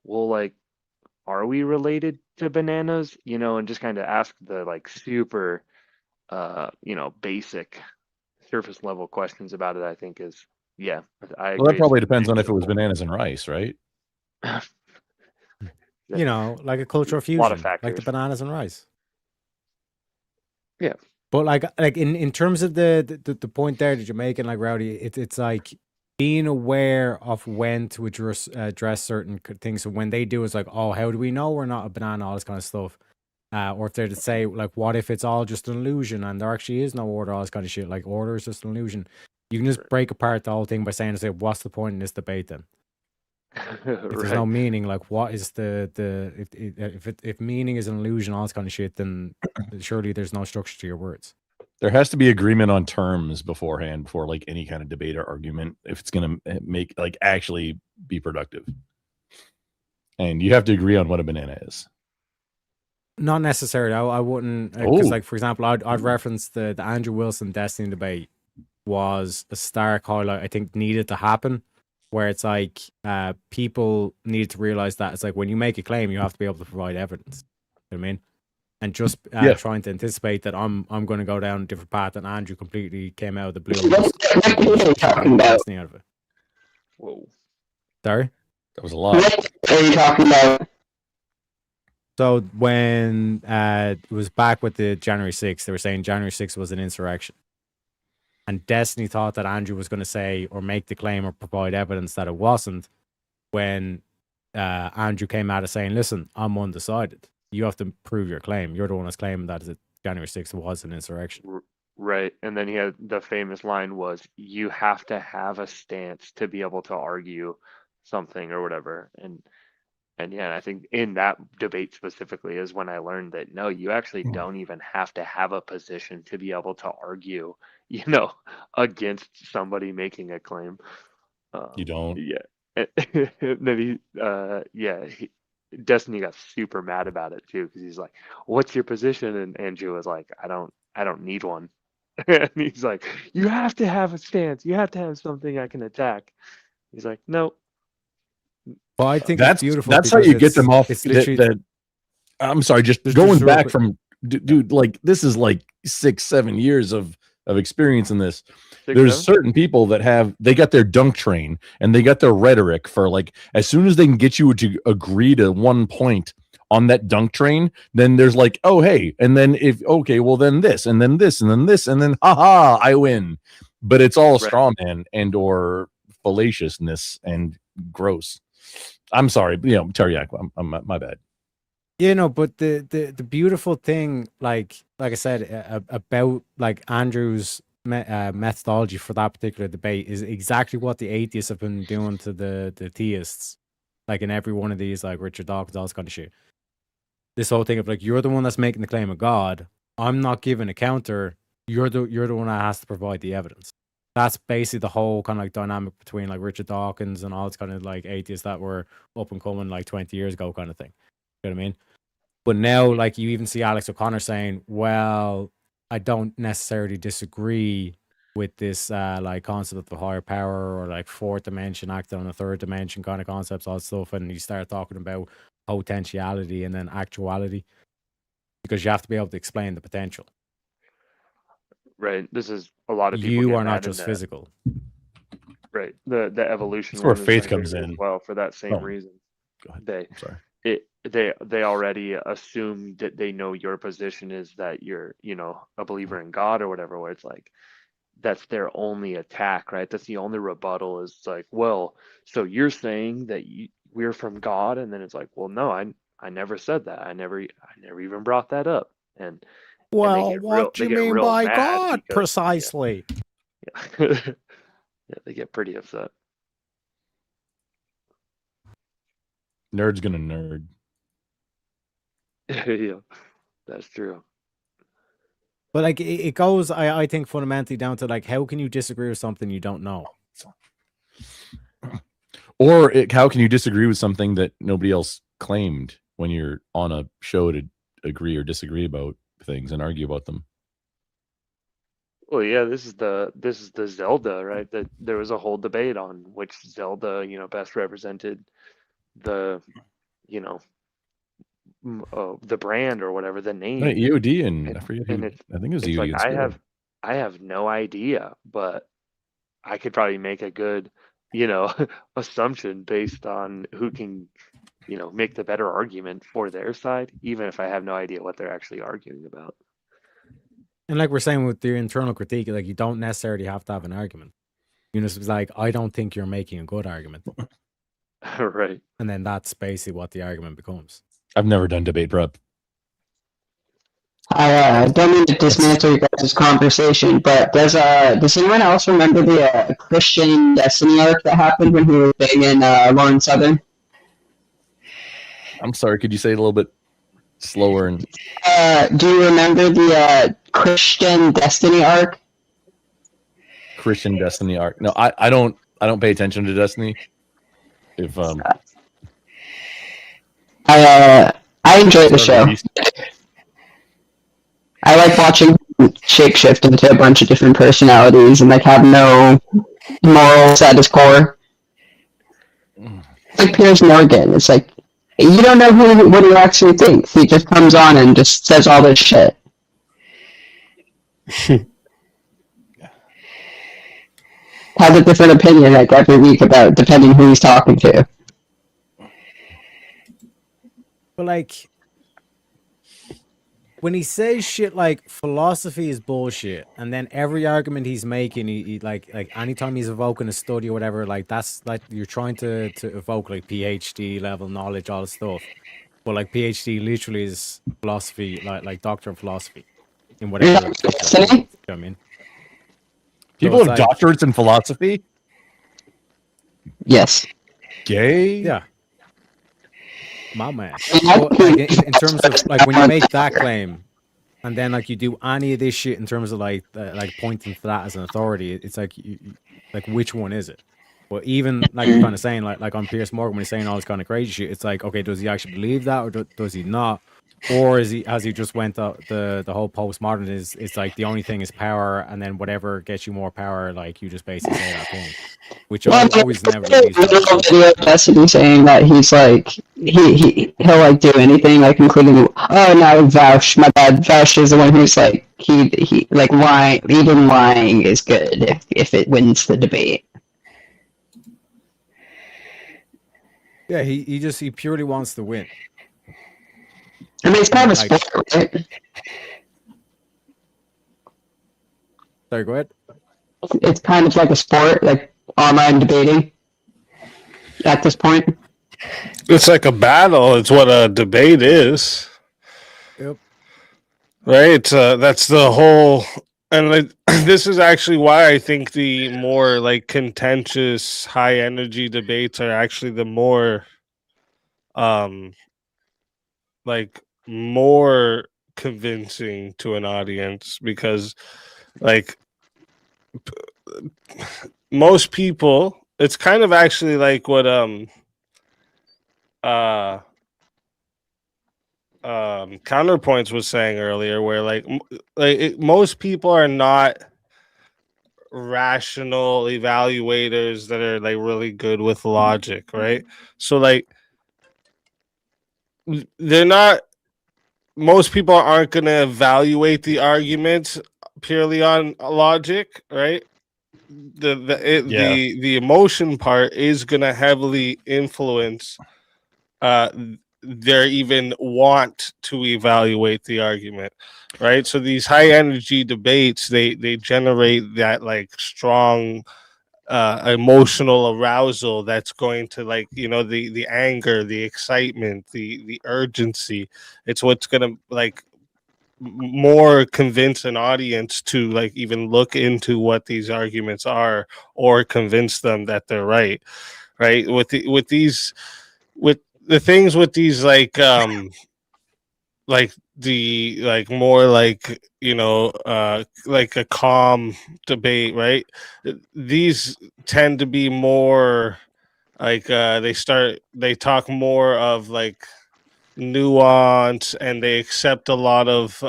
well, like, are we related to bananas? You know, and just kind of ask the like super, basic surface level questions about it. I think is, yeah, I agree. Well, that probably depends on if it was bananas and rice, right? You know, like a cultural fusion, A lot of like the factors. bananas and rice. Yeah. But like in terms of the point there that you're making, like Rowdy, it's like being aware of when to address certain things. So when they do, it's like, oh, how do we know we're not a banana? All this kind of stuff. Or if they're to say, like, what if it's all just an illusion and there actually is no order? All this kind of shit. Like, order is just an illusion. You can just break apart the whole thing by saying, "Say, what's the point in this debate then? If there's no meaning, like, what is if meaning is an illusion, all this kind of shit, then surely there's no structure to your words." There has to be agreement on terms beforehand before like any kind of debate or argument if it's going to make like actually be productive. And you have to agree on what a banana is. Not necessarily. I wouldn't, because like, for example, I'd reference the Andrew Wilson Destiny debate was a stark highlight I think needed to happen, where it's like people need to realize that it's like when you make a claim, you have to be able to provide evidence. You know what I mean? And just trying to anticipate that I'm going to go down a different path, and Andrew completely came out of the blue. What are you talking about? Out of it. Whoa. Sorry? That was a lot. What are you talking about? So when it was back with the January 6th, they were saying January 6th was an insurrection. And Destiny thought that Andrew was going to say or make the claim or provide evidence that it wasn't, when Andrew came out of saying, listen, I'm undecided. You have to prove your claim. You're the one that's claiming that January 6th was an insurrection. Right. And then he had the famous line was, you have to have a stance to be able to argue something or whatever. And yeah, I think in that debate specifically is when I learned that no, you actually don't even have to have a position to be able to argue, against somebody making a claim. You don't. Yeah. Then Destiny got super mad about it too, because he's like, "What's your position?" And Andrew was like, "I don't need one." And he's like, "You have to have a stance. You have to have something I can attack." He's like, "No." Well, I think that's it's beautiful. That's how you get them off. It's literally, I'm sorry, just going back from dude, like this is like 6-7 years of experience in this. There's certain people that they got their dunk train and they got their rhetoric for like, as soon as they can get you to agree to one point on that dunk train, then there's like, oh, hey, and then well, then this, and then this, and then this, and then haha, I win. But it's all straw man and or fallaciousness and gross. I'm sorry, Teriyaki, I'm my bad. But the beautiful thing, like I said, about like Andrew's methodology for that particular debate is exactly what the atheists have been doing to the theists, like in every one of these, like Richard Dawkins, all this kind of shit. this whole thing of like, you're the one that's making the claim of God. I'm not giving a counter. You're the one that has to provide the evidence. That's basically the whole kind of like dynamic between like Richard Dawkins and all this kind of like atheists that were up and coming like 20 years ago kind of thing. You know what I mean? But now, like, you even see Alex O'Connor saying, well, I don't necessarily disagree with this like concept of the higher power or like fourth dimension acting on a third dimension kind of concepts, all that stuff. And you start talking about potentiality and then actuality, because you have to be able to explain the potential. Right. This is a lot of people. You get are not mad in just that. physical. Right. The evolution. That's where one is faith like comes this as in. well, for that same Oh, reason. Go ahead. They I'm sorry. they already assume that they know your position is that you're, you know, a believer in God or whatever, where it's like that's their only attack, right? That's the only rebuttal, is like, well, so you're saying that we're from God, and then it's like, well, no, I never said that. I never even brought that up. And Well, they what do you get mean real by mad God because, precisely? yeah. Yeah, they get pretty upset. Nerd's gonna nerd. Yeah, that's true. But like it goes, I think fundamentally down to like, how can you disagree with something you don't know? Or how can you disagree with something that nobody else claimed when you're on a show to agree or disagree about things and argue about them? Well, yeah, this is the Zelda, right? That there was a whole debate on which Zelda, you know, best represented the, you know, the brand or whatever, the name. Right, EOD and I forget who. And it's, I think it was it's EOD. like and Square. I have no idea, but I could probably make a good, you know, assumption based on who can, you know, make the better argument for their side, even if I have no idea what they're actually arguing about. And like we're saying with the internal critique, like you don't necessarily have to have an argument. You know, it's like, I don't think you're making a good argument. Right. And then that's basically what the argument becomes. I've never done debate prep. I don't mean to dismantle your guys' conversation, but does anyone else remember the Christian Destiny arc that happened when he was banging Lauren Southern? I'm sorry, could you say it a little bit slower? And Do you remember the Christian Destiny arc? Christian Destiny arc? No, I don't pay attention to Destiny. If I enjoyed the show. I like watching him shapeshift into a bunch of different personalities and like have no morals at his core. It's like Piers Morgan. It's like you don't know what he actually thinks. He just comes on and just says all this shit. Has a different opinion like every week about depending who he's talking to. But like, when he says shit like philosophy is bullshit, and then every argument he's making, he like anytime he's evoking a study or whatever, like that's like you're trying to evoke like PhD level knowledge, all this stuff. But like PhD literally is philosophy, like doctor of philosophy in whatever. You know what I mean? people So have it's like, doctorates in philosophy. Yes. Gay? yeah. My man. But, like, in terms of like when you make that claim, and then like you do any of this shit in terms of like pointing to that as an authority, it's like like which one is it? But even like you're kind of saying like on Piers Morgan when he's saying all this kind of crazy shit, it's like, okay, does he actually believe that, or does he not? Or has he just went the whole postmodern is it's like the only thing is power, and then whatever gets you more power, like you just basically say that thing, which always never leads to that. Video Destiny saying that he's like he'll like do anything, like including no, Vouch, my bad. Vouch is the one who's like he like lying, even lying is good if it wins the debate. Yeah, he purely wants to win. I mean, it's kind of a sport, right? Sorry, go ahead. It's kind of like a sport, like online debating at this point. It's like a battle. It's what a debate is. Yep. Right? That's the whole... And like, this is actually why I think the more like contentious, high-energy debates are actually the more... like more convincing to an audience because, like, most people, it's kind of actually like what Counterpoints was saying earlier, where most people are not rational evaluators that are like really good with logic, right? So like they're not, most people aren't going to evaluate the arguments purely on logic, right? The emotion part is going to heavily influence uh their even want to evaluate the argument, right? So these high energy debates, they generate that like strong emotional arousal that's going to, like, you know, the anger, the excitement, the urgency. It's what's going to like more convince an audience to like even look into what these arguments are, or convince them that they're right. Right, with these, with the things with these like the like more like, you know, like a calm debate, right? These tend to be more like they talk more of like nuance, and they accept a lot of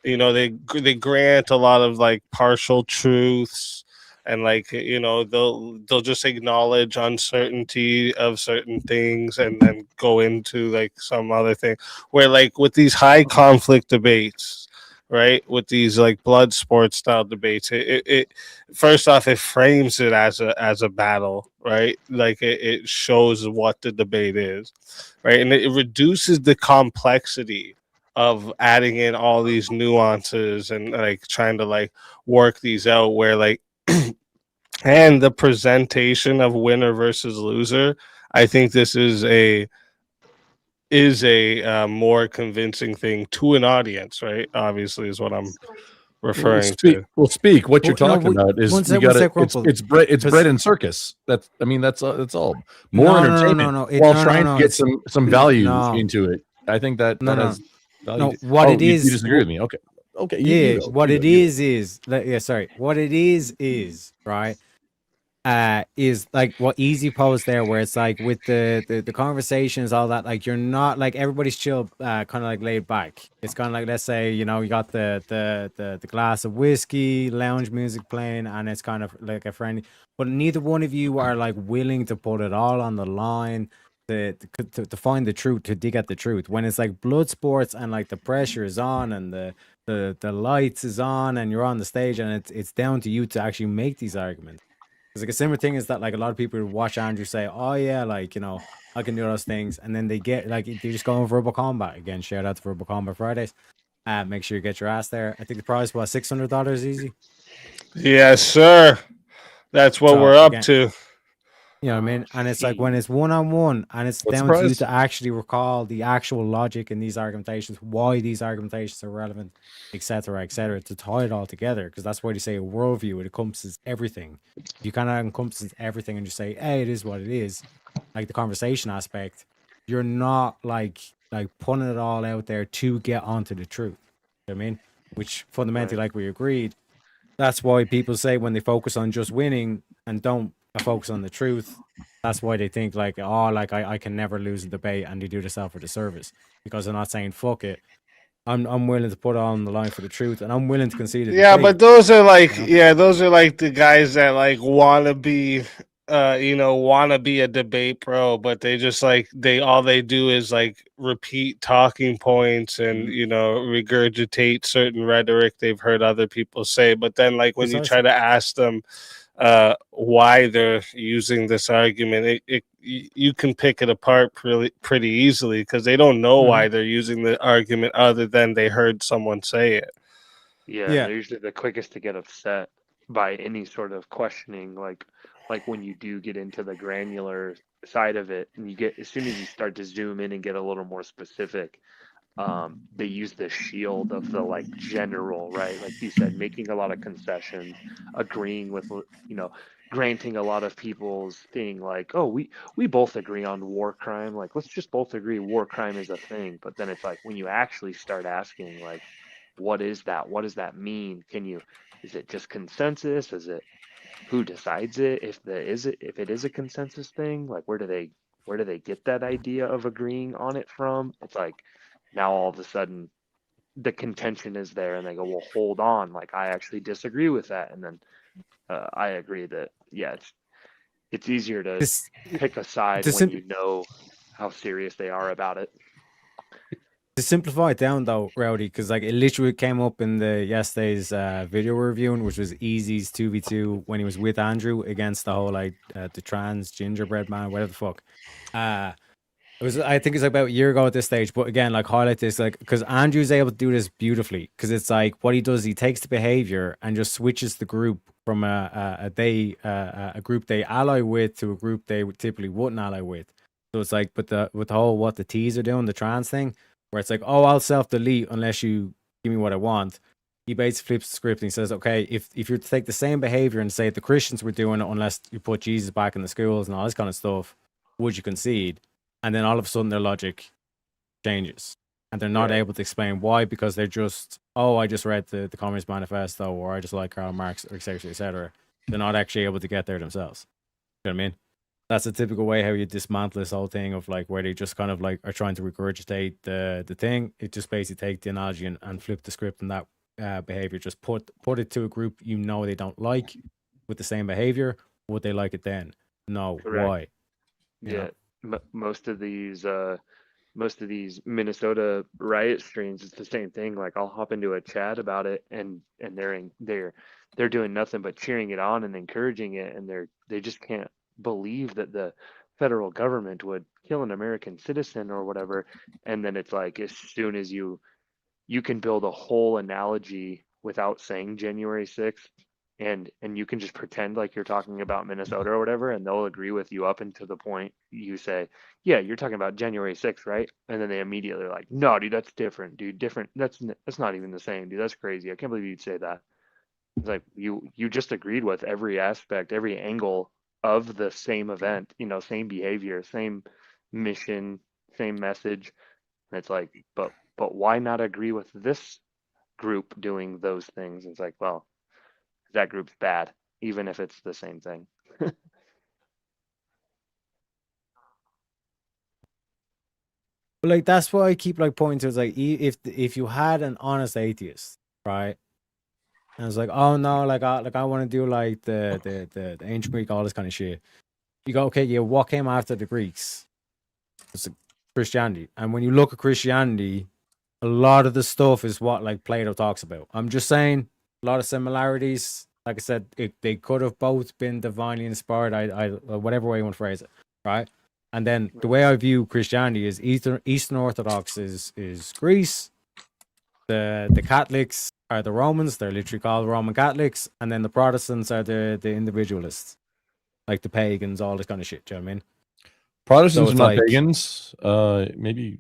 you know, they grant a lot of like partial truths, and like, you know, they'll just acknowledge uncertainty of certain things and then go into like some other thing, where like with these high conflict debates, right, with these like blood sport style debates, it first off, it frames it as a battle, right? Like it shows what the debate is, right? And it reduces the complexity of adding in all these nuances and like trying to like work these out, where like and the presentation of winner versus loser, I think this is a more convincing thing to an audience, right? Obviously is what I'm referring to. Speak. What you're Well, no, talking about is one you sec, got to. Crumple. It's bread. It's 'Cause- bread and circus. That's. I mean, that's all. More No, no, no, entertainment no, while no, trying no, to get it's- some value no. into it. I think that No, that no. has value. No, what Oh, it you is. disagree with me? Okay. Okay. Yeah, You go. what You it go, you go. is yeah, sorry. What it is right. Is like what Easy posed there, where it's like with the conversations, all that, like you're not like everybody's chill, kind of like laid back. It's kind of like, let's say, you know, you got the glass of whiskey, lounge music playing, and it's kind of like a friendly, but neither one of you are like willing to put it all on the line to find the truth, to dig at the truth. When it's like blood sports and like the pressure is on and the lights is on and you're on the stage, and it's down to you to actually make these arguments. Because like a similar thing is that like a lot of people watch Andrew say, "Oh yeah, like, you know, I can do those things," and then they get like they just go on verbal combat again. Shout out to Verbal Combat Fridays. Make sure you get your ass there. I think the prize was $600 easy. Yes, sir. That's what So, we're up again, to. you know what I mean? And it's like when it's one on one, and it's What's the down to you prize? to actually recall the actual logic in these argumentations, why these argumentations are relevant, etc., etc., to tie it all together. Because that's why they say a worldview, it encompasses everything. You kind of encompasses everything and just say, "Hey, it is what it is." Like the conversation aspect, you're not like putting it all out there to get onto the truth. You know what I mean? Which fundamentally, like we agreed, that's why people say when they focus on just winning and don't focus on the truth, that's why they think like, oh, like I can never lose a debate, and they do themselves a disservice because they're not saying fuck it. I'm willing to put on the line for the truth, and I'm willing to concede a Yeah, debate. but those are like, You know? yeah, those are like the guys that like want to be you know, want to be a debate pro, but they just like they all they do is like repeat talking points and, you know, regurgitate certain rhetoric they've heard other people say. But then like when you try Precisely. to ask them why they're using this argument, you can pick it apart pretty easily, because they don't know why they're using the argument other than they heard someone say it. Yeah, Yeah. they're usually the quickest to get upset by any sort of questioning, like when you do get into the granular side of it, and you get, as soon as you start to zoom in and get a little more specific, they use the shield of the like general, right? Like you said, making a lot of concessions, agreeing with, you know, granting a lot of people's thing like, oh, we both agree on war crime, like let's just both agree war crime is a thing. But then it's like when you actually start asking like, what is that? What does that mean? Is it just consensus? Is it who decides it? If it is a consensus thing, like where do they get that idea of agreeing on it from? It's like now all of a sudden the contention is there and they go, well, hold on, like I actually disagree with that. And then I agree that yeah, it's easier to This pick a side to when sim- you know how serious they are about it. to simplify it down though, Rowdy, because like it literally came up in the yesterday's video we're reviewing, which was Easy's 2v2 when he was with Andrew against the whole like the trans gingerbread man, whatever the fuck. It was, I think it's about a year ago at this stage, but again, like highlight this, like, because Andrew's able to do this beautifully, because it's like what he does, he takes the behavior and just switches the group from a group they ally with to a group they typically wouldn't ally with. So it's like, with the whole what the T's are doing, the trans thing, where it's like, oh, I'll self delete unless you give me what I want. He basically flips the script and he says, okay, if you're to take the same behavior and say the Christians were doing it unless you put Jesus back in the schools and all this kind of stuff, would you concede? And then all of a sudden their logic changes. And they're not able to explain why, because they're just, oh, I just read the Communist Manifesto, or I just like Karl Marx, or etc., etc. They're not actually able to get there themselves. You know what I mean? That's a typical way how you dismantle this whole thing of like where they just kind of like are trying to regurgitate the thing. It just basically take the analogy and flip the script, and that behavior, just put it to a group you know they don't like with the same behavior. Would they like it then? No. Correct. Why? You Yeah. know? Most of these Minnesota riot streams, it's the same thing. Like I'll hop into a chat about it, and they're doing nothing but cheering it on and encouraging it, and they just can't believe that the federal government would kill an American citizen or whatever. And then it's like as soon as you can build a whole analogy without saying January 6th, and you can just pretend like you're talking about Minnesota or whatever, and they'll agree with you up until the point you say, yeah, you're talking about January 6th, right? And then they immediately are like, no, dude, that's different, dude, different. That's not even the same, dude. That's crazy. I can't believe you'd say that. It's like you just agreed with every aspect, every angle of the same event, same behavior, same mission, same message. And it's like, but why not agree with this group doing those things? It's like, well, that group's bad, even if it's the same thing. But like that's why I keep like pointing to, it's like if you had an honest atheist, right? And it's like, oh no, like I want to do like the ancient Greek, all this kind of shit. You go, okay, yeah, what came after the Greeks? It's Christianity. And when you look at Christianity, a lot of the stuff is what like Plato talks about. I'm just saying, a lot of similarities. Like I said, they could have both been divinely inspired. I whatever way you want to phrase it, right? And then the way I view Christianity is Eastern Orthodox is Greece. The Catholics are the Romans. They're literally called Roman Catholics. And then the Protestants are the individualists, like the pagans, all this kind of shit. Do you know what I mean? Protestants So are not it's like- pagans. Maybe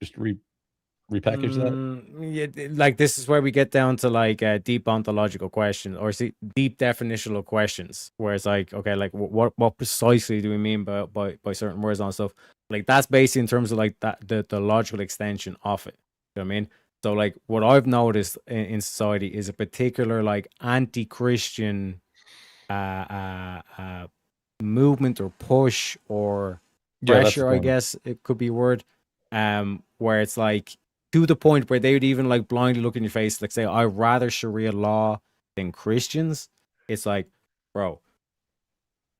just repackage that. Yeah, like this is where we get down to like deep ontological questions, or deep definitional questions, where it's like, okay, like what precisely do we mean by certain words and stuff? Like that's basically in terms of like that the logical extension of it. You know what I mean? So like what I've noticed in society is a particular like anti-Christian movement or push or pressure, I guess it could be a word, where it's like to the point where they would even like blindly look in your face, like say, I'd rather Sharia law than Christians. It's like, bro,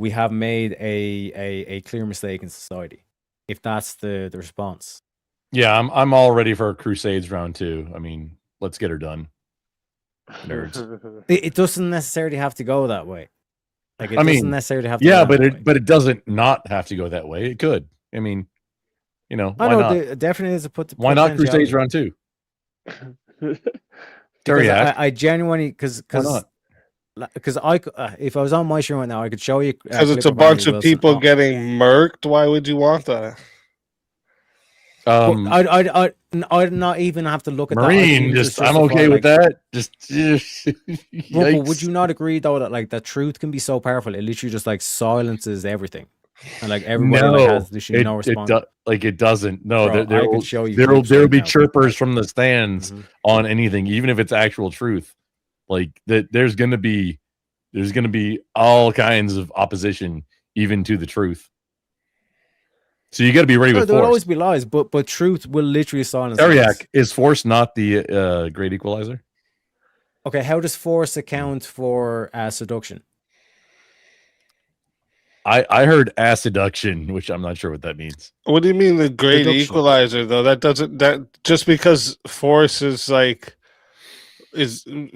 we have made a clear mistake in society, if that's the response. Yeah, I'm all ready for Crusades round 2. I mean, let's get her done. Nerds. It doesn't necessarily have to go that way. Like it I mean, doesn't necessarily have to. Yeah, go but that way. it doesn't not have to go that way. It could. I mean, why I know not? definitely is a put. Why not Crusades round 2? Because I genuinely because why not? Because if I was on my show right now, I could show you. Because it's a bunch of people getting murked. Why would you want that? I'd not even have to look at Marine, that. just I'm okay with that. Just but would you not agree though that like the truth can be so powerful? It literally just like silences everything, and like everybody like, has literally no response. It doesn't. No, Bro, there I will could show you there will clips right be now. chirpers from the stands on anything, even if it's actual truth. Like that, there's gonna be all kinds of opposition, even to the truth. So you got to be ready with There will force. always be lies, but truth will literally silence. Ariak, is force not the great equalizer? Okay, how does force account for seduction? I heard seduction, which I'm not sure what that means. What do you mean the great Deduction. equalizer though? That doesn't just because force is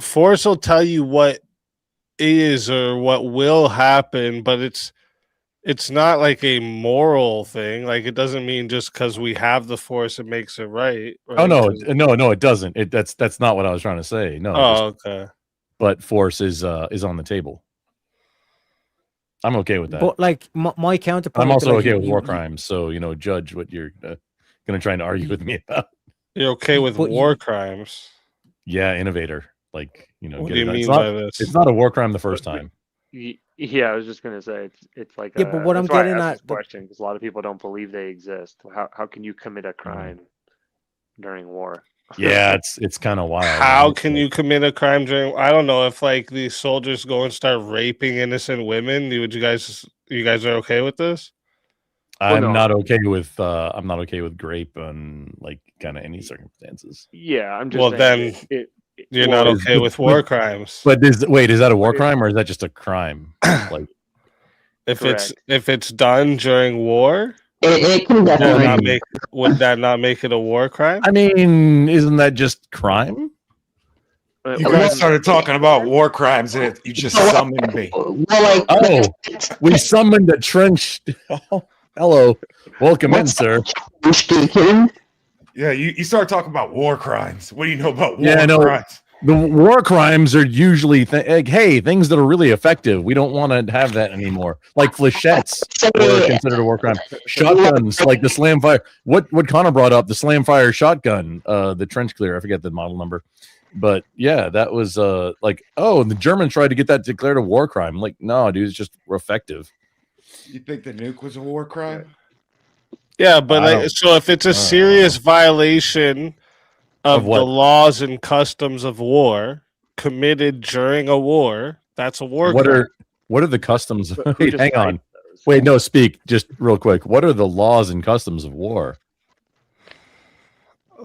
force will tell you what is or what will happen, but it's not like a moral thing. Like it doesn't mean just because we have the force it makes it right. Oh no, no, it doesn't. That's not what I was trying to say. No. Okay. But force is on the table. I'm okay with that. But like my counterpoint, I'm also like, okay with war crimes. So judge what you're going to try and argue with me about. You're okay with war crimes? Yeah, innovator. Like what do you mean by this? It's not a war crime the first time. Yeah, I was just gonna say it's like but what I'm getting at the question because a lot of people don't believe they exist. How can you commit a crime during war? Yeah, it's kind of wild. How can you commit a crime during? I don't know if like these soldiers go and start raping innocent women. You guys are okay with this? I'm not okay with grape on like kind of any circumstances. Yeah, I'm just well then. You're not okay with war crimes. But is that a war crime or is that just a crime? Like if it's done during war, it can definitely would that not make it a war crime? I mean, isn't that just crime? You guys started talking about war crimes and you just summoned me. We summoned a trench. Oh, hello. Welcome in, sir. Yeah, you started talking about war crimes. What do you know about war crimes? The war crimes are usually things that are really effective. We don't want to have that anymore. Like flechettes are considered a war crime. Shotguns, like the slam fire. What Connor brought up, the slam fire shotgun, the trench clear. I forget the model number, but yeah, that was the Germans tried to get that declared a war crime. Like, no, dude, it's just effective. You think the nuke was a war crime? Yeah, but so if it's a serious violation of the laws and customs of war committed during a war, that's a war crime. What are the customs? Wait, hang on. Wait, no, speak just real quick. What are the laws and customs of war?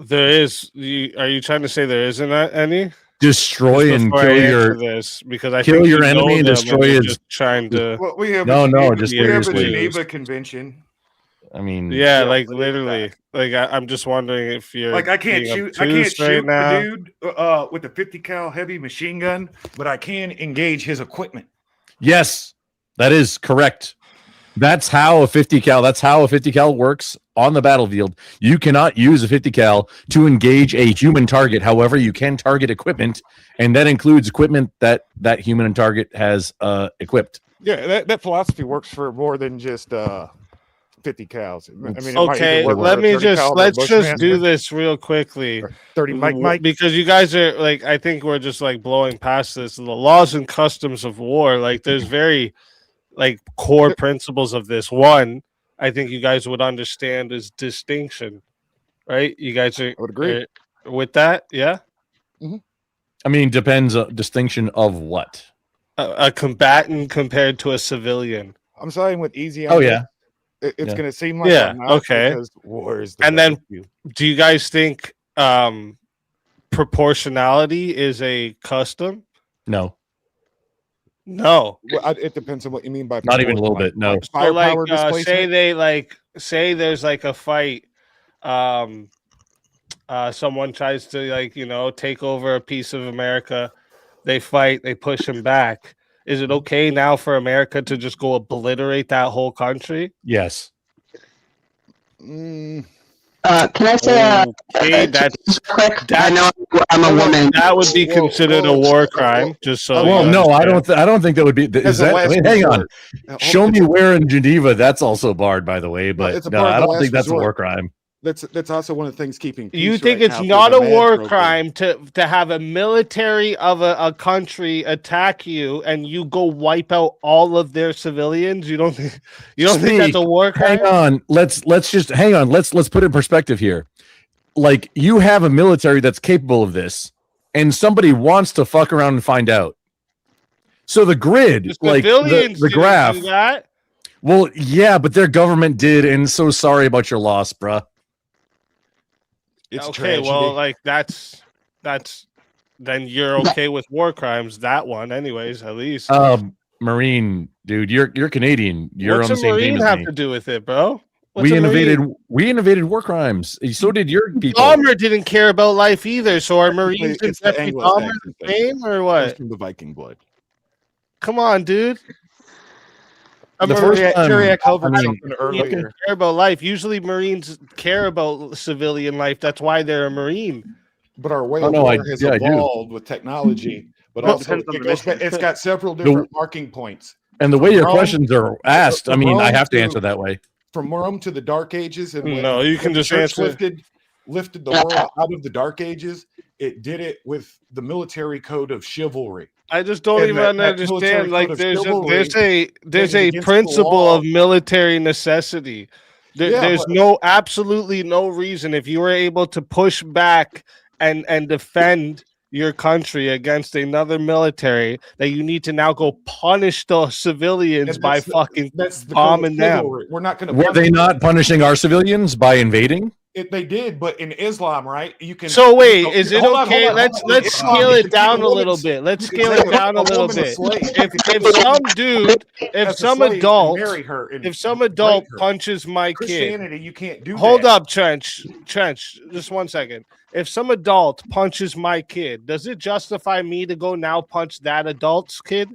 There is. Are you trying to say there isn't any? Destroy and kill your because I kill think your enemy and destroy his. Just trying to. Well, we have just we have the Geneva Convention. I mean, yeah, like literally, like I'm just wondering if you're like I can't shoot the dude with a 50 cal heavy machine gun, but I can engage his equipment. Yes, that is correct. That's how a 50 cal works on the battlefield. You cannot use a 50 cal to engage a human target. However, you can target equipment, and that includes equipment that human target has equipped. Yeah, that philosophy works for more than just 50 cals. I mean, okay, let's just do this real quickly. 30 Mike, because you guys are like, I think we're just like blowing past this. The laws and customs of war, like there's very like core principles of this. One, I think you guys would understand is distinction, right? You guys are, I would agree with that, yeah. Mm-hmm. I mean, depends. Distinction of what? A combatant compared to a civilian. I'm siding with easy. Oh yeah. It's going to seem like okay. Because war is and then, do you guys think proportionality is a custom? No. Well, it depends on what you mean by not even a little bit. No. So like, say there's like a fight. Someone tries to take over a piece of America. They fight. They push him back. Is it okay now for America to just go obliterate that whole country? Yes. Can I say that's quick? I know I'm a woman. That would be considered a war crime. Just so. Well, no, I don't think that would be. Is that? I mean, hang on. Show me where in Geneva that's also barred, by the way. But no, I don't think that's a war crime. That's also one of the things keeping peace. You think right it's now for not the a med war program. crime to have a military of a country attack you and you go wipe out all of their civilians? You don't think that's a war crime? Hang on. Let's just hang on. Let's put it in perspective here. Like, you have a military that's capable of this, and somebody wants to fuck around and find out. So the grid, The like civilians the didn't graph. do that. Well, yeah, but their government did, and so sorry about your loss, bruh. It's Okay, tragedy. well, like that's then you're okay with war crimes. That one, anyways, at least. Marine, dude, you're Canadian. You're What's on the a same Marine team as have me. to do with it, bro? What's We a Marine? innovated war crimes. So did your people. Dahmer didn't care about life either. So are Marines and It's the Jeffrey Dahmer Anglo-Saxon the thing. same or Comes what? from the Viking blood. Come on, dude. A The Marine first time, Chiriac covered I mean, something earlier. care about life. Usually, Marines care about civilian life. That's why they're a Marine. But our way Oh, of no, war has I do. evolved with technology. But Well, it also, depends on the it goes back, mission. it's got several different marking points. And the way your Rome- questions are asked, I from mean, I Rome have to to- answer that way. From Rome to the Dark Ages, and when, No, you can when the just church answer. lifted the world out of the Dark Ages, it did it with the military code of chivalry. I just don't And even that military understand. Like, code of there's chivalry there's made it a against the principle law. of military necessity. Yeah, There's but- absolutely no reason if you were able to push back and defend your country against another military that you need to now go punish the civilians And by that's the- fucking That's the code of bombing them. chivalry. We're not going Were to. they not punishing our civilians by invading? They did, but in Islam, right? You can. So wait, you know, is it hold on, okay? hold on, let's hold on. let's Islam, scale you it can down take a little woman's- bit. Let's you can scale take it down a little woman as bit. slave. If some dude, if As a some slave and adult, marry her and if some rape adult her. punches my kid, Christianity, you can't do hold that. up, Trench, just 1 second. If some adult punches my kid, does it justify me to go now punch that adult's kid?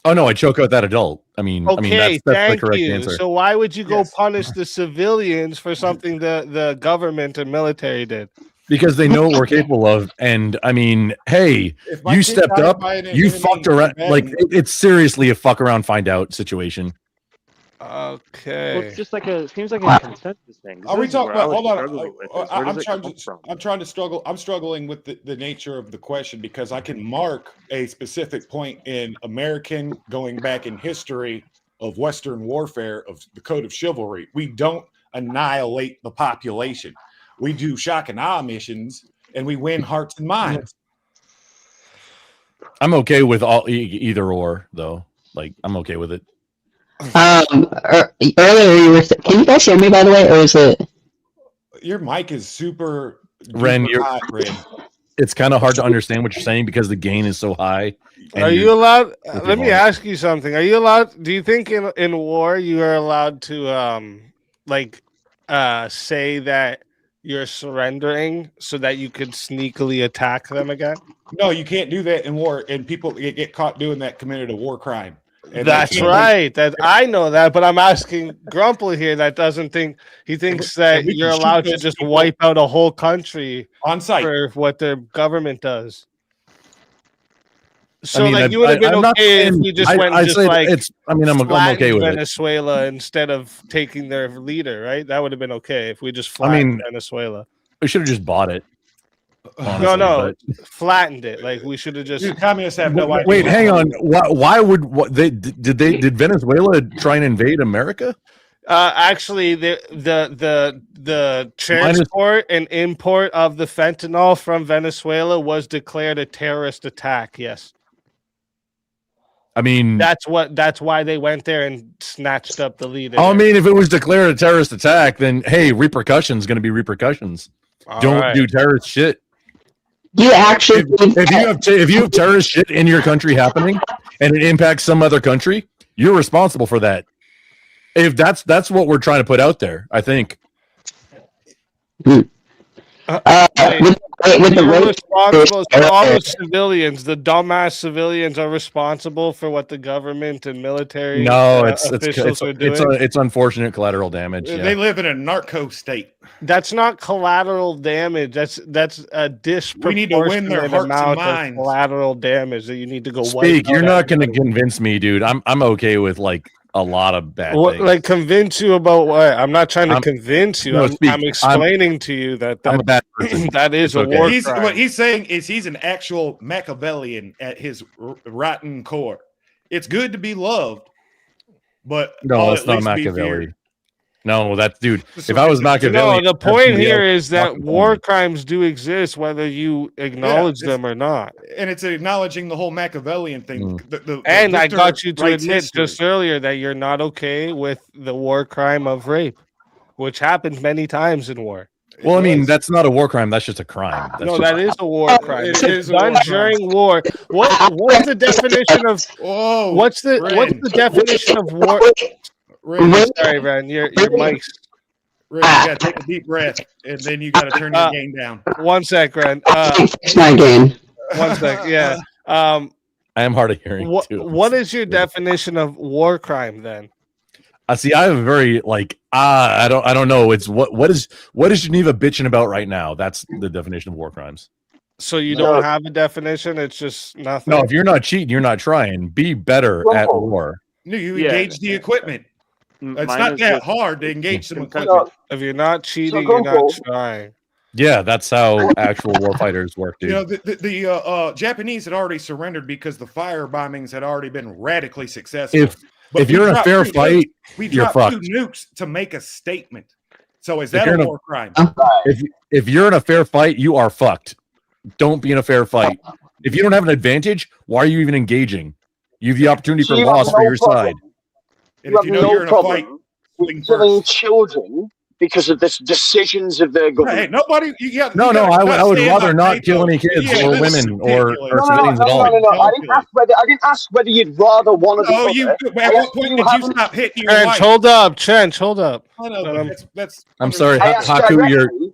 Oh no, I choke out that adult. I mean, Okay, that's the thank correct you. answer. So why would you go Yes. punish the civilians for something the government and military did? Because they know what we're capable of, and I mean, hey, If my you kid stepped died up, by an you enemy fucked around. Like combatant, it's seriously a fuck around, find out situation. Okay. Well, it's just like a seems like a consensus thing. Are we This is talking where I about? was Hold on. struggling with this. Where I'm does it trying come to. from? I'm trying to struggle. I'm struggling with the nature of the question because I can mark a specific point in American going back in history of Western warfare of the code of chivalry. We don't annihilate the population. We do shock and awe missions, and we win hearts and minds. I'm okay with all either or though. Like I'm okay with it. Earlier you were. Can you guys hear me, by the way, or is it? Your mic is super. Ren, duper you're- hot, Ren. It's kind of hard to understand what you're saying because the gain is so high. and Are you're- you allowed? with your Let me voice. ask you something. Are you allowed? Do you think in war you are allowed to say that you're surrendering so that you could sneakily attack them again? No, you can't do that in war, and people get caught doing that committed a war crime. And That's they can't- right. That I know that, but I'm asking Grumple here that doesn't think he thinks that and we can you're shoot allowed to those just people wipe out a whole country on site. for what their government does. So mean, like you would have been I'm not okay if saying- you just I- went I'd and just say like it's. I mean, I'm okay flattened with it. Venezuela instead of taking their leader, right? That would have been okay if we just I flattened mean, Venezuela. We should have just bought it. No, honestly, but- flattened it. Like we should have just. Dude, communists have no idea. Wait, hang on. Why would did Venezuela try and invade America? Actually, the transport and import of the fentanyl from Venezuela was declared a terrorist attack. Yes, I mean, that's why they went there and snatched up the leader. I mean, if it was declared a terrorist attack, then hey, repercussions going to be repercussions. All Don't right. do terrorist shit. You actually. If you have terrorist shit in your country happening and it impacts some other country, you're responsible for that. If that's what we're trying to put out there, I think. With the You're rape, responsible. So all the civilians, the dumbass civilians, are responsible for what the government and military No, it's officials are doing. it's unfortunate collateral damage. They Yeah. live in a narco state. That's not collateral damage. That's a We need to win their disproportionate hearts and amount of minds. collateral damage that you need to go. Speak. wipe You're out not going to everybody. convince me, dude. I'm okay with like a lot of bad What, things. like convince you about what? I'm not trying to convince you. no, I'm, speak. I'm explaining to you that I'm a bad person. that is It's a okay. war What crime. he's saying is he's an actual Machiavellian at his rotten core. It's good to be loved, but No, I'll it's at not least be Machiavelli. feared. No, that's dude. So If I was it's- Machiavelli, No, the point here is that fucking war woman. crimes do exist, whether you acknowledge it's- them or not. And it's acknowledging the whole Machiavellian thing. The And I victor got you to writes admit history. just earlier that you're not okay with the war crime of rape, which happens many times in war. Well, I mean, that's not a war crime. That's just a crime. That's No, just, that is a war crime. It It's is a done war crime. during war. What's the definition of Whoa, what's the Ren, definition of war? Ren, Sorry, Ren, your mic's. Ren, you gotta take a deep breath, and then you gotta turn your gain down. 1 sec, Ren. It's my game. 1 sec. Yeah. I am hard of hearing too. What is your definition of war crime then? See, I have a very I don't know. It's what is Geneva bitching about right now? That's the definition of war crimes. So you don't have a definition? It's just nothing. No, if you're not cheating, you're not trying. Be better at war. No, you Yeah. engage the equipment. It's Mine not is that just hard to engage some consent. equipment. If you're not cheating, So you're not Gunkel- trying. Yeah, that's how actual war fighters work, dude. You know, the Japanese had already surrendered because the fire bombings had already been radically successful. If you're in a fair fight, we you're dropped 2 fucked. nukes to make a statement. So is If that you're a in a- war crime? If you're in a fair fight, you are fucked. Don't be in a fair fight. If you don't have an advantage, why are you even engaging? You have the opportunity So for you have loss for no your problem. side. And You if have you know no you're in a fight, problem with killing children because of the decisions of their hey, government. nobody. No, I would rather not kill any kids or women or civilians at all. No. I didn't ask whether you'd rather one or the Oh, other. you. I At what asked point you did you haven't- stop hitting your Trench, wife? hold up. Trench, hold up. I know, but that's I'm sorry, I asked Haku. directly,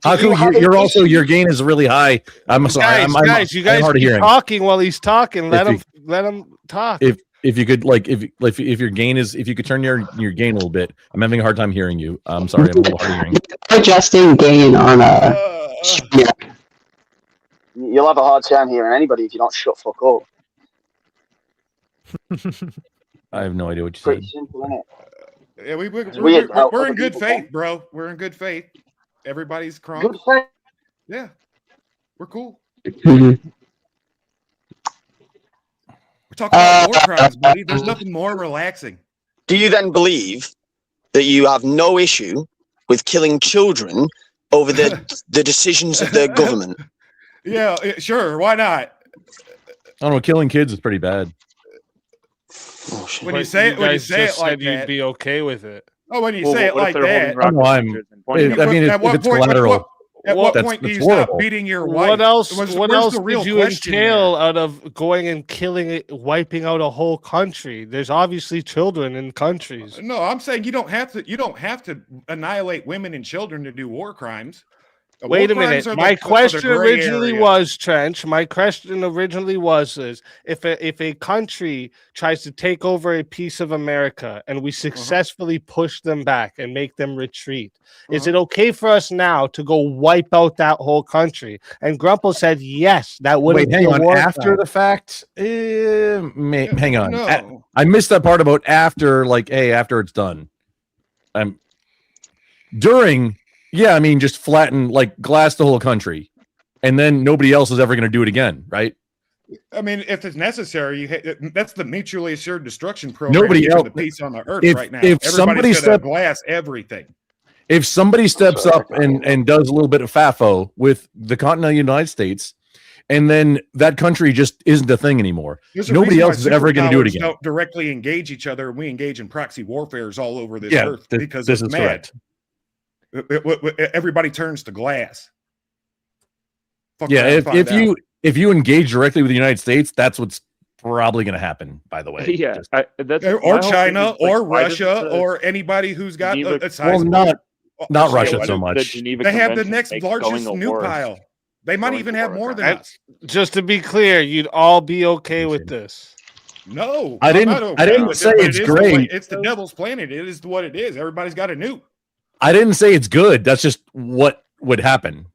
Haku, you're also your gain is really high. I'm sorry. Guys, you guys hard of keep hearing. talking while he's talking. Let If him talk. If you could if your gain is if you could turn your gain a little bit. I'm having a hard time hearing you. I'm sorry. I'm a little hard of hearing. Adjusting gain on a. Yeah. you'll have a hard time hearing anybody if you don't shut fuck up. I have no idea what you Pretty said. simple, isn't it? Yeah, It's weird how we're in other good people faith, can. bro. We're in good faith. Everybody's crunk. Good faith. Yeah, we're cool. Mhm. We're talking about war crimes, buddy. There's nothing more relaxing. Do you then believe that you have no issue with killing children over the decisions of their government? Yeah, sure. Why not? I don't know. Killing kids is pretty bad. When But you say it guys like just said you'd that. be okay with it. Oh, when you Well, say it what if like they're that. holding No, rocket I'm- launchers and pointing I mean, At if it's what point? collateral, At what that's point do you horrible. stop beating your wife? What else? Where's What the else real did you question entail out of going and killing it, wiping out a whole country? There's obviously children in countries. No, I'm saying you don't have to. You don't have to annihilate women and children to do war crimes. Wait a War minute. crimes are My the question gray originally area. was, Trench. My question originally was is if a country tries to take over a piece of America and we successfully push them back and make them retreat, is it okay for us now to go wipe out that whole country? And Grumple said yes, that would Wait, hang be a on. war After crime. the fact, hang on. No. I missed that part about after, like, hey, after it's done. During, yeah, I mean, just flatten, like, glass the whole country, and then nobody else is ever going to do it again, right? I mean, if it's necessary, that's the mutually assured destruction program. Nobody keeping else- the peace on the earth if- right now. if somebody Everybody's gonna step- glass everything. If somebody steps up and does a little bit of FAFO with the continental United States, and then that country just isn't a thing anymore, There's a nobody reason why else is ever going to do it superpowers again. Don't directly engage each other, and we engage in proxy warfares all over this Yeah, earth because this it's is mad. correct. Everybody turns to glass. Fuck Yeah, around and find out. if you engage directly with the United States, that's what's probably going to happen. By the way, Yeah, Just- that's or my whole thing China is, like, or why doesn't Russia the or anybody who's got Geneva- a well, sizable. not Yeah, Russia why so do- much. Geneva They have the Convention next makes largest going to nuke war. pile. They might Going even to have war more is than bad. us. Just to be clear, you'd all be okay with this. No, I I'm didn't- not I okay didn't with say it, but it's it is the way- great. It's the devil's planet. It is what it is. Everybody's got a nuke. I didn't say it's good. That's just what would happen.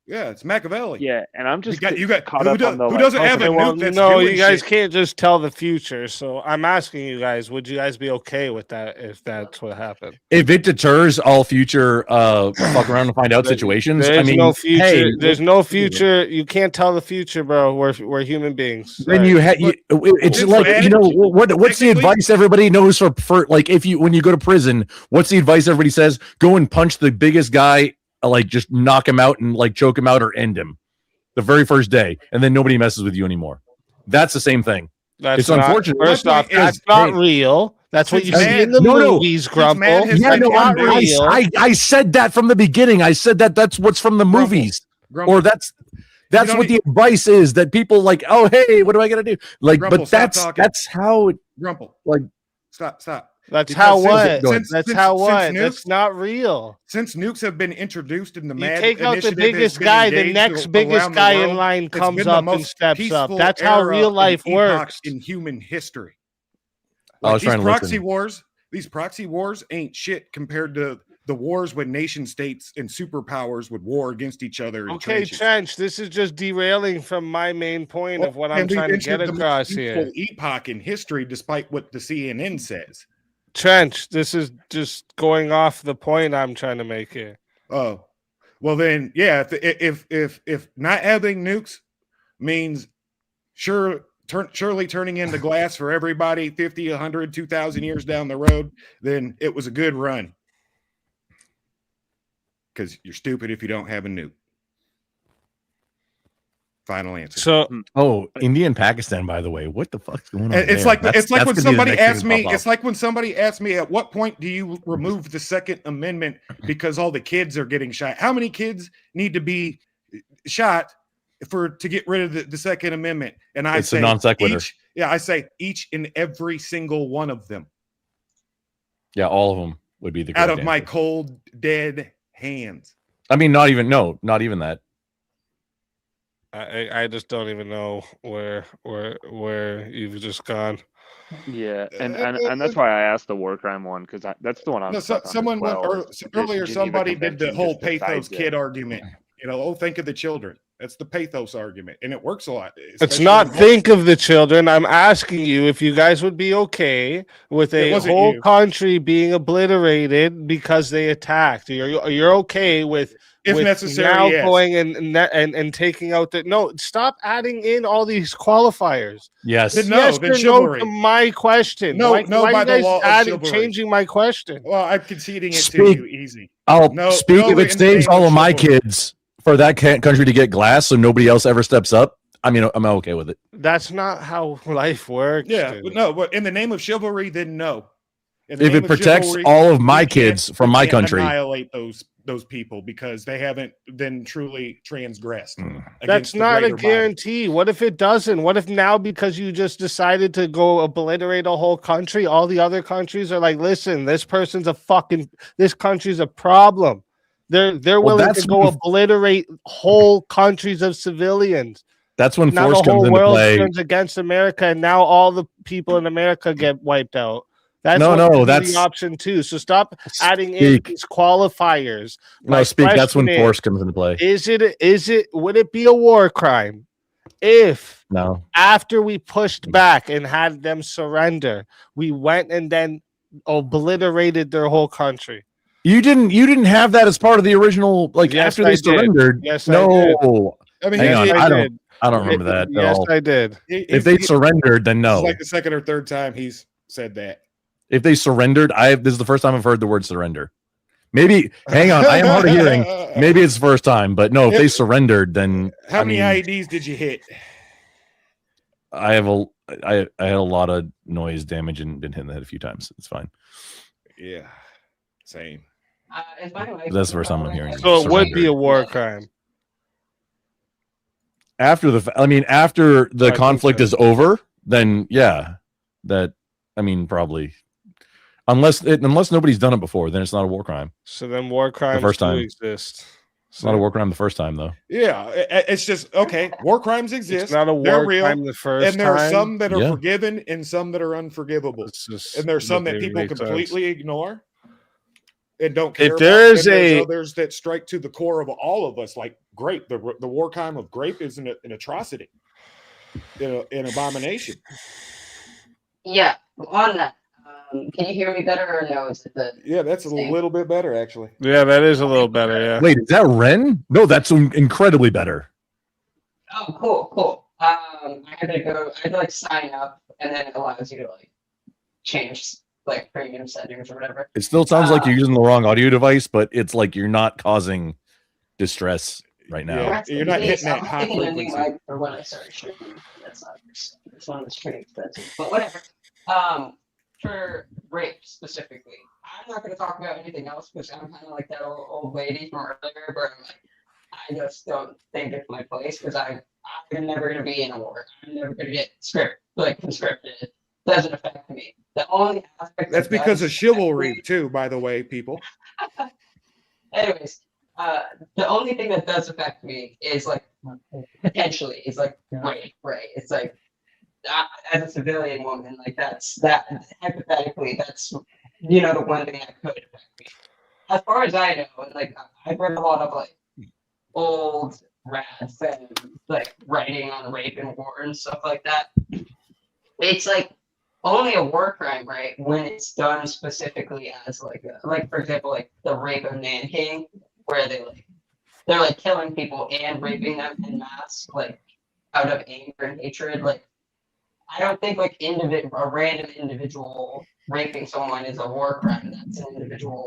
Yeah, it's Machiavelli. Yeah, and I'm just you got caught who, up on the who doesn't have a Okay, well, nuke that's no, doing you guys shit? can't just tell the future. So I'm asking you guys, would you guys be okay with that if that's what happened? If it deters all future fuck around and find out situations, There's I mean, no future. hey, There's no future. You can't tell the future, bro. We're human beings. then Sorry. you it's it's like, bad. you know, what's the Technically- advice everybody knows for like, when you go to prison, what's the advice everybody says? Go and punch the biggest guy, like just knock him out and like choke him out or end him the very first day, and then nobody messes with you anymore. That's the same thing. That's It's not, unfortunate. First My off, point that's is- not real. That's what you Since see man- in the No, no. movies, man Grumple. has Yeah, been no, not real. I said that from the beginning. I said that's what's from the Grumble. movies, Grumble. or that's don't what need- the advice is, that people like, oh, hey, what am I gonna do? Like, Grumble, but stop talking. that's how it, Grumple. like, Stop. That's Because how since- what? since- That's since- how since what? nukes- That's not real. Since nukes have been introduced in the You MAD take out the initiative has biggest been guy, the engaged next around biggest the guy in world, line it's comes been the up and most steps up. peaceful That's how era real and life epoch works. in human history. I was Like trying to listen. these proxy wars ain't shit compared to the wars when nation states and superpowers would war against each other. In Okay, trenches. Trench, this is just derailing from my main point of what I'm And we've trying to get entered the most across here. peaceful epoch in history, despite what the CNN says. Trench, this is just going off the point I'm trying to make here. Oh, well then, yeah. If not having nukes means surely turning into glass for everybody 50, 100, 2,000 years down the road, then it was a good run. Because you're stupid if you don't have a nuke. Final answer. So, oh, India and Pakistan, by the way, what the fuck's going on? And it's there? like That's when gonna be the somebody next thing asked to me. pop It's off. like when somebody asked me, at what point do you remove the Second Amendment because all the kids are getting shot? How many kids need to be shot to get rid of the Second Amendment? And I It's a say non sequitur. I say each and every single one of them Yeah, all of them would be the out correct of my answer. cold dead hands. I mean, not even that. I just don't even know where you've just gone. Yeah, and that's why I asked the war crime one, because that's the one I'm No, stuck on as someone well. earlier, Geneva somebody did the Convention whole just decides pathos it. kid argument. You know, oh, think of the children. That's the pathos argument, and it works a lot. It's especially not in- think of the children. I'm asking you if you guys would be okay with It a wasn't whole you. country being obliterated because they attacked. You're okay with If with necessary, now yes. going and taking out the no. Stop adding in all these qualifiers. Yes. Then no, Yes then or no chivalry. to my question. No, why, no, why by you the guys law of chivalry. changing my question? Well, I'm conceding it to Speak. you easy. I'll No, speak no, if in it the saves name all of of my chivalry. kids for that country to get glass, so nobody else ever steps up. I mean, I'm okay with it. That's not how life works. Yeah, dude. but no, but in the name of chivalry, then no. In the If name it of protects chivalry, all of my we kids can't- from we my can't country. annihilate those people because they haven't been truly transgressed. Mm. That's against the not a greater body. guarantee. What if it doesn't? What if now, because you just decided to go obliterate a whole country, all the other countries are like, listen, this country's a problem. They're Well, willing that's to go when- obliterate whole countries of civilians. That's when Now force the whole comes into world play. turns against America, and now all the people in America get wiped out. That's No, what no, could be that's- the option too. So stop adding in Speak. these qualifiers. No, My speak. That's when question force is, comes into play. would it be a war crime if No. after we pushed back and had them surrender, we went and then obliterated their whole country? You didn't have that as part of the original, like Yes, after they I did. surrendered. Yes, I no. I mean, Hang Yes, on. I I did. don't remember that at Yes, all. I did. If they surrendered, then This is no. like the second or third time he's said that. If they surrendered, this is the first time I've heard the word surrender. Maybe hang on, I am hard of hearing. Maybe it's the first time, but no, if they surrendered, then How I many mean, IEDs did you hit? I had a lot of noise damage and been hit in the head a few times. It's fine. Yeah, same. That's the first time I'm hearing. So it would be surrender. a war crime. After after the think conflict so. is over, then yeah, probably. Unless nobody's done it before, then it's not a war crime. So then war crimes first do time. exist. It's not a war crime the first time though. Yeah, it's just okay. War crimes exist. It's not a They're war real, crime the first and there are time. some that are Yeah. forgiven and some that are unforgivable. It's just And there's some that doesn't people make sense. completely ignore. and don't care If about. there's And there's a others that strike to the core of all of us, like grape. The war crime of grape is an atrocity, an abomination. Yeah, on that. Can you hear me better or no? Is it the Yeah, that's a same? little bit better, actually. yeah, that is a little better. Yeah. Wait, is that Ren? No, that's incredibly better. Oh, cool. I had to go. I had to like sign up, and then it allows you to like change like premium settings or whatever. It still sounds like you're using the wrong audio device, but it's like you're not causing distress right now. Yeah, you're not hitting that I'm high thinking a new frequency. mic for when I started streaming. That's not. This one was pretty expensive, but whatever. For rape specifically, I'm not going to talk about anything else because I'm kind of like that old lady from earlier, where I'm like, I just don't think it's my place because I'm never going to be in a war. I'm never going to get conscripted. It doesn't affect me. The only aspect That's because of does chivalry, affect too. By the way, people. me- Anyways, the only thing that does affect me is like potentially is like rape, right? It's like as a civilian woman, like that hypothetically, that's the one thing that could affect me. As far as I know, and like I've read a lot of like old rats and like writing on rape and war and stuff like that. It's like only a war crime, right? When it's done specifically as like for example, like the rape of Nanking, where they're like killing people and raping them in mass, like out of anger and hatred. Like I don't think like a random individual raping someone is a war crime. That's an individual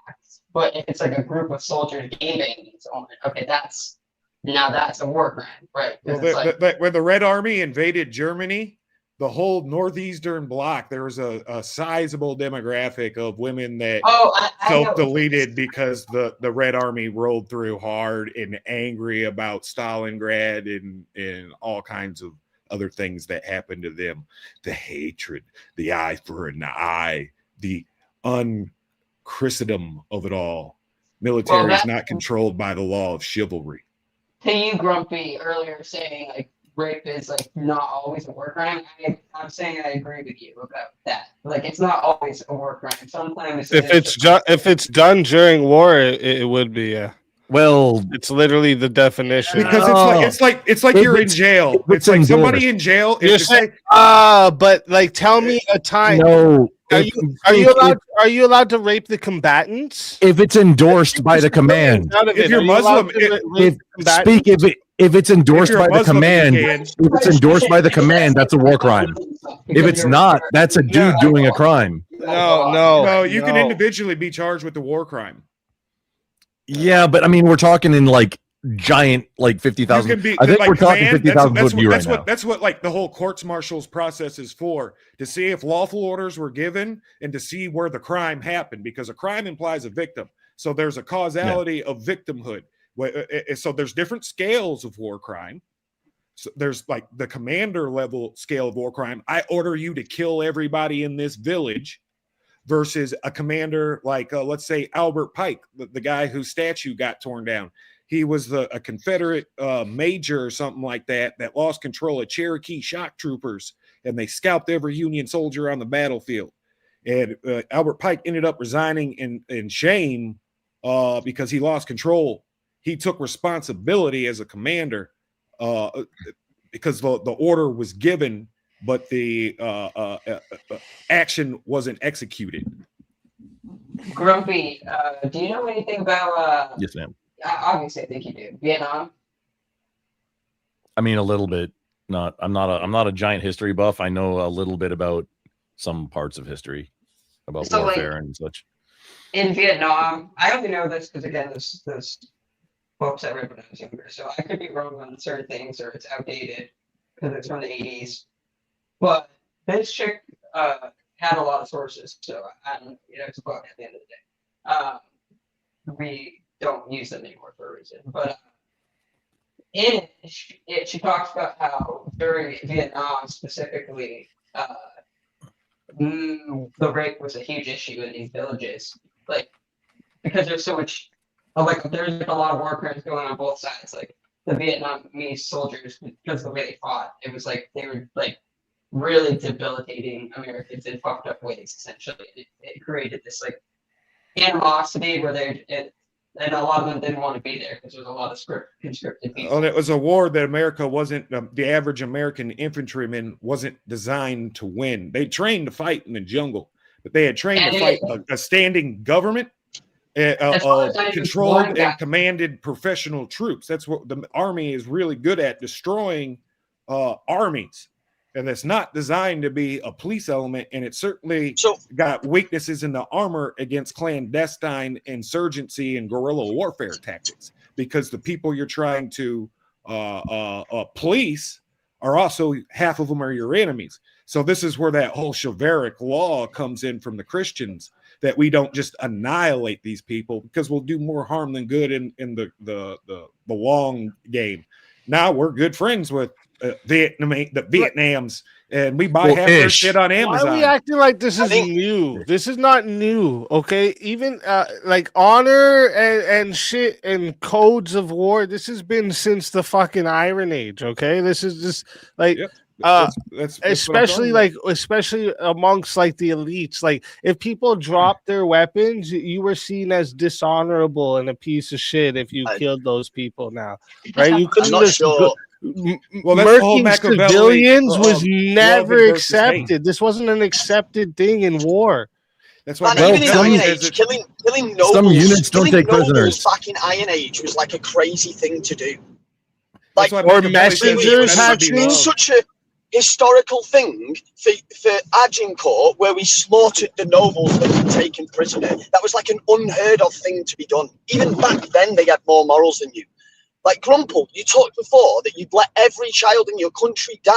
act. But if it's like a group of soldiers gaming someone, okay, that's a war crime, right? Well, It's like, when the Red Army invaded Germany, the whole northeastern bloc, there was a sizable demographic of women that I know. self-deleted because the Red Army rolled through hard and angry about Stalingrad and all kinds of other things that happened to them. The hatred, the eye for an eye, the unchristendom of it all. Military is not controlled by the law of chivalry. To you, Grumpy, earlier saying like rape is like not always a war crime. I'm saying I agree with you about that. Like it's not always a war crime. Sometimes If it's done during war, it would be. Yeah. Well, it's literally the definition. Because it's like you're in jail. It's like somebody in jail. You're saying, but like, tell me a time. No. Are you allowed to rape the combatants if it's endorsed by the command? If you're Muslim, if it's endorsed by the command, if it's endorsed by the command, that's a war crime. If it's not, that's a dude doing a crime. No. You can individually be charged with the war crime. Yeah, but I mean, we're talking in like giant, like 50,000. I think we're talking 50,000 foot view right now. That's what like the whole courts martials process is for, to see if lawful orders were given and to see where the crime happened, because a crime implies a victim. So there's a causality of victimhood. So there's different scales of war crime. So there's like the commander level scale of war crime. I order you to kill everybody in this village. Versus a commander like, let's say, Albert Pike, the guy whose statue got torn down. He was a Confederate major or something like that lost control of Cherokee shock troopers, and they scalped every Union soldier on the battlefield. And Albert Pike ended up resigning in shame because he lost control. He took responsibility as a commander because the order was given, but the action wasn't executed. Grumpy, do you know anything about? Yes, ma'am. Obviously, I think you do. Vietnam. I mean, a little bit. I'm not a giant history buff. I know a little bit about some parts of history, about warfare and such. In Vietnam, I only know this because again, this books I read when I was younger, so I could be wrong on certain things or it's outdated because it's from the 80s. But this chick had a lot of sources, so I don't, it's a book at the end of the day. We don't use them anymore for a reason. But in it, she talks about how during Vietnam specifically, the rape was a huge issue in these villages, like because there's so much, like there's a lot of war crimes going on both sides. Like the Vietnamese soldiers, because the way they fought, it was like they were like really debilitating Americans in fucked up ways. Essentially, it created this like animosity where and a lot of them didn't want to be there because there's a lot of conscripted people. Oh, it was a war that America wasn't, the average American infantryman wasn't designed to win. They trained to fight in the jungle, but they had trained to fight a standing government of controlled and commanded professional troops. That's what the army is really good at, destroying armies. And it's not designed to be a police element, and it certainly got weaknesses in the armor against clandestine insurgency and guerrilla warfare tactics, because the people you're trying to police are also, half of them are your enemies. So this is where that whole chivalric law comes in from the Christians, that we don't just annihilate these people, because we'll do more harm than good in the long game. Now we're good friends with Vietnams, and we buy half their shit on Amazon. Why are we acting like this is new? This is not new, okay? Even like honor and shit and codes of war, this has been since the fucking Iron Age, okay? This is just like that's especially amongst like the elites. Like if people dropped their weapons, you were seen as dishonorable and a piece of shit if you killed those people now, right? You couldn't just murking civilians was never accepted. This wasn't an accepted thing in war. That's why even in Iron Age, killing nobles, some units don't take prisoners. Back in Iron Age was like a crazy thing to do. Like, or messengers had to. It's such a historical thing for Agincourt, where we slaughtered the nobles that were taken prisoner. That was like an unheard of thing to be done. Even back then, they had more morals than you. Like Grumple, you talked before that you'd let every child in your country die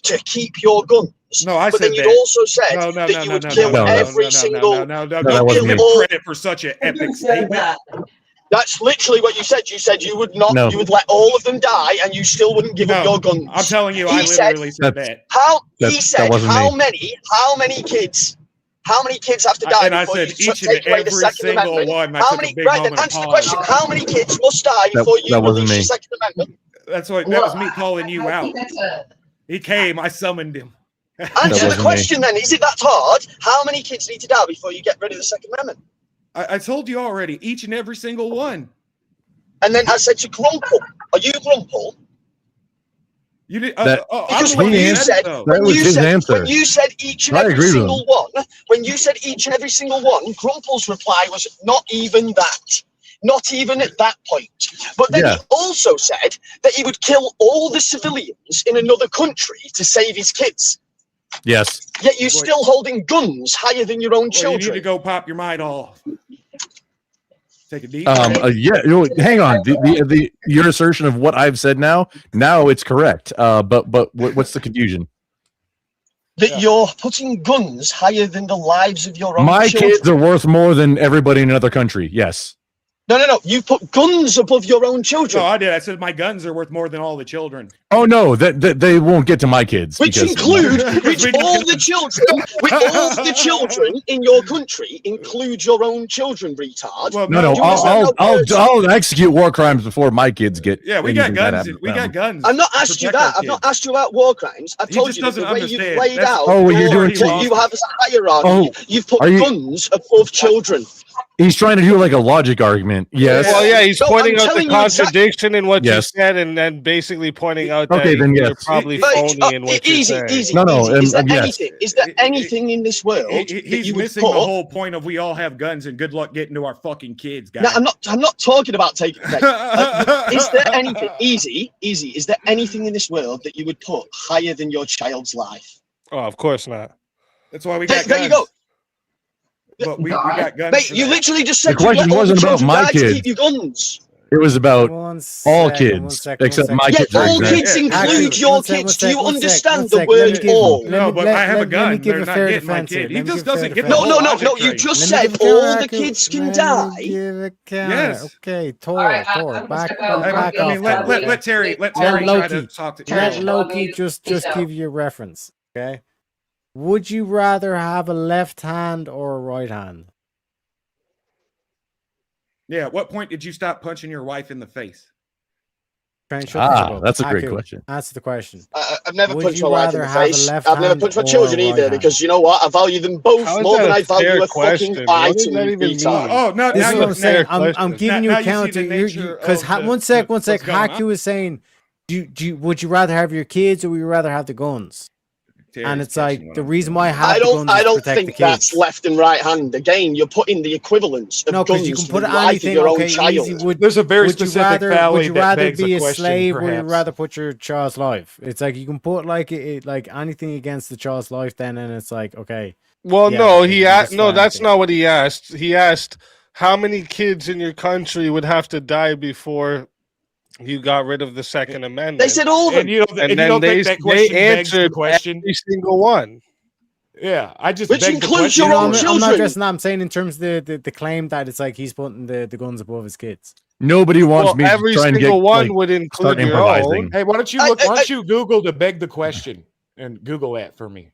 to keep your guns. No, I but said then you'd also said that you would kill every single. Don't give credit for such an epic statement. That's literally what you said. You said you would not. You would let all of them die, and you still wouldn't give up your guns. I'm telling you, I literally said that. He said how many kids? How many kids have to die and before I said you each take and away the every Second single Amendment? one. How many? Right, then answer the question. How many kids must die before you release the Second Amendment? That was me calling you out. He came. I summoned him. Answer the question then. Is it that hard? How many kids need to die before you get rid of the Second Amendment? I told you already. Each and every single one. And then I said to Grumple, are you Grumple? You did. Because when you said each and every single one, when you said each and every single one, Grumple's reply was not even that. Not even at that point. But then he also said that he would kill all the civilians in another country to save his kids. Yes. Yet you're still holding guns higher than your own children. You need to go pop your mind off. Take a deep hang on. Your assertion of what I've said now it's correct. But what's the confusion? That you're putting guns higher than the lives of your own children. My kids are worth more than everybody in another country. Yes. No. You put guns above your own children. No, I did. I said my guns are worth more than all the children. Oh no, that they won't get to my kids. Which all the children in your country include your own children, retard. Well, no. I'll execute war crimes before my kids get. Yeah, we got guns. We got guns. I've not asked you that. I've not asked you about war crimes. I've told you that the way you've laid out that you have as a hierarchy. You've put guns above children. He's trying to do like a logic argument. Yes. Well, yeah, he's pointing out the contradiction in what you said, and then basically pointing out that you're probably phony in what you're saying. Easy. No. Is there anything in this world he's missing the whole point of we all have guns and good luck getting to our fucking kids, guys. No, I'm not talking about taking. Is there anything easy? Is there anything in this world that you would put higher than your child's life? Oh, of course not. That's why we got guns. There you go. But we got guns. Mate, you literally just said the question wasn't about my kids. Keep your guns. It was about all kids, except my kids. All kids include your kids. Do you understand the word all? No, but I have a gun. They're not getting my kid. He just doesn't get No. You just said all the kids can die. Yes. Okay, Tor, back off. Let Terry try to talk to Terry. Let Loki just give you a reference. Okay. Would you rather have a left hand or a right hand? Yeah, at what point did you stop punching your wife in the face? Trent, shut the fuck up. That's a great Haku, question. Answer the question. I've never Would punched you my wife in rather the have a face. left I've never hand punched my or a children right either hand? because you know what? I value them both How is more that than a I value fair a fucking question? What does item, that you even retard. mean? Oh no! This Now is you, what I'm saying. I'm question. giving Now you a you see counter. the nature Because of one sec. what's going on. Haku is saying, would you rather have your kids or would you rather have the guns? And it's like the reason why I have the guns I is to don't protect think the kids. that's left and right hand. Again, you're putting the equivalence of No, because guns you can to put the it life of anything. your own Okay, easy. child. Would There's a very would you specific rather valley would you that rather begs be the a question, slave or would you perhaps. rather put your child's life? It's like you can put like like anything against the child's life, then, and it's like okay. Well, yeah, no, like, he you can asked. just No, try that's anything. not what he asked. He asked how many kids in your country would have to die before you got rid of the Second Amendment. They said all of them. And you don't, and and you then don't they think that question begs the answered question? every single one. Yeah, I just Which begged the includes question. your own I'm not children. addressing that. I'm saying in terms of the claim that it's like he's putting the guns above his kids. Nobody wants Well, me to every try and get single one like, would start include your improvising. own. Hey, why don't you look? Why don't you Google to beg the question and Google that for me?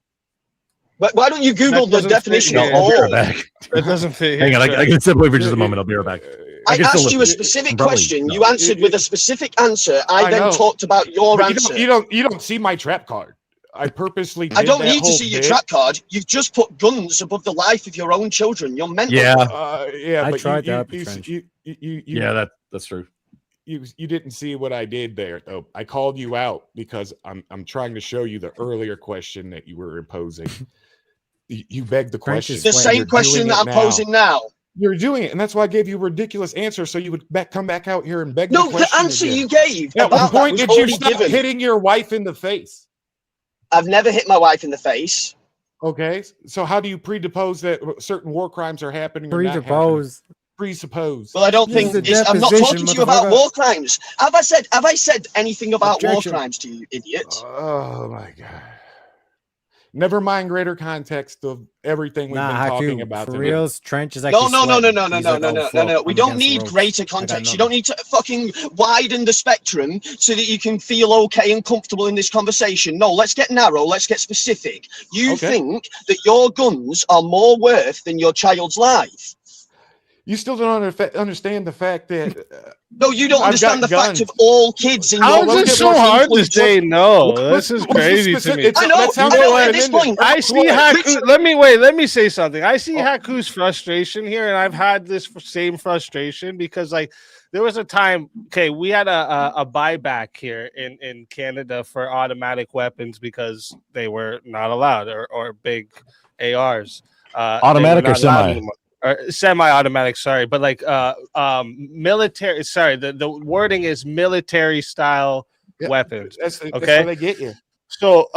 But why don't you Google That the doesn't fit definition here. of I'll be right all? back. That doesn't fit. Hang on, here, I can step away for just a moment. I'll be right back. I can still asked you a listen. specific Probably question. not. You answered with a specific answer. I I then know. talked about your But answer. you don't see my trap card. I purposely. I did don't that need to whole see your bit. trap card. You've just put guns above the life of your own children. You're mental. Yeah, Yeah, I but tried to you, help you, you, Trench. you, yeah, that's true. you didn't see what I did there. Though I called you out because I'm trying to show you the earlier question that you were imposing. You begged the Trench question. is The Wait, same You're question doing that it I'm now. posing now. You're doing it, and that's why I gave you a ridiculous answer, so you would come back out here and beg No, the the question answer again. you gave At what about that point was did you already stop given. hitting your wife in the face? I've never hit my wife in the face. Okay, so how do you presuppose that certain war crimes are happening or not happening? Presuppose. Presuppose. Well, I don't This think is a I'm not deposition, talking to you about motherfucker. war crimes. Have I said anything about Objection. war crimes to you, idiot? Oh my god. Never mind greater context of everything we've been Nah, talking Haku, about for today. reals, Trench is No, actually no, no, no, sweating. no, no, He's no, like, no, oh, no, no, fuck, no. We I'm don't against the need ropes. greater I got context. You nothing. don't need to fucking widen the spectrum so that you can feel okay and comfortable in this conversation. No, let's get narrow. Let's get specific. You Okay. think that your guns are more worth than your child's life? You still don't understand the fact that No, you don't I've understand the got fact guns. of all kids in How your is let's it get so more hard to includes say no? What's- This is what's the crazy to specific- me. it's- I know. that sounds I know. like At this point, I see Richard- Haku. Let me say something. I see Oh. Haku's frustration here, and I've had this same frustration because, like, there was a time. Okay, we had a buyback here in Canada for automatic weapons because they were not allowed, or big ARs. Automatic or semi? Or semi-automatic, sorry, but like military. Sorry, the wording is military style Yeah, weapons. That's Okay. how they get you. So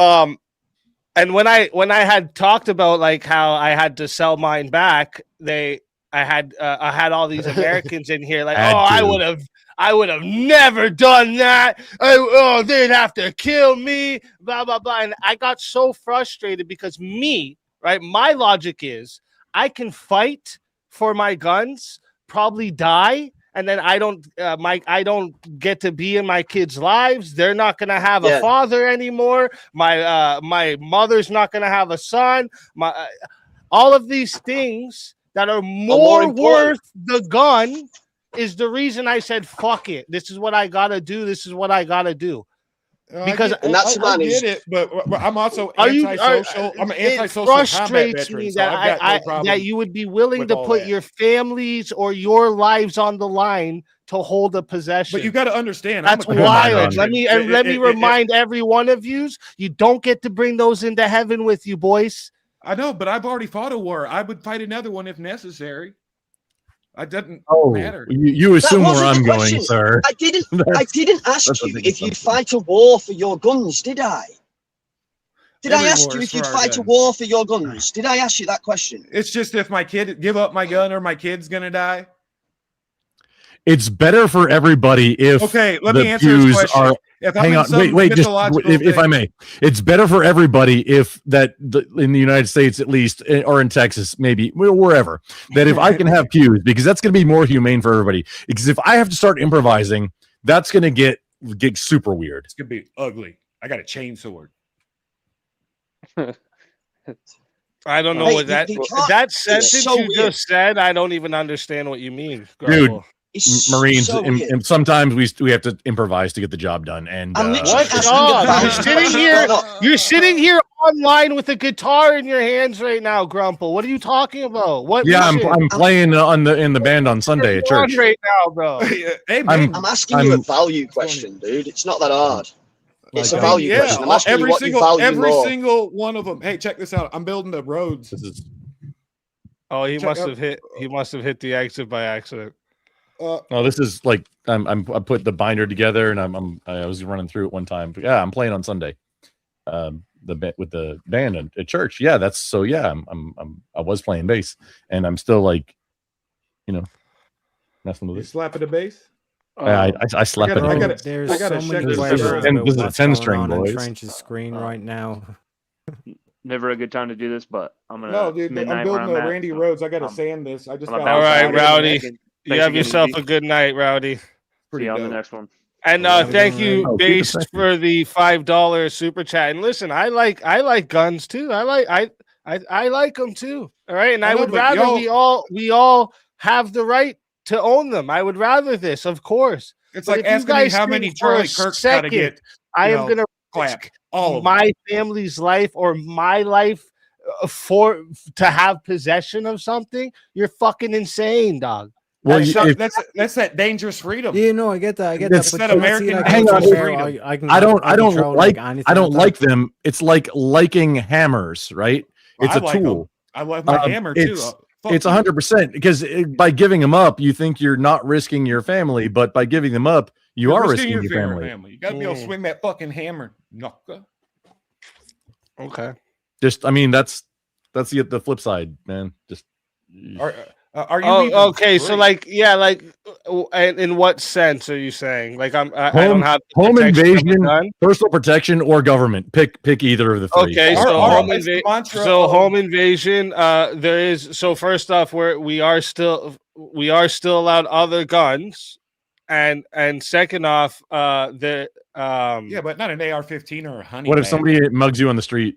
and when I had talked about like how I had to sell mine back, I had all these Americans in here like, Had oh, to. I would have never done that. Oh, they'd have to kill me, blah blah blah. And I got so frustrated because my logic is I can fight for my guns, probably die, and then I don't get to be in my kids' lives. They're not gonna have a father anymore. My mother's not gonna have a son. All of these things that are more worth the gun is the reason I said fuck it. This is what I gotta do. This is what I gotta do. Because I get it, but I'm also antisocial. I'm an antisocial combat frustrates veteran, me so I've got no problem that you would be willing with to all put that. your families or your lives on the line to hold a possession. But you got to understand, that's I'm a wild. veteran. Let me remind every one of you don't get to bring those into heaven with you, boys. I know, but I've already fought a war. I would fight another one if necessary. It doesn't matter. You assume where I'm going, sir. I didn't ask you if you'd fight a war for your guns, did I? Did I ask you if you'd fight a war for your guns? Did I ask you that question? It's just if my kid give up my gun or my kid's gonna die. It's better for everybody if let me answer this question. Hang on, wait, just if I may, it's better for everybody if in the United States at least, or in Texas maybe, wherever, that if I can have pews, because that's going to be more humane for everybody. Because if I have to start improvising, that's going to get super weird. It's gonna be ugly. I got a chainsaw. I don't know what that sentence you just said. I don't even understand what you mean, dude. It's Marines, so weird. and sometimes we have to improvise to get the job done. And I'm literally What? asking Dog, about you're it. sitting here. You're sitting here online with a guitar in your hands right now, Grumple. What are you talking about? What? yeah, mission? I'm playing in the band on Sunday at What are you church. on right now, bro. Hey, I'm- I'm asking you a value question, dude. It's not that hard. It's a Like, value yeah, question. I'm asking you every what single you value every more. single one of them. Hey, check this out. I'm building the roads. This is Oh, he Check must out- have hit. He must have hit the exit by accident. oh, this is like I put the binder together, and I was running through it one time. But yeah, I'm playing on Sunday. With the band at church. Yeah, that's so. Yeah, I was playing bass, and I'm still like, messing with You it. slapping the bass? I slept gotta- it. I gotta- There's I gotta so check many this questions out. about This is a what's 10-string, going on boys. in Trench's screen right now. Never a good time to do this, but I'm gonna. No, dude. I'm midnight building where the at, Randy so Rhodes. I got to I'm- sand this. I just I'm got. about All right, to- Rowdy. Thanks You have again, yourself DB. a good night, Rowdy. Pretty See you on the dope. next one. And Yeah, we're thank doing you, right. Based, Oh, for the $5 super chat. And listen, I like guns too. I like them too. All right, and I I know, would but rather y'all- we all have the right to own them. I would rather this, of course. It's But like if you asking me guys how think many for a Charlie Kirk's got to second get. I you am know, gonna clapped. risk All of them. my family's life or my life to have possession of something. You're fucking insane, dog. Well, That's that dangerous freedom. Yeah, no, I get that. I get It's that. that But you don't see, American like, hang on, where freedom. I don't control, like anything I don't that. like them. It's like liking hammers, right? It's I a like 'em. tool. I love my hammer too. It's 100% because by giving them up, you think you're not risking your family, but by giving them up, you are risking your family. You got to be able to swing that fucking hammer, knucker. Okay. Just, I mean, that's the flip side, man. Just Are you? even okay. So, free? like, yeah, like, in what sense are you saying? Like, I don't Home- have home protection of a invasion, gun? personal protection, or government. Pick either of the three. Okay, Our- so our- home it's the invasion. mantra So of- home invasion. There is. So first off, we are still allowed other guns, and second off, yeah, but not an AR-15 or a honey. What if badger. somebody mugs you on the street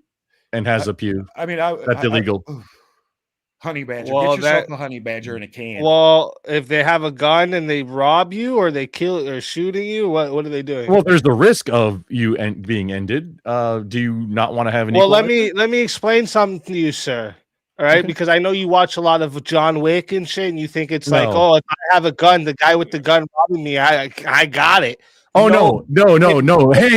and has a pew? I mean, That's illegal. Honey badger. Well, Get yourself that- a honey badger in a can. well, if they have a gun and they rob you or they kill or shooting you, what are they doing? Well, there's the risk of you being ended. Do you not want to have an? Well, let equalizer? me explain something to you, sir. All right, Okay. because I know you watch a lot of John Wick and shit, and you think it's like, No. oh, if I have a gun, the guy with the gun robbing me, I got it. Oh no! Hang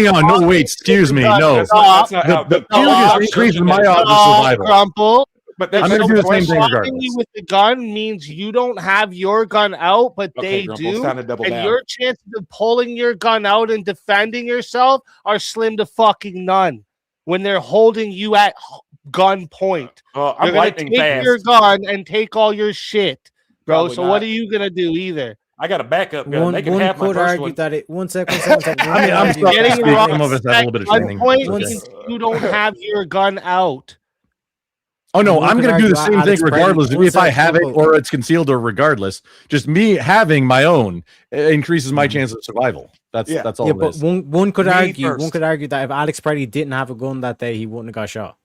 on! No, wait. Excuse me. No. That's not how The the pew just increases my odds of survival. Crumple. But I'm that's gonna do the same thing Robbing regardless. you with the gun means you don't have your gun out, but Okay, they Grumple, it's do. time to double And down. your chances of pulling your gun out and defending yourself are slim to fucking none when they're holding you at gun point. I'm You're gonna lightning take fast. your gun and take all your shit, bro. Probably so not. what are you gonna do either? I got a backup gun. One They can have my could first argue one. that it. One second. I mean, I'm Getting sorry. robbed Some of us have a little bit of at training. gunpoint Once- means you don't have your gun out. Oh no, One I'm could going to do the argue same thing Alex Brady- regardless one if I second, have it Grumple. or it's concealed or regardless. Just me having my own increases my chance of survival. That's Yeah. that's all Yeah, it but is. one could Me argue. One first. could argue that if Alex Brady didn't have a gun that day, he wouldn't have got shot.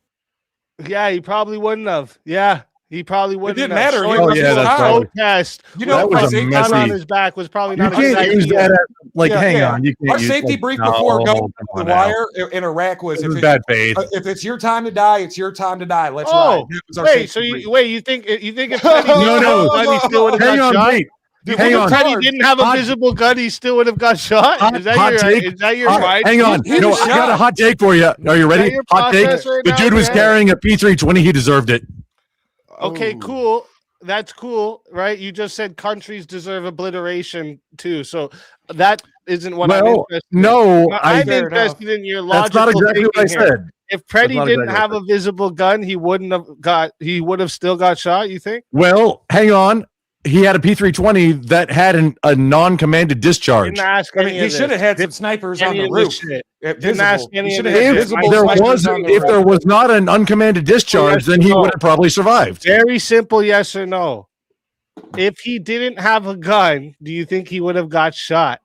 Yeah, he probably wouldn't have. Yeah, he probably wouldn't. didn't have. matter. Showing Oh, up yeah, to that's a probably- protest. You That know, was our a safety, messy- on his back was probably You not a good can't use idea. that as, like, Yeah, hang yeah. on. You can't our use, safety like, brief no, before going come the on now. wire in Iraq was This if is it- bad faith. if it's your time to die, it's your time to die. Let's Oh, ride. That was our wait, safety so brief. you think if Petty No, didn't no. have a gun, he still would have Hang got on, shot? wait. You Hang think on. if Petty didn't have a Hot- visible gun, he still would have got shot? Hot- Is that hot your take. is that your Hot- mind? Hang on. He No, was I got a shot. hot take for you. Are you ready? your Hot take. process right The now, dude was man? carrying a P320. He deserved it. Okay, Oh. cool. That's cool, right? You just said countries deserve obliteration too, so that isn't what I'm Well, interested in. no, I'm Fair interested in your That's logical not exactly what I thinking here. said. If Preddy not didn't exactly have what a visible gun, he would have still got shot, you think? Well, hang on. He had a P320 that had a non-commanded discharge. Didn't ask I any mean, he of this. should have had some snipers on Any the of this roof. shit. Visible. Didn't ask any He of should have this. had If visible there snipers was on the if roof. there was not an uncommanded discharge, then he no. would have probably survived. Very simple yes or no. If he didn't have a gun, do you think he would have got shot?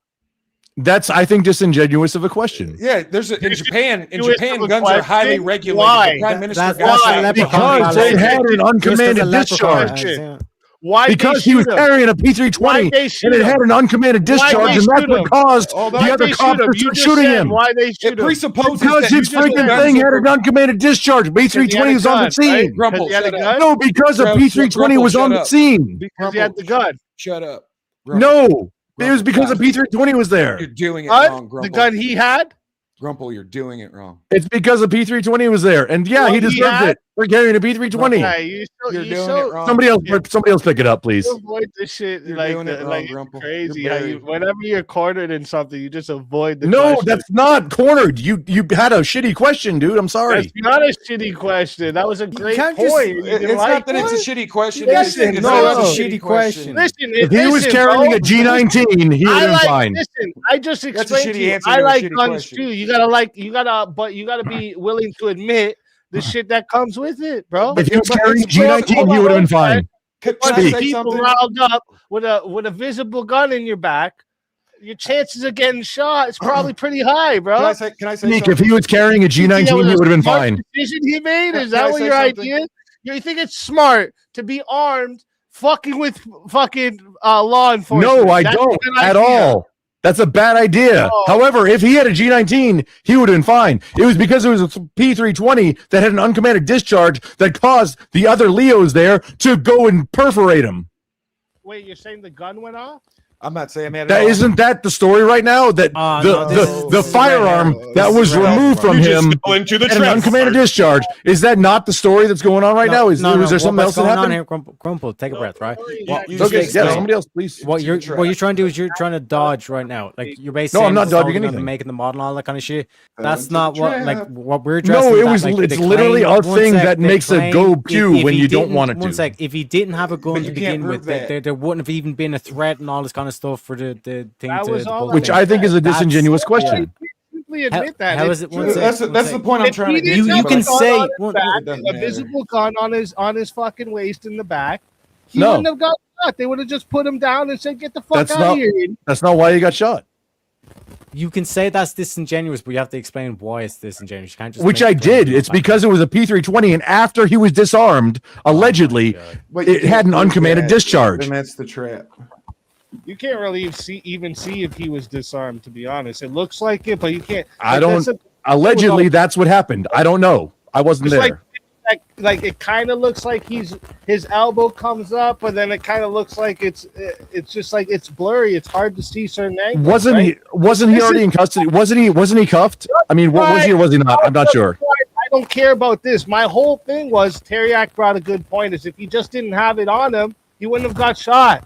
That's, I think, disingenuous of a question. Yeah, in Japan, You asked guns a are highly question? regulated. Why? The Prime Minister That's got the shot. leprechaun Because they fallacy. had an Just as a uncommanded leprechaun, discharge. yeah. Why? Because he was carrying a P320 and it had an uncommanded discharge, and that's what caused the other cops to start shooting him. Why they shoot It presupposes Because that his freaking thing had an uncommanded discharge. P320 was on the scene. Grumple, He had a shut gun? up. No, because a P320 was on the scene. Because he had the gun. Shut up. No, it was because a P320 was there. You're doing it What? wrong, Grumple. The gun he had? Grumple, you're doing it wrong. It's because a P320 was there, and yeah, he deserves it for carrying a P320. Okay, You're doing it wrong. Somebody else pick it up, please. You avoid this shit You're like, doing it wrong, like Grumple. crazy. You're How buried. whenever you're cornered in something, you just avoid the No, question. that's not cornered. You had a shitty question, dude. I'm sorry. That's not a shitty question. That was a great can't point. just- You It's didn't not like that it's a it? shitty question. Yes, it's no, a it's a shitty question. Listen, If he was carrying a G19, he would have been fine. Listen, I just That's a explained shitty to you. answer I to a like shitty guns question. too. But you gotta be willing to admit the shit that comes with it, bro. If he was But carrying a it's G19, he would have been fine. Can Bunch I of say people something? riled up with a visible gun in your back, your chances of getting shot is probably pretty high, bro. Can I say Nick, something? if he was carrying a You think G19, that was he a would have been smart fine. Decision he made? Can Is that I what say your something? idea? You think it's smart to be armed, fucking with fucking law enforcement? No, I That's a don't good at idea. all. That's a bad idea. No. However, if he had a G19, he would have been fine. It was because it was a P320 that had an uncommanded discharge that caused the other Leos there to go and perforate him. Wait, you're saying the gun went off? I'm not saying that. That isn't that the story right now? That no, the firearm that was removed from him into the had an uncommanded discharge. Is that not the story that's going on right now? Is there something else that going on happened? here? Grumple, take a breath, right? Okay, yeah, somebody else, please. What you're trying to do is you're trying to dodge right now. Like you're basically No, I'm not dodging saying anything. making the model and all that kind of shit. Fell That's into not the what trap. what we're addressing. No, is it that, was like, it's the literally claim- a one thing sec, that the makes a claim- go pew if when he you don't didn't- want it One to. sec, if he didn't have a gun But to you begin can't with, prove that. there wouldn't have even been a threat and all this kind of stuff for the thing That to was all pull I Which thing. I think is a That's- disingenuous question. Simply admit that. How It's is it? true. One sec, That's one the sec. point I'm If trying he to get. didn't to, You but can like- say- on his one- back, it doesn't a matter. visible gun on his fucking waist in the back, he No. wouldn't have got shot. They would have just put him down and said, "Get the fuck That's out not- of here." That's not why he got shot. You can say that's disingenuous, but you have to explain why it's disingenuous. You can't just Which make I the claim did. not It's back. because it was a P320, and after he was disarmed, allegedly, But you it had an can't prove uncommanded that, discharge. And that's the trap. You can't really even see if he was disarmed. To be honest, it looks like it, but you can't. I like, don't. that's Allegedly, that's what happened. I don't know. I wasn't It's there. like it kind of looks like his elbow comes up, but then it kind of looks like it's just like it's blurry. It's hard to see certain angles. Wasn't right? he already in custody? Wasn't he cuffed? I mean, what was he or was he not? I'm not sure. I don't care about this. My whole thing was Teriak brought a good point. Is if he just didn't have it on him, he wouldn't have got shot.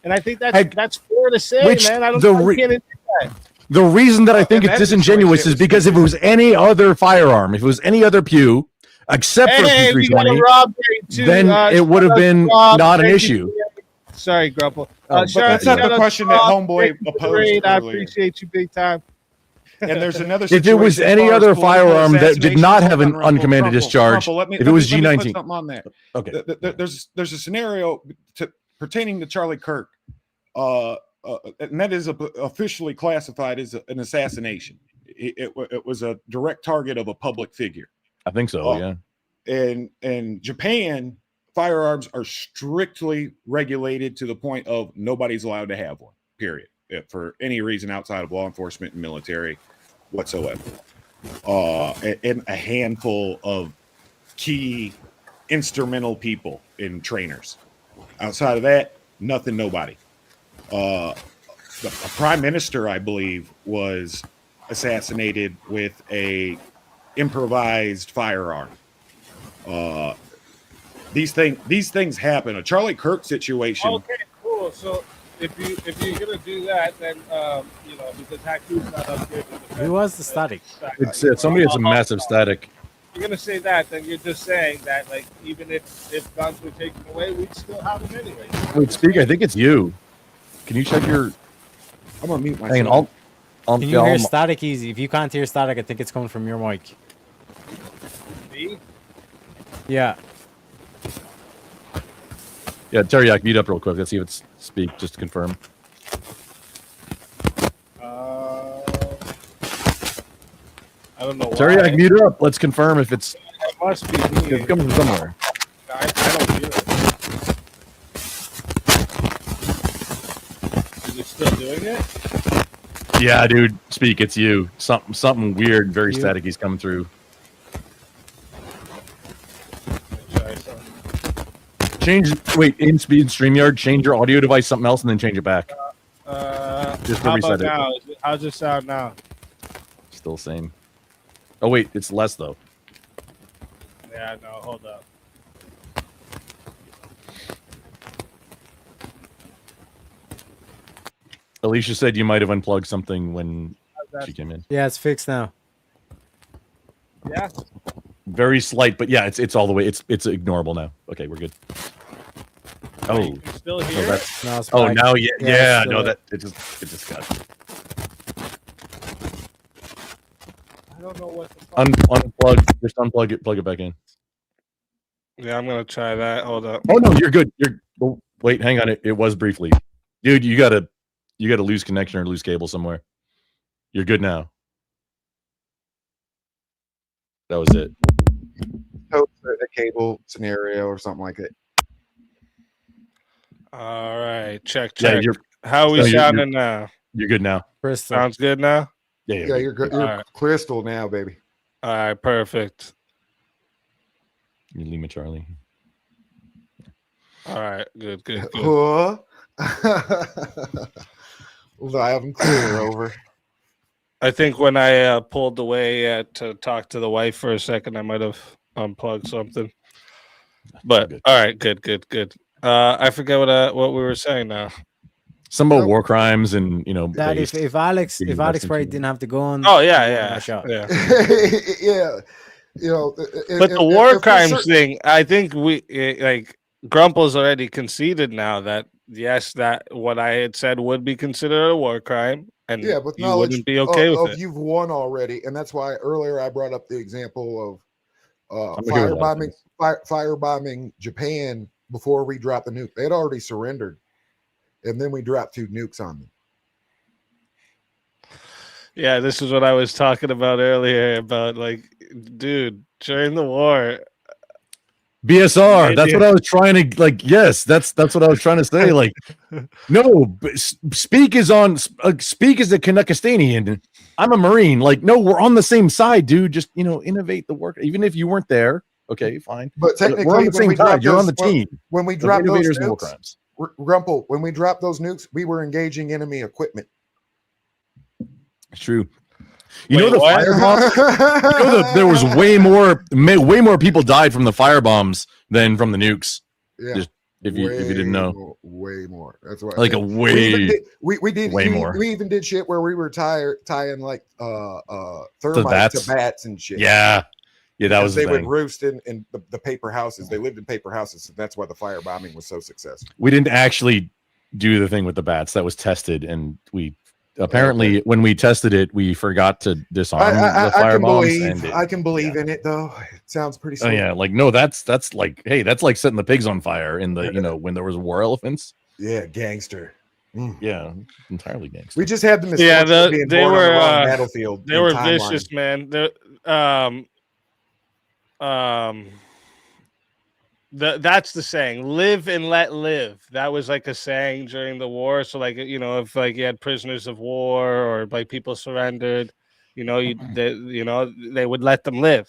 And I think that's fair to say, Which man. I don't the I re- can't admit that. The reason that I think in it's that disingenuous situation, is because if it was any other firearm, if it was any other pew, except for Hey, we got a P320, Rob here too. then it would have been Rob, not an thank you. issue. Sorry, Grumple. But shout out that's to not the Rob, question that Homeboy thank you for the opposed raid. I earlier. appreciate you big time. And there's another If it was situation as any far as other political firearm that did assassination. not Hold have on, an Rumple, uncommanded Rumple, discharge, Rumple, let me if it was put G19. something on that. Okay. There's a scenario pertaining to Charlie Kirk, and that is officially classified as an assassination. It was a direct target of a public figure. I think so, yeah. And Japan, firearms are strictly regulated to the point of nobody's allowed to have one, period, for any reason outside of law enforcement and military whatsoever. And a handful of key instrumental people and trainers. Outside of that, nothing, nobody. The prime minister, I believe, was assassinated with a improvised firearm. These things happen. A Charlie Kirk situation. Okay, cool. So if you're gonna do that, then because Haku's not up here. Who was the static? It's somebody has a massive static. You're gonna say that, then you're just saying that, like, even if guns were taken away, we'd still have them anyway. Wait, speak. I think it's you. Can you check your? I'm gonna mute myself. Hang on, I'll Can you hear static easy? If you can't hear static, I think it's coming from your mic. Me? Yeah. Yeah, Teriak, mute up real quick. Let's see if it's speak, just to confirm. I don't know why. Teriak, mute up. Let's confirm if it's. It must be me. It's coming from somewhere. I don't hear it. doing it? Yeah, dude. Speak. It's you. Something weird, very You. static. He's coming through. Try something. Change. Wait, in StreamYard, change your audio device something else, and then change it back. Just to How reset about it. now? How's it sound now? Still same. Oh wait, it's less though. Yeah, no, hold up. Alicia said you might have unplugged something when she came in. Yeah, it's fixed now. Yeah. Very slight, but yeah, it's all the way. It's ignorable now. Okay, we're good. Oh, You can still hear it? that's No, it's oh back. now Yeah, yeah it's no still- that it just got I don't know what the fuck. unplug. Just unplug it. Plug it back in. Yeah, I'm gonna try that. Hold up. Oh no, you're good. Oh, wait, hang on. It was briefly, dude. You gotta lose connection or lose cable somewhere. You're good now. That was it. Hope a cable scenario or something like it. All right, check. Yeah, you're How are we no, you're- sounding now? you're good now. Crystal. Sounds good now. Yeah, you're good. You're Alright. crystal now, baby. All right, perfect. You Lima Charlie. All right, good. Huh? Loud and clear over. I think when I pulled away to talk to the wife for a second, I might have unplugged something. But Good. all right, good. I forget what we were saying now. Some about war crimes and That based- if Alex being Alex less probably into- didn't have to go on. Oh he yeah, would've yeah, got shot. yeah. Yeah, you know. But the war crimes thing, I think like Grumple's already conceded now that yes, that what I had said would be considered a war crime, and Yeah, with you knowledge wouldn't be okay with of it. you've won already, and that's why earlier I brought up the example of I'm okay with a lot of things. firebombing Japan before we dropped the nuke. They had already surrendered, and then we dropped 2 nukes on them. Yeah, this is what I was talking about earlier about like, dude, during the war, BSR. That's Maybe- what I was trying to like. Yes, that's what I was trying to say. Like, no, but Speak is on. Speak is a Kanakistanian. I'm a Marine. Like, no, we're on the same side, dude. Just innovate the work. Even if you weren't there, okay, fine. But technically, we're on the same side. You're on the team. When we of dropped those innovators and war nukes, crimes. Grumple, when we dropped those nukes, we were engaging enemy equipment. It's true. You know Wait, the what? firebombs. You know that there was way more people died from the firebombs than from the nukes. Yeah. Just if you didn't know, way more. That's what. like a way. We did way more. We even did shit where we were tying like thermite bats. to bats and shit. Yeah, that Because was the they would thing. roost in the paper houses. They lived in paper houses, so that's why the firebombing was so successful. We didn't actually do the thing with the bats. That was tested, and we apparently when we tested it, we forgot to disarm the I can firebombs. And believe. I can believe in it though. It sounds pretty. oh Sweet. yeah, like no, that's like hey, that's like setting the pigs on fire in the when there was war elephants. Yeah, gangster. Yeah, entirely gangster. We just had the misfortune Yeah, of being they born on the were wrong battlefield. they and were timeline. vicious, man. That's the saying, live and let live. That was like a saying during the war. So like, if like you had prisoners of war or like people surrendered, they would let them live.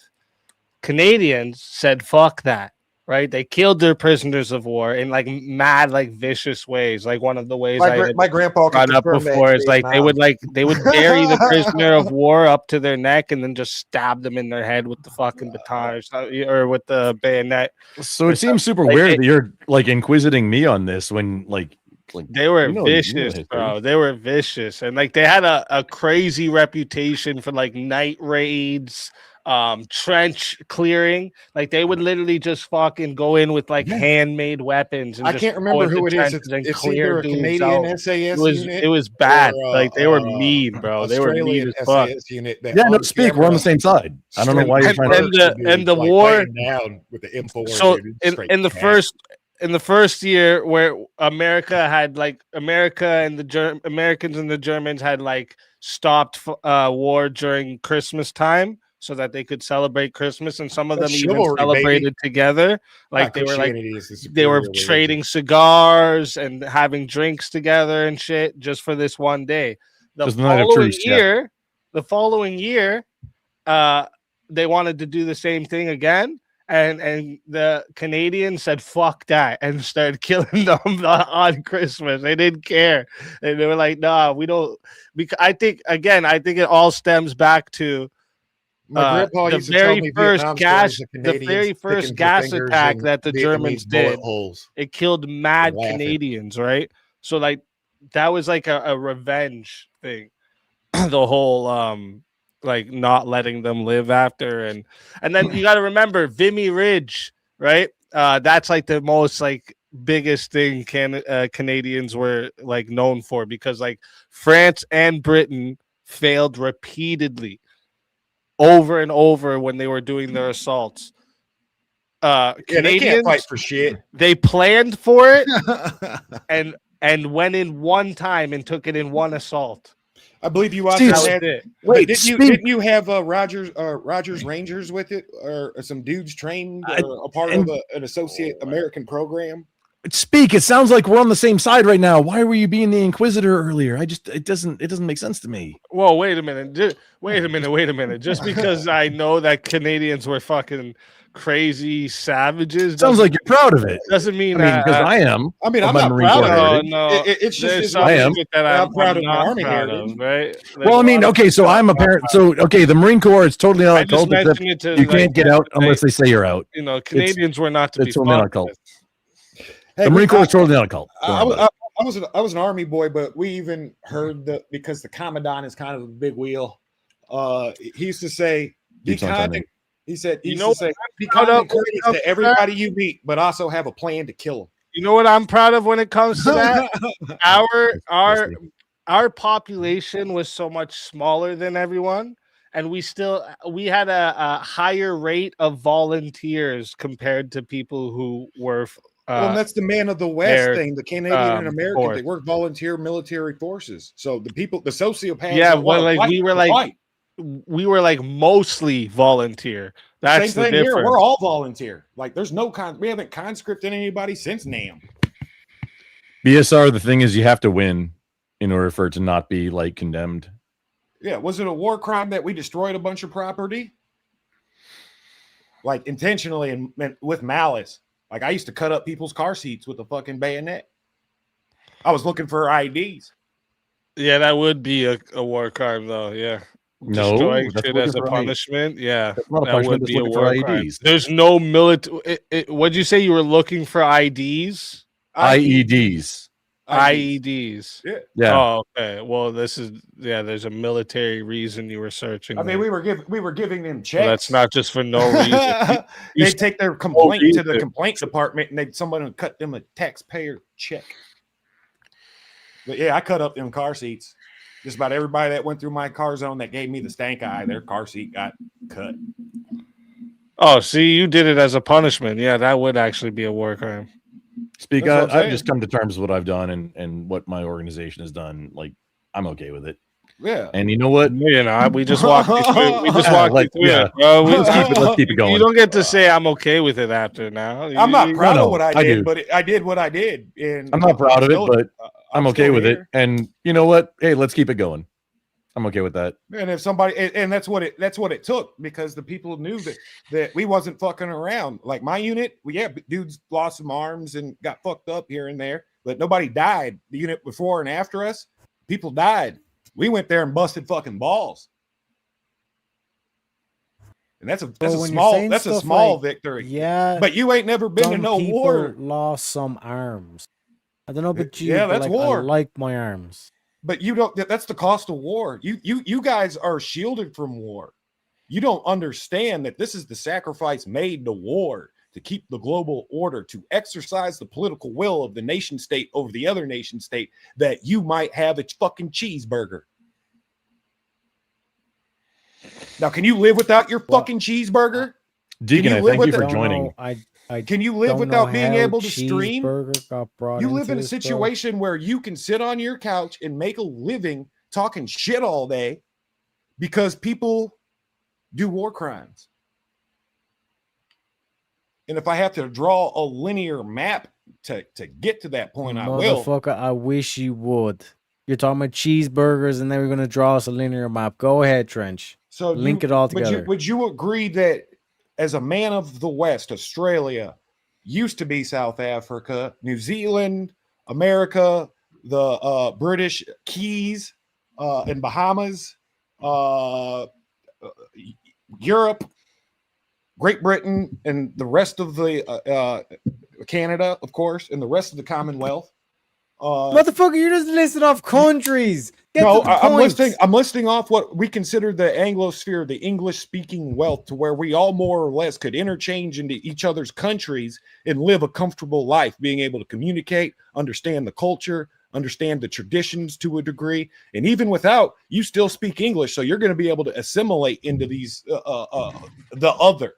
Canadians said, fuck that. Right? They killed their prisoners of war in like mad, like vicious ways. Like one of the ways My grandpa brought could up confirm that before is like Vietnam. they would bury the prisoner of war up to their neck and then just stab them in their head with the fucking baton or with the bayonet. So it seems super Like, weird that you're like inquisiting me on this when like they were you know vicious, history. bro. They were vicious, and like they had a crazy reputation for like night raids, trench clearing. Like they would literally just fucking go in with like handmade weapons. And I just can't go remember into who it is. trenches and It's clear either a dudes Canadian out. SAS unit. It was bad. or, Like they were mean, bro. They were mean Australian as fuck. SAS unit. That Yeah, no, on Speak. We're on the camera same side. I don't know why you're straight trying to. And burst the dudes, like, war- laying down with the M4. So dude, in straight the cat. first year where America and the Americans and the Germans had like stopped war during Christmas time, so that they could celebrate Christmas, and some of them That's even chivalry, celebrated together. Like they were like Christianity is the they were superior religion. trading cigars and having drinks together and shit just for this one day. The Just the night of following truce, yeah. year, they wanted to do the same thing again. And the Canadians said fuck that and started killing them on Christmas. They didn't care. And they were like, nah, we don't. Because I think it all stems back to My grandpa the used to tell very me first Vietnam gas, stories of the very Canadians first sticking their gas fingers attack in that the Germans Vietnamese bullet did. holes. It killed mad laughing. Canadians, right? So like that was like a revenge thing. The whole like not letting them live after, and then you got to remember Vimy Ridge, right? That's like the most like biggest thing Canadians were like known for, because like France and Britain failed repeatedly over and over when they were doing their assaults. Yeah, they can't Canadians, fight for shit. they planned for it and went in one time and took it in one assault. I believe you also Steve, had. it. Wait, Didn't you have Rogers Rangers with it, or some dudes trained or a part of an associate American program? Speak. It sounds like we're on the same side right now. Why were you being the Inquisitor earlier? It doesn't make sense to me. Whoa, wait a minute. Wait a minute. Just because I know that Canadians were fucking crazy savages Sounds like you're proud of it. doesn't mean because I am. I mean, of I'm my not Marine proud Corps of heritage. No, It's just there's it's something I am. that I'm proud of my not Army proud heritage. of, right? Well, I mean, okay, so I'm a parent. So, okay, the Marine Corps is totally not I a just cult. Except mentioned it to you can't get out unless they say you're out. You know, Canadians were not to be It's totally not a fucked cult. with. Hey, The Marine Corps is totally not a cult. Don't I worry about was I was an Army boy, but we even heard because the commandant is kind of a big wheel. He used to say, "Be Keeps on kind." turning. He said, You "He know used to say, be proud kind of and courteous when it comes to to everybody you meet, but also have a plan to kill them." You know what I'm proud of when it comes to that? Our population was so much smaller than everyone, and we had a higher rate of volunteers compared to people who were Well, and that's the man of the West they're, thing. The Canadian and American, forth. they work volunteer military forces. So the people, the sociopaths, Yeah, that wanna but like fight, we were like mostly volunteer. That's same the thing here. difference. We're all volunteer. Like there's no we haven't conscripted anybody since NAM. BSR, the thing is, you have to win in order for it to not be like condemned. Yeah, was it a war crime that we destroyed a bunch of property? Like intentionally and with malice. Like I used to cut up people's car seats with a fucking bayonet. I was looking for IDs. Yeah, that would be a war crime, though. Yeah, No, destroying that's shit looking as a for punishment. Yeah, That's not a that punishment. would That's be a looking for war crime. IEDs. There's no military. What'd you say? You were looking for IDs? IEDs. IEDs. Yeah. Oh, okay. Well, there's a military reason you were searching. I mean, there. we were giving them So checks. that's not just for no reason. They'd take their complaint to the reason. complaint department, and someone would cut them a taxpayer check. But yeah, I cut up them car seats. Just about everybody that went through my car zone that gave me the stank eye, their car seat got cut. Oh, see, you did it as a punishment. Yeah, that would actually be a war crime. Speak. That's what I'm I've saying. just come to terms with what I've done and what my organization has done. Like, I'm okay with it. Yeah. And you know what? You know, we just walked you through. We just walked you through yeah. it, bro. Let's keep it going. You don't get to say I'm okay with it after now. I'm not proud No, of what I I did, do. but I did what I did. And I'm not proud of it, still- but I'm okay still with it. here. And you know what? Hey, let's keep it going. I'm okay with that. And if somebody, and that's what it took, because the people knew that we wasn't fucking around. Like my unit, dudes lost some arms and got fucked up here and there, but nobody died. The unit before and after us, people died. We went there and busted fucking balls. And that's a small victory. Yeah, But you ain't never been to some no people war. lost some arms. I don't know about you. Yeah, but that's like, war. I like my arms. But you don't. That's the cost of war. You guys are shielded from war. You don't understand that this is the sacrifice made to war to keep the global order, to exercise the political will of the nation state over the other nation state, that you might have a fucking cheeseburger. Now, can you live without your fucking cheeseburger? Deacon, I thank you for Don't joining. know, I Can you live don't without know being how able to stream? cheeseburger got brought You live into in a this, bro. situation where you can sit on your couch and make a living talking shit all day because people do war crimes. And if I have to draw a linear map to get to that point, I will. Motherfucker, I wish you would. You're talking about cheeseburgers, and then we're gonna draw us a linear map. Go ahead, Trench. So link it all together. Would you agree that as a man of the West, Australia used to be South Africa, New Zealand, America, the British Keys and Bahamas, Europe, Great Britain, and the rest of the Canada, of course, and the rest of the Commonwealth. Motherfucker, you're just listing off countries. Get No, to the point. I'm listing off what we consider the Anglosphere, the English-speaking wealth, to where we all more or less could interchange into each other's countries and live a comfortable life, being able to communicate, understand the culture, understand the traditions to a degree, and even without, you still speak English, so you're going to be able to assimilate into these the other,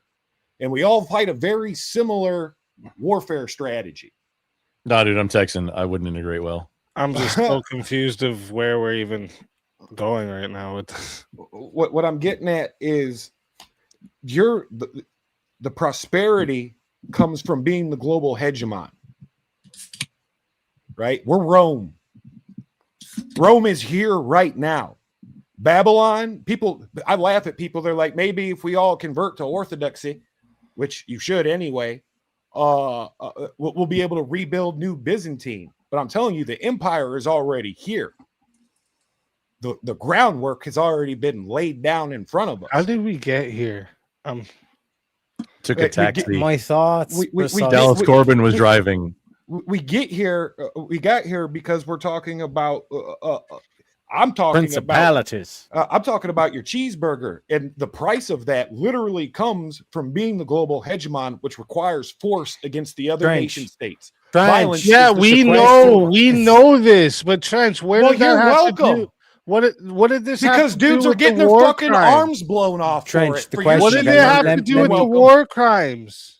and we all fight a very similar warfare strategy. No, dude, I'm Texan. I wouldn't integrate well. I'm just so confused of where we're even going right now with this. What I'm getting at is the prosperity comes from being the global hegemon, right? We're Rome. Rome is here right now. Babylon, I laugh at people. They're like, maybe if we all convert to Orthodoxy, which you should anyway, we'll be able to rebuild New Byzantine. But I'm telling you, the empire is already here. The groundwork has already been laid down in front of us. How did we get here? Took a taxi. My thoughts. Dallas Corbin was driving. We get here. We got here because we're talking about. I'm talking principalities. I'm talking about your cheeseburger, and the price of that literally comes from being the global hegemon, which requires force against the other nation states. Violence. Yeah, we know this, but Trench, where did that have to do? What did this? Because dudes are getting their fucking arms blown off. Trench, for it. What did it have to do with the war crimes?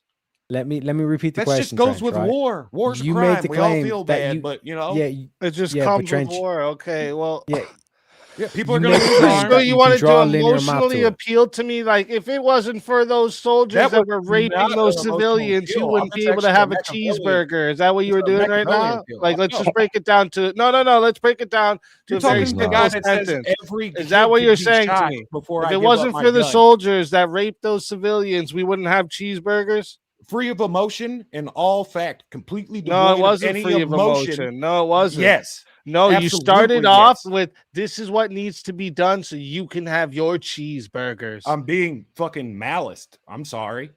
Let me repeat the that question. Just goes Trench, with right? war. War's a You crime. made the We all claim feel that bad, but you know, it just yeah, comes Trench, with war. Okay, well, yeah, people are going to lose arms. So you wanted to draw a linear map emotionally to it. appeal to me? Like, if it wasn't for those soldiers that were raping those civilians, you wouldn't be able to have a cheeseburger. Is that what you were doing right now? Like, let's just break it down to no. Let's break it down to a very simple sentence. Is that what you're saying to me? If it wasn't for the soldiers that raped those civilians, we wouldn't have cheeseburgers? Free of emotion and all fact, completely devoid No, it wasn't of any free of emotion. No, it wasn't. Yes. No, Absolutely, you started off with this is what needs to be done so you can have your cheeseburgers. I'm being fucking malice. I'm sorry.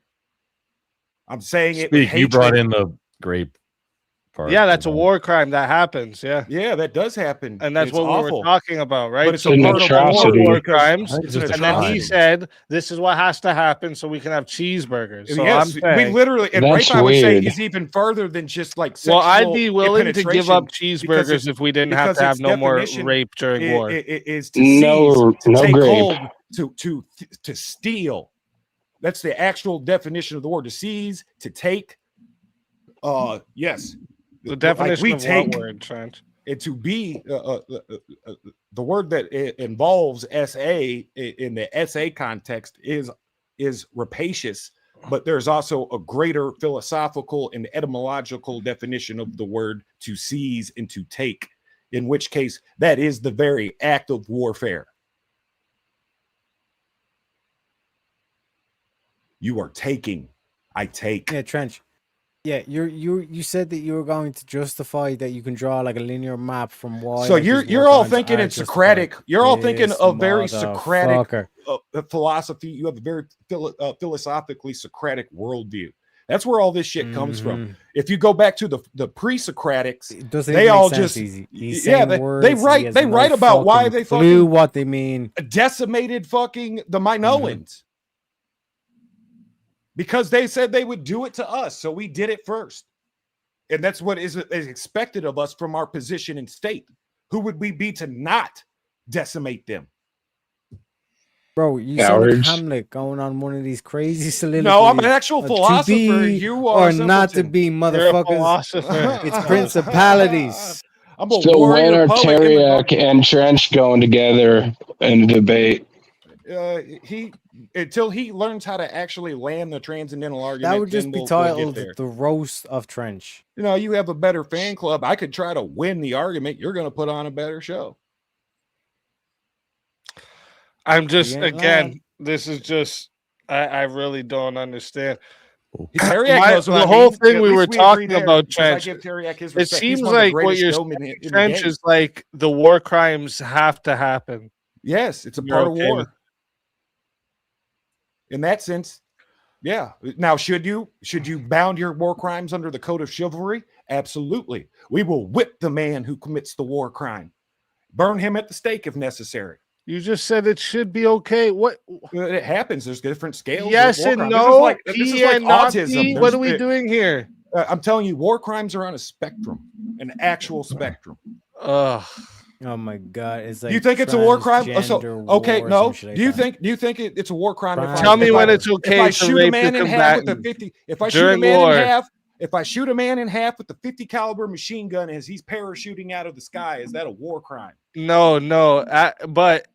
I'm saying it. Speak, you brought in the grape part. Yeah, that's a war crime that happens. Yeah. Yeah, that does happen. And that's it's what awful. we were talking about, right? But it's a war crimes. And then he said, this is what has to happen so we can have cheeseburgers. So yes, I'm saying, we literally, and That's rape, I would say, weird. is even further than just like sexual. well, I'd be willing to give up penetration cheeseburgers if we didn't have to have no more rape during war. Is to seize, to take grape. hold, to steal. That's the actual definition of the word. To seize, to take. Yes. The definition like of take, what word, Trent? And to be the word that involves SA in the SA context is rapacious, but there's also a greater philosophical and etymological definition of the word to seize and to take, in which case that is the very act of warfare. You are taking. I take. Yeah, Trench. Yeah, you said that you were going to justify that you can draw like a linear map from why. So you're all thinking it's Socratic. You're all thinking a very Socratic philosophy. You have a very philosophically Socratic worldview. That's where all this shit comes from. If you go back to the pre-Socratics, they all just they write about why they fucking what they mean decimated fucking the Minoans. Because they said they would do it to us, so we did it first. And that's what is expected of us from our position in state. Who would we be to not decimate them? Bro, you sound like Hamlet going on one of these crazy soliloquies. No, I'm an actual philosopher. You are or not to be, motherfuckers. It's principalities. So when are Teriak and Trench going together in a debate? he until he learns how to actually land the transcendental argument. That would just then be we'll get titled there. The Roast of Trench. You know, you have a better fan club. I could try to win the argument. You're going to put on a better show. I'm just You ain't again. lying. This is just. I really don't understand. Terriac knows what the I whole mean. thing At we least were agree talking there, about because I Trench. give Terriac his It respect. He's seems one of the like what greatest you're showmen saying, in the Trench, game. is like the war crimes have to happen. Yes, it's a You're part okay of war. with- In that sense, yeah. Now, should you bound your war crimes under the code of chivalry? Absolutely. We will whip the man who commits the war crime, burn him at the stake if necessary. You just said it should be okay. What? It happens. There's different scales. of Yes war and crime. no. This is P like and not autism. P. What There's- are we doing here? I'm telling you, war crimes are on a spectrum, an actual spectrum. Ugh. Oh my god! It's like Do you think it's a war crime? transgender Okay, war or no. some shit like Do you that. think it's a war crime? If I- Tell me if when I- it's okay if I to shoot a rape man the in half with a combatant 50, if I shoot a during man war. in half, if I shoot a man in half with the 50 caliber machine gun as he's parachuting out of the sky, is that a war crime? No. But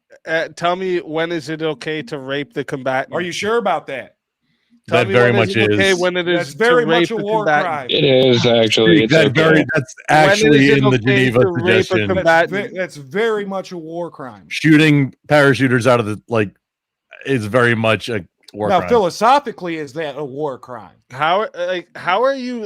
tell me, when is it okay to rape the combatant? Are you sure about that? Tell That me very when much it okay is. when it is That's very to much rape a the war combatant. crime. It is actually. It's That's okay. that's When actually is it in the okay Geneva to rape a suggestion. combatant? That's very much a war crime. Shooting parachuters out of the is very much a war Now, crime. philosophically, is that a war crime? How are you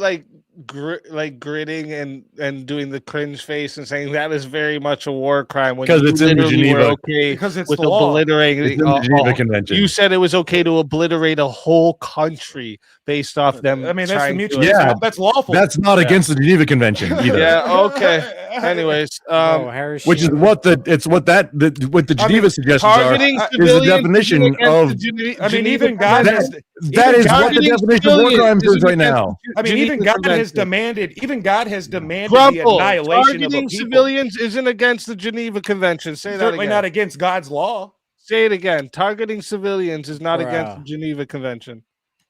gritting and doing the cringe face and saying that is very much a war crime when Because you it's in the literally were Geneva. okay Because it's with the law. obliterating It's in the Geneva Convention. You said it was okay to obliterate a whole country based off them. I mean, that's the trying mutual. to- Yeah. That's lawful. That's not Yeah. against the Geneva Convention either. Yeah. Okay. Anyways, Bro, Harris Which is Shearer- what the Geneva suggestions are. targeting Is the civilians definition isn't against of the Geneva I mean, even Convention. God that, has. that is what the targeting definition of war civilians crimes is isn't right against now. I mean, even Geneva God has Convention. demanded. Even God has demanded Grumple. the annihilation of a Targeting people. civilians isn't against the Geneva Convention. Say that Certainly again. not against God's law. Say it against. Targeting civilians is not against Bruh. the Geneva Convention.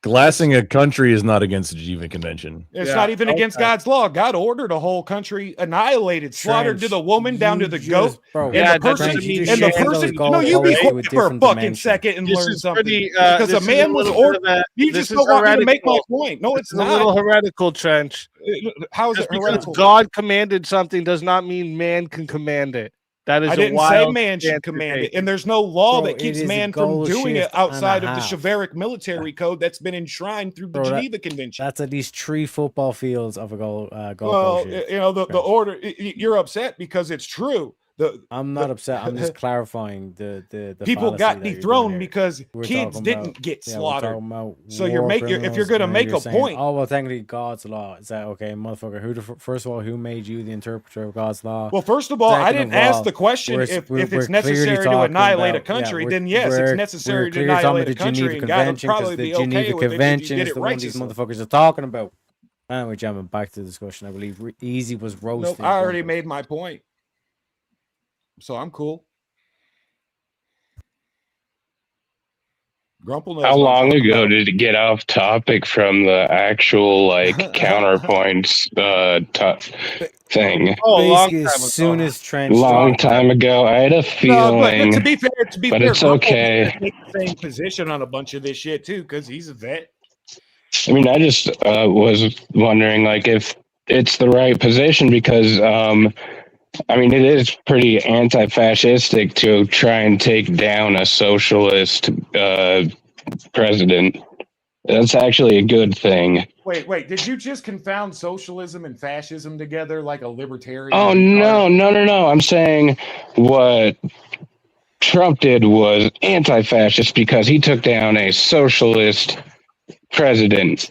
Glassing a country is not against the Geneva Convention. It's Yeah, not even against okay. God's law. God ordered a whole country annihilated, slaughtered to Trench, the woman, down to you the just- goat, bro, and Yeah, the that person. doesn't mean And the shit. person. Go No, you be to a quiet for a different fucking dimension. second and This learn is something. pretty. Because this a is man was little bit ordered. of a- You this just is don't want me to make my heretical. point. No, This it's is a little not. heretical, Trench. How is Just it because heretical? God commanded something does not mean man can command it. That is I a didn't say wild man should stance to command take. it, and there's no law Bro, that keeps it is a man from goal doing shift it outside and a of the half. chivalric military code that's been enshrined through the Bro, that- Geneva Convention. That's at least 3 football fields of a goal. Well, shift. you know the Trench. order. You're upset because it's true. I'm not upset. I'm just clarifying the People fallacy got that you're doing dethroned here. because We're kids talking didn't about- get yeah, we're slaughtered. talking about So you're war if you're criminals, gonna and make you're a saying, point. oh well, technically God's law. Is that okay, motherfucker? First of all, who made you the interpreter of God's law? Well, first of all, I Second didn't of ask all, the question we're- if we're it's clearly necessary to talking annihilate a about- yeah, country. we're- Then yes, we're- it's necessary we're to clearly talking annihilate a about the country, Geneva and God would Convention, 'cause probably the be okay Geneva with it if you Convention did is it the one these righteously. motherfuckers are talking about. Anyway, jumping back to the discussion, I believe Easy was No, roasted. I already made my point, so I'm cool. Grumple knows How what I'm long talking ago about. did it get off topic from the actual counterpoints thing? Oh, a long Basically, time as ago. soon as Trench Long dropped time ago. I had a No, feeling, but to be fair, but it's Grumple okay. doesn't take the same position on a bunch of this shit too, because he's a vet. I mean, I just was wondering, like, if it's the right position because, I mean, it is pretty anti-fascistic to try and take down a socialist president. That's actually a good thing. Wait, did you just confound socialism and fascism together like a libertarian? Oh, retard? no. I'm saying what Trump did was anti-fascist because he took down a socialist president.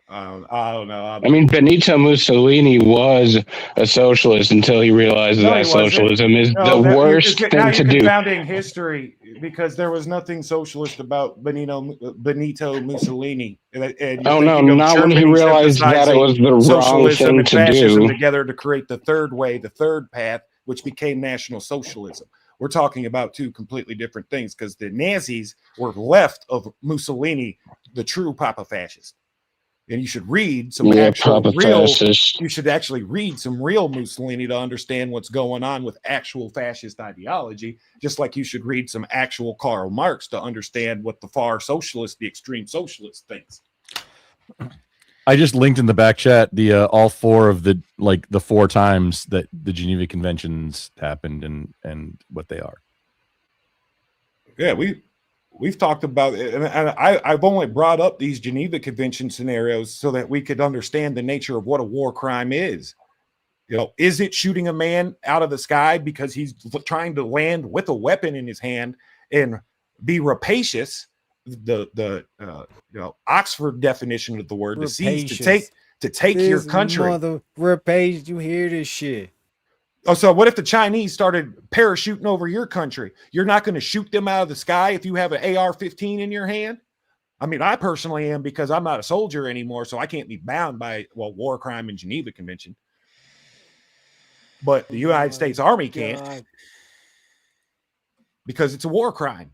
I don't know. I mean, Benito Mussolini was a socialist until he realized No, he that wasn't. socialism is No, the that- worst now thing to you're do. confounding history because there was nothing socialist about Benito Mussolini. And you're Oh, no, thinking of not when he Germany realized that it was the wrong socialism thing and to fascism do. together to create the third way, the third path, which became National Socialism. We're talking about two completely different things because the Nazis were left of Mussolini, the true Papa fascist. And you should read some Yeah, actual proper real. fascist. You should actually read some real Mussolini to understand what's going on with actual fascist ideology. Just like you should read some actual Karl Marx to understand what the far socialist, the extreme socialist thinks. I just linked in the back chat the all four of the the 4 times that the Geneva Conventions happened and what they are. Yeah, we've talked about it, and I've only brought up these Geneva Convention scenarios so that we could understand the nature of what a war crime is. You know, is it shooting a man out of the sky because he's trying to land with a weapon in his hand and be rapacious? The Oxford definition of the word to seize, to take your country. Mother rapacious, you hear this shit? Oh, so what if the Chinese started parachuting over your country? You're not going to shoot them out of the sky if you have an AR-15 in your hand? I mean, I personally am, because I'm not a soldier anymore, so I can't be bound by war crime and Geneva Convention. But the United States Army can't, because it's a war crime.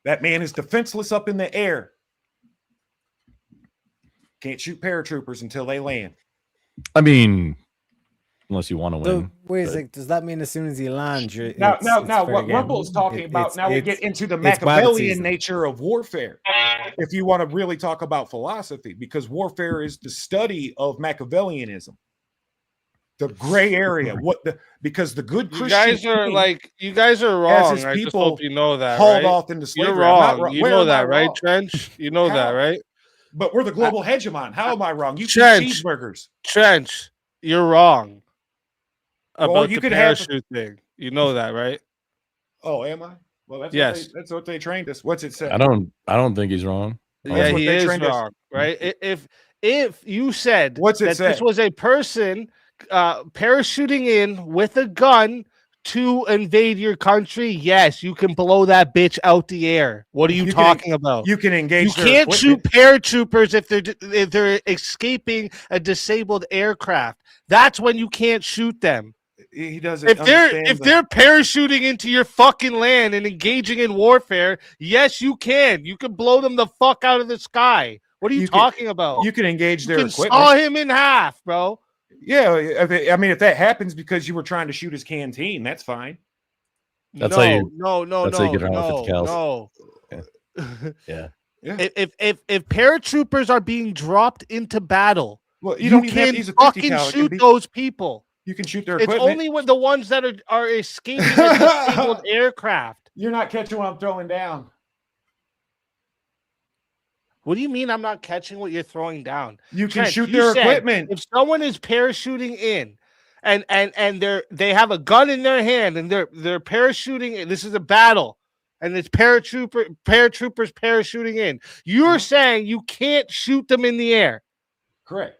That man is defenseless up in the air. Can't shoot paratroopers until they land. I mean, unless you want to win. Wait a sec. Does that mean as soon as you land, you're Now, what Rumple's talking about, now we get into the Machiavellian nature of warfare. If you want to really talk about philosophy, because warfare is the study of Machiavellianism. The gray area, because the good Christian you guys are wrong. I just hope you know that. Hauled right? off into slavery. You're wrong. You know that, right, Trench? You know that, right? But we're the global hegemon. How am I wrong? You eat cheeseburgers. Trench, you're wrong about you the parachute thing. You know that, right? Oh, am I? Well, that's yes. That's what they trained us. What's it say? I don't think he's wrong. Yeah, he is wrong, right? If you said this was a person parachuting in with a gun to invade your country, yes, you can blow that bitch out the air. What are you talking about? You can engage. You can't shoot paratroopers if they're escaping a disabled aircraft. That's when you can't shoot them. He doesn't. If they're parachuting into your fucking land and engaging in warfare, yes, you can. You can blow them the fuck out of the sky. What are you talking about? You can engage their equipment. Saw him in half, bro. Yeah, I mean, if that happens because you were trying to shoot his canteen, that's fine. That's no, how you. No. Yeah. If paratroopers are being dropped into battle, well, you don't even have to use a 50 fucking cal. shoot those people. You can shoot their It's equipment. only when the ones that are escaping a disabled aircraft. You're not catching what I'm throwing down. What do you mean I'm not catching what you're throwing down? You can shoot their equipment. If someone is parachuting in and they have a gun in their hand and they're parachuting in, this is a battle, and it's paratroopers parachuting in. You're saying you can't shoot them in the air. Correct.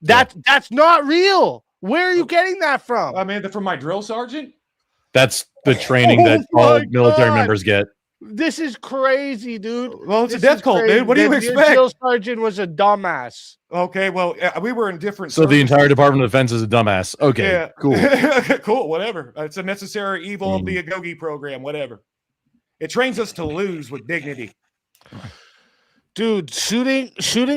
That's not real. Where are you getting that from? I mean, from my drill sergeant. That's the training that all military members get. This is crazy, dude. Well, it's a death cult, dude. What do you expect? Drill sergeant was a dumbass. Okay, well, we were in different. So the entire Department of Defense is a dumbass. Okay, yeah. cool. Cool, whatever. It's a necessary evil of the Agogi program, whatever. It trains us to lose with dignity. Dude, shooting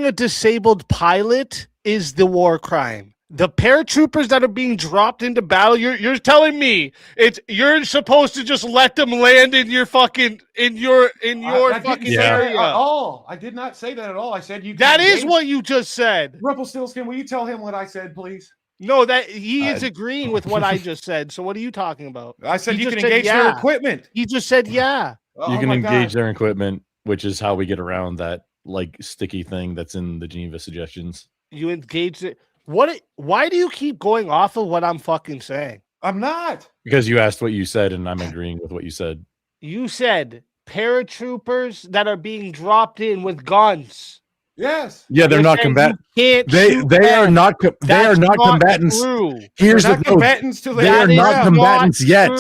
a disabled pilot is the war crime. The paratroopers that are being dropped into battle, you're telling me you're supposed to just let them land in your fucking area. I did not say that at all. I said you. That is what you just said. Rumpelstiltskin, will you tell him what I said, please? No, that he is agreeing with what I just said. So what are you talking about? I said you can engage their equipment. He just said yeah. You can engage their equipment, which is how we get around that sticky thing that's in the Geneva suggestions. You engage it. Why do you keep going off of what I'm fucking saying? I'm not. Because you asked what you said, and I'm agreeing with what you said. You said paratroopers that are being dropped in with guns. Yes. Yeah, they're not combatants. They are not combatants. True. Here's the combatants till they are not combatants yet.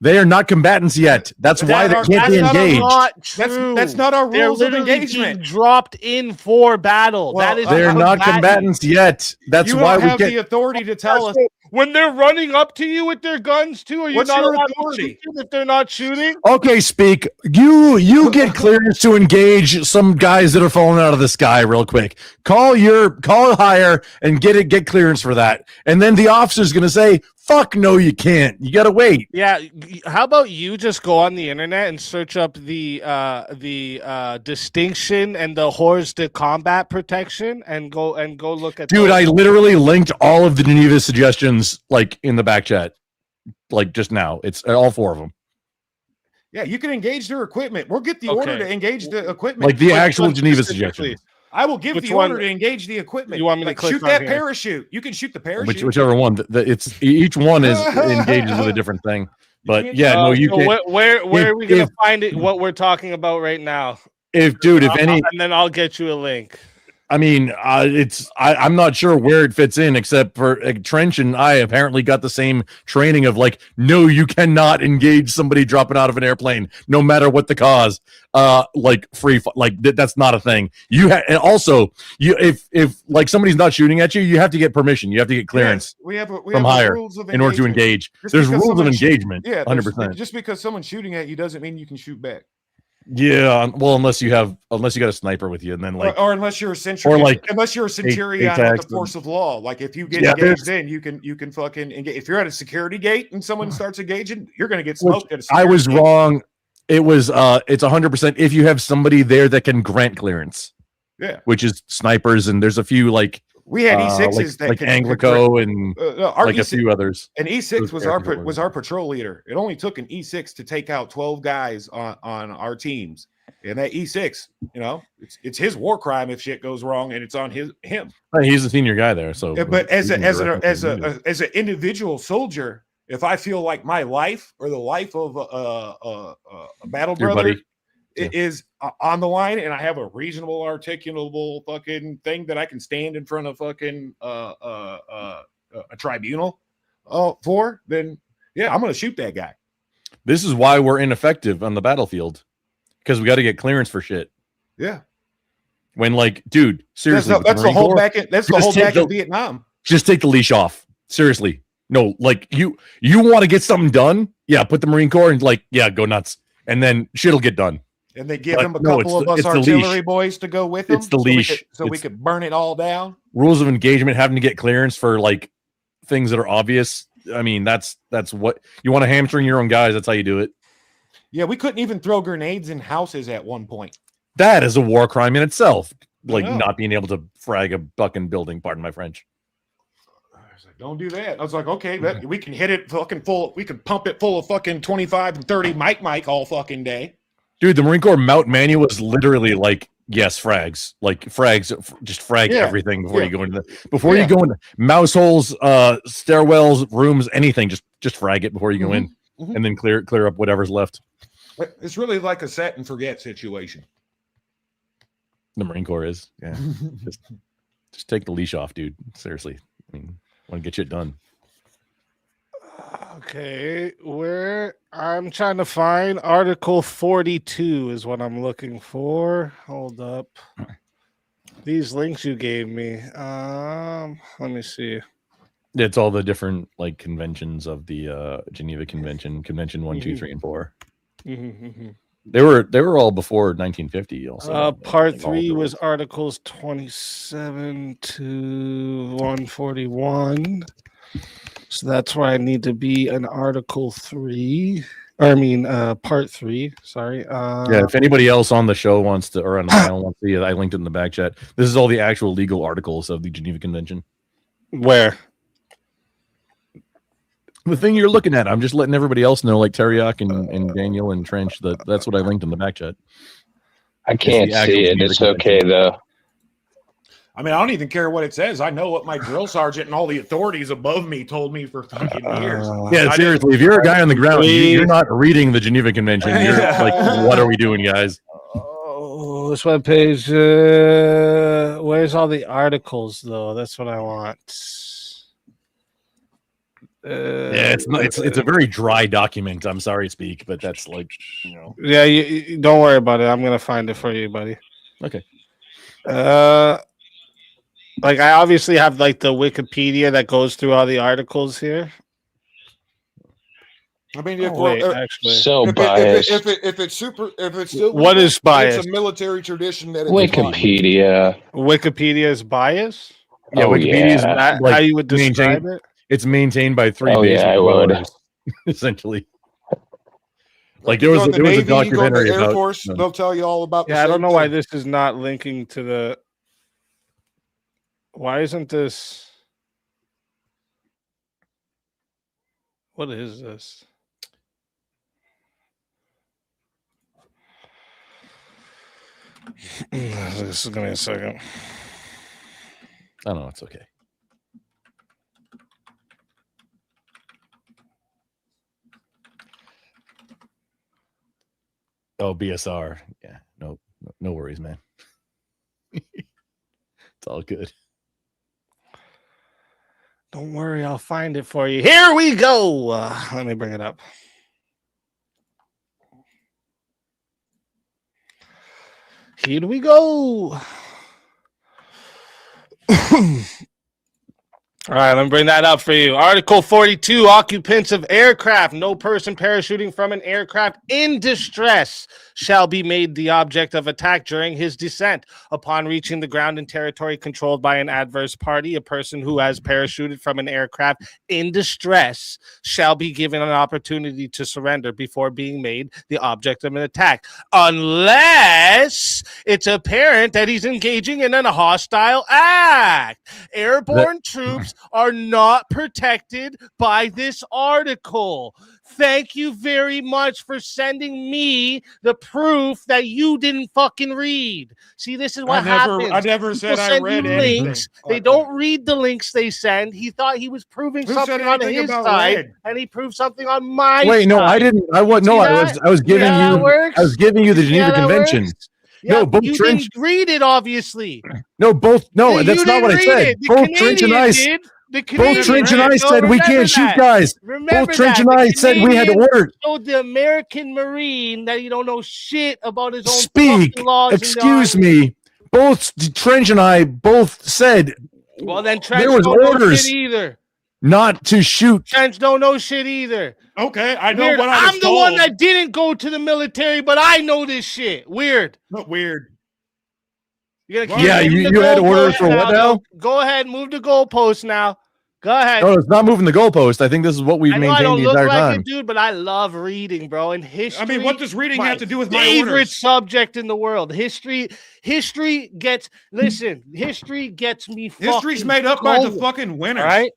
They are not combatants yet. That's why they can't be engaged. That's not our rules of engagement. Dropped in for battle. Well, that is they're not combatants yet. That's you why don't we have get the authority to tell us When they're running up to you with their guns too, are you What's not your allowed to authority? shoot them if they're not shooting? Okay, speak. You get clearance to engage some guys that are falling out of the sky real quick. Call higher and get clearance for that. And then the officer's gonna say, fuck no, you can't. You gotta wait. Yeah, how about you just go on the internet and search up the distinction and the hors de combat protection and go look at Dude, those. I literally linked all of the Geneva suggestions like in the back chat. Like just now. It's all 4 of them. Yeah, you can engage their equipment. We'll get the order to engage the equipment. Like the Which actual one Geneva specifically? suggestions. I will give Which the order one? to engage the equipment. You want me to like click shoot on that here? parachute? You can shoot the parachute. Whichever one. It's each one is engages with a different thing. But yeah, no, you so can. where are we gonna find it? What we're talking about right now? If any, and then I'll get you a link. I mean, I'm not sure where it fits in, except for Trench and I apparently got the same training of like, no, you cannot engage somebody dropping out of an airplane, no matter what the cause. Like that's not a thing. And also if like somebody's not shooting at you, you have to get permission. You have to get clearance. Yes, we have from higher rules of in order to engage. There's rules of engagement. Yeah, 100%. Just because someone's shooting at you doesn't mean you can shoot back. Yeah, well, unless you got a sniper with you, and then like, or unless you're a centurion, or like unless you're a centurion at the force of law. Like if you get engaged, in you can fucking engage. If you're at a security gate and someone starts engaging, you're gonna get smoked at a security I was gate. wrong. It was it's 100% if you have somebody there that can grant clearance. Yeah, which is snipers, and there's a few like we had E6s like Anglico and our like E6, a few others. And E6 was our patrol leader. It only took an E6 to take out 12 guys on our teams. And that E6, you know, it's his war crime if shit goes wrong, and it's on him. He's a senior guy there, so. But as an individual soldier, if I feel like my life or the life of a battle brother is on the line, and I have a reasonable, articulable fucking thing that I can stand in front of fucking a tribunal for, then yeah, I'm gonna shoot that guy. This is why we're ineffective on the battlefield. Because we got to get clearance for shit. Yeah. When like, dude, seriously, that's the whole back in Vietnam. Just take the leash off. Seriously. No, like you want to get something done? Yeah, put the Marine Corps and like, yeah, go nuts. And then shit'll get done. And they give him a couple of us artillery boys to go with him. It's the leash. So we could burn it all down. Rules of engagement, having to get clearance for like things that are obvious. I mean, that's what you want to hamstring your own guys. That's how you do it. Yeah, we couldn't even throw grenades in houses at one point. That is a war crime in itself. Like not being able to frag a fucking building. Pardon my French. I was like, don't do that. I was like, okay, we can hit it fucking full. We can pump it full of fucking 25 and 30 Mike all fucking day. Dude, the Marine Corps mount manual was literally like, yes, frags. Like frags, just frag everything before you go into you go into mouse holes, stairwells, rooms, anything. Just frag it before you go in. And then clear up whatever's left. It's really like a set and forget situation. The Marine Corps is, yeah. just take the leash off, dude. Seriously, I mean, want to get shit done. Okay, where I'm trying to find Article 42 is what I'm looking for. Hold up, these links you gave me. Let me see. It's all the different like conventions of the Geneva Convention, Convention 1, 2, 3, and 4. They were all before 1950. Also, Part 3 was Articles 27 to 141. So that's where I need to be in Article 3. Part 3. Sorry. Yeah. If anybody else on the show wants to, or on the panel wants to see it, I linked it in the back chat. This is all the actual legal articles of the Geneva Convention. Where? The thing you're looking at, I'm just letting everybody else know, like Teriak and Daniel and Trench, that's what I linked in the back chat. I can't see it. It's okay, though. I mean, I don't even care what it says. I know what my drill sergeant and all the authorities above me told me for fucking years. Yeah, seriously, if you're a guy on the ground, you're not reading the Geneva Convention. You're like, what are we doing, guys? Oh, this webpage. Where's all the articles, though? That's what I want. Yeah, it's a very dry document. I'm sorry to speak, but that's like, you know. Yeah, you don't worry about it. I'm gonna find it for you, buddy. Okay. Like, I obviously have like the Wikipedia that goes through all the articles here. I mean, if Wait, we're actually, So if biased. if it's still What legal, is biased? It's a military tradition that it's fine. Wikipedia. Wikipedia is bias. Yeah, Oh, Wikipedia is yeah. That like how you would describe maintained. it? It's maintained by three Oh, yeah, basement I would. dwellers, essentially. Like You there was go in the a Navy, you go in documentary the Air about. Force, they'll tell you all about. Yeah, the I don't same know why thing. this is not linking to the. Why isn't this? What is this? This is gonna be a second. I don't know. It's okay. Oh, BSR. Yeah. No worries, man. It's all good. Don't worry, I'll find it for you. Here we go. Let me bring it up. Here we go. All right, let me bring that up for you. Article 42, occupants of aircraft. No person parachuting from an aircraft in distress shall be made the object of attack during his descent. Upon reaching the ground in territory controlled by an adverse party, a person who has parachuted from an aircraft in distress shall be given an opportunity to surrender before being made the object of an attack, unless it's apparent that he's engaging in a hostile act. Airborne troops are not protected by this article. Thank you very much for sending me the proof that you didn't fucking read. See, this is what happens. I never People said I send read you anything. links. They don't read the links they send. He thought he was proving Who said something on anything his about side, red? and he proved something on my Wait, side. no, I didn't. I was no. See I was. that? I was See giving how that you. works? I was giving you the See Geneva how that Convention. works? Yeah, No, both you Trench. didn't read it, obviously. No, both. No, Yeah, that's you not what I didn't read said. it. The Both Trench and Canadian I. did. The Both Canadian Trench and did. I So said we remember can't shoot that. guys. Remember Both Trench that. and The I said we had Canadian ordered. showed the American Marine that he don't know shit about his own Speak. fucking laws. Excuse me. Both Trench and I both said Well, then Trench there was don't know orders shit either. not to shoot. Trench don't know shit either. Okay, I know Weird. what I was I'm the one told. that didn't go to the military, but I know this shit. Weird. Not weird. You're gonna Yeah, keep moving you the had orders goalpost for what now? Go ahead, move the goalpost now. Go ahead. No, it's not moving the goalpost. I think this is what we've I know I maintained don't the look entire like time. it, dude, but I love reading, bro. And history. I mean, what does reading my have to do with my favorite orders? subject in the world? History gets. Listen, history gets me. History's fucking made up by the going, fucking winners. all right?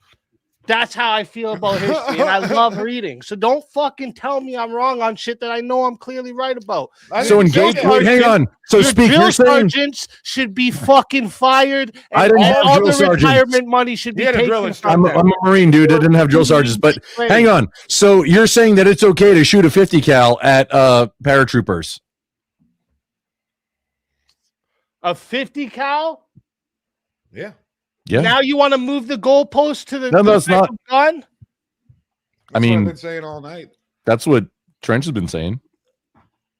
That's how I feel about history, and I love reading. So don't fucking tell me I'm wrong on shit that I know I'm clearly right about. So engage. Wait, hang on. So Your speak. drill You're saying sergeants should be fucking fired, I and didn't have all drill the sergeants. retirement money should be He had a drill taken instructor. from I'm them. a Marine, dude. I didn't have drill sergeants, but hang on. So you're saying that it's okay to shoot a 50 cal at paratroopers? A 50 cal? Yeah. Yeah. Now you want to move the goalpost to the No, that's type not- of gun? That's mean- what I've been saying all night. That's what Trench has been saying.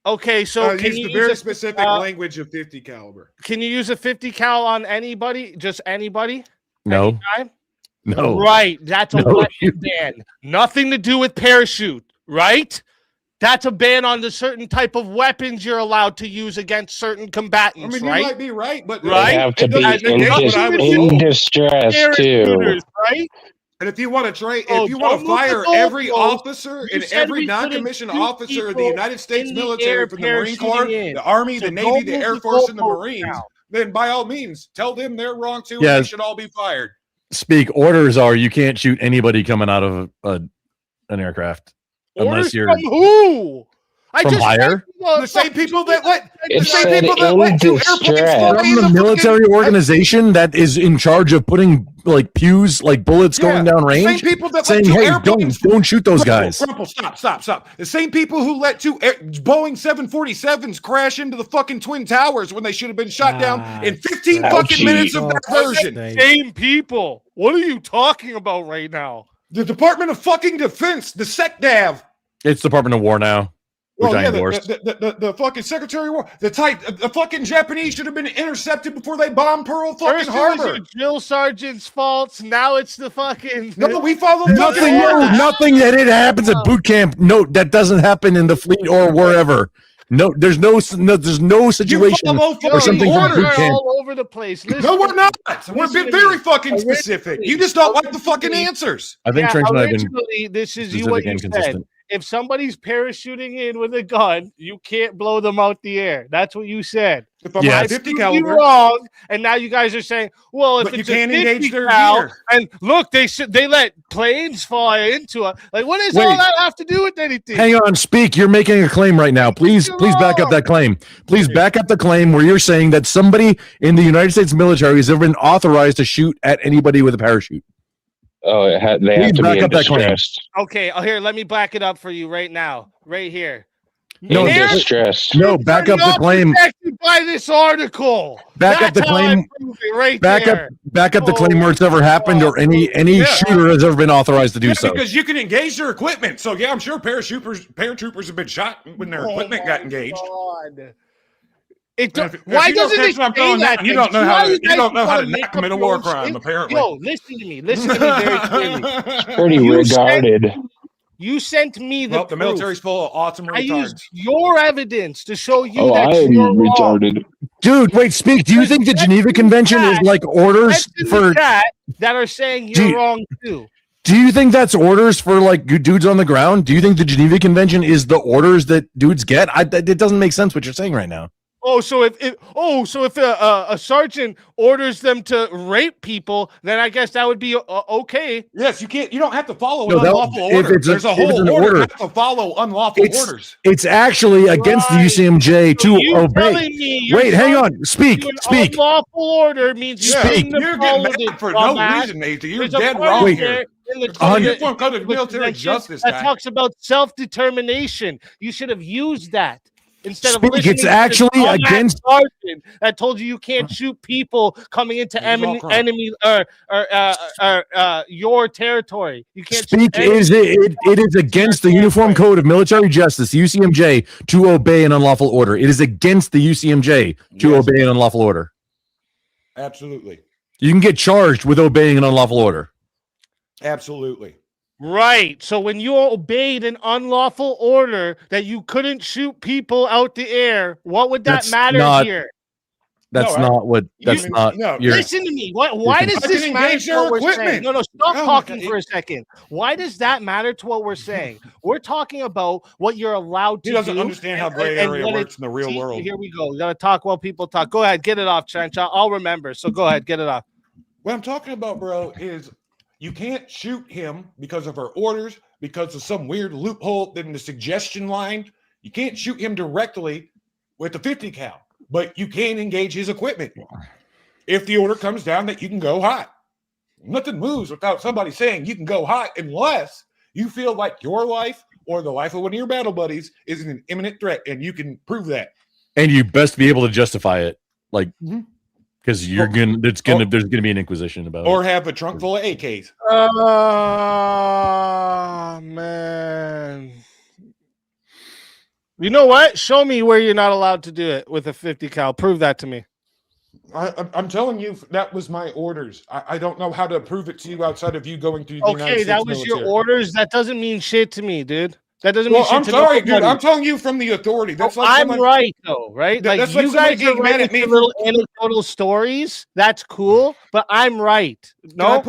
Okay, so can use you the very use specific a, language of 50 caliber. can you use a 50 cal on anybody? Just anybody? No. Anytime? No. Right. That's a No, weapon ban. Nothing to do with parachute, right? That's a ban on the certain type of weapons you're allowed to use against certain I combatants, mean, you right? might be right, but Right? They have to it be doesn't in, negate dis- what I was in told. distress too. Parachuters, right? And if you want to trade, Oh, if you want don't to move the fire every goalpost. officer You and said every we couldn't non-commissioned shoot officer of the people United States in the military, air from the Marine Corps, parachuting in. the Army, So the don't Navy, the move Air the Force, and the goalpost Marines, now. then by all means, tell them they're wrong too, Yeah. and they should all be fired. Speak. Orders are you can't shoot anybody coming out of an aircraft Orders unless you're from who? I from just higher. The same people that let It the same said people that in let two airplanes distress. fly From in the the military fucking- organization that is in charge of putting like pews, like bullets going down the same range, people that saying, let two "Hey, airplanes don't shoot those guys." Crumple, stop. The same people who let two Boeing 747s crash into the fucking Twin Towers when they should have been shot down in 15 right. fucking Ouchie. minutes of diversion. Same people. What are you talking about right now? The Department of fucking Defense, the SecDav. It's Department of War now. which Well, I yeah, endorsed. the fucking Secretary of War, the fucking Japanese should have been intercepted before they bombed Pearl fucking First it was Harbor. your drill sergeant's faults. Now it's the fucking. No, we follow Nothing, nothing that it happens at boot camp. No, that doesn't happen in the fleet or wherever. No, there's no situation or something from boot camp. All over the place. Listen, No, we're not. We're listen being to very me. fucking specific. You just don't like the fucking answers. I think Trench and I have been originally, this is specific what you and said. consistent. If somebody's parachuting in with a gun, you can't blow them out the air. That's what you said. If I'm I at 50 proved caliber, you wrong, and now you guys are saying, "Well, if but you it's can't a 50 engage their cal, gear. and look, they let planes fly into it. Like, what does Wait. all that have to do with anything?" Hang on, speak. You're making a claim right now. Please back up that claim. Please back up the claim where you're saying that somebody in the United States military has ever been authorized to shoot at anybody with a parachute. Oh, they have Please to back be in up that claim. distress. Okay, here, let me back it up for you right now, right here. No, In Here- distress. No, back You're up the not claim. protected by this article. Back up the That's how I claim. prove it right Back there. up the claim where it's ever happened or any Yeah. shooter has ever been authorized to do Yeah, so. because you can engage their equipment. So yeah, I'm sure paratroopers have been shot when their equipment got engaged. God. It If- if why you don't doesn't catch it what I'm say throwing that? down, you then? don't know See how to- you you guys don't know how wanna to make not commit up a war your own crime, shit? apparently. Yo, listen to me very clearly. Pretty You regarded. You sent me the Well, the proof. military's full of awesome I retards. used your evidence to show you Oh, that I am you're wrong. retarded. Dude, wait, speak. Do you think the Geneva Convention is like orders That's in for? the chat that are saying Do you're you- wrong too. Do you think that's orders for like dudes on the ground? Do you think the Geneva Convention is the orders that dudes get? It doesn't make sense what you're saying right now. Oh, so if a sergeant orders them to rape people, then I guess that would be okay. Yes, you can't. You don't have to follow No, an that- unlawful if order. it's a- There's a if it's whole an order. order. You have to follow unlawful orders. It's actually against the Right. UCMJ So to you obey. telling me your Wait, hang sergeant on. Speak. to an Speak. Unlawful order means you Yeah, shouldn't have you're getting followed mad it for dumbass. no reason, Nathan. You're There's a dead part wrong in here. there in the It's code called that- Uniform Code of the Military convention Justice, that guy. talks about self-determination. You should have used that instead of Speak, listening it's to actually this dumbass against- sergeant that told you can't shoot people coming into enemy your territory. You can't Speak shoot is it is against the Uniform Code of Military Justice, the UCMJ, to obey an unlawful order. It is against the UCMJ to Yes. obey an unlawful order. Absolutely. You can get charged with obeying an unlawful order. Absolutely. Right. So when you obeyed an unlawful order that you couldn't shoot people out the air, what would that That's matter not- here? That's No, not what. That's you- not. no, your- Listen to me. Why does I can this matter engage to their what we're saying? equipment. No, stop Oh, talking okay. for a second. Why does that matter to what we're saying? We're talking about what you're allowed to He doesn't do. understand how and- gray and area what works in the real see, world. Here we go. You gotta talk while people talk. Go ahead, get it off, Trench. I'll remember. So go ahead, get it off. What I'm talking about, bro, is you can't shoot him because of our orders, because of some weird loophole in the suggestion line. You can't shoot him directly with the 50 cal, but you can engage his equipment. If the order comes down that you can go hot. Nothing moves without somebody saying you can go hot unless you feel like your life or the life of one of your battle buddies is an imminent threat, and you can prove that. And you best be able to justify it, like, Mhm. because you're gonna. There's gonna be an inquisition about Or it. have a trunk full of AKs. Oh man. You know what? Show me where you're not allowed to do it with a 50 cal. Prove that to me. I'm telling you, that was my orders. I don't know how to prove it to you outside of you going through the United Okay, States that was military. your orders. That doesn't mean shit to me, dude. That doesn't Well, mean shit I'm to sorry, nobody. dude. I'm telling you from the authority. That's like I'm someone- right though, right? That- Like that's like you somebody guys are getting mad at writing me for- little anecdotal stories. That's cool, but I'm right. No,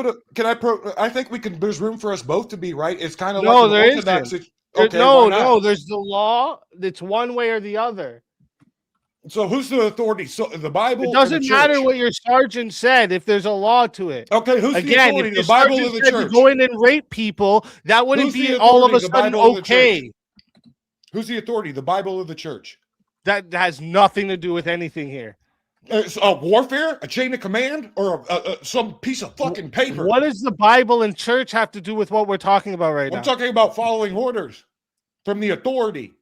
I think we can. There's room for us both to be right. It's kind of no, like there an orthodox isn't. situ- There- Okay, no, why not? no. There's the law. It's one way or the other. So who's the authority? So the Bible. It or doesn't the matter church? what your sergeant said if there's a law to it. Okay, who's the Again, authority? if The your Bible or sergeant the said to church? go in and rape people, that wouldn't Who's be the all of a authority, the sudden Bible or the okay. church? Who's the authority? The Bible or the church? That has nothing to do with anything here. A warfare, a chain of command, or some piece of fucking paper? What does the Bible and church have to do with what we're talking about right I'm now? talking about following orders from the authority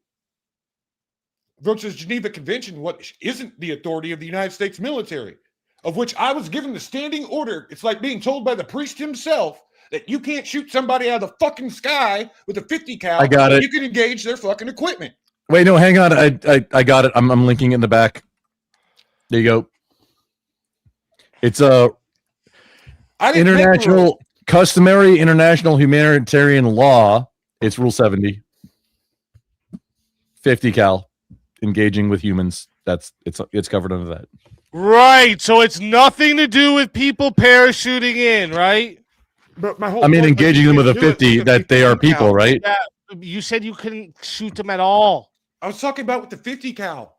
versus Geneva Convention, what isn't the authority of the United States military, of which I was given the standing order. It's like being told by the priest himself that you can't shoot somebody out of the fucking sky with a 50 cal. I got but it. You can engage their fucking equipment. Wait, no, hang on. I got it. I'm linking it in the back. There you go. It's a international customary international humanitarian law. It's Rule 70. 50 cal. Engaging with humans. It's covered under that. Right. So it's nothing to do with people parachuting in, right? But my whole I mean, point was engaging you them with can't a do it 50, with the that they are 50 people, cal. right? Yeah. You said you couldn't shoot them at all. I was talking about with the 50 cal.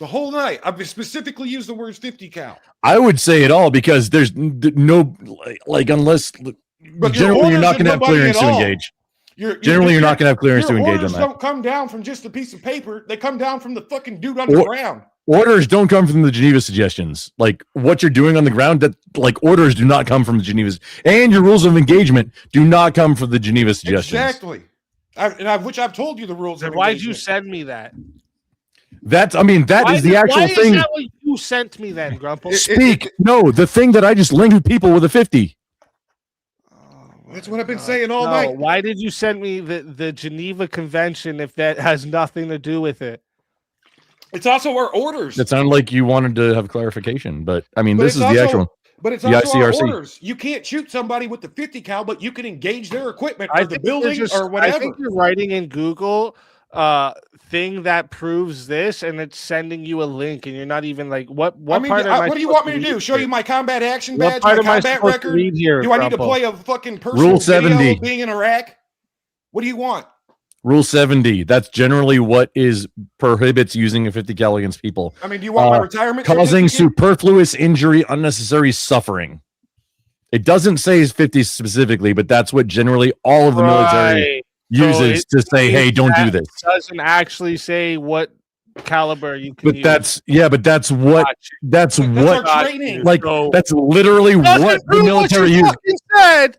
The whole night. I've specifically used the words 50 cal. I would say it all because there's no like unless But generally you're not orders going to have are nobody clearance at to all. engage. You're Generally, you're not going to have clearance your to engage on orders that. don't come down from just a piece of paper. They come down from the fucking dude underground. Orders don't come from the Geneva suggestions. Like what you're doing on the ground, that like orders do not come from the Geneva, and your rules of engagement do not come from the Geneva suggestions. Exactly. Which I've told you the rules. Then why'd you send me that? That is the actual why thing. Is that what you sent me then, Grumple? Speak. No, the thing that I just linked people with a 50. That's what I've been saying all No, night. why did you send me the Geneva Convention if that has nothing to do with it? It's also our orders. It sounded like you wanted to have clarification, but I mean, But this it's is also- the actual. But it's the also our ICRC. orders. You can't shoot somebody with the 50 cal, but you can engage their equipment I or the think you're building just- or whatever. I think you're writing in Google thing that proves this, and it's sending you a link, and you're not even like, what part am I what do you want me to supposed do? read Show here? you my combat action What badge, part my am I combat supposed to record? read here, Do I need to Grumpo? play a fucking personal Rule video 70. of being in Iraq? What do you want? Rule 70. That's generally what prohibits using a 50 cal against people. I mean, do you want my retirement causing certificate? superfluous injury, unnecessary suffering. It doesn't say 50 specifically, but that's what generally all of the military uses to say, "Hey, don't do this." It doesn't actually say what caliber you can But use. that's what That's our training. like So- that's literally Doesn't what the prove military you uses. fucking said.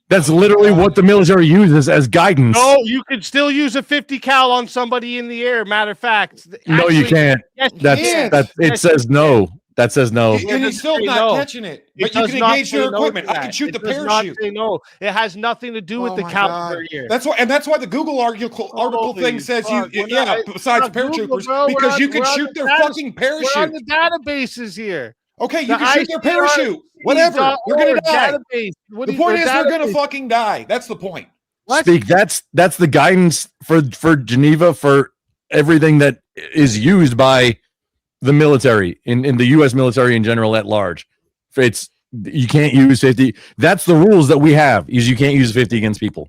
That's literally what the military uses as guidance. No, you could still use a 50 cal on somebody in the air. Matter of fact, No, you can't. Yes, you That's can. it Yes, says no. That says no. And he's still say not no. catching it. It But you does can not engage say their no equipment. to I can that. shoot It the does not parachute. say no. It has nothing to do with Oh the my caliber God. here. That's why the Google article Holy thing says fuck. you We're not- besides it's not Google, paratroopers bro. because you We're can on shoot the their data- fucking We're on parachute. the databases here. Okay, you The can shoot their parachute. Whatever. You're gonna die. Database. What The do you- point or is they're gonna database. fucking die. That's the point. What? Speak. That's the guidance for Geneva for everything that is used by the military in the U.S. military in general at large. It's you can't use 50. That's the rules that we have. Is you can't use 50 against people,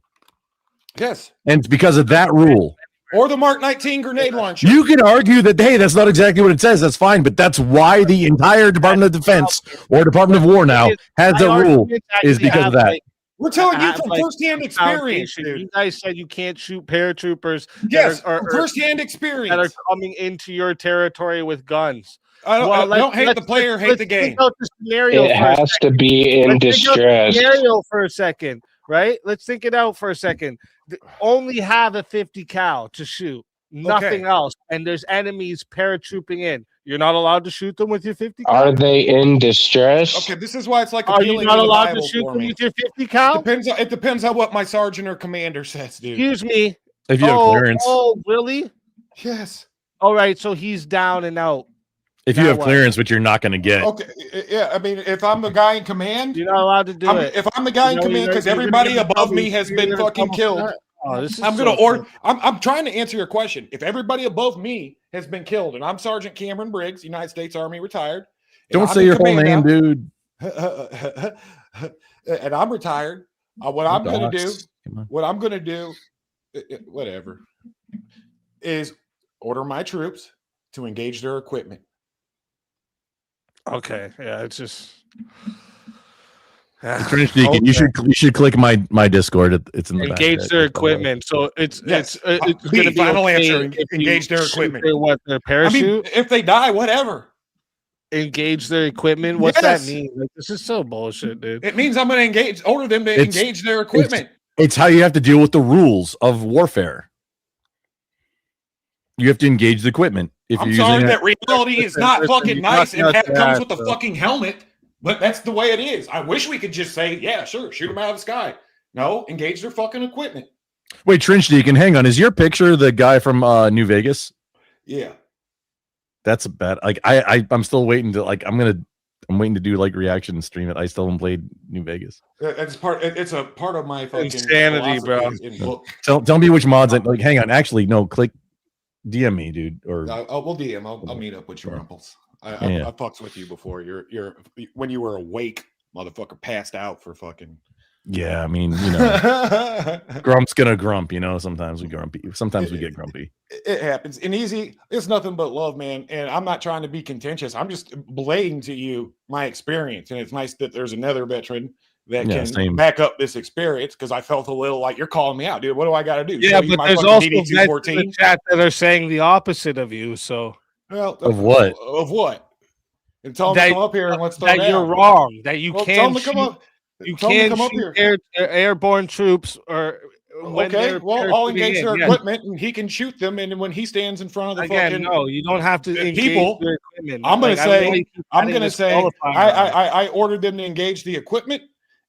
Yes. and it's because of that rule. Or the Mark 19 grenade launcher. You can argue that hey, that's not exactly what it says. That's fine, but that's why the entire Department of Defense or Department of War now has My the rule arguments is actually because have, of that. like, We're telling you have, from like, firsthand experience, foundation. dude. You guys said you can't shoot paratroopers Yes, that are, from firsthand experience. that are coming into your territory with guns. I don't hate the let's- player, hate let's the game. think out the scenario It for a has second. to be in Let's think out the distress. scenario for a second, right? Let's think it out for a second. Only have a 50 cal to shoot, nothing else, and there's enemies paratrooping in. You're not allowed to shoot them with your 50 cal. Are they in distress? Okay, this is why it's like Are you appealing not to the allowed to Bible shoot for them me. with your 50 cal? It depends on what my sergeant or commander says, dude. Excuse me. If you have clearance, Oh, really? Yes. All right, so he's down and out. if you now have what? clearance, which you're not going to get. Okay. Yeah. I mean, if I'm the guy in command, You're not allowed to do it. if I'm the guy in command, because everybody above me has been fucking killed. Oh, this is I'm so gonna cool. I'm trying to answer your question. If everybody above me has been killed, and I'm Sergeant Cameron Briggs, United States Army retired. and Don't I'm say in your whole command name, now, dude. and I'm retired. What I'm gonna do, Docs. Come on. whatever, is order my troops to engage their equipment. Okay, yeah, it's just. Finish speaking. You should click my Discord. It's in the back engage there. their equipment. So it's Yes. it's B, going to be final okay answer, if you engage their shoot equipment. their I parachute. mean, if they die, whatever. Engage their equipment. What's Yes. that mean? Like, this is so bullshit, dude. It means I'm going to order them to It's- engage their equipment. It's how you have to deal with the rules of warfare. You have to engage the equipment. If I'm you're sorry using that reality is not Listen, fucking you nice got and that, comes with a bro. fucking helmet, but that's the way it is. I wish we could just say, yeah, sure, shoot them out of the sky. No, engage their fucking equipment. Wait, Trench Deacon, hang on. Is your picture the guy from New Vegas? Yeah. That's a bad. Like I'm still waiting to I'm waiting to do like reaction stream it. I still haven't played New Vegas. It's a part of my fucking Insanity, bro. in book. Tell me which mods. Like, hang on. Actually, no. Click DM me, dude. Or We'll DM. I'll meet up with you, Rumples. I fucks with you before. You're when you were awake, motherfucker, passed out for fucking. Yeah, I mean, you know, grump's gonna grump. You know, sometimes we grumpy. Sometimes we get grumpy. It happens. And easy, it's nothing but love, man. And I'm not trying to be contentious. I'm just belaying to you my experience. And it's nice that there's another veteran that can back up this experience, because I felt a little like you're calling me out, dude. What do I got to do? Yeah, but there's also vets in the chat that are saying the opposite of you. So, well, of what? Of what? And tell them to come up here and let's throw that down. You're wrong. That you can't. Tell them to come up. You can't shoot airborne troops or. Okay, well, I'll engage their equipment, and he can shoot them. And when he stands in front of the fucking no, you don't have to engage people. their equipment. I'm going to say, I ordered them to engage the equipment,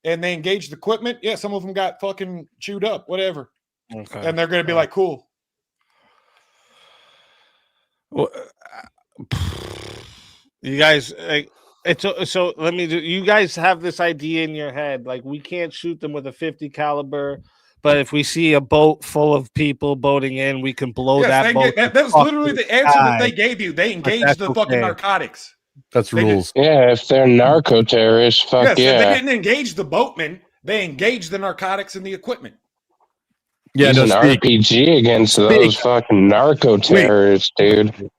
and they engaged the equipment. Yeah, some of them got fucking chewed up, whatever. Okay, and they're going to be like, cool. Well, you guys. So let me do. You guys have this idea in your head, like we can't shoot them with a 50 caliber, but if we see a boat full of people boating in, we can blow that boat. That's literally the answer that they gave you. They engaged the fucking narcotics. That's rules. Yeah, if they're narco terrorists, fuck yeah. They didn't engage the boatmen. They engaged the narcotics and the equipment. Yeah, no, an RPG against those fucking narco terrorists, dude.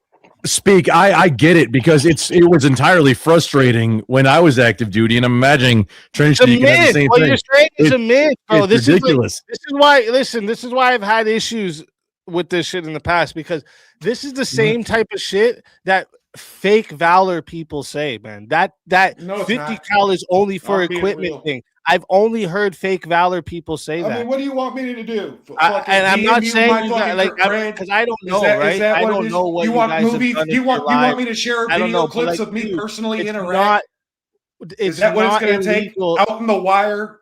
Speak. I get it, because it was entirely frustrating when I was active duty, and I'm imagining Trench Deacon has the same what thing. You're saying is a myth, bro. It's ridiculous. This is why. Listen, this is why I've had issues with this shit in the past, because this is the same type of shit that fake valor people say, man. That 50 cal is only for equipment thing. I've only heard fake valor people say that. I mean, what do you want me to do? And I'm not saying that, like, because I don't know, right? I don't know what you want. Movies? You want me to share video clips of me personally in Iraq? Is that what it's going to take? Out in the wire?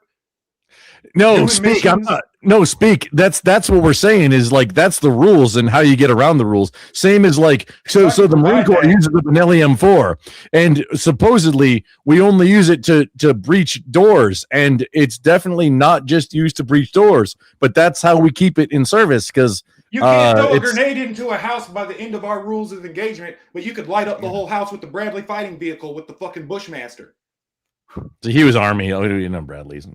No, Speak. I'm not. No, Speak. That's what we're saying is, like, that's the rules and how you get around the rules. Same as like so the Marine Corps uses the Benelli M4, and supposedly we only use it to breach doors, and it's definitely not just used to breach doors, but that's how we keep it in service, because you can't throw a grenade into a house by the end of our rules of engagement, but you could light up the whole house with the Bradley fighting vehicle with the fucking Bushmaster. So he was Army, Bradley's.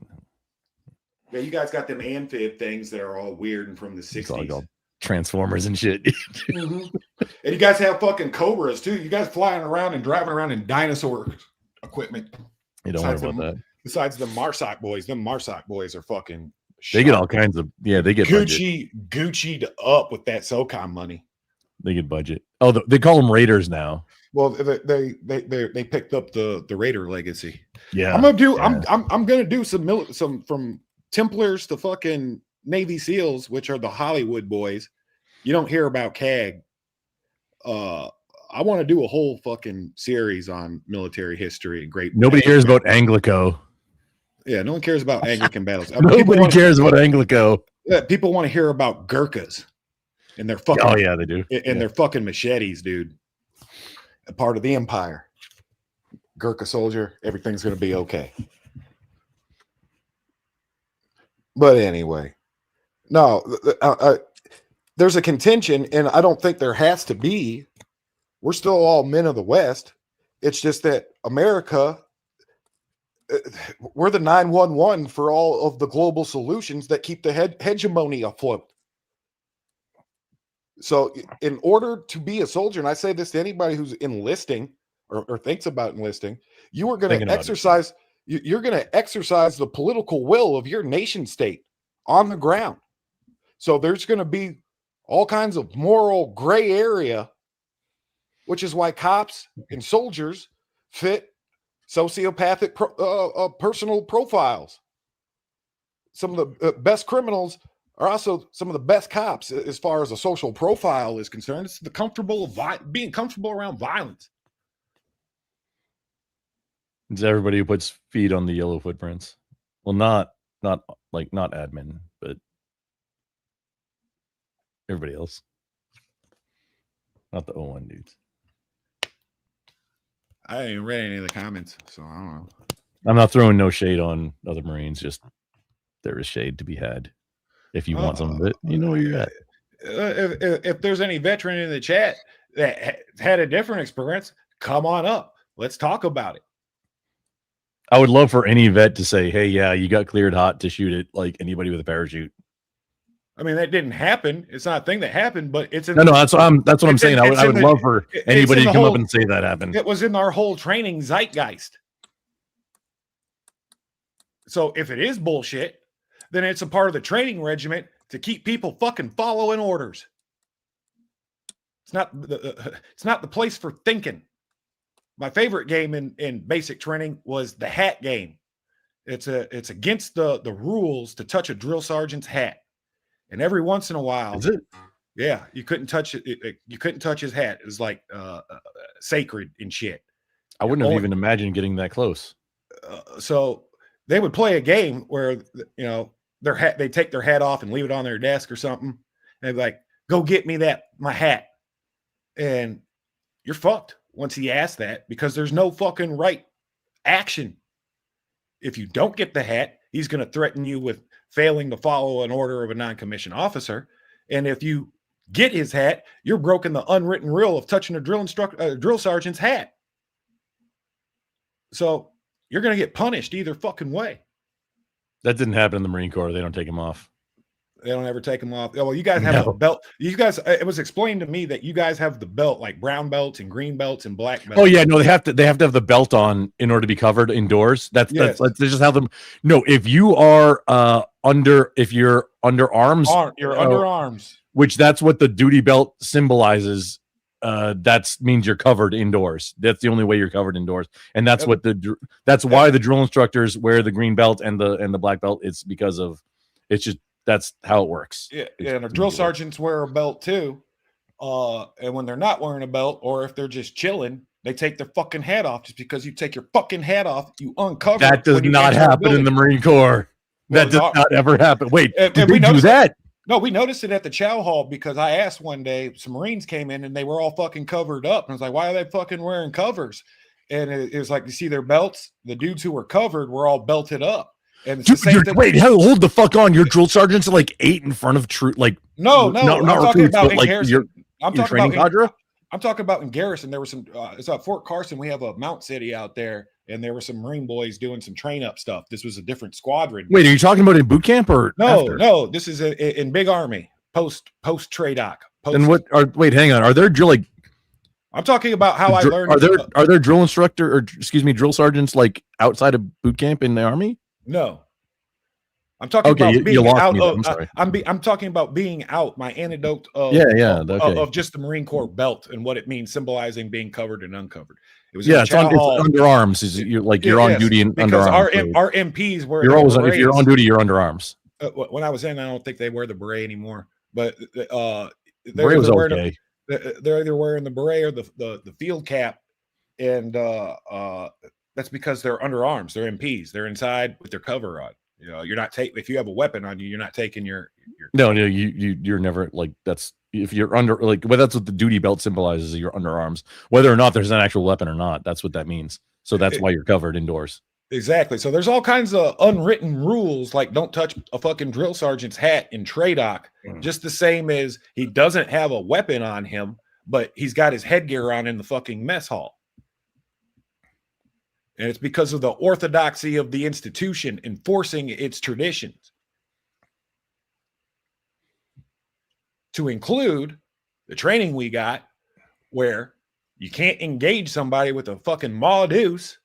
Yeah, you guys got them amphib things that are all weird and from the 60s. All Transformers and shit. Mm-hmm. And you guys have fucking Cobras too. You guys flying around and driving around in dinosaur equipment. You don't worry about that. Besides the Marsoc boys, them Marsoc boys are fucking. They get all kinds of they get Gucci'd up with that SOCOM money. They get budget. Oh, they call them Raiders now. Well, they picked up the Raider legacy. Yeah, I'm gonna do some from Templars to fucking Navy SEALs, which are the Hollywood boys. You don't hear about CAG. I want to do a whole fucking series on military history and great. Nobody cares about Anglico. Yeah, no one cares about Anglican battles. Nobody cares about Anglico. Yeah, people want to hear about Gurkhas and their fucking. Oh yeah, they do. And their fucking machetes, dude. A part of the empire. Gurkha soldier, everything's gonna be okay. But anyway, no, there's a contention, and I don't think there has to be. We're still all men of the West. It's just that America, we're the 911 for all of the global solutions that keep the hegemony afloat. So in order to be a soldier, and I say this to anybody who's enlisting or thinks about enlisting, you are going to exercise. You're going to exercise the political will of your nation state on the ground. So there's going to be all kinds of moral gray area, which is why cops and soldiers fit sociopathic personal profiles. Some of the best criminals are also some of the best cops as far as a social profile is concerned. It's the being comfortable around violence. It's everybody who puts feet on the yellow footprints. Well, not admin, but Everybody else, not the 01 dudes. I ain't read any of the comments, so I don't know. I'm not throwing no shade on other Marines. Just there is shade to be had. If you want some of it, you know where you're at. If there's any veteran in the chat that had a different experience, come on up. Let's talk about it. I would love for any vet to say, "Hey, yeah, you got cleared hot to shoot it like anybody with a parachute." I mean, that didn't happen. It's not a thing that happened, but it's in No, that's what I'm saying. I would love for anybody to come up and say that happened. It was in our whole training zeitgeist. So if it is bullshit, then it's a part of the training regiment to keep people fucking following orders. It's not the place for thinking. My favorite game in basic training was the hat game. It's against the rules to touch a drill sergeant's hat. And every once in a while, is it? Yeah, you couldn't touch it. You couldn't touch his hat. It was like sacred and shit. I wouldn't have even imagined getting that close. So they would play a game where, you know, they take their hat off and leave it on their desk or something. And they'd be like, "Go get me my hat." And you're fucked once he asks that, because there's no fucking right action. If you don't get the hat, he's going to threaten you with failing to follow an order of a non-commissioned officer. And if you get his hat, you're broken the unwritten rule of touching a drill sergeant's hat. So you're going to get punished either fucking way. That didn't happen in the Marine Corps. They don't take them off. They don't ever take them off. Oh, well, you guys have a belt. You guys, it was explained to me that you guys have the belt, like brown belts and green belts and black belts. Oh yeah, no, they have to have the belt on in order to be covered indoors. That's just how them. No, if you are if you're under arms, you're under arms, which that's what the duty belt symbolizes. That means you're covered indoors. That's the only way you're covered indoors, and that's what that's why the drill instructors wear the green belt and the black belt. It's because of it's just. That's how it works. Yeah, and the drill sergeants wear a belt too. And when they're not wearing a belt, or if they're just chilling, they take their fucking hat off. Just because you take your fucking hat off, you uncover. That does not happen in the Marine Corps. That does not ever happen. Wait, did we do that? No, we noticed it at the chow hall because I asked one day, some Marines came in and they were all fucking covered up. And I was like, why are they fucking wearing covers? And it was like, you see their belts? The dudes who were covered were all belted up. And it's the same thing. Wait, hold the fuck on. Your drill sergeants are like 8 in front of troop. Like not recruits, but like your training cadre. I'm talking about in Garrison. There was some. It's at Fort Carson. We have a Mount City out there, and there were some Marine boys doing some train up stuff. This was a different squadron. Wait, are you talking about in boot camp or after? No? This is in Big Army post TRADOC. And what are? Wait, hang on. Are there drill like? I'm talking about how I learned. Are there drill instructor or drill sergeants like outside of boot camp in the Army? No, I'm talking about being out. I'm sorry. I'm talking about being out. My anecdote of of just the Marine Corps belt and what it means, symbolizing being covered and uncovered. It was it's underarms. You're on duty and underarms. Our MPs were. You're always if you're on duty, you're underarms. When I was in, I don't think they wear the beret anymore. But beret was okay. They're either wearing the beret or the field cap, and that's because they're underarms. They're MPs. They're inside with their cover on. You know, you're not taking if you have a weapon on you, you're not taking your. No, you're never like that's if you're under like well that's what the duty belt symbolizes. Your underarms, whether or not there's an actual weapon or not, that's what that means. So that's why you're covered indoors. Exactly. So there's all kinds of unwritten rules, like don't touch a fucking drill sergeant's hat in TRADOC. Just the same as he doesn't have a weapon on him, but he's got his headgear on in the fucking mess hall. And it's because of the orthodoxy of the institution enforcing its traditions. To include the training we got where you can't engage somebody with a fucking Ma Deuce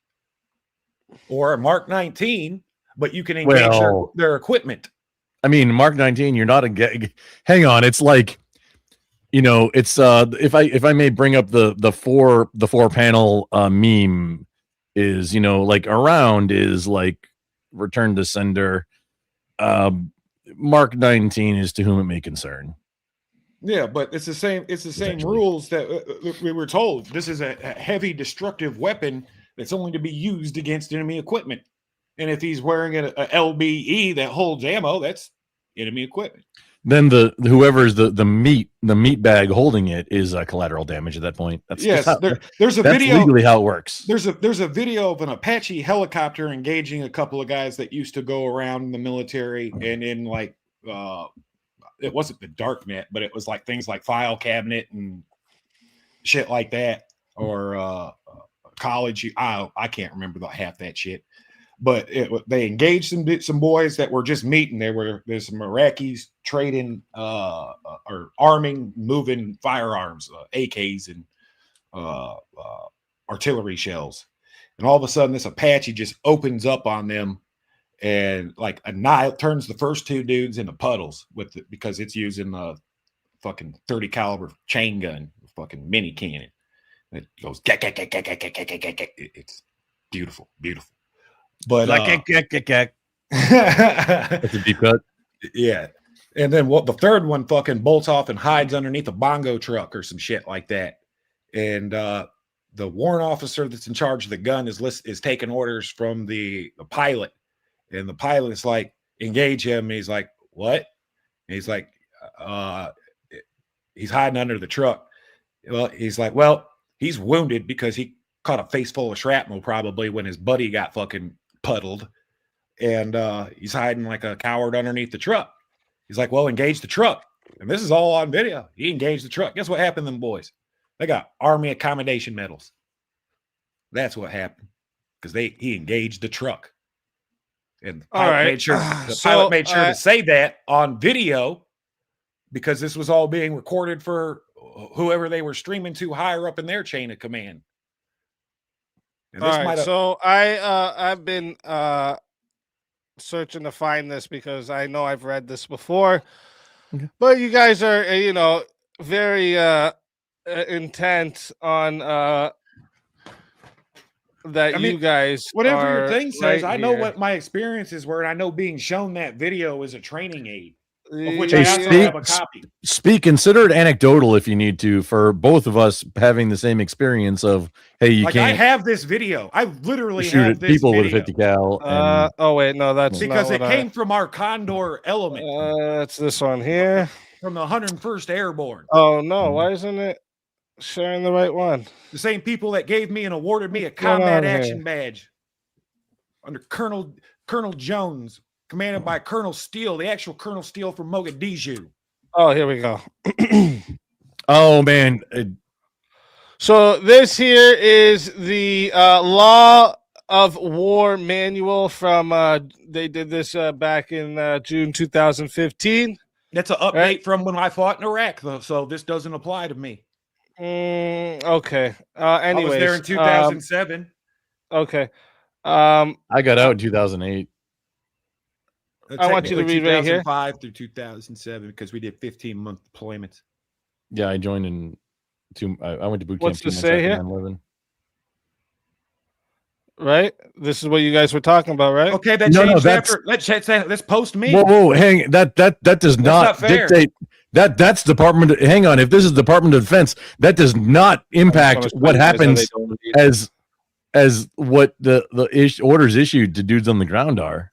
or a Mark 19, but you can engage their equipment. I mean, Mark 19, you're not hang on. It's like, you know, it's if I may bring up the four panel meme is, you know, like around is like return to sender. Mark 19 is to whom it may concern. Yeah, but it's the same. It's the same rules that we were told. This is a heavy destructive weapon that's only to be used against enemy equipment. And if he's wearing a LBE that holds ammo, that's enemy equipment. then the whoever's the meat bag holding it is collateral damage at that point. That's Yes, just there's a that's video. legally how it works. There's a video of an Apache helicopter engaging a couple of guys that used to go around in the military and in like it wasn't the dark net, but it was like things like file cabinet and shit like that, or college. I can't remember half that shit. But they engaged some boys that were just meeting. There's some Iraqis trading or arming, moving firearms, AKs and artillery shells. And all of a sudden, this Apache just opens up on them and like turns the first two dudes into puddles because it's using a fucking 30 caliber chain gun, fucking mini cannon. It goes. It's beautiful, beautiful. But that's a deep cut. Yeah. And then the third one fucking bolts off and hides underneath a bongo truck or some shit like that. And the warrant officer that's in charge of the gun is taking orders from the pilot. And the pilot's like, engage him. And he's like, what? And he's like, he's hiding under the truck. Well, he's like, well, he's wounded because he caught a face full of shrapnel probably when his buddy got fucking puddled, and he's hiding like a coward underneath the truck. He's like, well, engage the truck. And this is all on video. He engaged the truck. Guess what happened to them boys? They got Army accommodation medals. That's what happened because he engaged the truck. And the pilot made sure to say that on video because this was all being recorded for whoever they were streaming to higher up in their chain of command. And all right, so I've been searching to find this because I know I've read this before, but you guys are very intent on that. You guys, whatever your thing says, right I know here. what my experiences were, and I know being shown that video is a training aid, of which Hey, I also have a copy. Consider it anecdotal if you need to, for both of us having the same experience of, hey, you can't. I have this video. I literally shoot have at this people video. with a 50 cal. And, oh wait, no, that's because not it came from our Condor element. That's this one here from the 101st Airborne. Oh no, why isn't it sharing the right one? The same people that gave me and awarded me a What's going combat on here? action badge under Colonel Jones, commanded by Colonel Steele, the actual Colonel Steele from Mogadishu. Oh, here we go. oh man. So this here is the Law of War manual from they did this back in June 2015. That's an update from when I fought in Iraq, though, so this doesn't apply to me. Okay. Anyways, I was there in 2007. Okay. I got out in 2008. I want you to read right here. 2005 through 2007 because we did 15-month deployments. Yeah, I joined in I went to boot camp. What's 2 to months say after here? 9/11. Right? This is what you guys were talking about, right? Okay, that changed after. Let's post me. Whoa, hang that does not fair. dictate that's Department of, hang on, if this is Department of Defense, that does not impact what happens as what the orders issued to dudes on the ground are.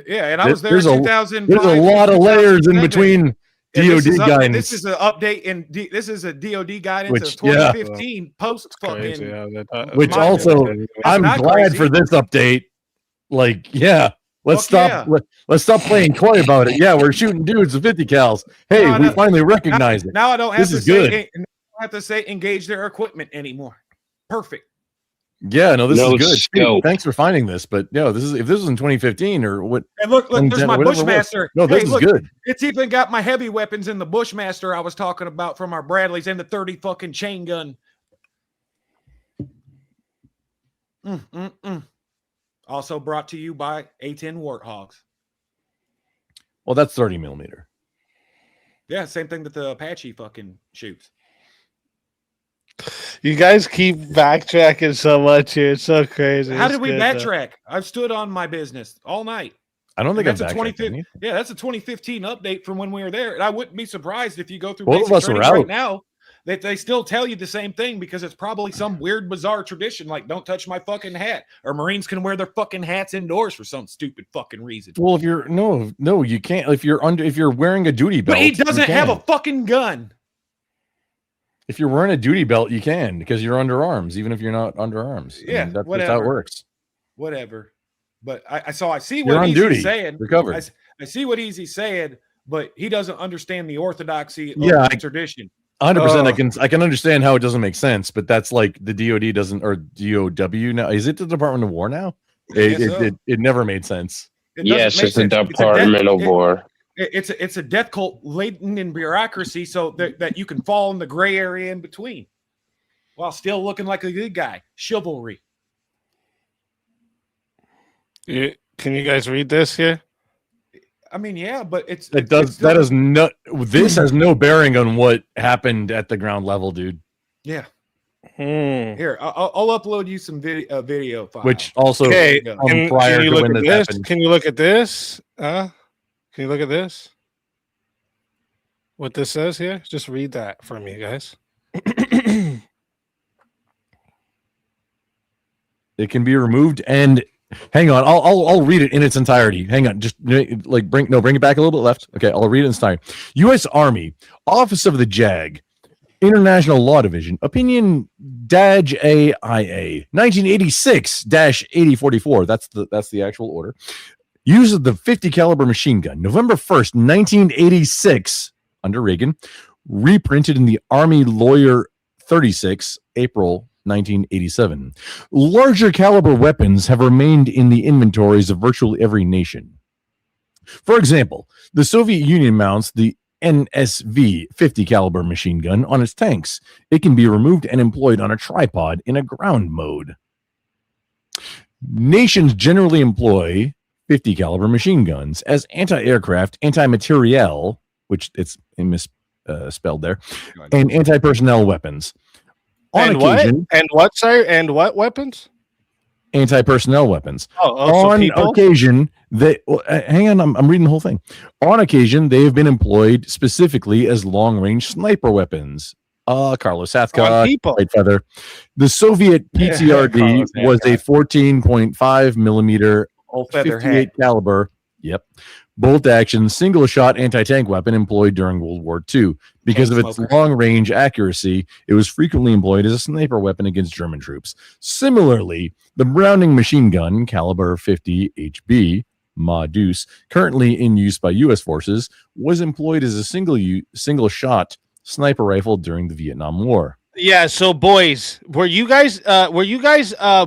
Yeah, and I was there in 2005. There's a lot of layers in between DoD guidance. This is an update, and this is a DoD guidance Which, of 2015 post fucking. Which also, I'm glad for this update. Like, yeah, let's stop. Let's stop playing coy about it. Yeah, we're shooting dudes with 50 cals. Hey, we finally recognize it. Now I don't have this to is say. good. I don't have to say engage their equipment anymore. Perfect. Yeah, no, this No is good. scope. Hey, thanks for finding this. But no, this is if this was in 2015 or what. And look, there's my whatever it was. Bushmaster. No, this Hey, is look, good. It's even got my heavy weapons in the Bushmaster I was talking about from our Bradleys and the 30 fucking chain gun. Also brought to you by A10 Warthogs. Well, that's 30 millimeter. Yeah, same thing that the Apache fucking shoots. You guys keep backtracking so much here. It's so crazy. How It's did we good, backtrack? I've stood on my business all night. I don't think that's I'm a backtracking 2015. Yeah, that's a 2015 update from when we were there. And I wouldn't be surprised if you go through Both of basic us were training right out. now they still tell you the same thing because it's probably some weird, bizarre tradition, like don't touch my fucking hat, or Marines can wear their fucking hats indoors for some stupid fucking reason. Well, if you're no, you can't. If you're wearing a duty belt, But he you doesn't have a can. fucking gun. If you're wearing a duty belt, you can because you're under arms, even if you're not under arms. I Yeah, mean, that's whatever. just how it works. Whatever. But I see You're what on he's duty. saying. You're covered. I see what he's saying, but he doesn't understand the orthodoxy of Yeah, the tradition. 100%. I can understand how it doesn't make sense, but that's like the DoD doesn't, or DOW now. Is it the Department of War now? It never made sense. Yes, it's the Department of War. It's a death cult laden in bureaucracy, so that you can fall in the gray area in between, while still looking like a good guy. Chivalry. Can you guys read this here? I mean, yeah, but this has no bearing on what happened at the ground level, dude. Yeah. Here, I'll upload you some video file. Which also Can prior you to look when at this this? happened. Can you look at this? Can you look at this? What this says here? Just read that for me, guys. It can be removed, and hang on, I'll read it in its entirety. Hang on, just like bring it back a little bit left. Okay, I'll read it in its entirety. U.S. Army, Office of the JAG, International Law Division, Opinion DAJ AIA, 1986-8044. That's the actual order. Use of the 50 caliber machine gun, November 1st, 1986, under Reagan, reprinted in the Army Lawyer 36, April 1987. Larger caliber weapons have remained in the inventories of virtually every nation. For example, the Soviet Union mounts the NSV 50 caliber machine gun on its tanks. It can be removed and employed on a tripod in a ground mode. Nations generally employ 50 caliber machine guns as anti-aircraft, anti-materiel, which it's misspelled there, and anti-personnel weapons. On occasion, what weapons? Anti-personnel weapons. On occasion, hang on, I'm reading the whole thing. On occasion, they have been employed specifically as long-range sniper weapons. Carlos Hathcock, White Feather. The Soviet PTRD was a 14.5 millimeter 58 caliber. Yep. Bolt action, single shot anti-tank weapon employed during World War II. Because of its long range accuracy, it was frequently employed as a sniper weapon against German troops. Similarly, the Browning machine gun, caliber 50 HB, Ma Deuce, currently in use by U.S. forces, was employed as a single shot sniper rifle during the Vietnam War. Yeah, so boys, were you guys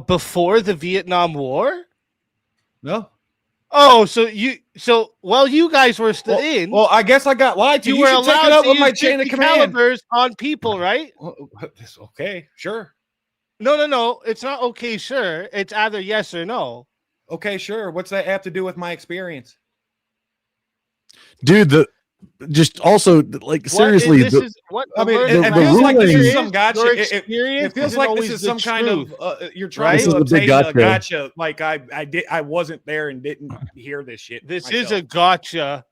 before the Vietnam War? No. Oh, so you guys were still in. Well, I guess I got lied to. You were should take allowed it up to with my use chain of 50 command. calibers on people, right? Okay, sure. No. It's not okay, sure. It's either yes or no. Okay, sure. What's that have to do with my experience? Dude, just also like seriously, it feels like this is some gotcha. It feels like this is some kind of you're trying to obtain a gotcha. Like I wasn't there and didn't hear this shit. This is a gotcha,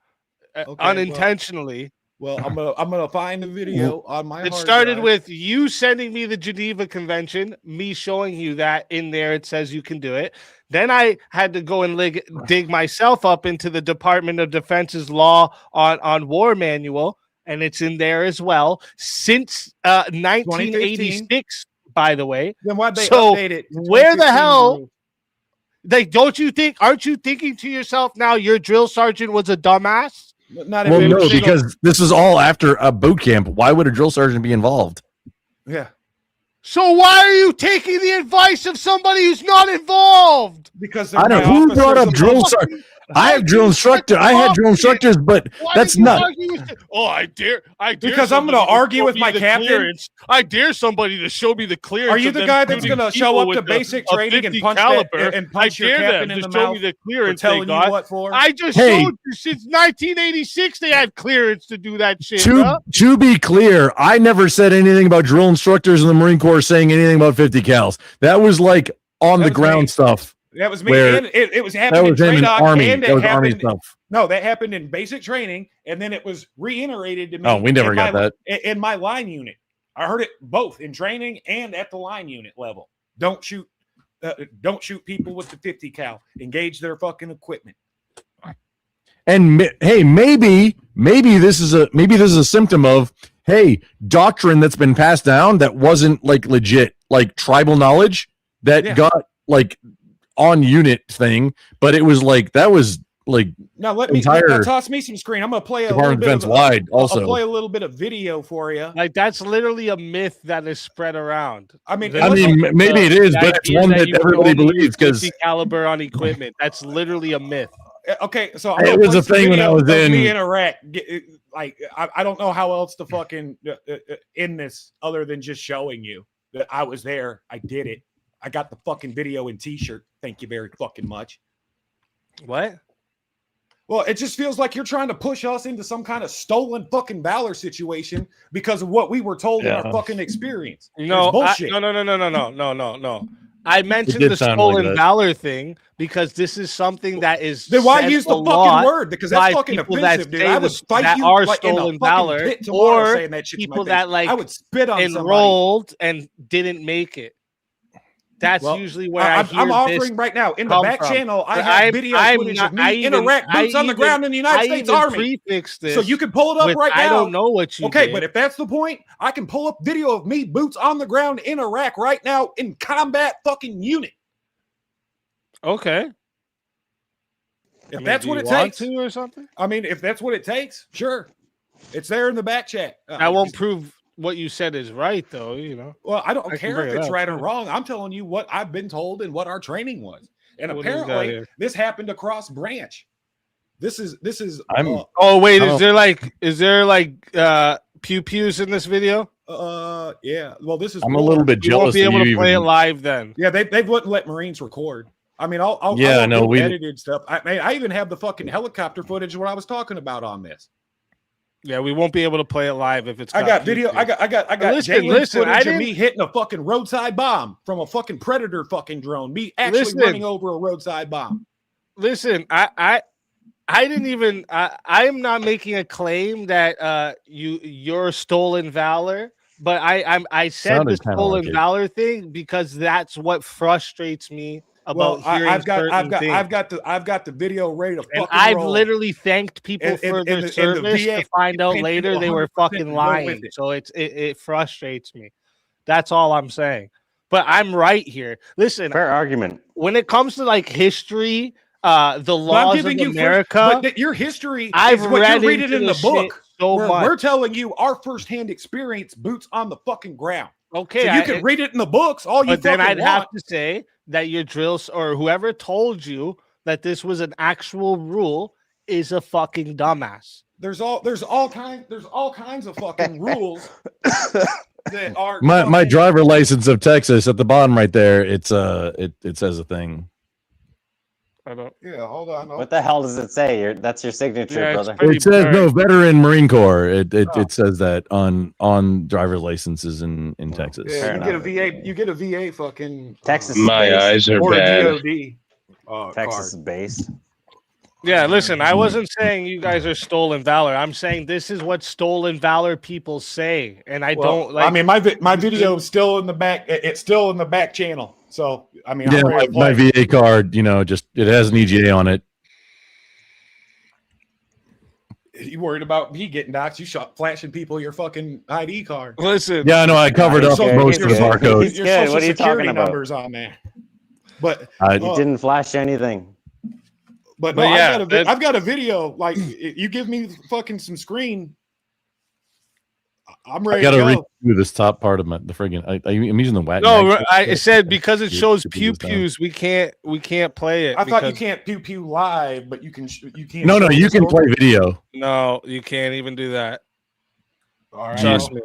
unintentionally. Well, I'm gonna find the video on my. It started with you sending me the Geneva Convention, me showing you that in there it says you can do it. Then I had to go and dig myself up into the Department of Defense's law on war manual, and it's in there as well since 1986. By the way, then why'd they update it? Where the hell? Like, aren't you thinking to yourself now? Your drill sergeant was a dumbass. Because this is all after a boot camp. Why would a drill sergeant be involved? Yeah. So why are you taking the advice of somebody who's not involved? Because I don't know who brought up drill sergeant. I have drill instructor. I had drill instructors, but that's not. I dare. Because I'm going to argue with my captain. Clearance. I dare somebody to show me the clearance. Are you the guy that's going to show up to basic training and punch your captain in the mouth? Show me the clearance telling they got. You what for? I just showed you since 1986 they had clearance to do that shit. To be clear, I never said anything about drill instructors in the Marine Corps saying anything about 50 cals. That was like on the ground stuff. That was me. And it was happening in TRADOC, Army. and that was Army stuff. No, that happened in basic training, and then it was reiterated to me. Oh, we never got that in my line unit. I heard it both in training and at the line unit level. Don't shoot people with the 50 cal. Engage their fucking equipment. And hey, maybe this is a symptom of, hey, doctrine that's been passed down that wasn't like legit, like tribal knowledge that got like on unit thing, but it was like that was like now toss me some screen. I'm gonna play a Department little of bit Defense wide. Also, I'll play a little bit of video for you. Like that's literally a myth that is spread around. I mean, maybe it is, but it's one that everybody believes because caliber on equipment. That's literally a myth. Okay, so it was a thing when I was in Iraq. Like I don't know how else to fucking end this other than just showing you that I was there. I did it. I got the fucking video and T-shirt. Thank you very fucking much. What? Well, it just feels like you're trying to push us into some kind of stolen fucking valor situation because of what we were told in our fucking experience. No, bullshit. No. I mentioned did the sound stolen like that. valor thing because this is something that is. Then why said use the a fucking lot word? Because that's by fucking people offensive, that dude. I would say fight that you are like in a stolen fucking valor, pit tomorrow or saying that shit to my people face. that like I would spit on somebody. enrolled and didn't make it. That's Well, usually where I hear I'm this offering right now in the come back from. channel. I But have video footage of me in Iraq, boots on the ground in the United States Army. This So you can pull it up with, right now. I don't know what you Okay, did. but if that's the point, I can pull up video of me boots on the ground in Iraq right now in combat fucking unit. Okay. If that's what it takes, to or something. I mean, if that's what it takes, sure. It's there in the back chat. I won't prove what you said is right, though. You know. Well, I don't can care bring if it it's up, right or too. wrong. I'm telling you what I've been told and what our training was. And What do we got apparently, here? this happened across branch. This is. Oh wait, I is there like pew pews in this video? Yeah. Well, this is. I'm a little bit You won't jealous. be able that to you play it even, live then. Yeah, they wouldn't let Marines record. I mean, I'll no, we edited stuff. I even have the fucking helicopter footage of what I was talking about on this. Yeah, we won't be able to play it live if it's. I got video. I got Jalen's footage of me hitting a fucking roadside bomb from a fucking Predator fucking drone. Me actually running over a roadside bomb. Listen, I didn't even. I am not making a claim that you're stolen valor. But I said the Sounded kinda stolen like it. valor thing because that's what frustrates me about hearing I've got got the video ready to and fucking I've roll. literally thanked people for their service to find out later they were fucking lying. So it frustrates me. That's all I'm saying. But I'm right here. Listen, fair argument. When it comes to like history, the laws of America, but your history I've is what read you read it into in the this shit book. so much. We're telling you our firsthand experience, boots on the fucking ground. Okay, so you can read it in the books. All you but then fucking I'd have want. to say that your drills or whoever told you that this was an actual rule is a fucking dumbass. There's all kinds of fucking rules that are my driver license of Texas at the bottom right there. It says a thing. I don't. Yeah, hold on. What the hell does it say? That's your signature, brother. It says no, veteran Marine Corps. It says that on driver licenses in Texas. Yeah, you get a VA fucking Texas. My eyes are or bad. DOD. Texas base. Yeah, listen, I wasn't saying you guys are stolen valor. I'm saying this is what stolen valor people say, and I don't like. I mean, my video is still in the back. It's still in the back channel. So I mean, Yeah, I'm ready to my play. VA card, just it has an EGA on it. You worried about me getting doxxed? You flashing people your fucking ID card. Listen, Yeah, I know. I covered up most of the barcodes. Your good. social What are you security talking about? numbers on there. But He didn't flash anything. But But no, yeah, I've got a video. Like, you give me fucking some screen, I'm I ready gotta to read go. through this top part of the friggin'. I'm using the whack. No, I said because it shows Should be pew used down. pews, we can't play it. I thought you because- can't pew pew live, but you can. You can't. No, show you the can story? play video. No, you can't even do that. All right. Trust me.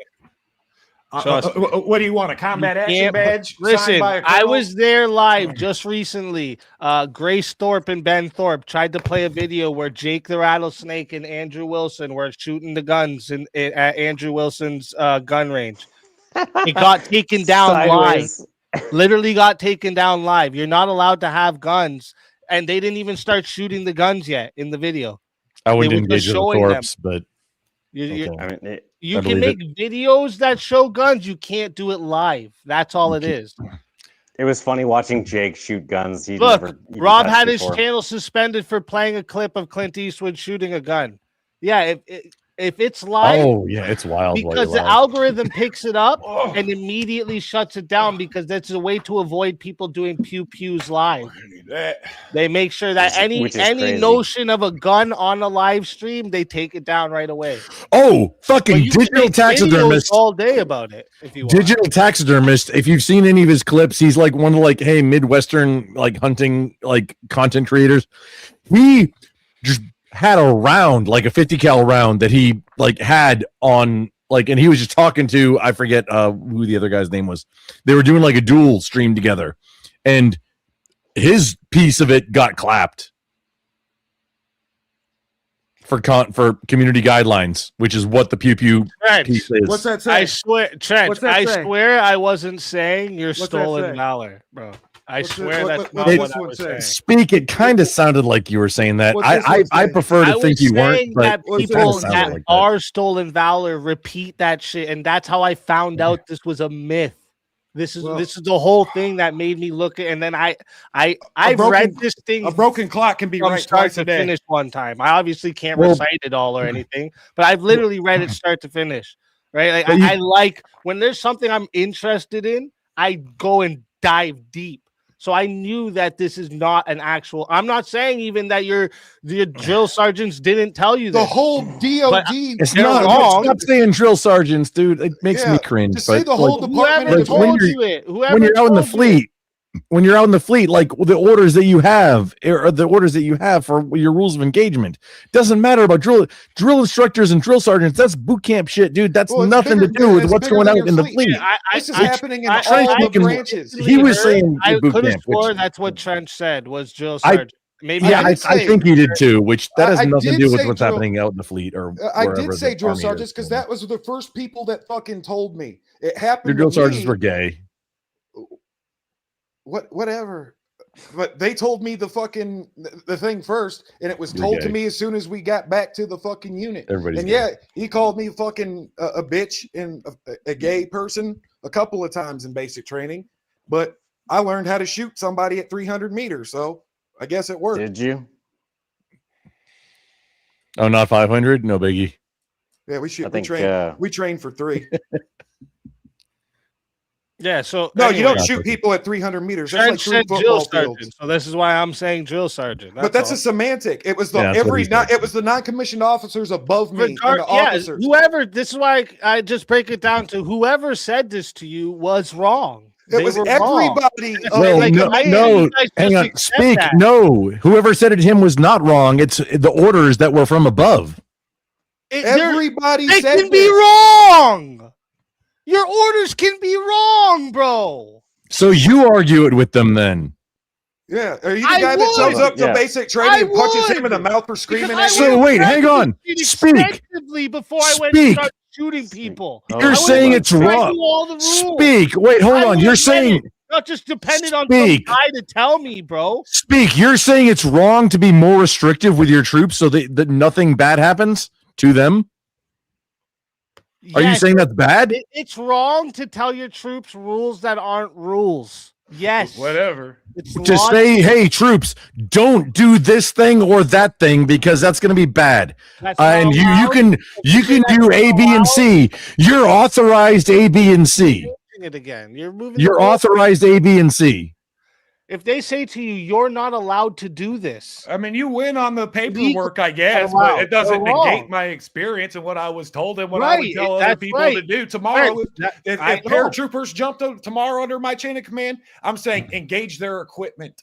Trust me. What do you want? A combat You action can't- badge? signed Listen, by a I colonel? was there live just recently. Grace Thorpe and Ben Thorpe tried to play a video where Jake the Rattlesnake and Andrew Wilson were shooting the guns at Andrew Wilson's gun range. It got taken down Sideways. live. Literally got taken down live. You're not allowed to have guns, and they didn't even start shooting the guns yet in the video. I wouldn't They were engage just with the showing them. Thorpes, but You- okay. I mean, You can make videos that show guns. You can't do it live. That's all it is. It was funny watching Jake shoot guns. He'd Look, never even Rob touched had his before. channel suspended for playing a clip of Clint Eastwood shooting a gun. Yeah, if it's live, Oh yeah, it's wild. because the algorithm picks it up and immediately shuts it down because that's a way to avoid people doing pews live. They make sure that any crazy. notion of a gun on a live stream, they take it down right away. Oh, But fucking you can digital make videos taxidermist. all day about it if you want. Digital taxidermist. If you've seen any of his clips, he's like one of like, hey, Midwestern like hunting like content creators. He just had a round, like a 50 cal round that he like had on like, and he was just talking to, I forget who the other guy's name was. They were doing like a duel stream together, and his piece of it got clapped for community guidelines, which is what the pew Trent, piece is. What's that say? I swear, Trent, What's that I say? swear I wasn't saying you're What's that stolen say? valor, bro. I What's swear it- that's what- not what's what this I one was say? saying. Speak. It kind of sounded like you were saying that. What's this one I say? prefer to I think was you weren't, saying but that What's it that people kinda say? sounded that like that. are stolen valor repeat that shit, and that's how I found out this was a myth. This is the whole thing that made me look at, and then I've read this thing. A broken clock can be from right start twice to a day. finish one time. I obviously can't Well- recite it all or anything, but I've literally read it start to finish. Right? Like But I like when there's something I'm interested in, I go and dive deep. So I knew that this is not an actual. I'm not saying even that your drill sergeants didn't tell you The this. whole DOD. It's They're not. wrong. Stop saying drill sergeants, dude. It makes me Yeah, cringe. just say but, the whole like, department. Whoever of told when you it, whoever when you're out in the told you it. fleet, when you're out in the fleet, like the orders that you have or the orders that you have for your rules of engagement, doesn't matter about drill instructors and drill sergeants. That's boot camp shit, dude. That's Well, it's nothing to bigger do than- with it's what's bigger going than out your in the fleet. fleet. This is I- happening in I- all I the can- branches. He was saying I boot could have camp, which- swore that's what Trench said was drill I- sergeant. Maybe Yeah, I I think he did too. Which that has I nothing to did do with say what's drill- happening out in the fleet or I wherever did say the drill Army is. sergeants because that was the first people that fucking told me it Your happened. drill to sergeants me. were gay. Whatever. But they told me the fucking the thing first, and it was You're told to gay. me as soon as we got back to the fucking unit. Everybody's And gay. yeah, he called me fucking a bitch and a gay person a couple of times in basic training. But I learned how to shoot somebody at 300 meters, so I guess it worked. Did you? Oh, not 500? No biggie. Yeah, we shoot. I We think, train. We train for 3. Yeah, so No, you don't anyway, shoot people at 300 meters. That's like Trench 3 said drill football fields. sergeant, so this is why I'm saying drill sergeant. But that's all. a semantic. It was the Yeah, that's what he said. it was the non-commissioned officers above me and the yeah, officers. whoever. This is why I just break it down to whoever said this to you was wrong. It was everybody. Well, like, no, I- no, you guys hang just on. accept Speak. that. No, whoever said it to him was not wrong. It's the orders that were from above. Everybody They said can be this. wrong. Your orders can be wrong, bro. So you argue it with them then. Yeah, are you the I guy that shows would. up to Yeah. basic training I and punches him in the would. mouth for screaming Because at I you? So would've wait, hang on. practiced Speak. extensively before I went and Speak. started shooting people. Oh, You're I saying would've it's tried wrong. to all the rules. Speak. Wait, hold I on. would've You're read saying it, not just depended on some Speak. guy to tell me, bro. speak. You're saying it's wrong to be more restrictive with your troops so that nothing bad happens to them. Are you Yes, saying that's bad? it's wrong to tell your troops rules that aren't rules. Yes, Whatever. it's To logic. say, hey, troops, don't do this thing or that thing because that's going to be bad. That's not And you allowed. can do A, B, and C. You're authorized A, B, and C. Changing it again. You're moving. You're the goal. authorized A, B, and C. If they say to you, "You're not allowed to do this," I mean, you win on the Legal. paperwork, I guess, They're but wrong. it doesn't They're negate wrong. my experience and what I was told and what I would Right, tell other that's people right. to do tomorrow. Right. If I know. paratroopers jumped tomorrow under my chain of command, I'm saying engage their equipment.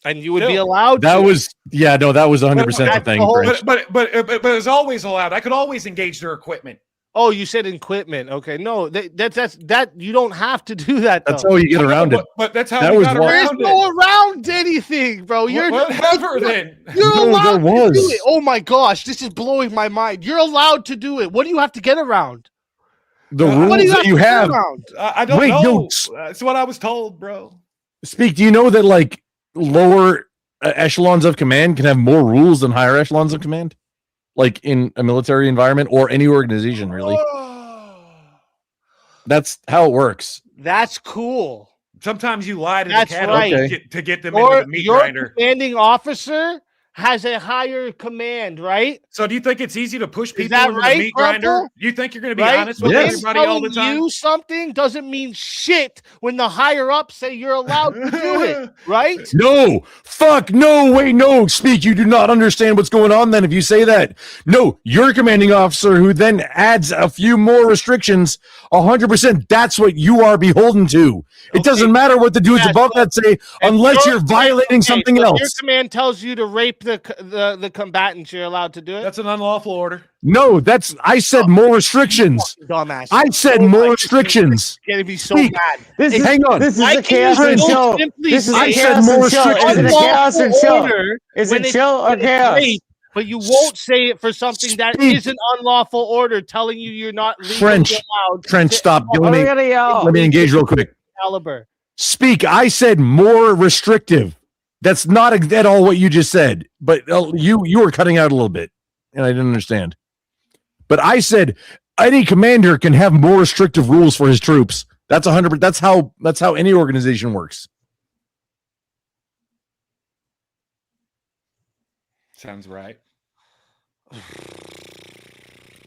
and you would be Still. allowed. That to. was, yeah, no, that was 100% the That's the thing. whole- Grinch. But it's always allowed. I could always engage their equipment. Oh, you said equipment. Okay, no, that's you don't have to do that. That's though. how you get around it. But that's how That we was got what- There's around no it. around anything, bro. You're Whatever then. You're No, there allowed to was. do it. Oh my gosh, this is blowing my mind. You're allowed to do it. What do you have to get around? The What What do rules that to you get have. around? I don't Wait, know. no. That's what I was told, bro. Speak, do you know that like lower echelons of command can have more rules than higher echelons of command? like in a military environment or any organization, really. That's how it works. That's cool. Sometimes you lie to That's the cattle right. to get them into the meat Your grinder. commanding officer has a higher command, right? So do you think it's easy to push people that into right, the meat grinder? Purple? Do you think you're going to be Right? honest with Yes. everybody all the Telling time? you something doesn't mean shit when the higher ups say you're allowed to do it, right? No, fuck, no, wait, no, Speak. You do not understand what's going on then if you say that. No, your commanding officer who then adds a few more restrictions, 100%, that's what you are beholden to. It doesn't matter what the dudes above that say unless you're violating something so else. Your command tells you to rape the combatants, you're allowed to do it? That's an unlawful order. No, I said more restrictions. Dumbass. I said more restrictions. It's gonna be so Speak. bad. Hang on. This is I a chaos can and so show. simply This is say a chaos more and show. Is it a restrictions. chaos and show? order Is when it chill or when it's chaos? rape, but you won't say it for something that Speak. is an unlawful order, telling you you're not legally French. allowed. Trench, to- stop. What are we gonna yell? Let me engage real quick. Caliber. Speak. I said more restrictive. That's not at all what you just said. But you were cutting out a little bit, and I didn't understand. But I said any commander can have more restrictive rules for his troops. That's 100%. That's how any organization works. Sounds right.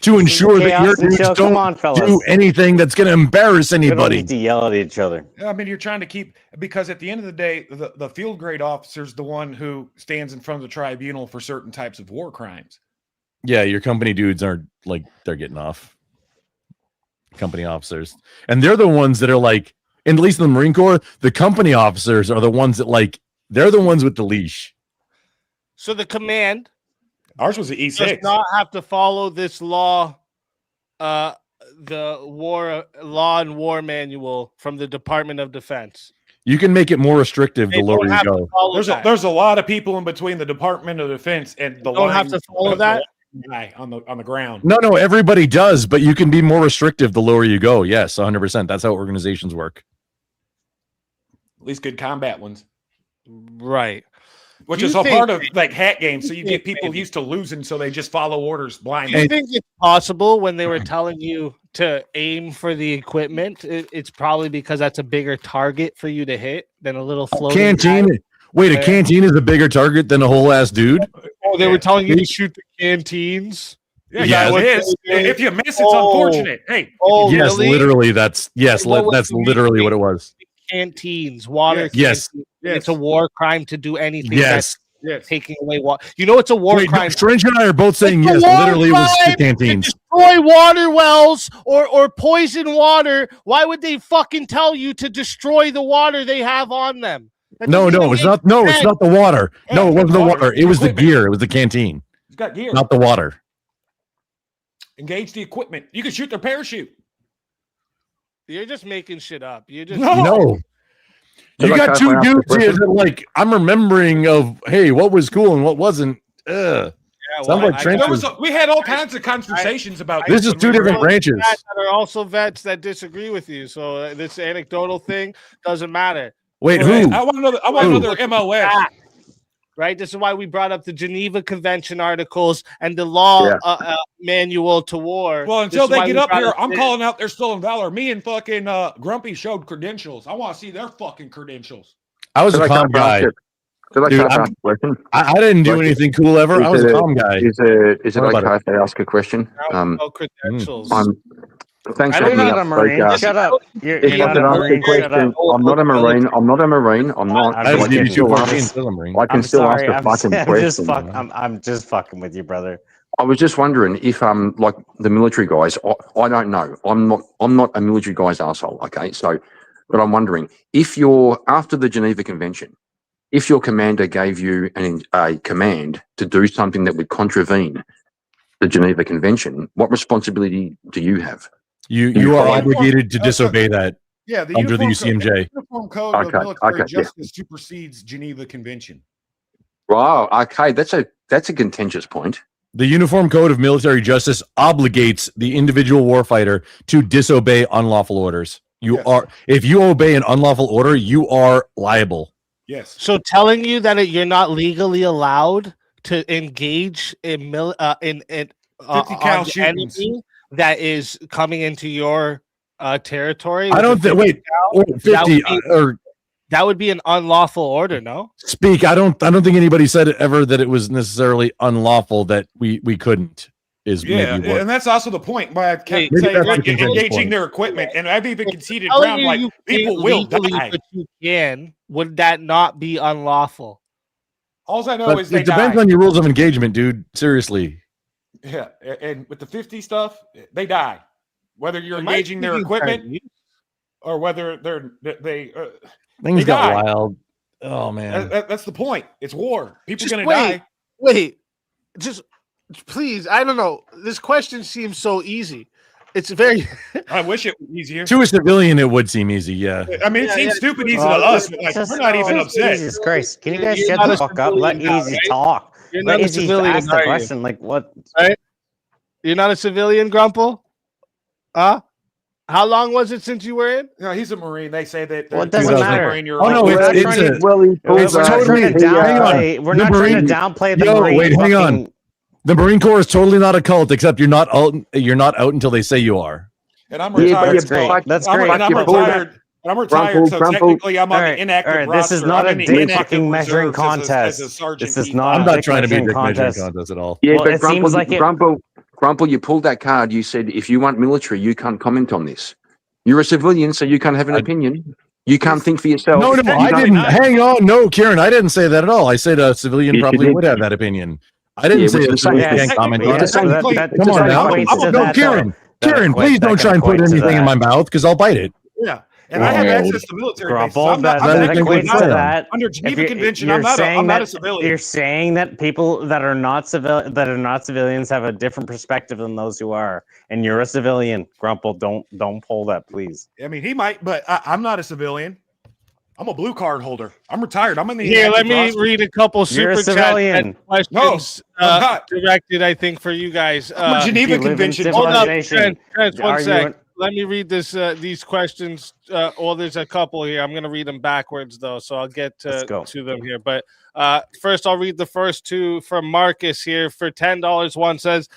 To ensure that your Chaos and dudes show. Come on, don't fellas. do anything that's going to embarrass We don't anybody. need to yell at each other. I mean, you're trying to keep, because at the end of the day, the field grade officer is the one who stands in front of the tribunal for certain types of war crimes. Yeah, your company dudes aren't like they're getting off. Company officers, and they're the ones that are like, and at least in the Marine Corps, the company officers are the ones that like they're the ones with the leash. So the command Ours was the does E6. not have to follow this law, the law and war manual from the Department of Defense. You can make it more restrictive the They lower don't you have to go. follow There's that. there's a lot of people in between the Department of Defense and the don't have to follow that? on the ground. No, everybody does, but you can be more restrictive the lower you go. Yes, 100%. That's how organizations work. At least good combat ones. Right. Which Do is you a part think- of like hat games, so you get people maybe- used to losing, so they just follow orders Do blindly. you think it's possible when they were telling you to aim for the equipment, it's probably because that's a bigger target for you to hit than a little floating Canteen. guy? Wait, a Yeah. canteen is a bigger target than a whole ass dude. Oh, they were telling you to shoot the canteens. Yeah, Yeah, it what is. they did? If you miss, it's Oh. unfortunate. Hey, Oh, Yes, really? literally. That's yes. What was That's the literally reasoning? what it was. Canteens, water. Yes. canteens. Yes. It's a war crime to do anything Yes. that's yes. taking away water. You know, it's a war Wait, crime. Strange and I are both saying It's a yes. war Literally, it was the crime canteens. To destroy water wells or poison water. Why would they fucking tell you to destroy the water they have on them? That No, doesn't it's make not. No, it's sense. not the water. No, it wasn't the Water. water. It was the Equipment. gear. It was the canteen, He's got gear. not the water. Engage the equipment. You can shoot their parachute. You're just making shit up. You're just No. You Can I got two clarify dudes the here question? that like I'm remembering of hey, what was cool and what wasn't. Yeah, Sounds like Trent There was. was we had all kinds of conversations about This is when two we were different out. branches. That are also vets that disagree with you. So this anecdotal thing doesn't matter. Wait, Hey, who? I want another. I want Who? another MOS. Right. This is why we brought up the Geneva Convention articles and the law Yeah. manual to war. Well, This until is why they get we up brought here, up I'm this. calling out their stolen valor. Me and fucking Grumpy showed credentials. I want to see their fucking credentials. I was Did a I calm clarify guy. it? Did I Dude, clarify I'm- the question? I didn't do Like, anything cool ever. I was a calm guy. Is it What about okay if I ask a question? No credentials. Thanks I for don't having me know, up. not a Marine. Like, Shut up. You're if I not could a ask a Marine. Shut question, up. I'm not a Marine. I'm not a Marine. I'm not. I but I just I give can you still 214 ask. still a Marine. I can I'm still sorry. ask a fucking question. I'm just fucking with you, brother. I was just wondering if like the military guys. I don't know. I'm not a military guy's asshole. Okay, so but I'm wondering if you're after the Geneva Convention, if your commander gave you a command to do something that would contravene the Geneva Convention, what responsibility do you have? You are obligated to disobey that. Yeah, the under the uniform UCMJ. Code, uniform code of Okay, military okay, yeah. justice supersedes Geneva Convention. Wow. Okay, that's a contentious point. The Uniform Code of Military Justice obligates the individual warfighter to disobey unlawful orders. You are, if you obey an unlawful order, you are liable. Yes. So telling you that you're not legally allowed to engage in 50 on cal the shootings. enemy that is coming into your territory? I with don't a think. 50 Wait, cal? wait, 50 or That would be an unlawful order, no? speak. I don't think anybody said ever that it was necessarily unlawful that we couldn't. Is Yeah, maybe what. and that's also the point why I kept Maybe saying that's like, the consensus engaging point. their equipment, and I've even conceded Telling ground you like you people can't will legally, die. but you can. Would that not be unlawful? All I know But is they it depends die. on your rules of engagement, dude. Seriously. Yeah, and with the 50 stuff, they die. Whether you're It might engaging their be equipment Chinese. or whether they Things they got die. wild. Oh man. That's the point. It's war. People Just gonna wait, die. wait. Just please. I don't know. This question seems so easy. It's very. I wish it was easier. To a civilian, it would seem easy. Yeah. I mean, it seems stupid easy to us, but like we're not even upset. Jesus Christ! Can you guys You're shut not the a fuck up? Let civilian now, Easy right? talk. You're Let not a Easy civilian, ask the are you? question. Like what? Right? You're not a civilian, Grumple? Huh? How long was it since you were in? No, he's a Marine. They say that. Well, it doesn't matter. Oh no, We're not it's trying to. totally. We're not trying to downplay. We're not trying to downplay the Marine. Wait, hang on. fucking- The Marine Corps is totally not a cult, except you're not out. You're not out until they say you are. And I'm Yeah, but retired. you're so fuck- That's I'm, great. and I'm Fuck your retired. And I'm retired, so technically I'm on the inactive roster. This is not I'm a in the dick inactive fucking measuring reserves as a contest. sergeant. This is not. I'm a not dick trying to be a measuring dick measuring contest. contest at all. Yeah, Well, but it seems like it. Grumple, you pulled that card. You said if you want military, you can't comment on this. You're a civilian, so you can't have an opinion. You can't think for yourself. No, I didn't. Hang on, no, Kieran, I didn't say that at all. I said a civilian Yes, you probably did. would have that opinion. I didn't Yeah, say which a is the same civilian thing. can't comment Yeah, on it's the it. same that, thing. that, Come on that now. equates to No, that, Kieran, though. That Kieran, equate- please that don't can try and put equate to anything in that. my mouth because I'll bite it. Yeah, and I have access to military bases. Grumple, I'm not, that I'm technically equates not to a- that. under If Geneva you're- Convention. you're I'm not saying a that- civilian. You're saying that people that are not civilians have a different perspective than those who are, and you're a civilian. Grumple, don't pull that, please. I mean, he might, but I'm not a civilian. I'm a blue card holder. I'm retired. I'm in the Here, let inactive me roster. read a couple You're a super chat civilian. questions No, I'm not. directed, I think, for you guys. I'm a Geneva you live in Convention. Hold up, civilization. Trent, Are one you sec. an- Let me read these questions. There's a couple here. I'm going to read them backwards, though, so I'll get Let's go. to them here. But first, I'll read the first two from Marcus here for $10. One says,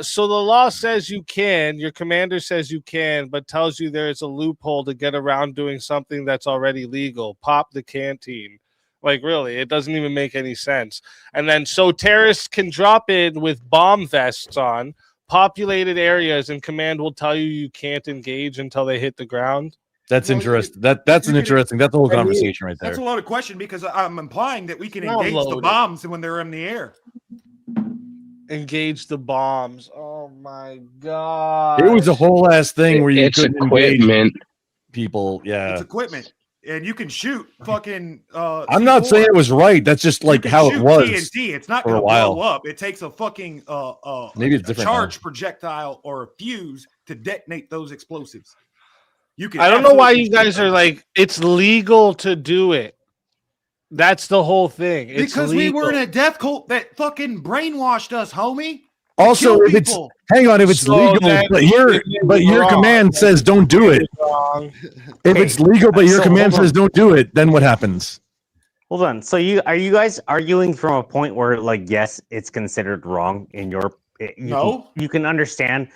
so the law says you can, your commander says you can, but tells you there is a loophole to get around doing something that's already legal. Pop the canteen. Like, really, it doesn't even make any sense. And then, so terrorists can drop in with bomb vests on populated areas, and command will tell you you can't engage until they hit the ground. That's Well, interesting. That's an interesting. That's the whole I mean, conversation right That's there. a loaded question because I'm implying that we can Not engage the loaded. bombs when they're in the air. Engage the bombs. Oh my god! It was a whole ass thing where you It's couldn't engage equipment. people. Yeah. It's equipment, and you can shoot fucking. I'm not C4. saying it was right. That's just like You can how it shoot was TNT. It's not for going a to blow while. up. It takes a fucking Maybe it's a different now. charged projectile or a fuse to detonate those explosives. You can. I don't know why absolutely you guys shoot are them. like, it's legal to do it. That's the whole thing. It's because we were in legal. a death cult that fucking brainwashed us, homie. Also, Kill if it's people. hang on, if it's So legal, then but it was your wrong. command says don't do it. Wrong. If it's legal, but your So, command hold on. says don't do it, then what happens? Hold on. So are you guys arguing from a point where, like, yes, it's considered wrong in your? No. You can understand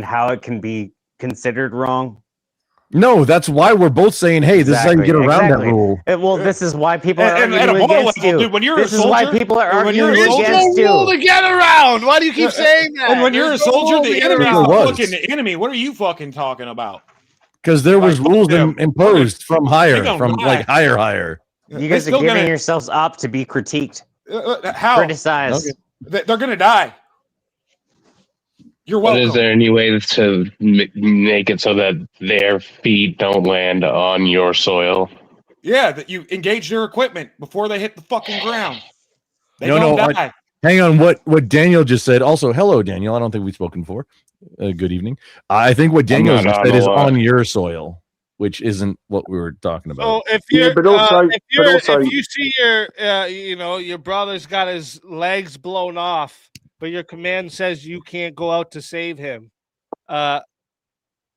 how it can be considered wrong. No, that's why we're both saying, hey, this is how you get around that rule. Well, this is why people are And at a arguing moral against level, you. dude, when you're This a is why soldier, people are or when you're a arguing soldier- against There's no rule you. to get around. Why do you keep saying that? And when you're a There's no soldier, rule to the get enemy's around. the was. fucking enemy. What are you fucking talking about? Because there was Like, rules them. imposed from They higher, gonna from lie. like higher. You guys are still giving gonna- yourselves up to be critiqued, How? criticized. Okay. They're gonna die. You're But welcome. is there any way to make it so that their feet don't land on your soil? Yeah, that you engage their equipment before they hit the fucking ground. They No, don't no, die. Hang on, what Daniel just said. Also, hello, Daniel. I don't think we've spoken before. Good evening. I think what Daniel not just on said a is lot. on your soil, which isn't what we were talking about. So if Yeah, you're, but also- if you see your brother's got his legs blown off, but your command says you can't go out to save him,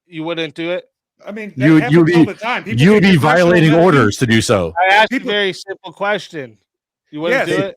you wouldn't do it. I mean, that You'd happens all be the time. People you'd get be irrational violating attitudes. orders to do so. I asked People- a very simple question. You wouldn't Yes. do it.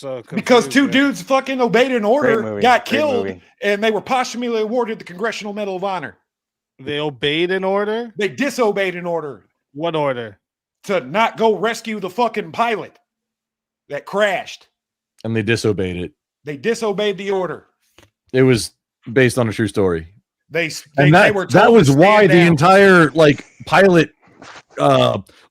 so because confused two there. dudes fucking obeyed an Great order, movie. got Great killed, movie. and they were posthumously awarded the Congressional Medal of Honor. They obeyed an order? They disobeyed an order What order? to not go rescue the fucking pilot that crashed. And they disobeyed it. They disobeyed the order. It was based on a true story. They And they were that told was to why stand the down. entire like pilot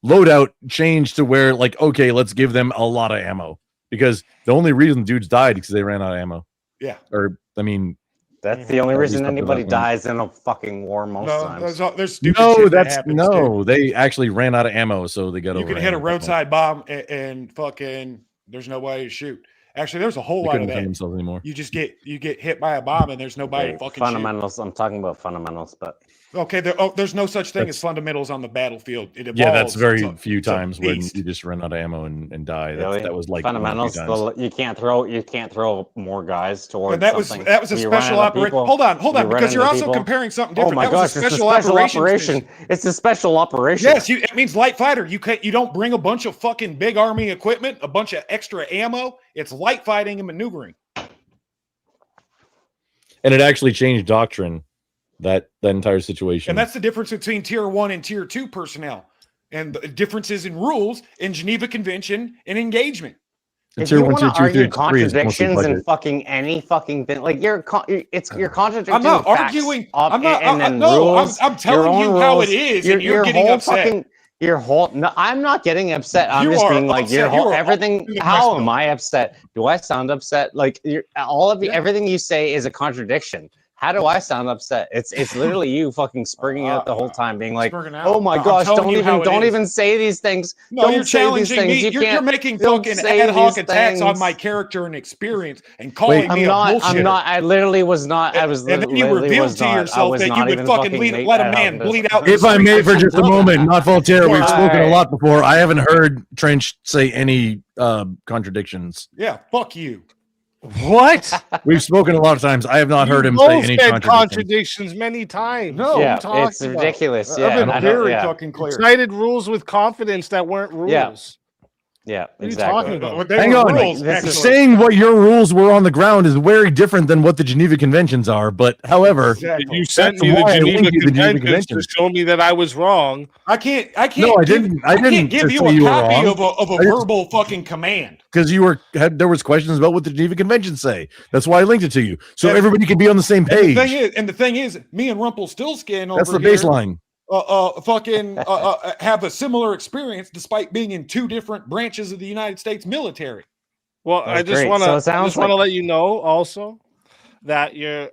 loadout changed to where like, okay, let's give them a lot of ammo, because the only reason dudes died because they ran out of ammo. Yeah. Or I mean, that's the only at reason least up to anybody that point. dies in a fucking war most times. There's stupid No, shit that that's happens, too. no. They actually ran out of ammo, so they got You overran. can hit a at that point. roadside bomb and fucking there's no way to shoot. Actually, there's a whole They lot couldn't of defend that. themselves anymore. You get hit by a bomb and there's nobody Okay, fucking fundamentals. I'm talking about fundamentals, but Okay, there's no such thing as fundamentals on the battlefield. It evolves. Yeah, that's very It's a- few it's a times when beast. you just run out of ammo and die. really, That was like one or two fundamentals. times. You can't throw more guys towards And that was something. a You run special into operation. people, Hold on, you run because you're into also people. comparing something Oh different. my That gosh, was a it's a special special operations operation. mission. It's a special operation. Yes, it means light fighter. You don't bring a bunch of fucking big army equipment, a bunch of extra ammo. It's light fighting and maneuvering. And it actually changed doctrine, that entire situation. And that's the difference between tier 1 and tier 2 personnel, and the differences in rules in Geneva Convention and engagement. If you want to argue contradictions and fucking any fucking thing, like you're contradicting. I'm not facts arguing. of- I'm not. and then no, rules, I'm telling your own you how it rules, is, your- and you're your getting whole upset. fucking- Your whole no, I'm not getting upset. I'm You just are being like your upset. You whole are everything. upset. How am I upset? Do I sound upset? Like all of you, everything you say is a contradiction. How do I sound upset? It's literally you fucking springing out the whole time, being like, Springing out. "Oh my I'm gosh, telling you how it don't is. even say these things. No, don't you're say these challenging things. me. You You're can't, making don't fucking say ad hoc these attacks on things. my character and experience and calling me a bullshitter. I'm not. I literally was not. I was. And then you literally revealed was to not. I yourself was that not you would even fucking let a man bleed out. in If the I may, street. for just a moment, not Voltaire, we've spoken a Alright. lot before. I haven't heard Trench say any contradictions. Yeah, fuck you. What? We've spoken a lot of times. I have not heard him say Both any said contradictions. contradictions many times. No, What are Yeah, you talking it's about? ridiculous. I've Yeah, been I don't- very yeah. fucking clear. Cited rules with confidence that weren't rules. Yeah. Yeah, What are you exactly. talking about? They Hang were on. rules, This is- actually. Saying what your rules were on the ground is very different than what the Geneva Conventions are. But however, Exactly. You sent That's me the why I Geneva linked you to the Geneva Conventions to Conventions. show me that I was wrong. I can't. No, I didn't. I didn't can't give just you say a you were copy wrong. of a I just- verbal fucking command. because there was questions about what the Geneva Conventions say. That's why I linked it to you, so And- everybody could be on the same And page. the thing is, me and Rumpelstiltskin over That's the here, baseline. have a similar experience despite being in two different branches of the United States military. Well, That's I just great. want So to it sounds want to like- let you know also that you're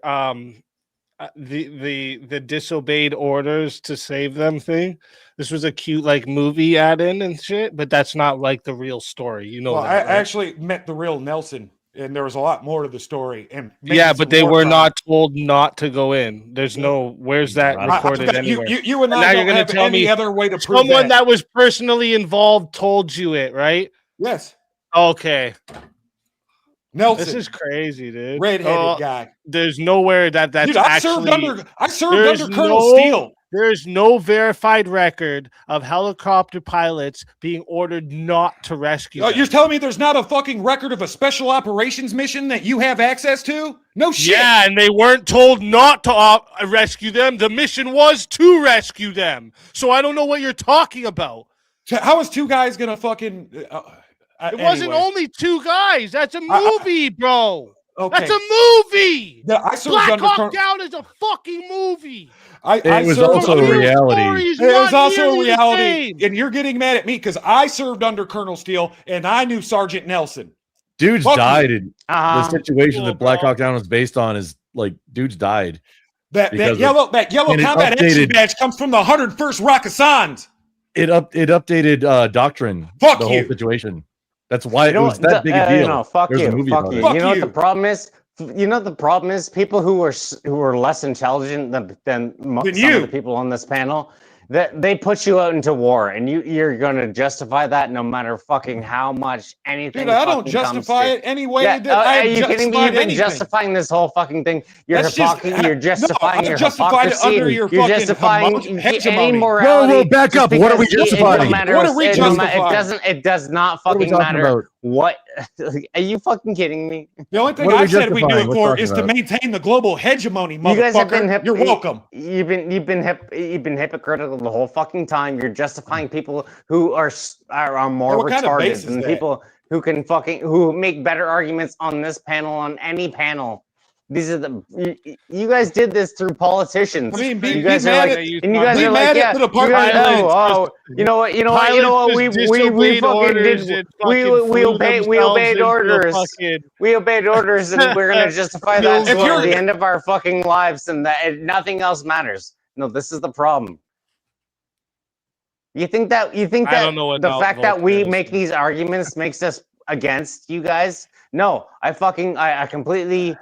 the disobeyed orders to save them thing. This was a cute like movie add-in and shit, but that's not like the real story. You know Well, that, I right? actually met the real Nelson, and there was a lot more to the story. And Yeah, maybe but some they war were crimes. not told not to go in. There's no where's that I- recorded You, anywhere? you and And I now don't you're gonna have tell any me other way to prove Someone that. that was personally involved told you it, right? Yes, Okay. Nelson, This is crazy, dude. redheaded guy. There's nowhere that's Dude, I actually served there's under Colonel no- Steele. There's no verified record of helicopter pilots being ordered not to rescue them. You're telling me there's not a fucking record of a special operations mission that you have access to? No shit. Yeah, and they weren't told not to rescue them. The mission was to rescue them. So I don't know what you're talking about. How is two guys gonna fucking? It wasn't anyway. only two guys. That's a movie, bro. Okay. That's a movie. Yeah, I served Black under Hawk Colonel- Down is a fucking movie. It was served also under- a reality. Stories It was not also a nearly the reality, same. and you're getting mad at me because I served under Colonel Steele and I knew Sergeant Nelson. Dudes Fuck died. you. And the situation Cool, that Black bro. Hawk Down was based on is like dudes died. That Because yellow and it combat action updated- badge comes from the 101st Rakkasans. It updated doctrine. Fuck the you. whole situation. That's why You it know was what? that big a deal. No, fuck There's a you. movie Fuck about you. it. Fuck You know what you. the problem is? You know what the problem is? People who are less intelligent than some you. of the people on this panel, that they put you out into war, and you're going to justify that no matter fucking how much anything. Dude, I don't fucking comes justify to- it any way Yeah, that I are you have kidding me? justified You've been anything. justifying this whole fucking thing. You're That's just- You're justifying I've your justified it hypocrisy. under your You're fucking justifying hegemony. any morality. Whoa, back just up. What are we because justifying? No matter What are we it, no ma- justifying? it doesn't. It does not What are we fucking talking matter about? what. Are you fucking kidding me? The only thing What are I we said we do justifying? it What's for talking is to about? maintain the global hegemony, You guys have been motherfucker. You're welcome. You've been hypocritical the whole fucking time. You're justifying people who are more Yeah, what kind of retarded base is than that? people who can who make better arguments on this panel, on any panel. These are you guys did this through politicians. I mean, you guys are like, and you guys are like, yeah, you guys, you know what, we fucking did, we obeyed orders, we obeyed orders, and we're gonna justify that to the end of our fucking lives, and that nothing else matters. No, this is the problem. You think that I don't know what the fact that we Voltaire make these arguments makes us against you guys? No, I completely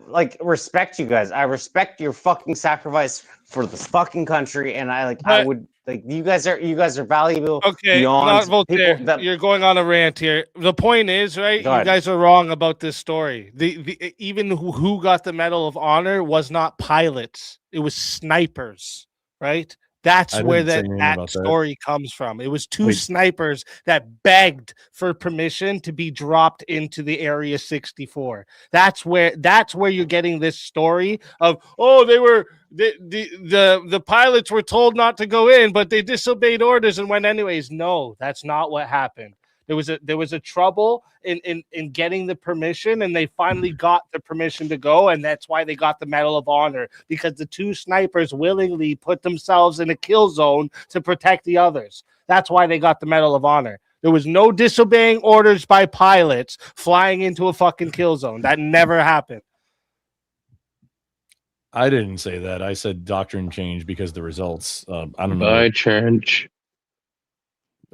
like respect you guys. I respect your fucking sacrifice for this fucking country, and I would like you guys are valuable. Okay, beyond not Voltaire. people that You're going on a rant here. The point is, right? Go You ahead. guys are wrong about this story. The even who got the Medal of Honor was not pilots. It was snipers, right? That's I where didn't say that, anything that about that. story comes from. It was two Wait. snipers that begged for permission to be dropped into the Area 64. That's where you're getting this story of, oh, they were the pilots were told not to go in, but they disobeyed orders and went anyways. No, that's not what happened. There was a trouble in getting the permission, and they finally got the permission to go, and that's why they got the Medal of Honor, because the two snipers willingly put themselves in a kill zone to protect the others. That's why they got the Medal of Honor. There was no disobeying orders by pilots flying into a fucking kill zone. That never happened. I didn't say that. I said doctrine change because the results. I don't know. Bye, Trench.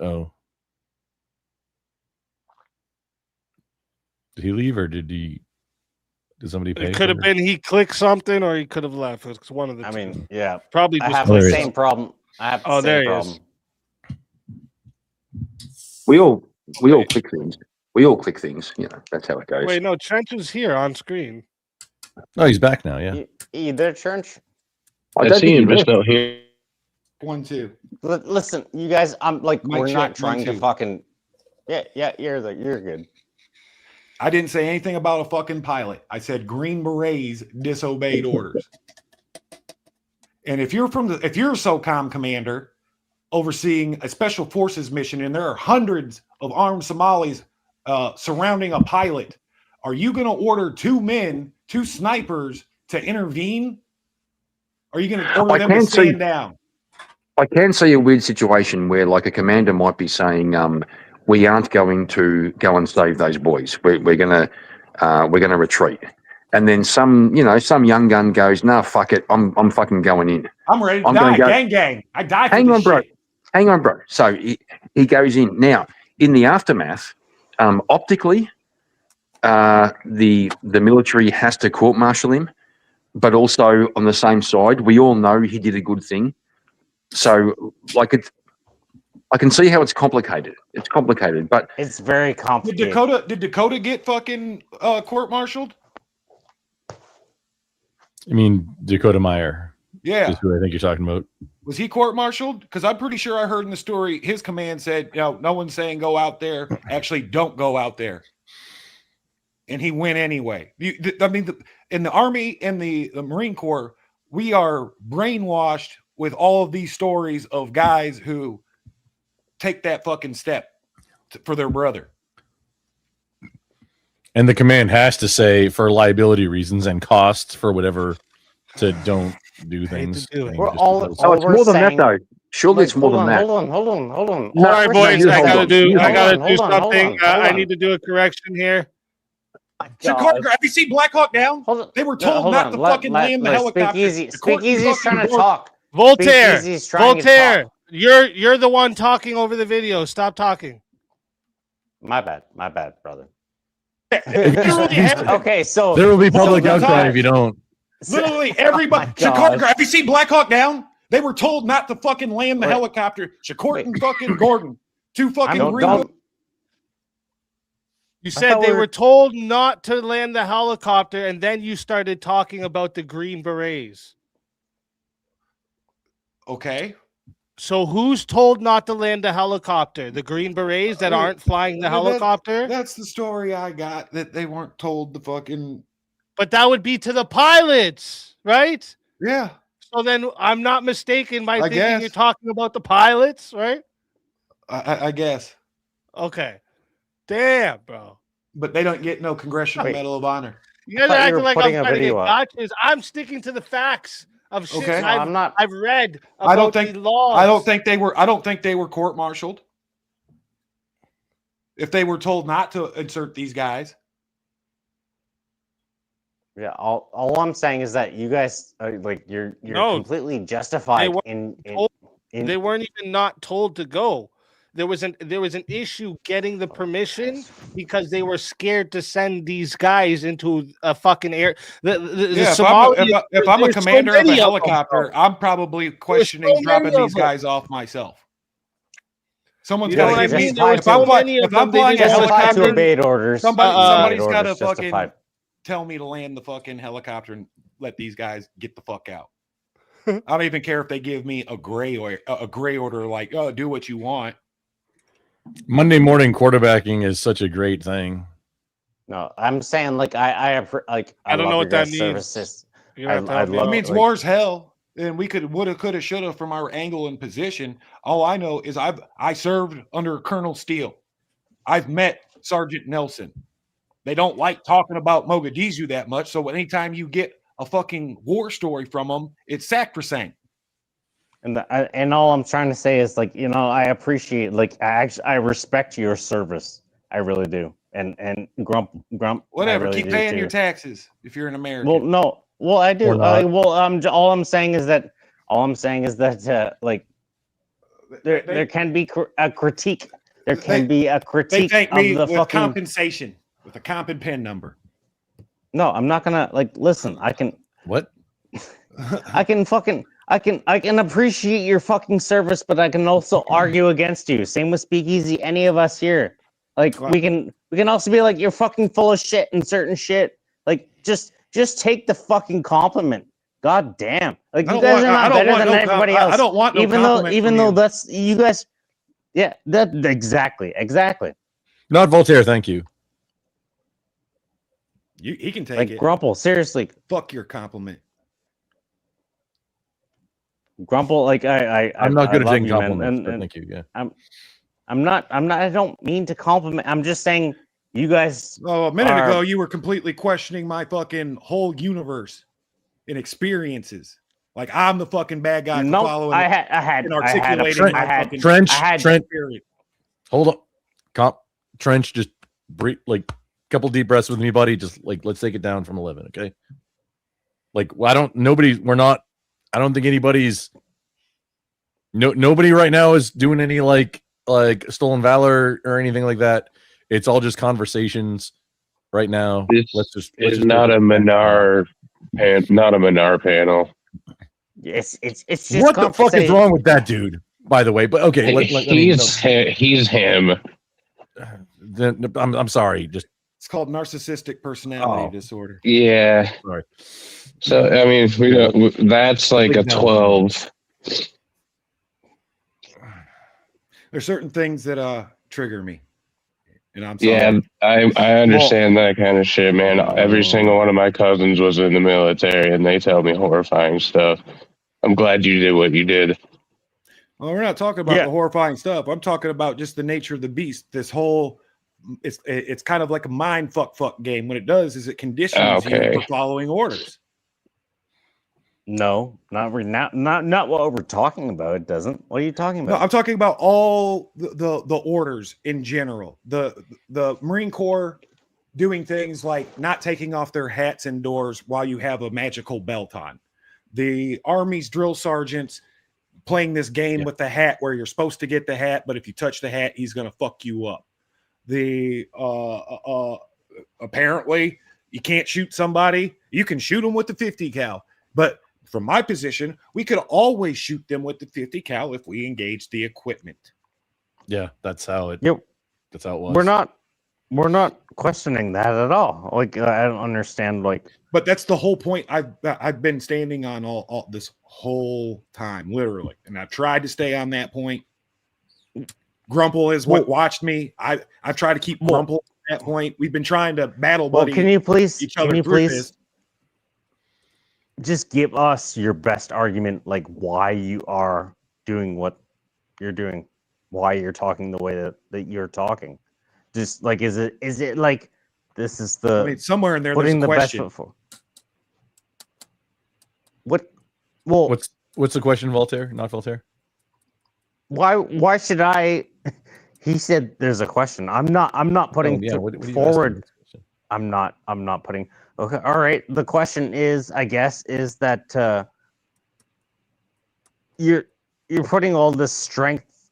Oh. Did he leave or did somebody pay? It could have for- been he clicked something or he could have left. It's one of the two. I mean, yeah, probably. I just have clicked the something. same problem. I have the Oh, there same he problem. is. We all click things. We all click things. You know, that's how it goes. Wait, no, Trench is here on screen. Oh, he's back now. Yeah. You there, Church? I don't see think him, he just left. not here. 1, 2. Listen, you guys, I'm like, Mic we're check, not trying 1, to 2. fucking. Yeah, you're good. I didn't say anything about a fucking pilot. I said Green Berets disobeyed orders. And if you're a SOCOM commander overseeing a special forces mission, and there are hundreds of armed Somalis surrounding a pilot, are you going to order two snipers to intervene? Are you going to order them to stand down? I can see a weird situation where, like, a commander might be saying, "We aren't going to go and save those boys. We're gonna retreat." And then some young gun goes, "No, fuck it. I'm fucking going in. I'm ready to I'm die. gonna go." Gang. I die for Hang this on, bro. shit. Hang on, bro. So he goes in. Now, in the aftermath, optically, the military has to court-martial him, but also on the same side, we all know he did a good thing. So, like, I can see how it's complicated. It's complicated, but it's very complicated. Did Dakota get fucking court-martialed? I mean, Dakota Meyer. Yeah. Is who I think you're talking about. Was he court-martialed? Because I'm pretty sure I heard in the story his command said, no one's saying go out there. Actually, don't go out there. And he went anyway. In the Army and the Marine Corps, we are brainwashed with all of these stories of guys who take that fucking step for their brother. And the command has to say, for liability reasons and costs for whatever, to don't do things. We're all it's more than that, though. Surely it's more than that. Hold on. All right, boys, I gotta do something. I Hold need to do a correction here. Chicago, have you seen Black Hawk Down? They were told not to fucking land the helicopter. Speakeasy's trying to talk. Voltaire, Speakeasy's trying to talk. you're the one talking over the video. Stop talking. My bad, brother. Okay, so there will be public outcry if you don't. Literally everybody. Chicago, have you seen Black Hawk Down? They were told not to fucking land the helicopter. Shakur and fucking Gordon, two fucking green. You said they were told not to land the helicopter, and then you started talking about the Green Berets. Okay. So who's told not to land the helicopter? The Green Berets that aren't flying the helicopter? That's the story I got, that they weren't told the fucking... But that would be to the pilots, right? Yeah. So then I'm not mistaken by thinking guess. you're talking about the pilots, right? I guess. Okay. Damn, bro. But they don't get no Congressional Medal of Honor. You guys are acting like I'm trying to get gotchas. I'm sticking to the facts of shit Okay. I'm not. I've read about I don't think the laws. I don't think they were court-martialed. If they were told not to insert these guys. Yeah, all I'm saying is that you guys you're No, completely justified they weren't even not told to go. There was an issue getting the permission because they were scared to send these guys into a fucking air. If I'm a commander of a helicopter, I'm probably questioning dropping these guys off myself. Someone's got to give me. If I'm flying a helicopter, to obey orders. Somebody's got to fucking tell me to land the fucking helicopter and let these guys get the fuck out. I don't even care if they give me a gray order, like, oh, do what you want. Monday morning quarterbacking is such a great thing. No, I'm saying I don't know what that means. Services. It means war's hell. And we could woulda, coulda, shoulda from our angle and position. All I know is I served under Colonel Steele. I've met Sergeant Nelson. They don't like talking about Mogadishu that much. So anytime you get a fucking war story from them, it's sacrosanct. And all I'm trying to say is I appreciate I respect your service. I really do. And grump. Whatever. Really keep paying your taxes if you're an American. Well, no. Well, I do. All I'm saying is that there can be a critique. There can be a critique they thank me of the with fucking compensation with a comp and pen number. No, I'm not gonna listen. I can what? I can appreciate your fucking service, but I can also argue against you. Same with Speakeasy. Any of us here, we can also be like, you're fucking full of shit and certain shit. Just take the fucking compliment. God damn! You guys are not better than everybody else. I don't want no even though that's you guys. Yeah, that exactly. Not Voltaire, thank you. He can take it. Grumple, seriously. Fuck your compliment. Grumple, I'm not good at taking compliments, but thank you. Yeah. I'm not. I don't mean to compliment. I'm just saying you guys. Oh, a minute ago, you were completely questioning my fucking whole universe and experiences. Like I'm the fucking bad guy for following. I had Trent. Hold up, Trench. Just breathe, couple deep breaths with me, buddy. Just let's take it down from 11, okay? I don't think anybody's. Nobody right now is doing any stolen valor or anything like that. It's all just conversations right now. It's not a Minar panel. It's just what the fuck is wrong with that dude? By the way, but okay, he's him. Then I'm sorry. Just it's called narcissistic personality disorder. Yeah. Sorry. So I mean, that's a 12. There's certain things that trigger me, and I'm sorry. Yeah, I understand that kind of shit, man. Every single one of my cousins was in the military, and they tell me horrifying stuff. I'm glad you did what you did. Well, we're not talking about the horrifying stuff. I'm talking about just the nature of the beast. This whole, it's kind of like a mind fuck game. What it does is it conditions you for following orders. No, not what we're talking about. It doesn't. What are you talking about? No, I'm talking about all the orders in general. The Marine Corps doing things like not taking off their hats indoors while you have a magical belt on. The Army's drill sergeants playing this game with the hat where you're supposed to get the hat, but if you touch the hat, he's going to fuck you up. The apparently you can't shoot somebody. You can shoot them with the 50 cal, but from my position, we could always shoot them with the 50 cal if we engage the equipment. Yeah, that's how it. Yep, that's how it was. We're not questioning that at all. I don't understand. But that's the whole point. I've been standing on all this whole time, literally, and I've tried to stay on that point. Grumple has watched me. I've tried to keep Grumple at that point. We've been trying to battle buddy. Can you please? Each other just give us your best argument, why you are doing what you're doing, why you're talking the way that you're talking. Just is it This is the. I mean, somewhere in there, putting there's a the question. best foot forward. What? Well, what's the question, Voltaire? Not Voltaire. Why should I? He said there's a question. I'm not putting What are you forward. I'm not putting. Okay, all right. The question is, I guess, is that you're putting all this strength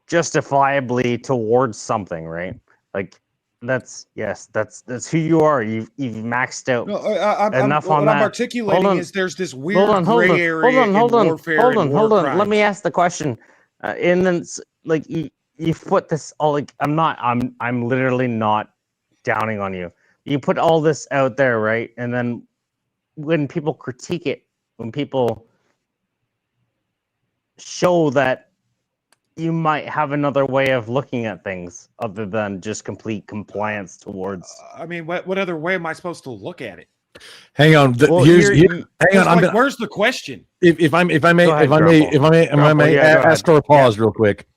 justifiably towards something, right? Like that's who you are. You've maxed out enough on what that. I'm articulating is there's this weird Hold gray on, area in warfare and war Let crimes. me ask the question, and then like you put this all like I'm literally not downing on you. You put all this out there, right? And then when people critique it, when people show that you might have another way of looking at things other than just complete compliance towards. I mean, what other way am I supposed to look at it? Hang on. Hang on. Where's the question? If I may ask for a pause real quick.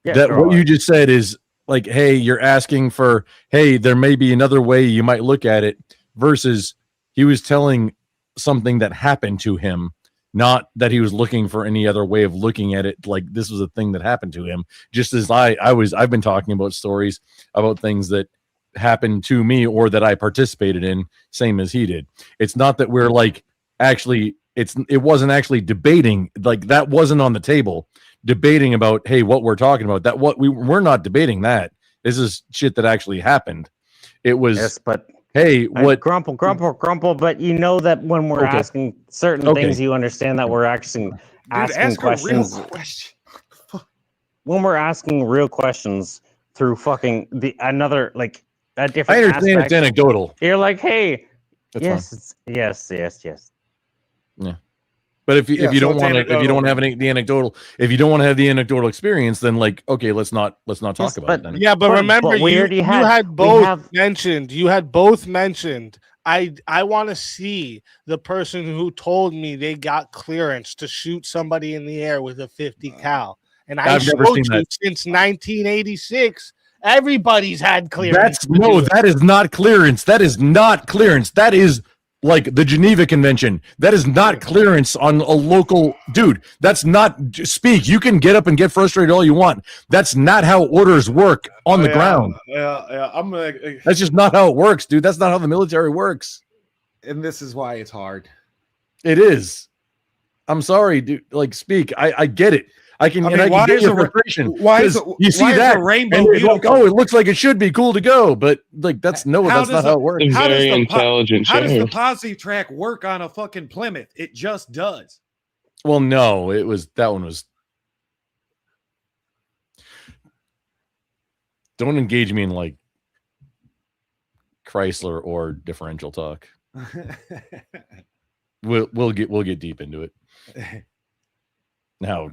Yeah, what you just said is like, hey, you're asking for, hey, there may be another way you might look at it, versus he was telling something that happened to him, not that he was looking for any other way of looking at it. Like this was a thing that happened to him. Just as I've been talking about stories about things that happened to me or that I participated in, same as he did. It's not that we're like actually, it wasn't actually debating, like that wasn't on the table, debating about, hey, what we're talking about, that what we're not debating that. This is shit that actually happened. It was, yes, but hey, what grumple, but you know that when we're asking certain things, you understand that we're actually asking questions. When we're asking real questions through fucking another like a different. I understand aspect, it's anecdotal. You're like, hey, That's yes. Yeah. But if you don't want to, if you don't have the anecdotal, if you don't want to have the anecdotal experience, then like, okay, let's not talk about it then. Yeah, but remember, you had both mentioned. You had both mentioned. I want to see the person who told me they got clearance to shoot somebody in the air with a 50 cal, and I've never seen that since 1986. Everybody's had clearance. That is not clearance. That is not clearance. That is like the Geneva Convention. That is not clearance on a local dude. That's not speak. You can get up and get frustrated all you want. That's not how orders work on the ground. Yeah. That's just not how it works, dude. That's not how the military works. And this is why it's hard. It is. I'm sorry, dude. Like, speak. I get it. I can get your frustration. Why is you see that rainbow? And like, oh, it looks like it should be cool to go, but like that's not how it works. How does the posse track work on a fucking Plymouth? It just does. Well, no, that one was. Don't engage me in like Chrysler or differential talk. We'll get deep into it. Now,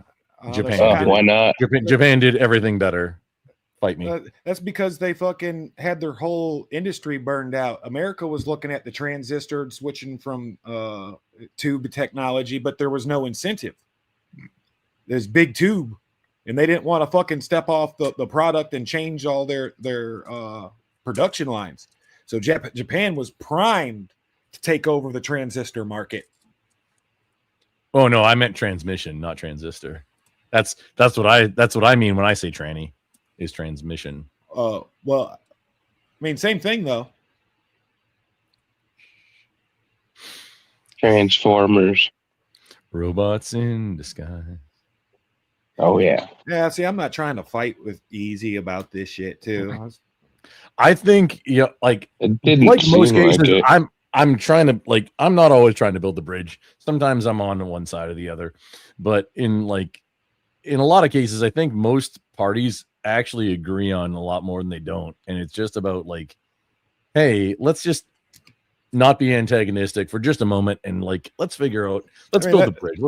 Japan. Why not? Japan did everything better. Fight me. That's because they fucking had their whole industry burned out. America was looking at the transistor and switching from tube technology, but there was no incentive. There's big tube, and they didn't want to fucking step off the product and change all their production lines. So Japan was primed to take over the transistor market. Oh no, I meant transmission, not transistor. That's what I mean when I say tranny, is transmission. Well, I mean, same thing though. Transformers. Robots in disguise. Oh yeah. Yeah, see, I'm not trying to fight with Easy about this shit too. I think like most cases, I'm trying to like I'm not always trying to build the bridge. Sometimes I'm on one side or the other, but in a lot of cases, I think most parties actually agree on a lot more than they don't, and it's just about like, hey, let's just not be antagonistic for just a moment, and like let's build the bridge.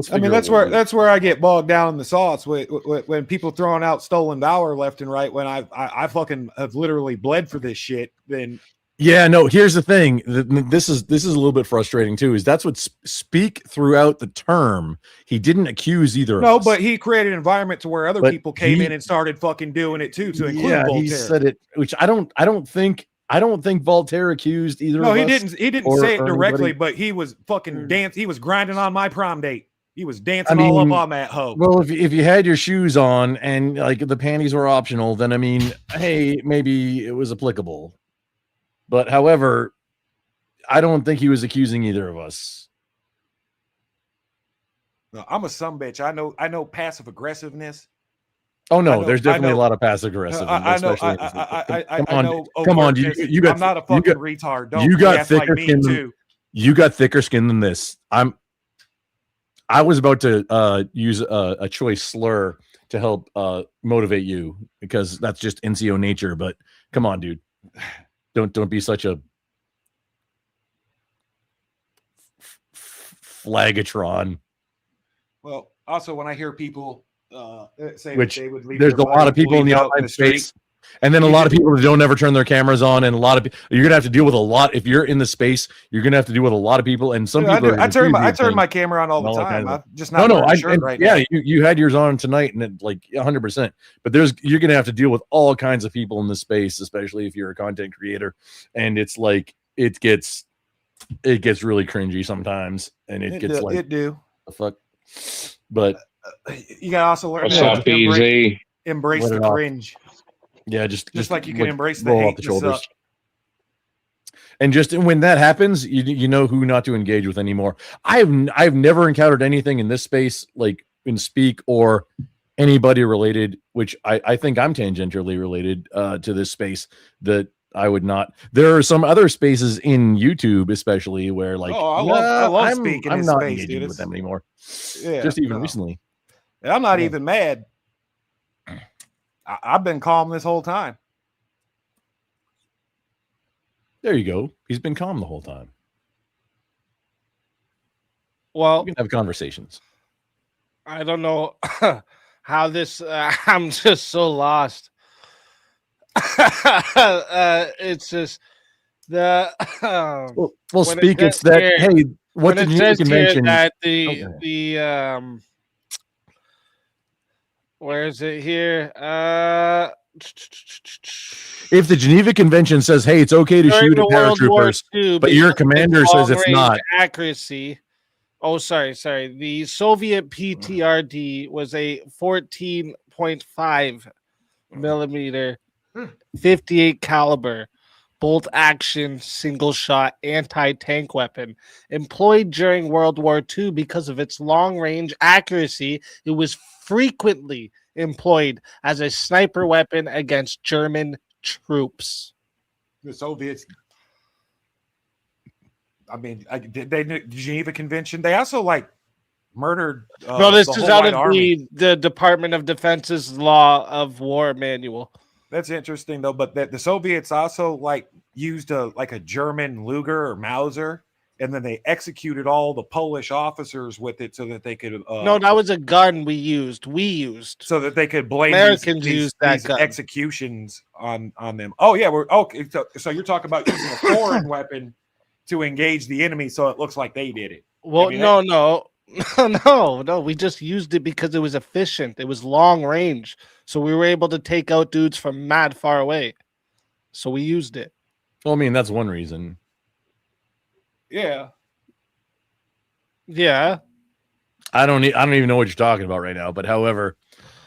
That's where I get bogged down in the sauce when people throwing out stolen dollar left and right. When I fucking have literally bled for this shit, then Yeah, no, here's the thing. This is a little bit frustrating too. Is that's what Speak throughout the term. He didn't accuse either of No, us. but he created an environment to where other But people came he- in and started fucking doing it too, to include Yeah, Voltaire. he said it, which I don't think Voltaire accused either No, of he us. didn't. He didn't or- say it or directly, anybody. but he was fucking dance. He was grinding on my prom date. He was I dancing all up mean, on that hoe. well, if you had your shoes on and like the panties were optional, then I mean, hey, maybe it was applicable. But however, I don't think he was accusing either of us. No, I'm a sumbitch. I know passive aggressiveness. Oh no, know- there's I definitely know- a lot of passive aggressive. I know. especially in this- I know. Come on, overtness. you got. I'm not a you fucking got- retard. Don't you got act like thicker me skin. too. You got thicker skin than this. I was about to use a choice slur to help motivate you because that's just NCO nature. But come on, dude, don't be such a flagatron. Well, also when I hear people say Which that they would leave there's their a lot of body people in the bleeding out online street. space, and then a You lot of just- people that don't ever turn their cameras on, and a lot of you're gonna have to deal with a lot if you're in the space. You're gonna have to deal with a lot of people, and some Yeah, people. I turn my camera on all the and all that time. kind of I'm just not wearing a shirt right yeah, now. you had yours on tonight, and it, like 100%. But you're gonna have to deal with all kinds of people in this space, especially if you're a content creator, and it's like it gets really cringy sometimes, and it gets like it do. the fuck. But You gotta also learn What's how up, to BZ? embrace Let the it off. cringe. yeah, just like you can like, embrace the roll hate off the and the shoulders. suck. And just when that happens, you know who not to engage with anymore. I've never encountered anything in this space like in Speak or anybody related, which I think I'm tangentially related to this space that I would not. There are some other spaces in YouTube, especially where like I love I'm, Speak in I'm this not space, engaging dude. with them anymore. Yeah, just even no. recently. And I'm not Yeah. even mad. I've been calm this whole time. There you go. He's been calm the whole time. Well, We can have conversations. I don't know how this. I'm just so lost. It's just the. Well, when Speak. it It's says that. here- Hey, what when did it you says here convention? that Okay. the where is it here? If the Geneva Convention says, "Hey, it's okay to During shoot the at World War paratroopers," II, but your because of its commander says it's long-range not. accuracy. Oh, sorry. The Soviet PTRD was a 14.5 millimeter, 58 caliber, bolt action, single shot anti-tank weapon employed during World War II because of its long range accuracy. It was frequently employed as a sniper weapon against German troops. The Soviets. I mean, the Geneva Convention. They also like murdered. No, this the is whole out White of Army. the Department of Defense's Law of War manual. That's interesting though. But the Soviets also like used a German Luger or Mauser, and then they executed all the Polish officers with it so that they could. No, that was a gun we used. So that they could blame Americans used that these gun. executions on them. Oh yeah, we're okay. So you're talking about using a foreign weapon to engage the enemy, so it looks like they did it. Well, I mean, no. We just used it because it was efficient. It was long range, so we were able to take out dudes from mad far away. So we used it. Well, I mean, that's one reason. Yeah. Yeah. I don't even know what you're talking about right now. But however,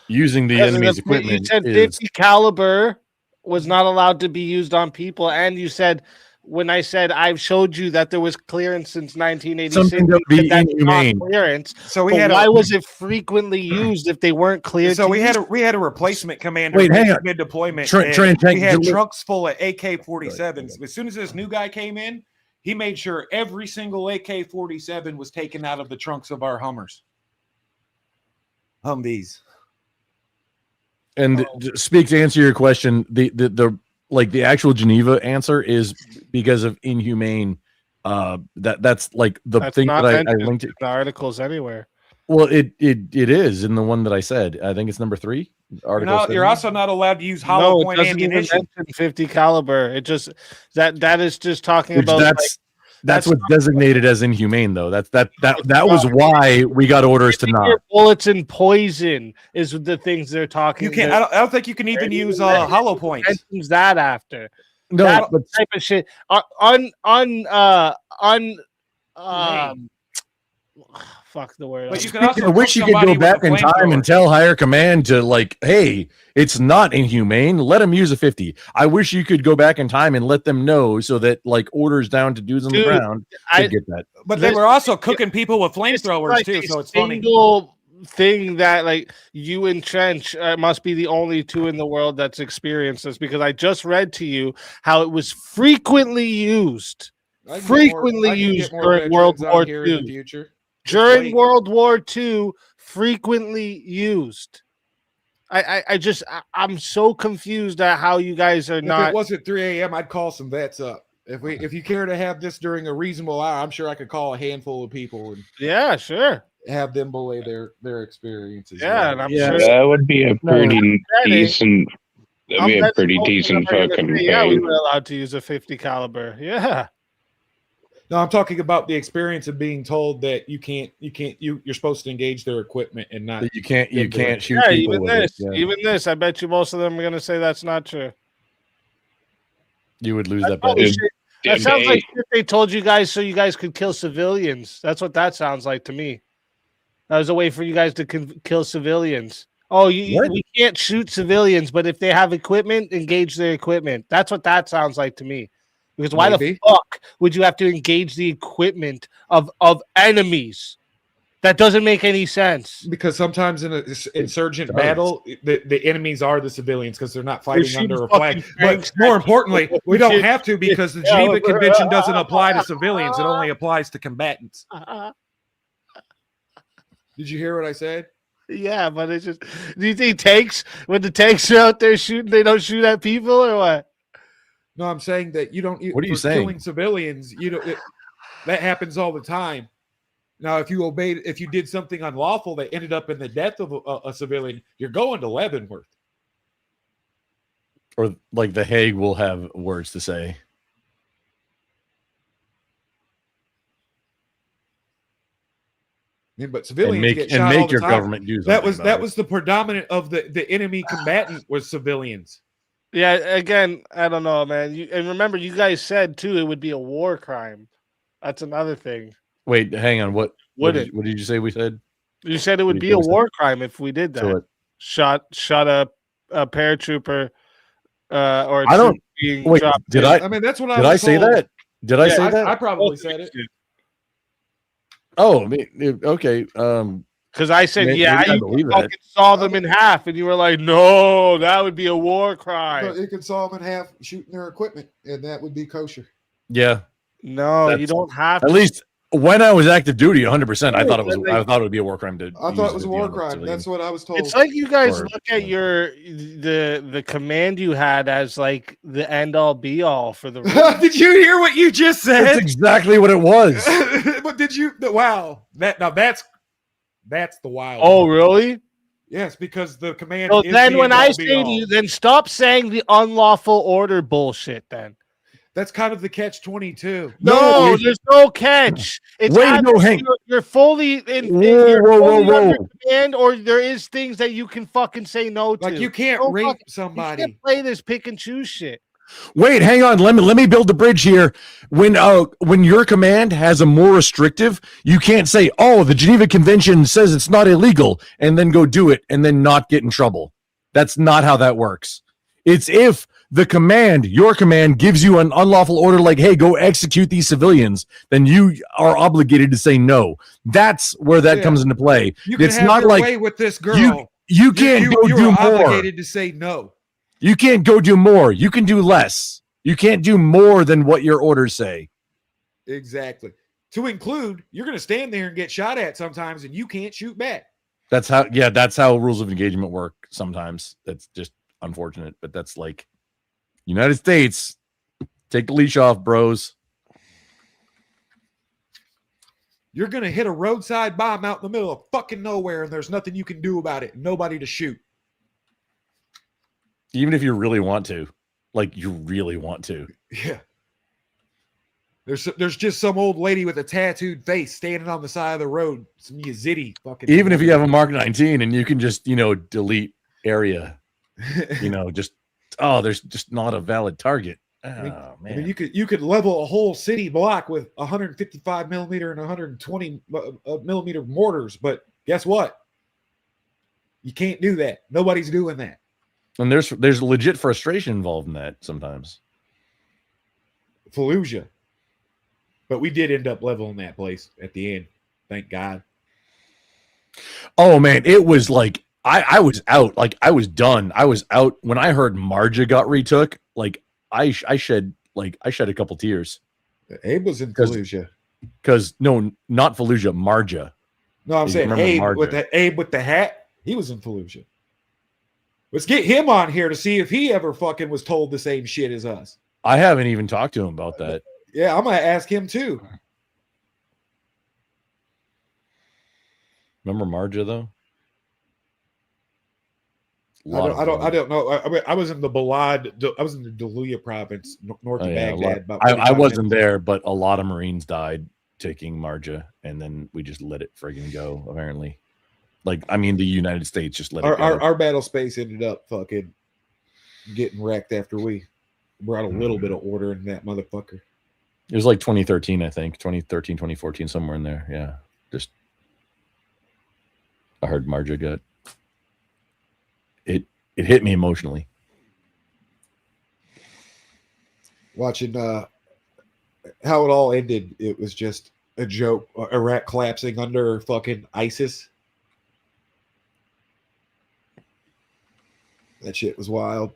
using the Because of enemy's you equipment said is 50 caliber was not allowed to be used on people, and you said when I said I've showed you that there was clearance since 1986, something that would be you said that's not inhumane. clearance. So we But had why was it frequently used if they weren't clear? So to we use? had a replacement commander Wait, hang on. mid deployment. Trent, we had just- trunks full of AK-47s. As soon as this new guy came in, he made sure every single AK-47 was taken out of the trunks of our Humvers. Humvees. And Speak, to answer your question, the actual Geneva answer is because of inhumane. That's like the That's thing not that I mentioned linked in it. the articles anywhere. Well, it is in the one that I said. I think it's number 3. Article. You're also not allowed to use hollow point ammunition. 50 caliber. It just that is just talking about that's what's designated as inhumane, though. That was why we got orders to not. Bullets and poison is the things they're talking. You can't. I don't think you can even use hollow points. Use that after. No, that but type of shit. Fuck the word. But you can also I wish you could go back in time and tell higher command to like, hey, it's not inhumane. Let them use a 50. I wish you could go back in time and let them know so that like orders down to dudes on the ground could get that. But they were also cooking people with flamethrowers too, so it's funny. Thing that like you and Trench must be the only two in the world that's experienced this, because I just read to you how it was frequently used during World War II. During World War II, frequently used. I'm so confused at how you guys are not. If it wasn't 3 a.m., I'd call some vets up. If you care to have this during a reasonable hour, I'm sure I could call a handful of people and sure, have them belay their experiences. Yeah, and I'm sure that would be a pretty decent. That'd be a pretty decent fucking thing. Yeah, we were allowed to use a 50 caliber. Yeah. No, I'm talking about the experience of being told that you're supposed to engage their equipment and not. You can't shoot people even with this, it. Yeah. even this. I bet you most of them are going to say that's not true. You would lose that probably battle. That sounds like shit they told you guys so you guys could kill civilians. That's what that sounds like to me. That was a way for you guys to kill civilians. Oh, we can't shoot civilians, but if they have equipment, engage their equipment. That's what that sounds like to me. Because why the fuck would you have to engage the equipment of enemies? That doesn't make any sense. Because sometimes in an insurgent battle, the enemies are the civilians because they're not fighting under a flag. But more importantly, we don't have to because the Geneva Convention doesn't apply to civilians. It only applies to combatants. Did you hear what I said? Yeah, but it's just. Do you think tanks, when the tanks are out there shooting, they don't shoot at people or what? No, I'm saying that you don't. What are you saying? Killing civilians, that happens all the time. Now, if you did something unlawful that ended up in the death of a civilian, you're going to Leavenworth. Or like the Hague will have words to say. But civilians get shot all the time. Government do that was the predominant of the enemy combatant was civilians. Yeah, again, I don't know, man. And remember, you guys said too it would be a war crime. That's another thing. Wait, hang on. What did you say we said? You said it would be a war crime if we did that. So shot a paratrooper or I don't being wait, dropped. Did in. I mean, that's what did I say that? Did I say that? I probably said it. Oh, okay. Because I said, maybe I believe fucking saw them in half, and you were like, no, that would be a war crime. But you could saw them in half shooting their equipment, and that would be kosher. Yeah. No, you don't have to. At least when I was active duty, 100%, I thought it would be a war crime to. I thought it was a war crime. That's what I was told. It's like you guys look at the command you had as like the end all be all for the. Did you hear what you just said? That's exactly what it was. But did you? Wow. That's the wild. Oh, really? Yes, because the command. So then, when I say to you, then stop saying the unlawful order bullshit. Then that's kind of the catch-22. No, there's no catch. It's you're fully in command, or there is things that you can fucking say no to. Like you can't rape somebody. You can't play this pick and choose shit. Wait, hang on. Let me build the bridge here. When your command has a more restrictive, you can't say, "Oh, the Geneva Convention says it's not illegal," and then go do it and then not get in trouble. That's not how that works. It's if your command gives you an unlawful order like, "Hey, go execute these civilians," then you are obligated to say no. That's where that comes into play. You can it's have not your like way with this girl. You can't go do more. Obligated to say no. You can't go do more. You can do less. You can't do more than what your orders say. Exactly. To include, you're going to stand there and get shot at sometimes, and you can't shoot back. That's how rules of engagement work sometimes. That's just unfortunate, but that's like United States. Take the leash off, bros. You're going to hit a roadside bomb out in the middle of fucking nowhere and there's nothing you can do about it. Nobody to shoot. Even if you really want to. Like, you really want to. Yeah. There's just some old lady with a tattooed face standing on the side of the road. Some Yazidi fucking. Even if you have a Mark 19 and you can just, delete area, just, there's just not a valid target. Oh, man. I mean, you could level a whole city block with 155 millimeter and 120 millimeter mortars, but guess what? You can't do that. Nobody's doing that. And there's legit frustration involved in that sometimes. Fallujah. But we did end up leveling that place at the end. Thank God. Oh man, it was like I was out. Like I was done. I was out when I heard Marja got retook. Like I shed a couple tears. Abe was in Fallujah. Because no, not Fallujah, Marja. No, I'm saying Abe with the hat. He was in Fallujah. Let's get him on here to see if he ever fucking was told the same shit as us. I haven't even talked to him about that. Yeah, I'm gonna ask him too. Remember Marja though? I don't know. I was in the Balad. I was in the Daluya province, north of Baghdad. I wasn't there, but a lot of Marines died taking Marja, and then we just let it friggin' go. Apparently, the United States just let it go. Our battle space ended up fucking getting wrecked after we brought a little bit of order in that motherfucker. It was like 2013, I think. 2013, 2014, somewhere in there. Yeah. Just I heard Marja got it hit me emotionally. Watching how it all ended, it was just a joke. Iraq collapsing under fucking ISIS. That shit was wild.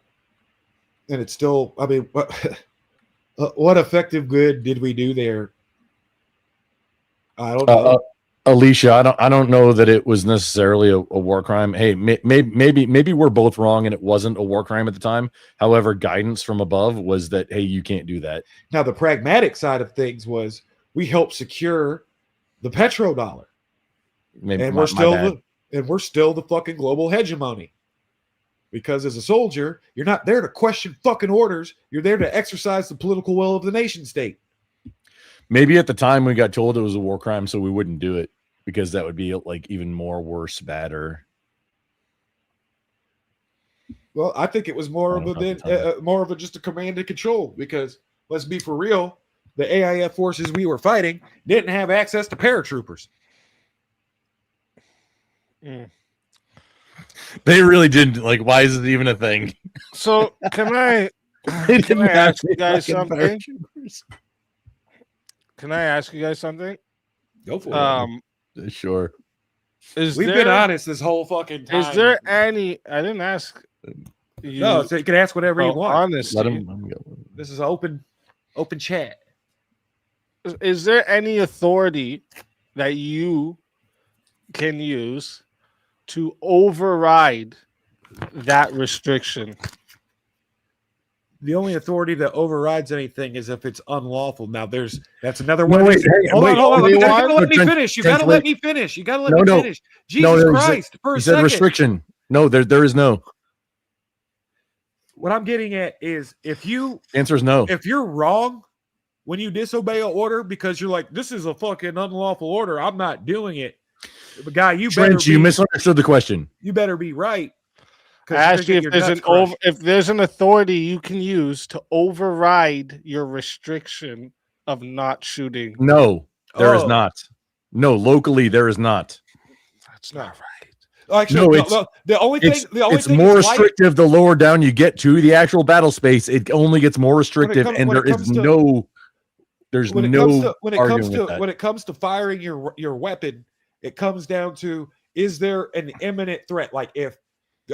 And it's still, what effective good did we do there? I don't know. Alicia, I don't know that it was necessarily a war crime. Hey, maybe we're both wrong and it wasn't a war crime at the time. However, guidance from above was that, hey, you can't do that. Now, the pragmatic side of things was we helped secure the petrodollar. And we're still the fucking global hegemony. Because as a soldier, you're not there to question fucking orders. You're there to exercise the political will of the nation state. Maybe at the time we got told it was a war crime, so we wouldn't do it because that would be like even more worse, badder. Well, I think it was more of just a command and control because let's be for real, the AIF forces we were fighting didn't have access to paratroopers. They really didn't. Like, why is it even a thing? So can I ask you guys something? Can I ask you guys something? Go for it. Sure. We've been honest this whole fucking time. Is there any? I didn't ask. No, so you can ask whatever you want. Honestly, let him go. This is open chat. Is there any authority that you can use to override that restriction? The only authority that overrides anything is if it's unlawful. Now, that's another one. Hold on. You gotta let me finish. You gotta let me finish. Jesus Christ! For a second. Restriction. No, there is no. What I'm getting at is the answer is no. If you're wrong when you disobey an order because you're like, this is a fucking unlawful order, I'm not doing it. But guy, you misunderstood the question. You better be right. I asked you if there's an authority you can use to override your restriction of not shooting. No, there is not. No, locally there is not. That's not right. Actually, it's more restrictive the lower down you get to the actual battle space. It only gets more restrictive, and there is no. There's no. When it comes to firing your weapon, it comes down to, is there an imminent threat? Like if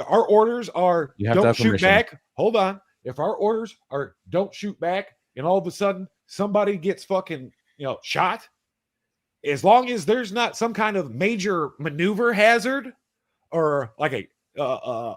our orders are don't shoot back. Hold on. If our orders are don't shoot back, and all of a sudden somebody gets fucking shot, as long as there's not some kind of major maneuver hazard or like I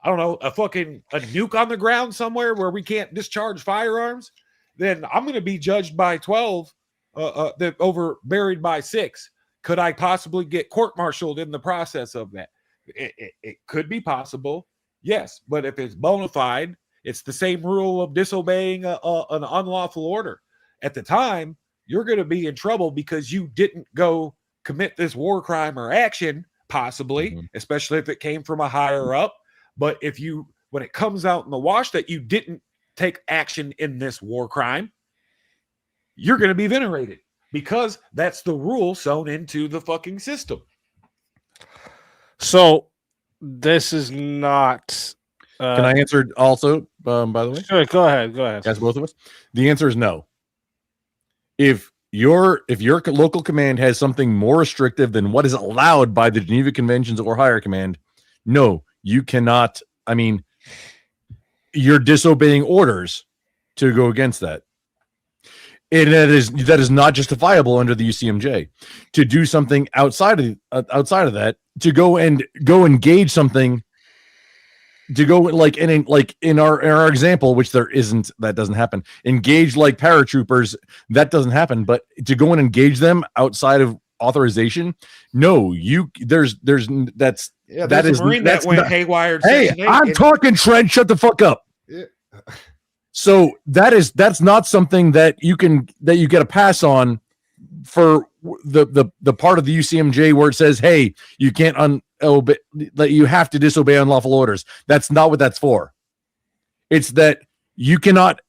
don't know, a nuke on the ground somewhere where we can't discharge firearms, then I'm going to be judged by 12 over buried by 6. Could I possibly get court-martialed in the process of that? It could be possible, yes. But if it's bona fide, it's the same rule of disobeying an unlawful order. At the time, you're going to be in trouble because you didn't go commit this war crime or action, possibly, especially if it came from a higher up. But when it comes out in the wash that you didn't take action in this war crime, you're going to be venerated because that's the rule sewn into the fucking system. So this is not. Can I answer also? By the way, sure. Go ahead. Go ahead. Ask both of us. The answer is no. If your local command has something more restrictive than what is allowed by the Geneva Conventions or higher command, no, you cannot. I mean, you're disobeying orders to go against that. And that is not justifiable under the UCMJ to do something outside of that, to go engage something, to go like in our example, which there isn't, that doesn't happen. Engage like paratroopers, that doesn't happen. But to go and engage them outside of authorization, no, there's that is a Marine that went haywire. Hey, I'm talking, Trent. Shut the fuck up. Yeah. So that's not something that you get a pass on for the part of the UCMJ where it says, hey, you can't that you have to disobey unlawful orders. That's not what that's for. It's that you cannot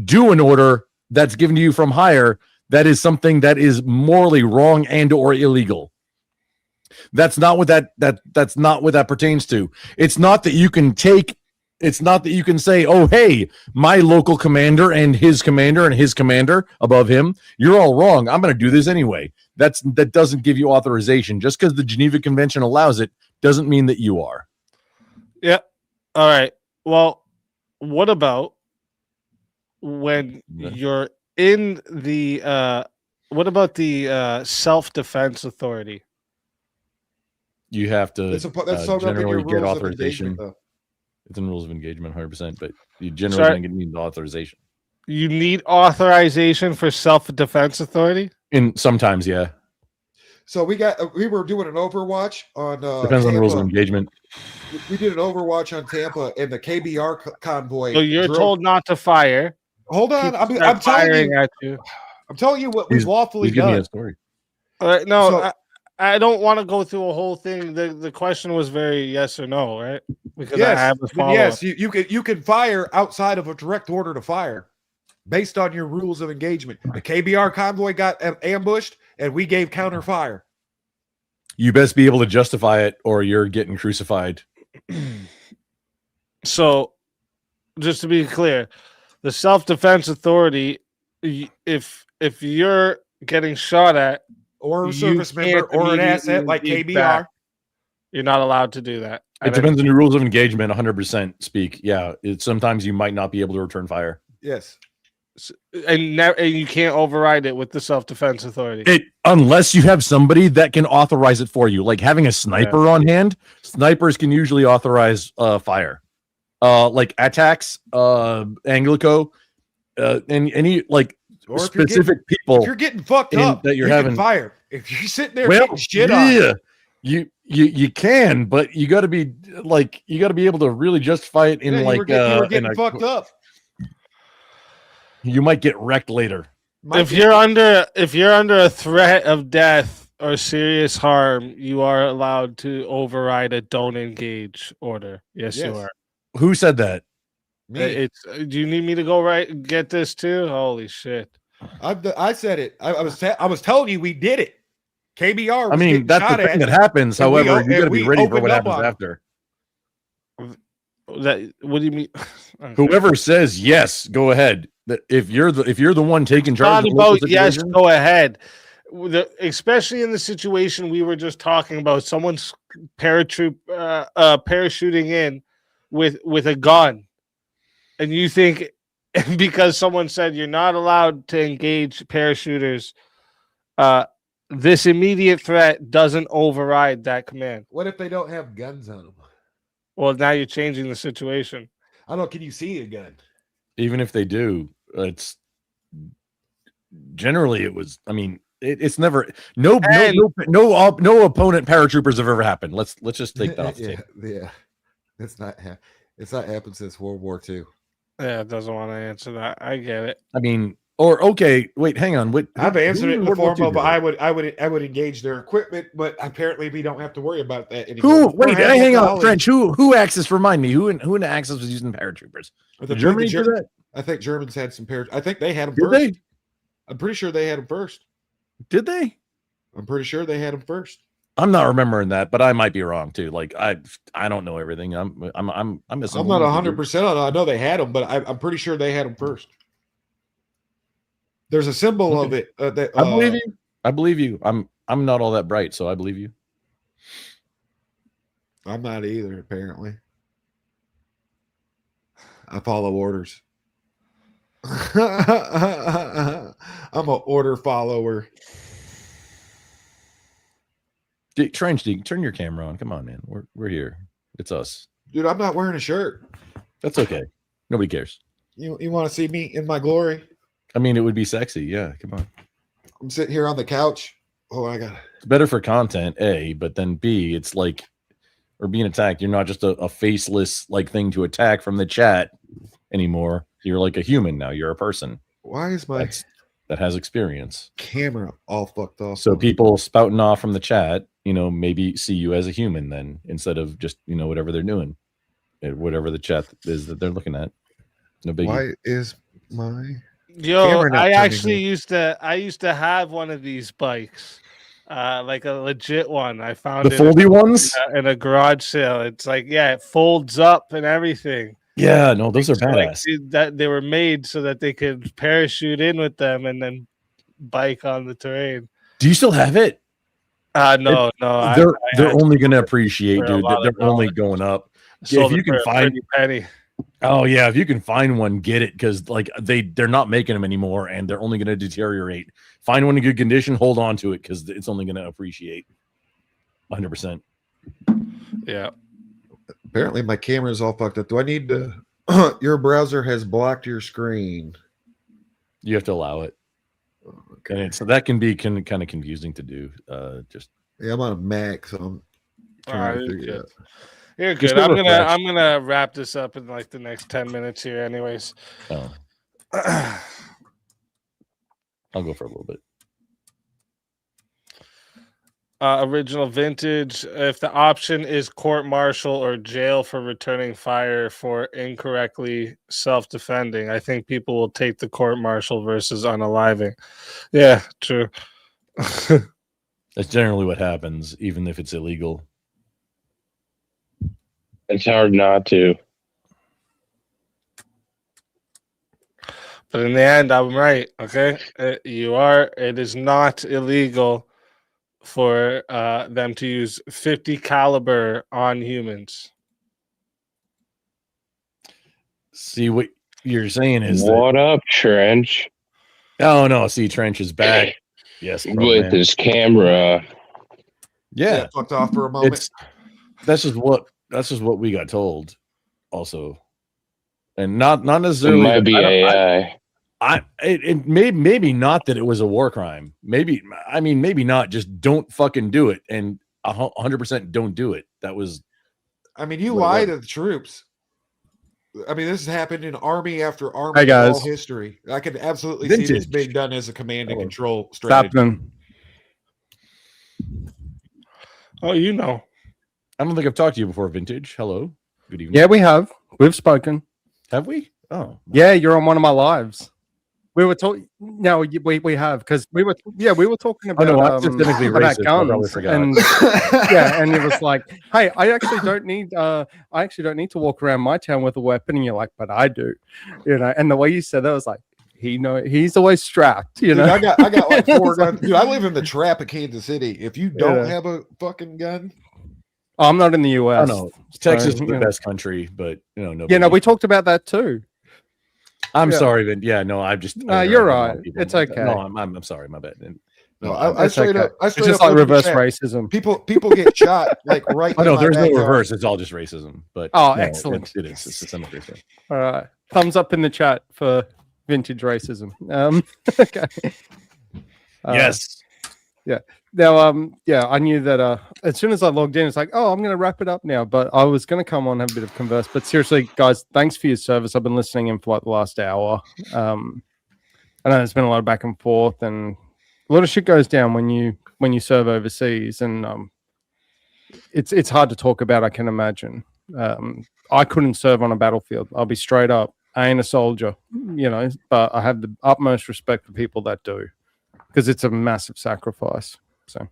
do an order that's given to you from higher that is something that is morally wrong and or illegal. That's not what that's not what that pertains to. It's not that you can say, oh, hey, my local commander and his commander above him, you're all wrong. I'm going to do this anyway. That doesn't give you authorization. Just because the Geneva Convention allows it doesn't mean that you are. Yeah. All right. Well, what about when you're in the what about the self-defense authority? You have to generally get authorization. Though. It's in rules of engagement 100%, but you generally need authorization. You need authorization for self-defense authority? Sometimes, yeah. So we were doing an Overwatch on depends on Tampa. the rules of engagement. We did an Overwatch on Tampa, and the KBR convoy. So you're told not to fire. Hold on, I'm telling you what we've lawfully done. Give me a story. All right, no, so, I don't want to go through a whole thing. The question was very yes or no, right? Because yes, I have a follow-up. Yes, you can fire outside of a direct order to fire, based on your rules of engagement. The KBR convoy got ambushed, and we gave counter fire. You best be able to justify it, or you're getting crucified. So, just to be clear, the self-defense authority, if you're getting shot at, or a service member, or an asset like KBR, back, you're not allowed to do that. It depends on your rules of engagement. 100% speak. Yeah, sometimes you might not be able to return fire. Yes, and you can't override it with the self-defense authority. Unless you have somebody that can authorize it for you, like having a sniper on hand. Snipers can usually authorize fire. Like attacks, Anglico, and any or specific people. If you're getting fucked up, that you're having fired. If you're sitting there getting shit on, you can, but you got to be able to really justify it in you were getting fucked up. You might get wrecked later. If you're under a threat of death or serious harm, you are allowed to override a don't engage order. Yes. You are. Who said that? Me. Do you need me to go get this too? Holy shit! I said it. I was telling you we did it. KBR. I mean, that's the thing that happens. However, you got to be ready for what happens after. What do you mean? Whoever says yes, go ahead. If you're the one taking charge, not about yes, go ahead. Especially in the situation we were just talking about, someone's parachuting in with a gun, and you think because someone said you're not allowed to engage parachuters, this immediate threat doesn't override that command. What if they don't have guns on them? Well, now you're changing the situation. I don't know. Can you see a gun? Even if they do, generally it was. I mean, it's never no opponent paratroopers have ever happened. Let's just take that off the table. Yeah, it's not happened since World War II. Yeah, it doesn't want to answer that. I get it. I mean, or okay, wait, hang on. I've answered it in the form of I I would engage their equipment, but apparently we don't have to worry about that anymore. Who? Wait, hang on, French. Who Axis? Remind me. Who in Axis was using paratroopers? Germany did that. I think Germans had some I think they had them Did first. they? I'm pretty sure they had them first. Did they? I'm pretty sure they had them first. I'm not remembering that, but I might be wrong too. Like I don't know everything. I'm missing. I'm not 100% on it. I know they had them, but I'm pretty sure they had them first. There's a symbol of it. That, I believe you. I believe you. I'm not all that bright, so I believe you. I'm not either. Apparently, I follow orders. I'm an order follower. Trench, turn your camera on. Come on, man. We're here. It's us. Dude, I'm not wearing a shirt. That's okay. Nobody cares. You want to see me in my glory? I mean, it would be sexy. Yeah, come on. I'm sitting here on the couch. Oh, I got it. It's better for content, A, but then B, it's like we're being attacked. You're not just a faceless like thing to attack from the chat anymore. You're like a human now. You're a person. Why is my that has experience? Camera all fucked off. So people spouting off from the chat, maybe see you as a human then instead of just whatever they're doing, whatever the chat is that they're looking at. No biggie. Why is my I actually used to have one of these bikes, like a legit one. I found the foldy ones in a garage sale. It's like it folds up and everything. Yeah, no, those are badass. That they were made so that they could parachute in with them and then bike on the terrain. Do you still have it? No. They're only going to appreciate, dude. They're only going up. If you can find penny. Oh yeah, if you can find one, get it, because like they're not making them anymore, and they're only going to deteriorate. Find one in good condition, hold on to it, because it's only going to appreciate. 100%. Yeah. Apparently, my camera is all fucked up. Do I need to? Your browser has blocked your screen. You have to allow it. Okay. And so that can be kind of confusing to do. Yeah, I'm on a Mac, so I'm trying to figure it out. You're good. I'm gonna wrap this up in like the next 10 minutes here, anyways. Oh. I'll go for a little bit. Original vintage. If the option is court-martial or jail for returning fire for incorrectly self-defending, I think people will take the court-martial versus unaliving. Yeah, true. That's generally what happens, even if it's illegal. It's hard not to. But in the end, I'm right. Okay, It is not illegal for them to use 50 caliber on humans. See, what you're saying is what up, Trench? Oh no, see, Trench is back. Yes, with his camera. Yeah, fucked off for a moment. That's just what we got told. Also, and not necessarily. It might be AI. It maybe not that it was a war crime. Maybe not. Just don't fucking do it, and 100% don't do it. That was. I mean, you lie to the troops. I mean, this has happened in army after army. Hey guys, all history. I could absolutely Vintage. see this being done as a command and control strategy. Stop them. Oh, you know. I don't think I've talked to you before, Vintage. Hello. Good evening. Yeah, we have. We've spoken. Have we? Oh. Yeah, you're on one of my lives. We were talking. No, we have, because we were talking about, I'm just technically about racist. I probably guns, forgot. and and it was like, hey, I actually don't need to walk around my town with a weapon, and you're like, but I do, and the way you said that was like, he's always strapped, Dude, I got like 4 guns. Dude, I live in the trap of Kansas City. If you don't have a fucking gun, I'm not in the US. I know Texas is the best country, but no. Yeah, no, we talked about that too. I'm sorry, Vin. Yeah, no, I'm just. You're right. It's okay. No, I'm sorry. My bad. No, I straight up. It's just like reverse racism. People get shot like right. Oh no, there's no reverse. It's all just racism. But excellent. It is. It's systemic racism. All right, thumbs up in the chat for vintage racism. Okay. Yes. Yeah. Now, yeah, I knew that as soon as I logged in, it's like, oh, I'm going to wrap it up now. But I was going to come on and have a bit of converse. But seriously, guys, thanks for your service. I've been listening in for like the last hour. I know there's been a lot of back and forth, and a lot of shit goes down when you serve overseas, and it's hard to talk about. I can imagine. I couldn't serve on a battlefield. I'll be straight up. I ain't a soldier, but I have the utmost respect for people that do, because it's a massive sacrifice. So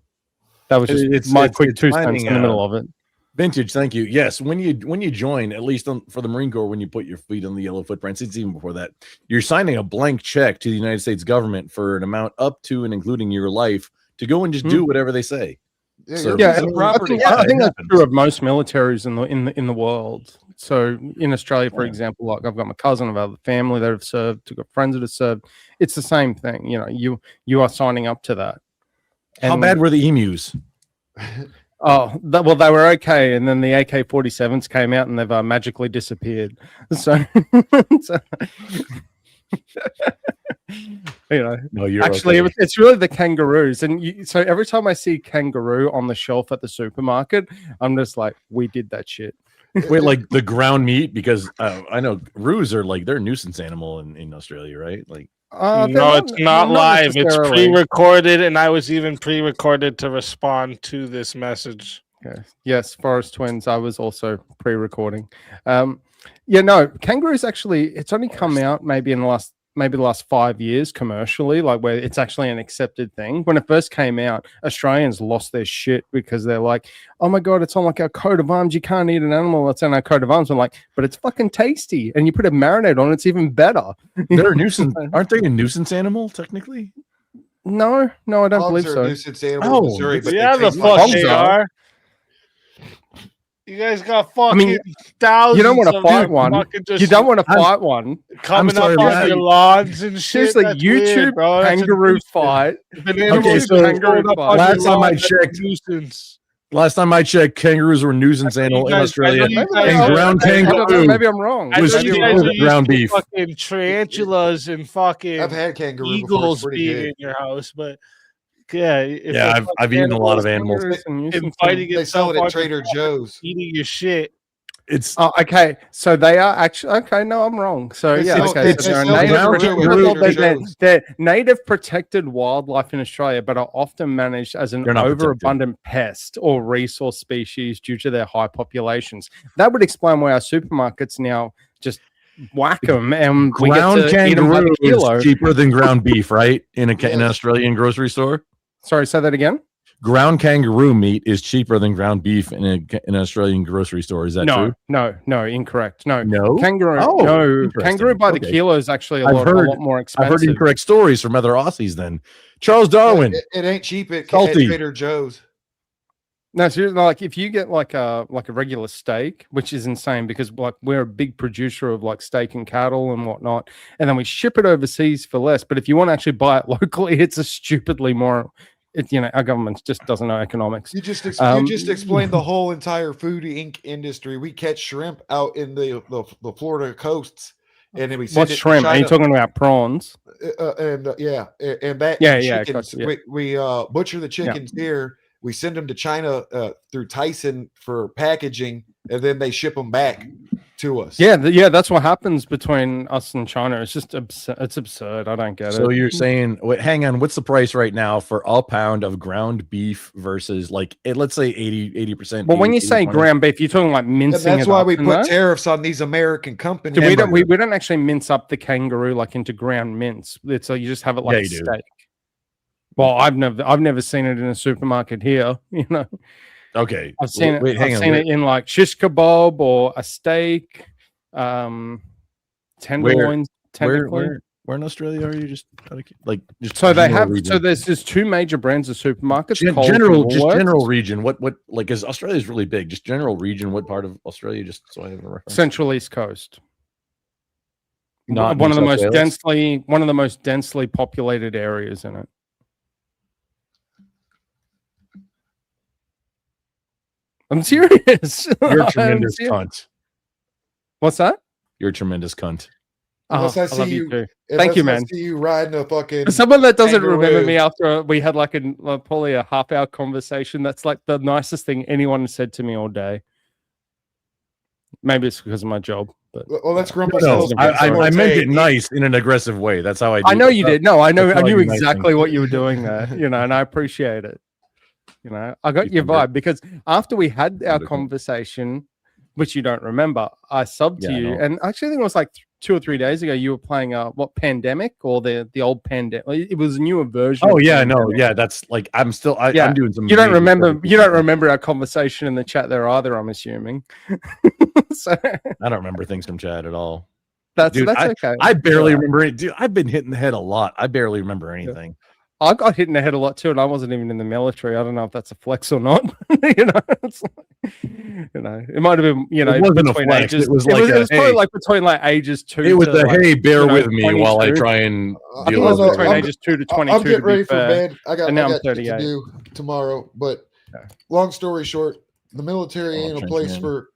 that was just my quick 2 cents in the middle of it. Vintage, thank you. Yes, when you join, at least for the Marine Corps, when you put your feet on the yellow footprints, it's even before that, you're signing a blank check to the United States government for an amount up to and including your life to go and just do whatever they say. I think that's true of most militaries in the world. So in Australia, for example, like I've got my cousin, I've got family that have served, I've got friends that have served. It's the same thing. You are signing up to that. How bad were the emus? Oh, well, they were okay, and then the AK-47s came out, and they've magically disappeared. So, no, you're actually, okay. it's really the kangaroos, and so every time I see kangaroo on the shelf at the supermarket, I'm just like, we did that shit. Wait, like the ground meat? Because I know roos are like they're a nuisance animal in Australia, right? Like. No, it's not live. It's pre-recorded, and I was even pre-recorded to respond to this message. Okay. Yes, Forest Twins. I was also pre-recording. Kangaroos actually. It's only come out maybe in the last 5 years commercially, like where it's actually an accepted thing. When it first came out, Australians lost their shit because they're like, oh my God, it's on like our coat of arms. You can't eat an animal that's on our coat of arms. I'm like, but it's fucking tasty. And you put a marinade on, it's even better. They're a nuisance. Aren't they a nuisance animal, technically? No, I don't believe Are so. a nuisance animal in Missouri, but yeah, they the taste fuck like they shit. are. You guys got fucking thousands. You don't want to of fight them one. fucking just You don't want to fight one. coming up on your lawns and shit. Seriously, That's YouTube weird, bro. That's a kangaroo nuisance. fight. Okay, so last time I checked, last time I checked, kangaroos were a nuisance animal in Australia, and ground kangaroo. Maybe I'm wrong. I Was know you guys are used ground to beef. fucking tarantulas and fucking I've had kangaroo before. It's eagles pretty being good. in your house, but yeah, if Yeah, they're I've eaten a lot of animals. and fighting They sell itself it at on Trader Joe's. eating your shit. It's okay. So they are actually okay. No, I'm wrong. So They yeah, sell- okay. they So they're sell native, kangaroo at Trader Joe's. they're native protected wildlife in Australia, but are often managed as an They're not overabundant pest or resource species due to their high populations. That would explain why our supermarkets now just whack them and we get ground to eat them by kangaroo the kilo. is cheaper than ground beef, right? In an Australian grocery store. Sorry, say that again. Ground kangaroo meat is cheaper than ground beef in an Australian grocery store. Is that true? No, incorrect. No, kangaroo. Oh, no, interesting. kangaroo by the Okay. kilo is actually a I've lot more expensive. I've heard incorrect stories from other Aussies. Then Charles Darwin. It ain't cheap at Salty. Trader Joe's. No, seriously, like if you get like a regular steak, which is insane because like we're a big producer of like steak and cattle and whatnot, and then we ship it overseas for less. But if you want to actually buy it locally, it's a stupidly more. Our government just doesn't know economics. You just explained the whole entire food industry. We catch shrimp out in the Florida coasts, and then we send What's it to shrimp? Are you China. talking about prawns? And that chickens. gotcha, yeah. We butcher the chickens here. We send them to China through Tyson for packaging, and then they ship them back to us. Yeah, that's what happens between us and China. It's just it's absurd. I don't get it. So you're saying, wait, hang on, what's the price right now for a pound of ground beef versus like let's say 80%? Well, when you say ground beef, you're talking like mincing. That's why we put tariffs on these American companies. We don't actually mince up the kangaroo like into ground mince. It's so you just have it like a steak. Well, I've never seen it in a supermarket here. Okay, I've seen it. Wait, I've seen it in like shish kebab or a steak, tenderloins. Where in Australia are you? Just so they have. Region. So there's two major brands of supermarkets. General region. What like because Australia is really big. Just general region. What part of Australia? Just so I have a reference. Central East Coast. Not one of the most densely populated areas in it. I'm serious. You're a tremendous cunt. What's that? You're a tremendous cunt. Unless I I see love you, too. Thank you, unless I man. see you riding a fucking For someone that doesn't remember kangaroo. me after we had like probably a half-hour conversation, that's like the nicest thing anyone said to me all day. Maybe it's because of my job, but Well, that's Grumpy. No, Skills I meant it Forte. nice in an aggressive way. That's how I do. I know you did. No, I know. That's I how knew do nice exactly things. what you were doing there. And I appreciate it. I got your vibe because after we had our conversation, which you don't remember, I subbed to Yeah, I you, know. and actually, I think it was like 2 or 3 days ago. You were playing what Pandemic or the old Pandemic? It was a newer version. Oh of yeah, no, Pandemic. yeah. That's like I'm still. I'm doing some. You don't major remember. stuff. You don't remember our conversation in the chat there either. I'm assuming. So I don't remember things from chat at all. that's Dude, okay. I barely Yeah. remember it. Dude, I've been hit in the head a lot. I barely remember anything. I got hit in the head a lot too, and I wasn't even in the military. I don't know if that's a flex or not. It's like, it might have been. It wasn't a between flex. ages. It was like it was probably hey. like between like ages 2. It was to the like, hey, bear with me while I 22. try and I think deal it was with between it. ages 2 to 22. I'm getting to be ready for fair. bed. I got And now I'm shit to 38. do tomorrow. But long story short, the military ain't a place for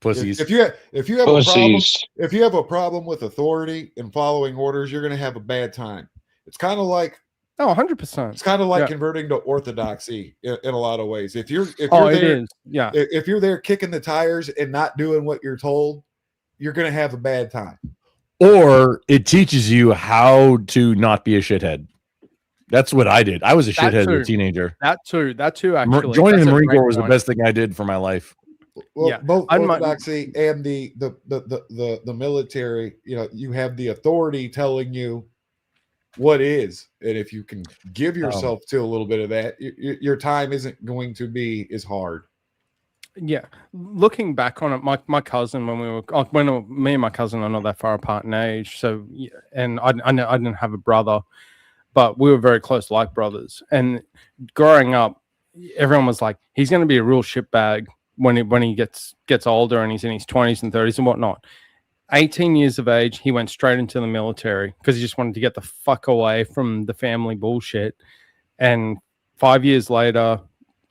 pussies. If you have a problem, Pussies. if you have a problem with authority and following orders, you're going to have a bad time. It's kind of like 100%. It's kind of like Yeah. converting to orthodoxy in a lot of ways. If you're It there, is. Yeah. if you're there kicking the tires and not doing what you're told, you're going to have a bad time. Or it teaches you how to not be a shithead. That's what I did. I was a That shithead as too. a teenager. That too. Actually, Joining That's the a Marine great Corps was the point. best thing I did for my life. Well, Yeah. both I'm not- orthodoxy and the military, you have the authority telling you what is, and if you can give yourself to a little bit of that, your time isn't going to be as hard. Yeah, looking back on it, my cousin, when me and my cousin are not that far apart in age, so and I didn't have a brother, but we were very close, like brothers. And growing up, everyone was like, he's going to be a real shitbag when he gets older and he's in his 20s and 30s and whatnot. 18 years of age, he went straight into the military because he just wanted to get the fuck away from the family bullshit. And 5 years later,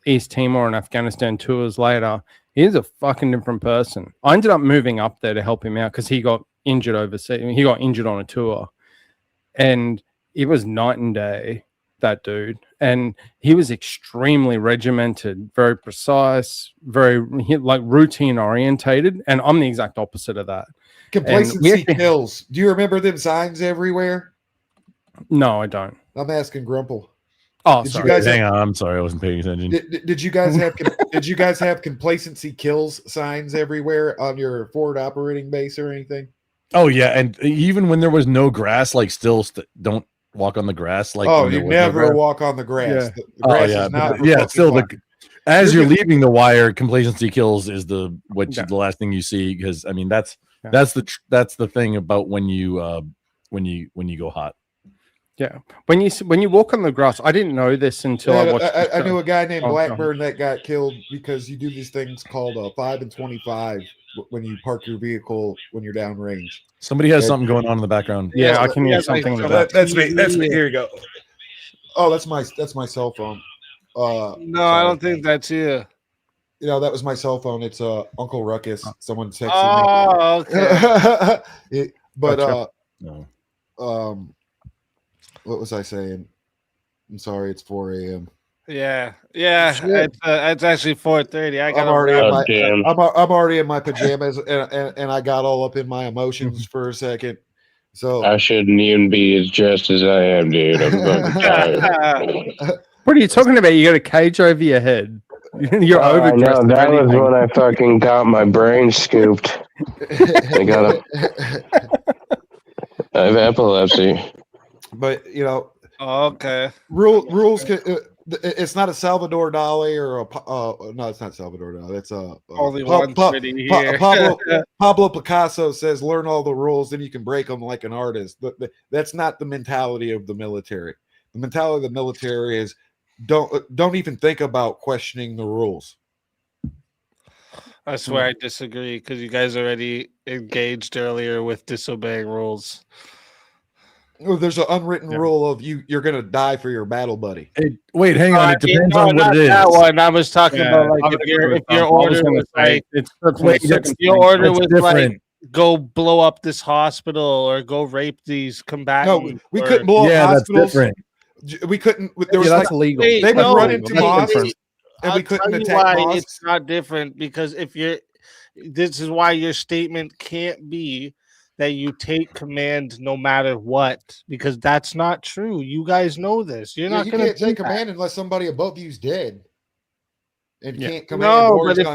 East Timor and Afghanistan 2 years later, he's a fucking different person. I ended up moving up there to help him out because he got injured overseas. He got injured on a tour. And it was night and day, that dude. And he was extremely regimented, very precise, very like routine orientated. And I'm the exact opposite of that. Complacency kills. Do you remember them signs everywhere? No, I don't. I'm asking Grumple. Oh, Did sorry. you guys Hang on, I'm sorry, I wasn't paying attention. Did you guys have did you guys have complacency kills signs everywhere on your forward operating base or anything? Oh yeah, and even when there was no grass, like still don't walk on the grass. Like oh, when there you was no never grass. walk on the grass. Yeah. The grass yeah, is not for yeah. fucking Still, walking. as You're you're good. leaving the wire, complacency kills is the Yeah. the last thing you see, because I mean that's the thing about when you go hot. Yeah, when you walk on the grass, I didn't know this until I watched. I knew a guy named Oh, Blackburn that got killed because you do these things called 5 and 25 when you park your vehicle when you're downrange. Somebody has And- something going on in the background. Yeah, I can hear something. in the back. That's me. That's me. Here you go. Oh, that's my cell phone. No, I don't think that's you. You know, that was my cell phone. It's Uncle Ruckus. Someone texted Oh, me. okay. But No. what was I saying? I'm sorry. It's 4 a.m. Yeah. Shit. It's actually 4:30. I got I'm already in my damn. I'm already in my pajamas and I got all up in my emotions for a second. So I shouldn't even be as dressed as I am, dude. I'm fucking tired. What are you talking about? You got a cage over your head. You're I overdressed. know, if that was anything. when I fucking got my brain scooped. I got I have epilepsy. But you know, Okay. rules. It's not a Salvador Dali or no, it's not Salvador Dali. It's Only one pretty here. Pablo Picasso says, "Learn all the rules, then you can break them like an artist." That's not the mentality of the military. The mentality of the military is don't even think about questioning the rules. I swear I disagree because you guys already engaged earlier with disobeying rules. There's an unwritten rule of you're gonna die for your battle buddy. Wait, hang on. It depends on what not it is. that one. I was talking Yeah, about like I if was your gonna order say was like it's Wait, second your thing. order It's was different. like go blow up this hospital or go rape these combatants. No, we couldn't blow up hospitals. We couldn't. There was that's like, illegal. They would No, run into mosques, and I'll we couldn't tell you attack why mosques. it's not different, because this is why your statement can't be that you take command no matter what, because that's not true. You guys know this. You're not you going to can't take command unless somebody above you's dead. And can't command. No, or but is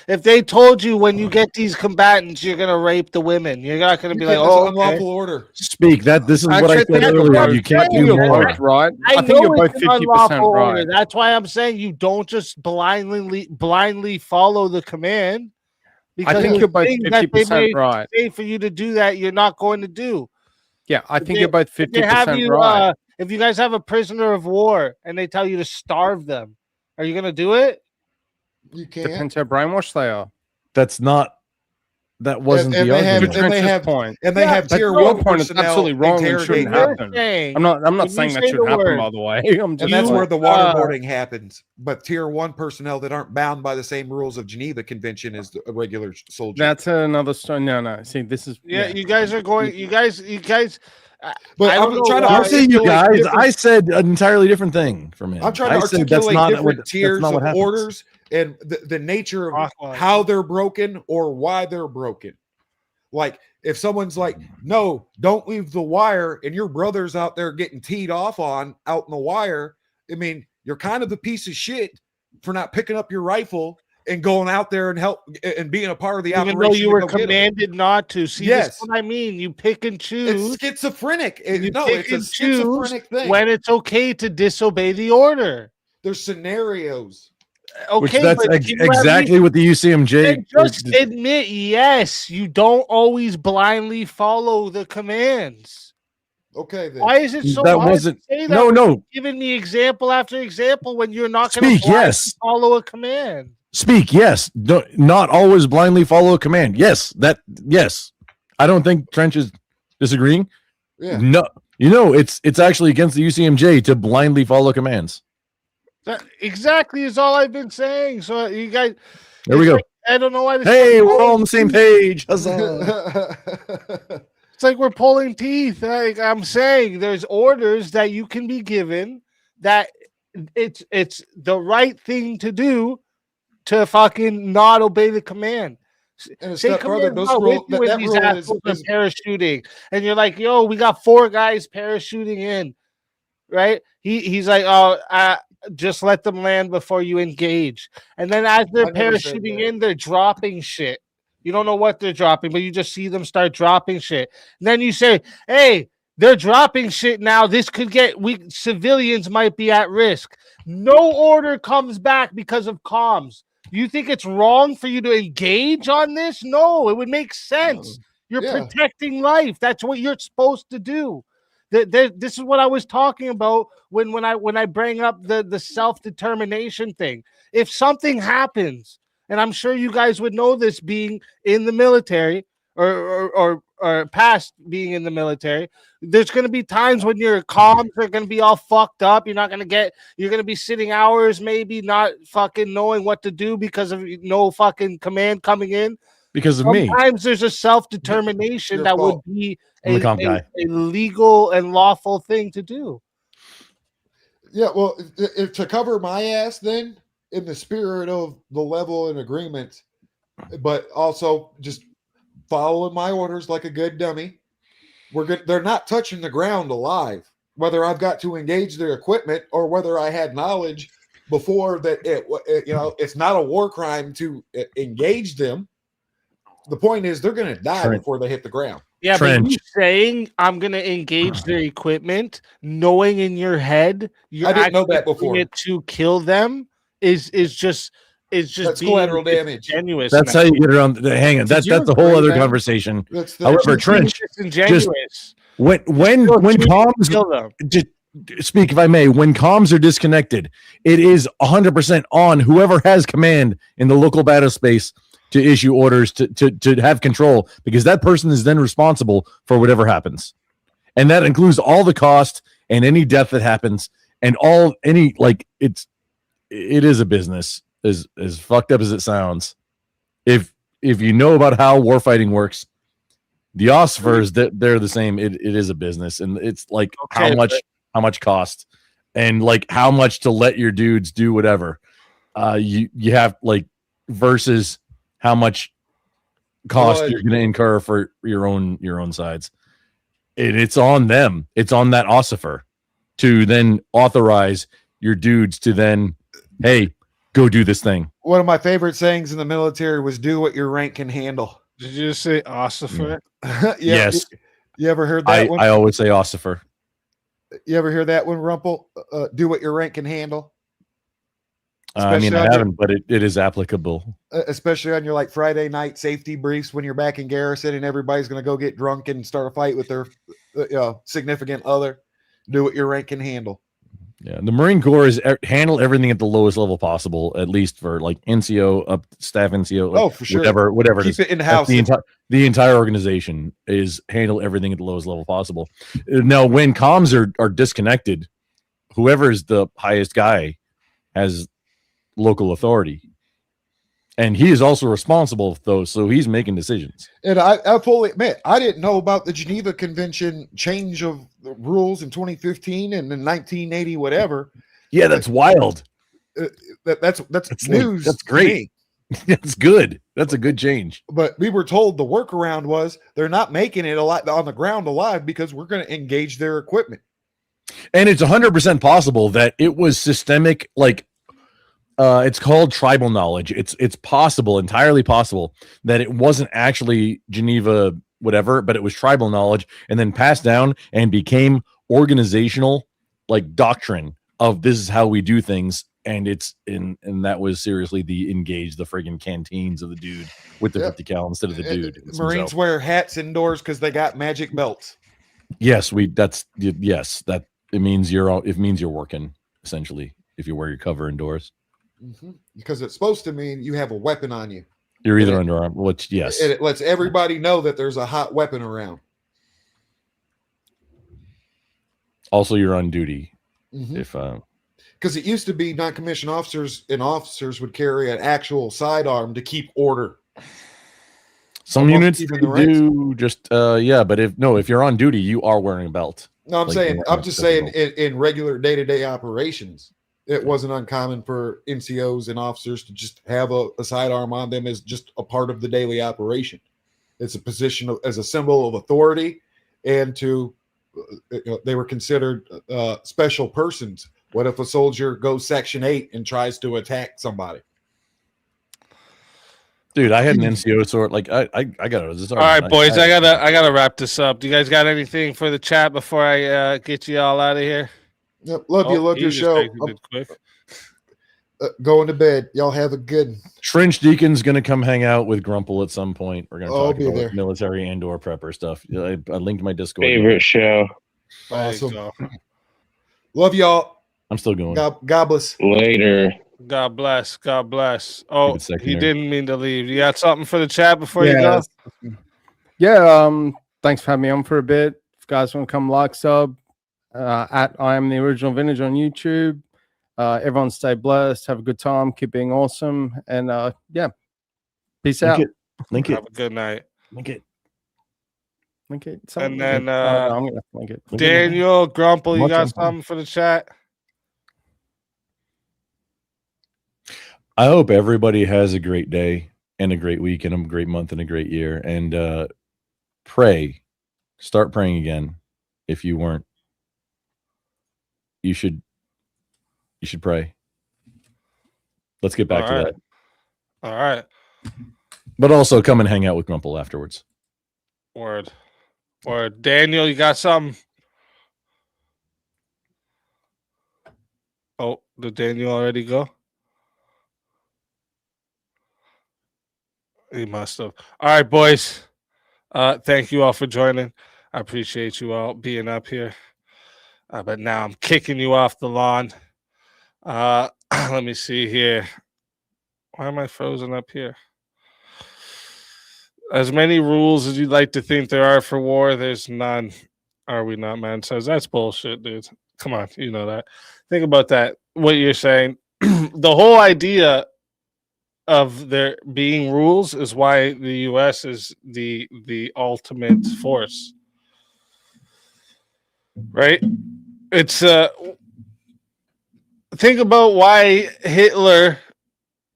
if they told you when you get these combatants, you're gonna rape the women, you're not gonna be like, that's oh, an unlawful order. Speak that. This is what I said that's earlier. what You I'm can't saying. do more. Right? I think you're know both it's an 50% unlawful order. right. That's why I'm saying you don't just blindly follow the command. I think you're both things that they 50% may right. say for you to do that, you're not going to do. Yeah, I think you're both If they have 50% you, right. if you guys have a prisoner of war and they tell you to starve them, are you gonna do it? You can't. Depends how brainwashed they are. That's not. That wasn't the argument. They have tier your one point is personnel absolutely wrong and shouldn't interrogating happen. I'm not saying that should happen, by the way. I'm just And that's like, where the waterboarding happens. But tier one personnel that aren't bound by the same rules of Geneva Convention as a regular soldier. that's another story. No. See, this is You guys are going. You guys. But I I'm don't know trying to why- I say you guys. different- I said an entirely different thing from him. I'm trying to I said articulate different that's tiers not of what happens. orders and the nature of how they're broken or why they're broken. Like if someone's like, no, don't leave the wire, and your brother's out there getting teed off on out in the wire, I mean, you're kind of the piece of shit for not picking up your rifle and going out there and help and being a part of the Even operation. though you to were go get 'em. commanded not to. See, Yes. this is what I mean. You pick and choose. It's schizophrenic. You No, pick it's a and choose schizophrenic thing. when it's okay to disobey the order. There's scenarios. Which Okay, that's but you have exactly me- what the UCMJ. Then just admit, yes, you don't always blindly follow the commands. Okay, then. Why is it so That hard wasn't- to say that? no, when no. you're giving me example after example when you're not going to Speak, yes. follow a command. Speak, yes. No, not always blindly follow a command. Yes, yes. I don't think Trench is disagreeing. Yeah. No, it's actually against the UCMJ to blindly follow commands. That exactly is all I've been saying. So you guys, There we go. I don't know why. Hey, we're all on the same page. Huzzah. It's like we're pulling teeth. Like I'm saying, there's orders that you can be given that it's the right thing to do to fucking not obey the command. And a Say step further, command those not rule, with you that, when that these rule assholes are is parachuting, and you're like, "Yo, we got 4 guys parachuting in." Right? He's like, "Oh, just let them land before you engage." And then as they're I never said parachuting that. in, they're dropping shit. You don't know what they're dropping, but you just see them start dropping shit. And then you say, "Hey, they're dropping shit now. This could get civilians might be at risk." No order comes back because of comms. You think it's wrong for you to engage on this? No, it would make sense. You're Yeah. protecting life. That's what you're supposed to do. This is what I was talking about when I bring up the self-determination thing. If something happens, and I'm sure you guys would know this being in the military or past being in the military, there's going to be times when your comms are going to be all fucked up. You're going to be sitting hours, maybe not fucking knowing what to do because of no fucking command coming in. Because of me. Sometimes there's a self-determination that would be I'm the comp guy. a legal and lawful thing to do. Yeah, well, to cover my ass, then in the spirit of the level and agreement, but also just following my orders like a good dummy. They're not touching the ground alive. Whether I've got to engage their equipment or whether I had knowledge before that it's not a war crime to engage them. The point is they're going to die before they hit the ground. Yeah, but you saying I'm going to engage their equipment, knowing in your head you're I didn't know actually that before. doing it to kill them is just That's collateral damage. Disingenuous. That's how you get around. Hang on, that's a whole other conversation. However, Trench, just when comms, just speak if I may, when comms are disconnected, it is 100% on whoever has command in the local battle space to issue orders to have control, because that person is then responsible for whatever happens, and that includes all the cost and any death that happens and it is a business as fucked up as it sounds. If if you know about how warfighting works, the ossifers, they're the same. It is a business, and it's like how much cost, and like how much to let your dudes do whatever. You have like versus how much cost you're going to incur for your own sides. It's on them. It's on that ossifer to then authorize your dudes to then, hey, go do this thing. One of my favorite sayings in the military was "Do what your rank can handle." Did you just say ossifer? Yes. You ever heard that one? I always say ossifer. You ever hear that one, Rumple? Do what your rank can handle. I mean, I haven't, but it is applicable. Especially on your like Friday night safety briefs when you're back in garrison and everybody's going to go get drunk and start a fight with their significant other. Do what your rank can handle. Yeah, the Marine Corps is handle everything at the lowest level possible, at least for like NCO up staff NCO. Like for sure. Whatever. Keep it in house. The entire organization is handle everything at the lowest level possible. Now, when comms are disconnected, whoever's the highest guy has local authority, and he is also responsible for those, so he's making decisions. And I fully admit, I didn't know about the Geneva Convention change of the rules in 2015 and in 1980, whatever. Yeah, that's wild. That's news. That's great. That's good. That's a good change. But we were told the workaround was they're not making it on the ground alive because we're going to engage their equipment. And it's 100% possible that it was systemic, like it's called tribal knowledge. It's possible, entirely possible, that it wasn't actually Geneva whatever, but it was tribal knowledge and then passed down and became organizational like doctrine of this is how we do things. And that was seriously the friggin' canteens of the dude with the 50 cal instead of the dude. Marines wear hats indoors because they got magic belts. Yes, that it means you're working essentially if you wear your cover indoors. Because it's supposed to mean you have a weapon on you. You're either underarm, which yes. And it lets everybody know that there's a hot weapon around. Also, you're on duty. If because it used to be non-commissioned officers and officers would carry an actual sidearm to keep order. Some units do just but if you're on duty, you are wearing a belt. No, I'm just saying in regular day-to-day operations, it wasn't uncommon for NCOs and officers to just have a sidearm on them as just a part of the daily operation. It's a position as a symbol of authority, and they were considered special persons. What if a soldier goes Section 8 and tries to attack somebody? Dude, I had an NCO sort like I got it. All right, boys, I gotta wrap this up. Do you guys got anything for the chat before I get you all out of here? Yep, love your show. Going to bed. Y'all have a good. Trench Deacon's gonna come hang out with Grumple at some point. We're gonna talk about there. military and/or prepper stuff. I linked my Discord. Favorite show. Awesome. Love y'all. I'm still going. God bless. Later. God bless. God bless. Oh, he didn't mean to leave. You got something for the chat before you go? Yeah. Thanks for having me on for a bit. If you guys want to come like, sub, at I am the original vintage on YouTube. Everyone stay blessed. Have a good time. Keep being awesome. And peace out. Link it. Have a good night. Link it. And then I'm gonna link it. Daniel Grumple, you got something for the chat? I hope everybody has a great day and a great week and a great month and a great year. And start praying again. If you weren't, you should pray. Let's get back to that. All right. But also come and hang out with Grumple afterwards. Word. Daniel, you got something? Oh, did Daniel already go? He must have. All right, boys. Thank you all for joining. I appreciate you all being up here. But now I'm kicking you off the lawn. Let me see here. Why am I frozen up here? As many rules as you'd like to think there are for war, there's none. Are we not, man? Says that's bullshit, dude. Come on, you know that. Think about that. What you're saying. The whole idea of there being rules is why the U.S. is the ultimate force, right? It's think about why Hitler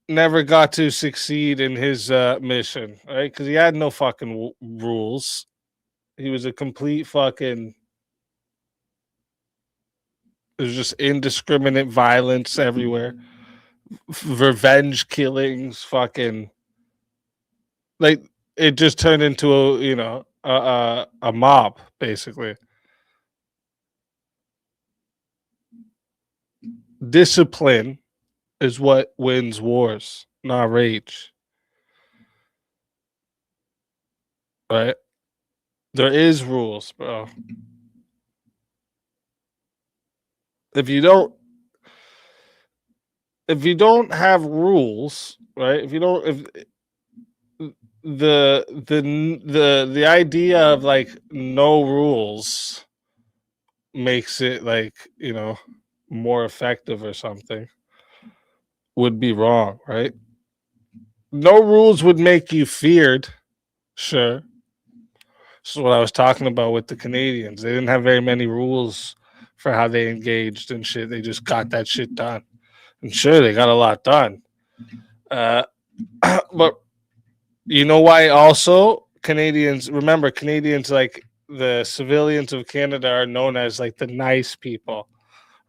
never got to succeed in his mission, right? Because he had no fucking rules. He was a complete fucking. There's just indiscriminate violence everywhere, revenge killings, fucking. Like it just turned into a mob basically. Discipline is what wins wars, not rage. Right? There is rules, bro. If you don't have rules, right? If the idea of like no rules makes it like, more effective or something would be wrong, right? No rules would make you feared. Sure. This is what I was talking about with the Canadians. They didn't have very many rules for how they engaged and shit. They just got that shit done. And sure, they got a lot done. But you know why also Canadians, like the civilians of Canada are known as like the nice people,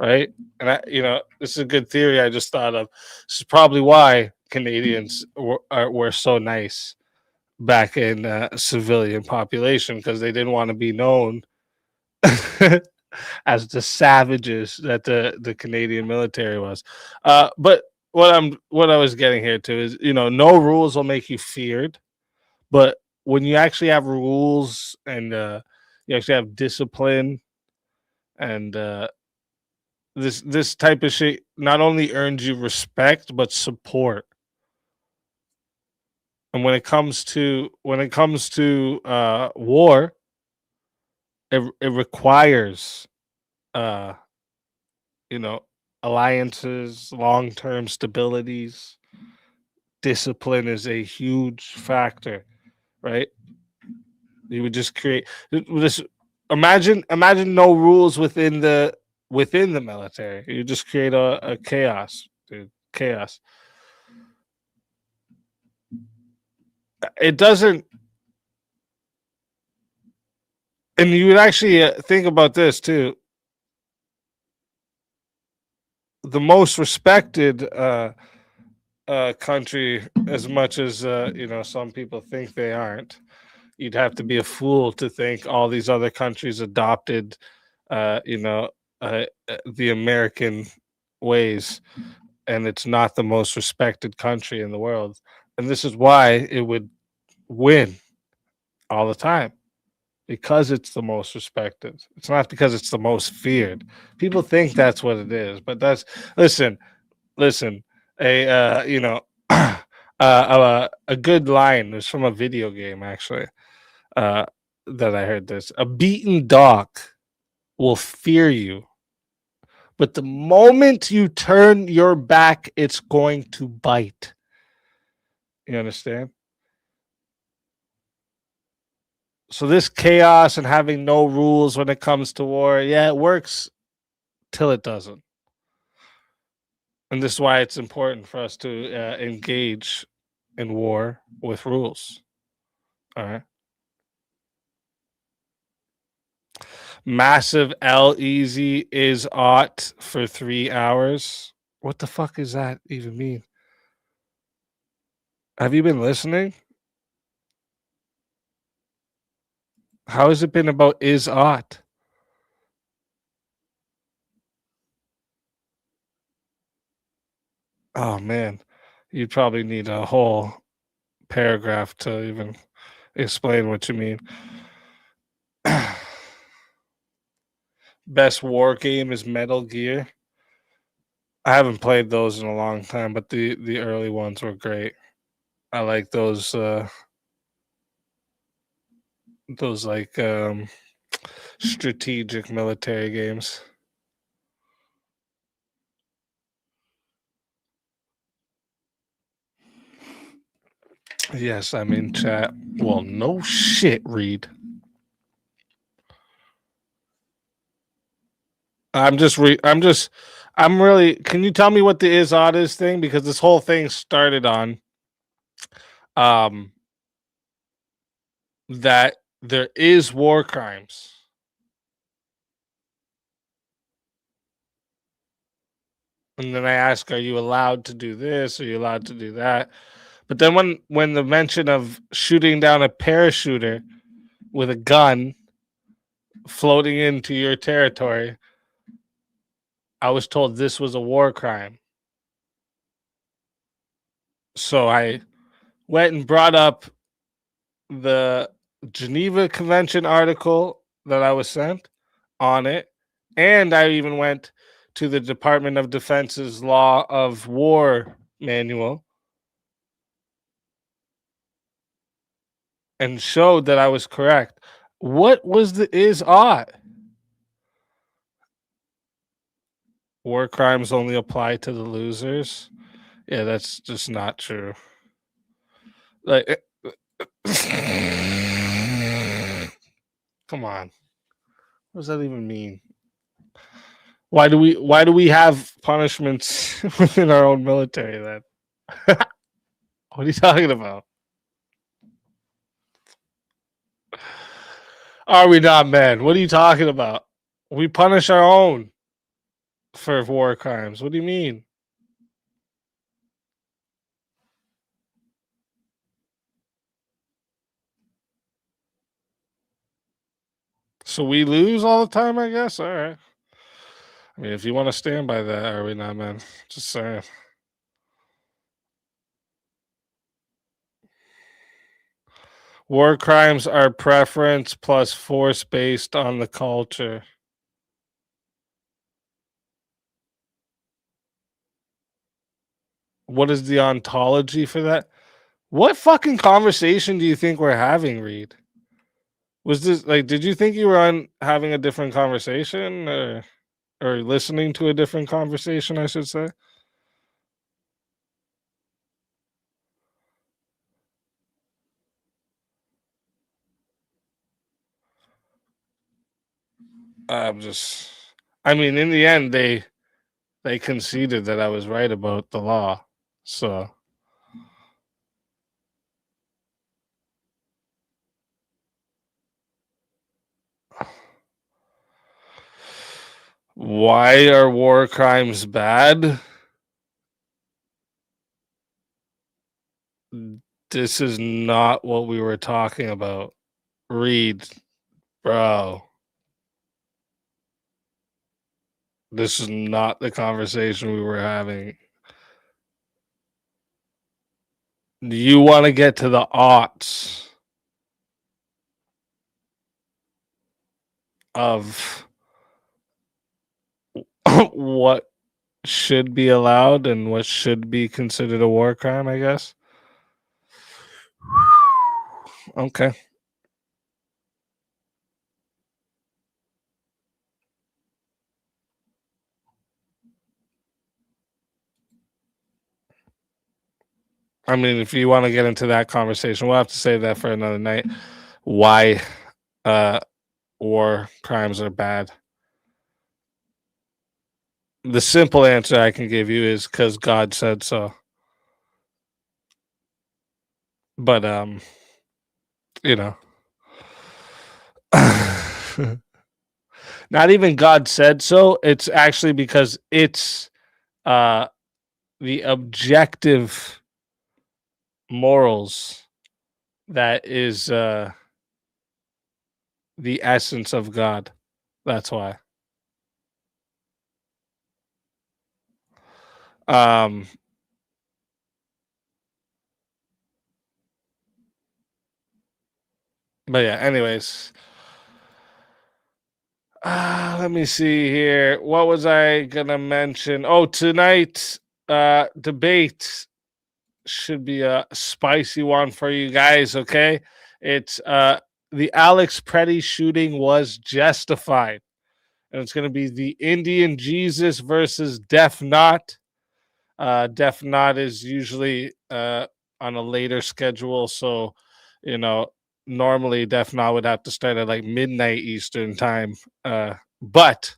right? And this is a good theory I just thought of. This is probably why Canadians were so nice back in civilian population, because they didn't want to be known as the savages that the Canadian military was. But what I was getting here to is, no rules will make you feared, but when you actually have rules and you actually have discipline and this type of shit not only earns you respect but support. And when it comes to war, it requires alliances, long-term stabilities. Discipline is a huge factor, right? You would just create this. Imagine no rules within the military. You just create a chaos, dude. Chaos. It doesn't. And you would actually think about this too. The most respected country, as much as some people think they aren't, you'd have to be a fool to think all these other countries adopted the American ways, and it's not the most respected country in the world. And this is why it would win all the time, because it's the most respected. It's not because it's the most feared. People think that's what it is, but that's listen. A a good line is from a video game actually. That I heard this. A beaten dog will fear you, but the moment you turn your back, it's going to bite. You understand? So this chaos and having no rules when it comes to war, yeah, it works till it doesn't. And this is why it's important for us to engage in war with rules. All right. Massive L easy is ought for 3 hours. What the fuck does that even mean? Have you been listening? How has it been about is ought? Oh man, you'd probably need a whole paragraph to even explain what you mean. Best war game is Metal Gear. I haven't played those in a long time, but the early ones were great. I like those like strategic military games. Yes, I'm in chat. Well, no shit, Reed. I'm really. Can you tell me what the is odd is thing? Because this whole thing started on, that there is war crimes. And then I ask, are you allowed to do this? Are you allowed to do that? But then when the mention of shooting down a parachuter with a gun floating into your territory, I was told this was a war crime. So I went and brought up the Geneva Convention article that I was sent on it. And I even went to the Department of Defense's Law of War manual and showed that I was correct. What was the is ought? War crimes only apply to the losers. Yeah, that's just not true. Like, come on. What does that even mean? Why do we have punishments within our own military then? What are you talking about? Are we not, man? What are you talking about? We punish our own for war crimes. What do you mean? So we lose all the time, I guess? All right. I mean, if you want to stand by that, are we not, man? Just saying. War crimes are preference plus force based on the culture. What is the ontology for that? What fucking conversation do you think we're having, Reed? Was this like, did you think you were having a different conversation or listening to a different conversation, I should say? I mean, in the end, they conceded that I was right about the law. So why are war crimes bad? This is not what we were talking about. Reed, bro. This is not the conversation we were having. Do you want to get to the aughts of what should be allowed and what should be considered a war crime, I guess? Okay. I mean, if you want to get into that conversation, we'll have to save that for another night. Why war crimes are bad. The simple answer I can give you is because God said so. But you know, not even God said so. It's actually because it's the objective morals that is the essence of God. That's why. But yeah, anyways. Let me see here. What was I gonna mention? Oh, tonight debate should be a spicy one for you guys, okay? It's the Alex Preddy shooting was justified. And it's gonna be the Indian Jesus versus Def Not. Def Not is usually on a later schedule. So, you know, normally Def Not would have to start at like midnight Eastern time. But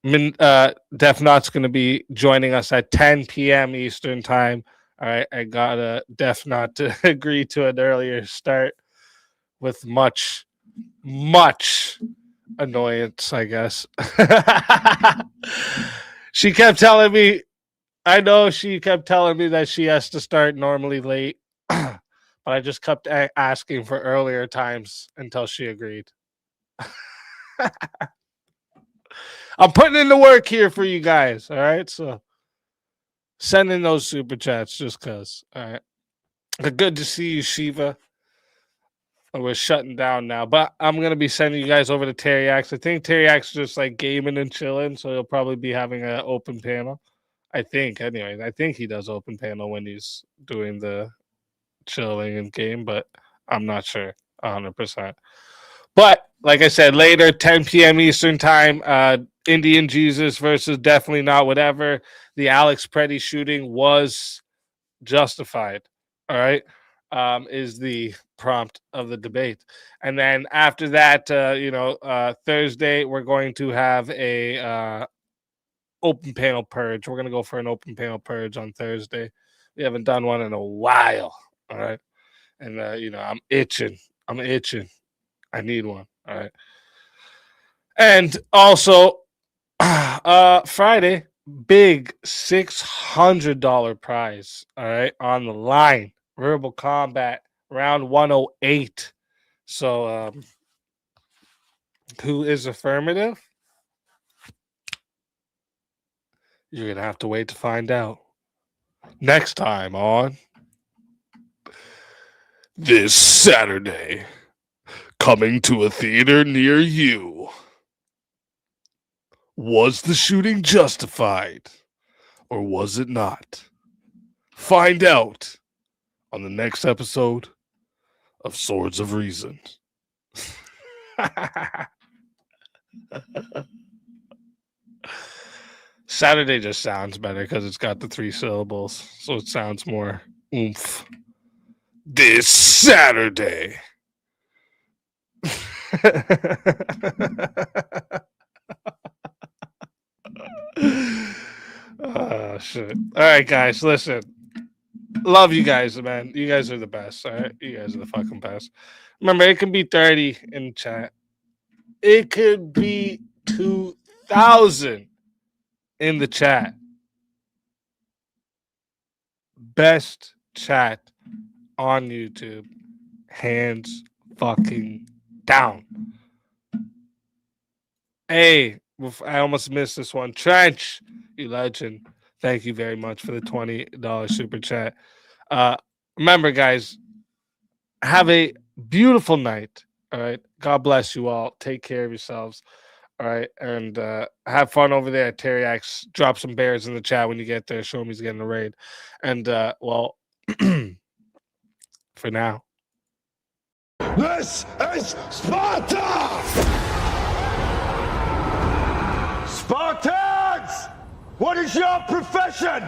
Def Not's going to be joining us at 10 p.m. Eastern time. All right. I got Def Not to agree to an earlier start with much annoyance, I guess. She kept telling me, I know she kept telling me that she has to start normally late, but I just kept asking for earlier times until she agreed. I'm putting in the work here for you guys, all right? So send in those super chats just because, all right? But good to see you, Shiva. We're shutting down now, but I'm going to be sending you guys over to Terry Axe. I think Terry Axe is just like gaming and chilling, so he'll probably be having an open panel. I think, anyway. I think he does open panel when he's doing the chilling and game, but I'm not sure 100%. But like I said, later, 10 p.m. Eastern time, Indian Jesus versus Definitely Not Whatever. The Alex Preddy shooting was justified. All right. Is the prompt of the debate. And then after that, Thursday, we're going to have a open panel purge. We're going to go for an open panel purge on Thursday. We haven't done one in a while. All right. And, I'm itching. I need one. All right. And also, Friday, big $600 prize. All right. On the line. Verbal Combat, round 108. So, who is affirmative? You're going to have to wait to find out. Next time on This Saturday, coming to a theater near you. Was the shooting justified or was it not? Find out on the next episode of Swords of Reason. Saturday just sounds better because it's got the 3 syllables, so it sounds more oomph. This Saturday. Oh, shit. All right, guys, listen. Love you guys, man. You guys are the best. All right, you guys are the fucking best. Remember, it can be 30 in chat. It could be 2,000 in the chat. Best chat on YouTube, hands fucking down. Hey, I almost missed this one. Trench, you legend. Thank you very much for the $20 super chat. Remember, guys, have a beautiful night. All right. God bless you all. Take care of yourselves. All right. And have fun over there at Terry Axe. Drop some bears in the chat when you get there. Show him he's getting a raid. And, for now. This is Sparta! Spartans! What is your profession?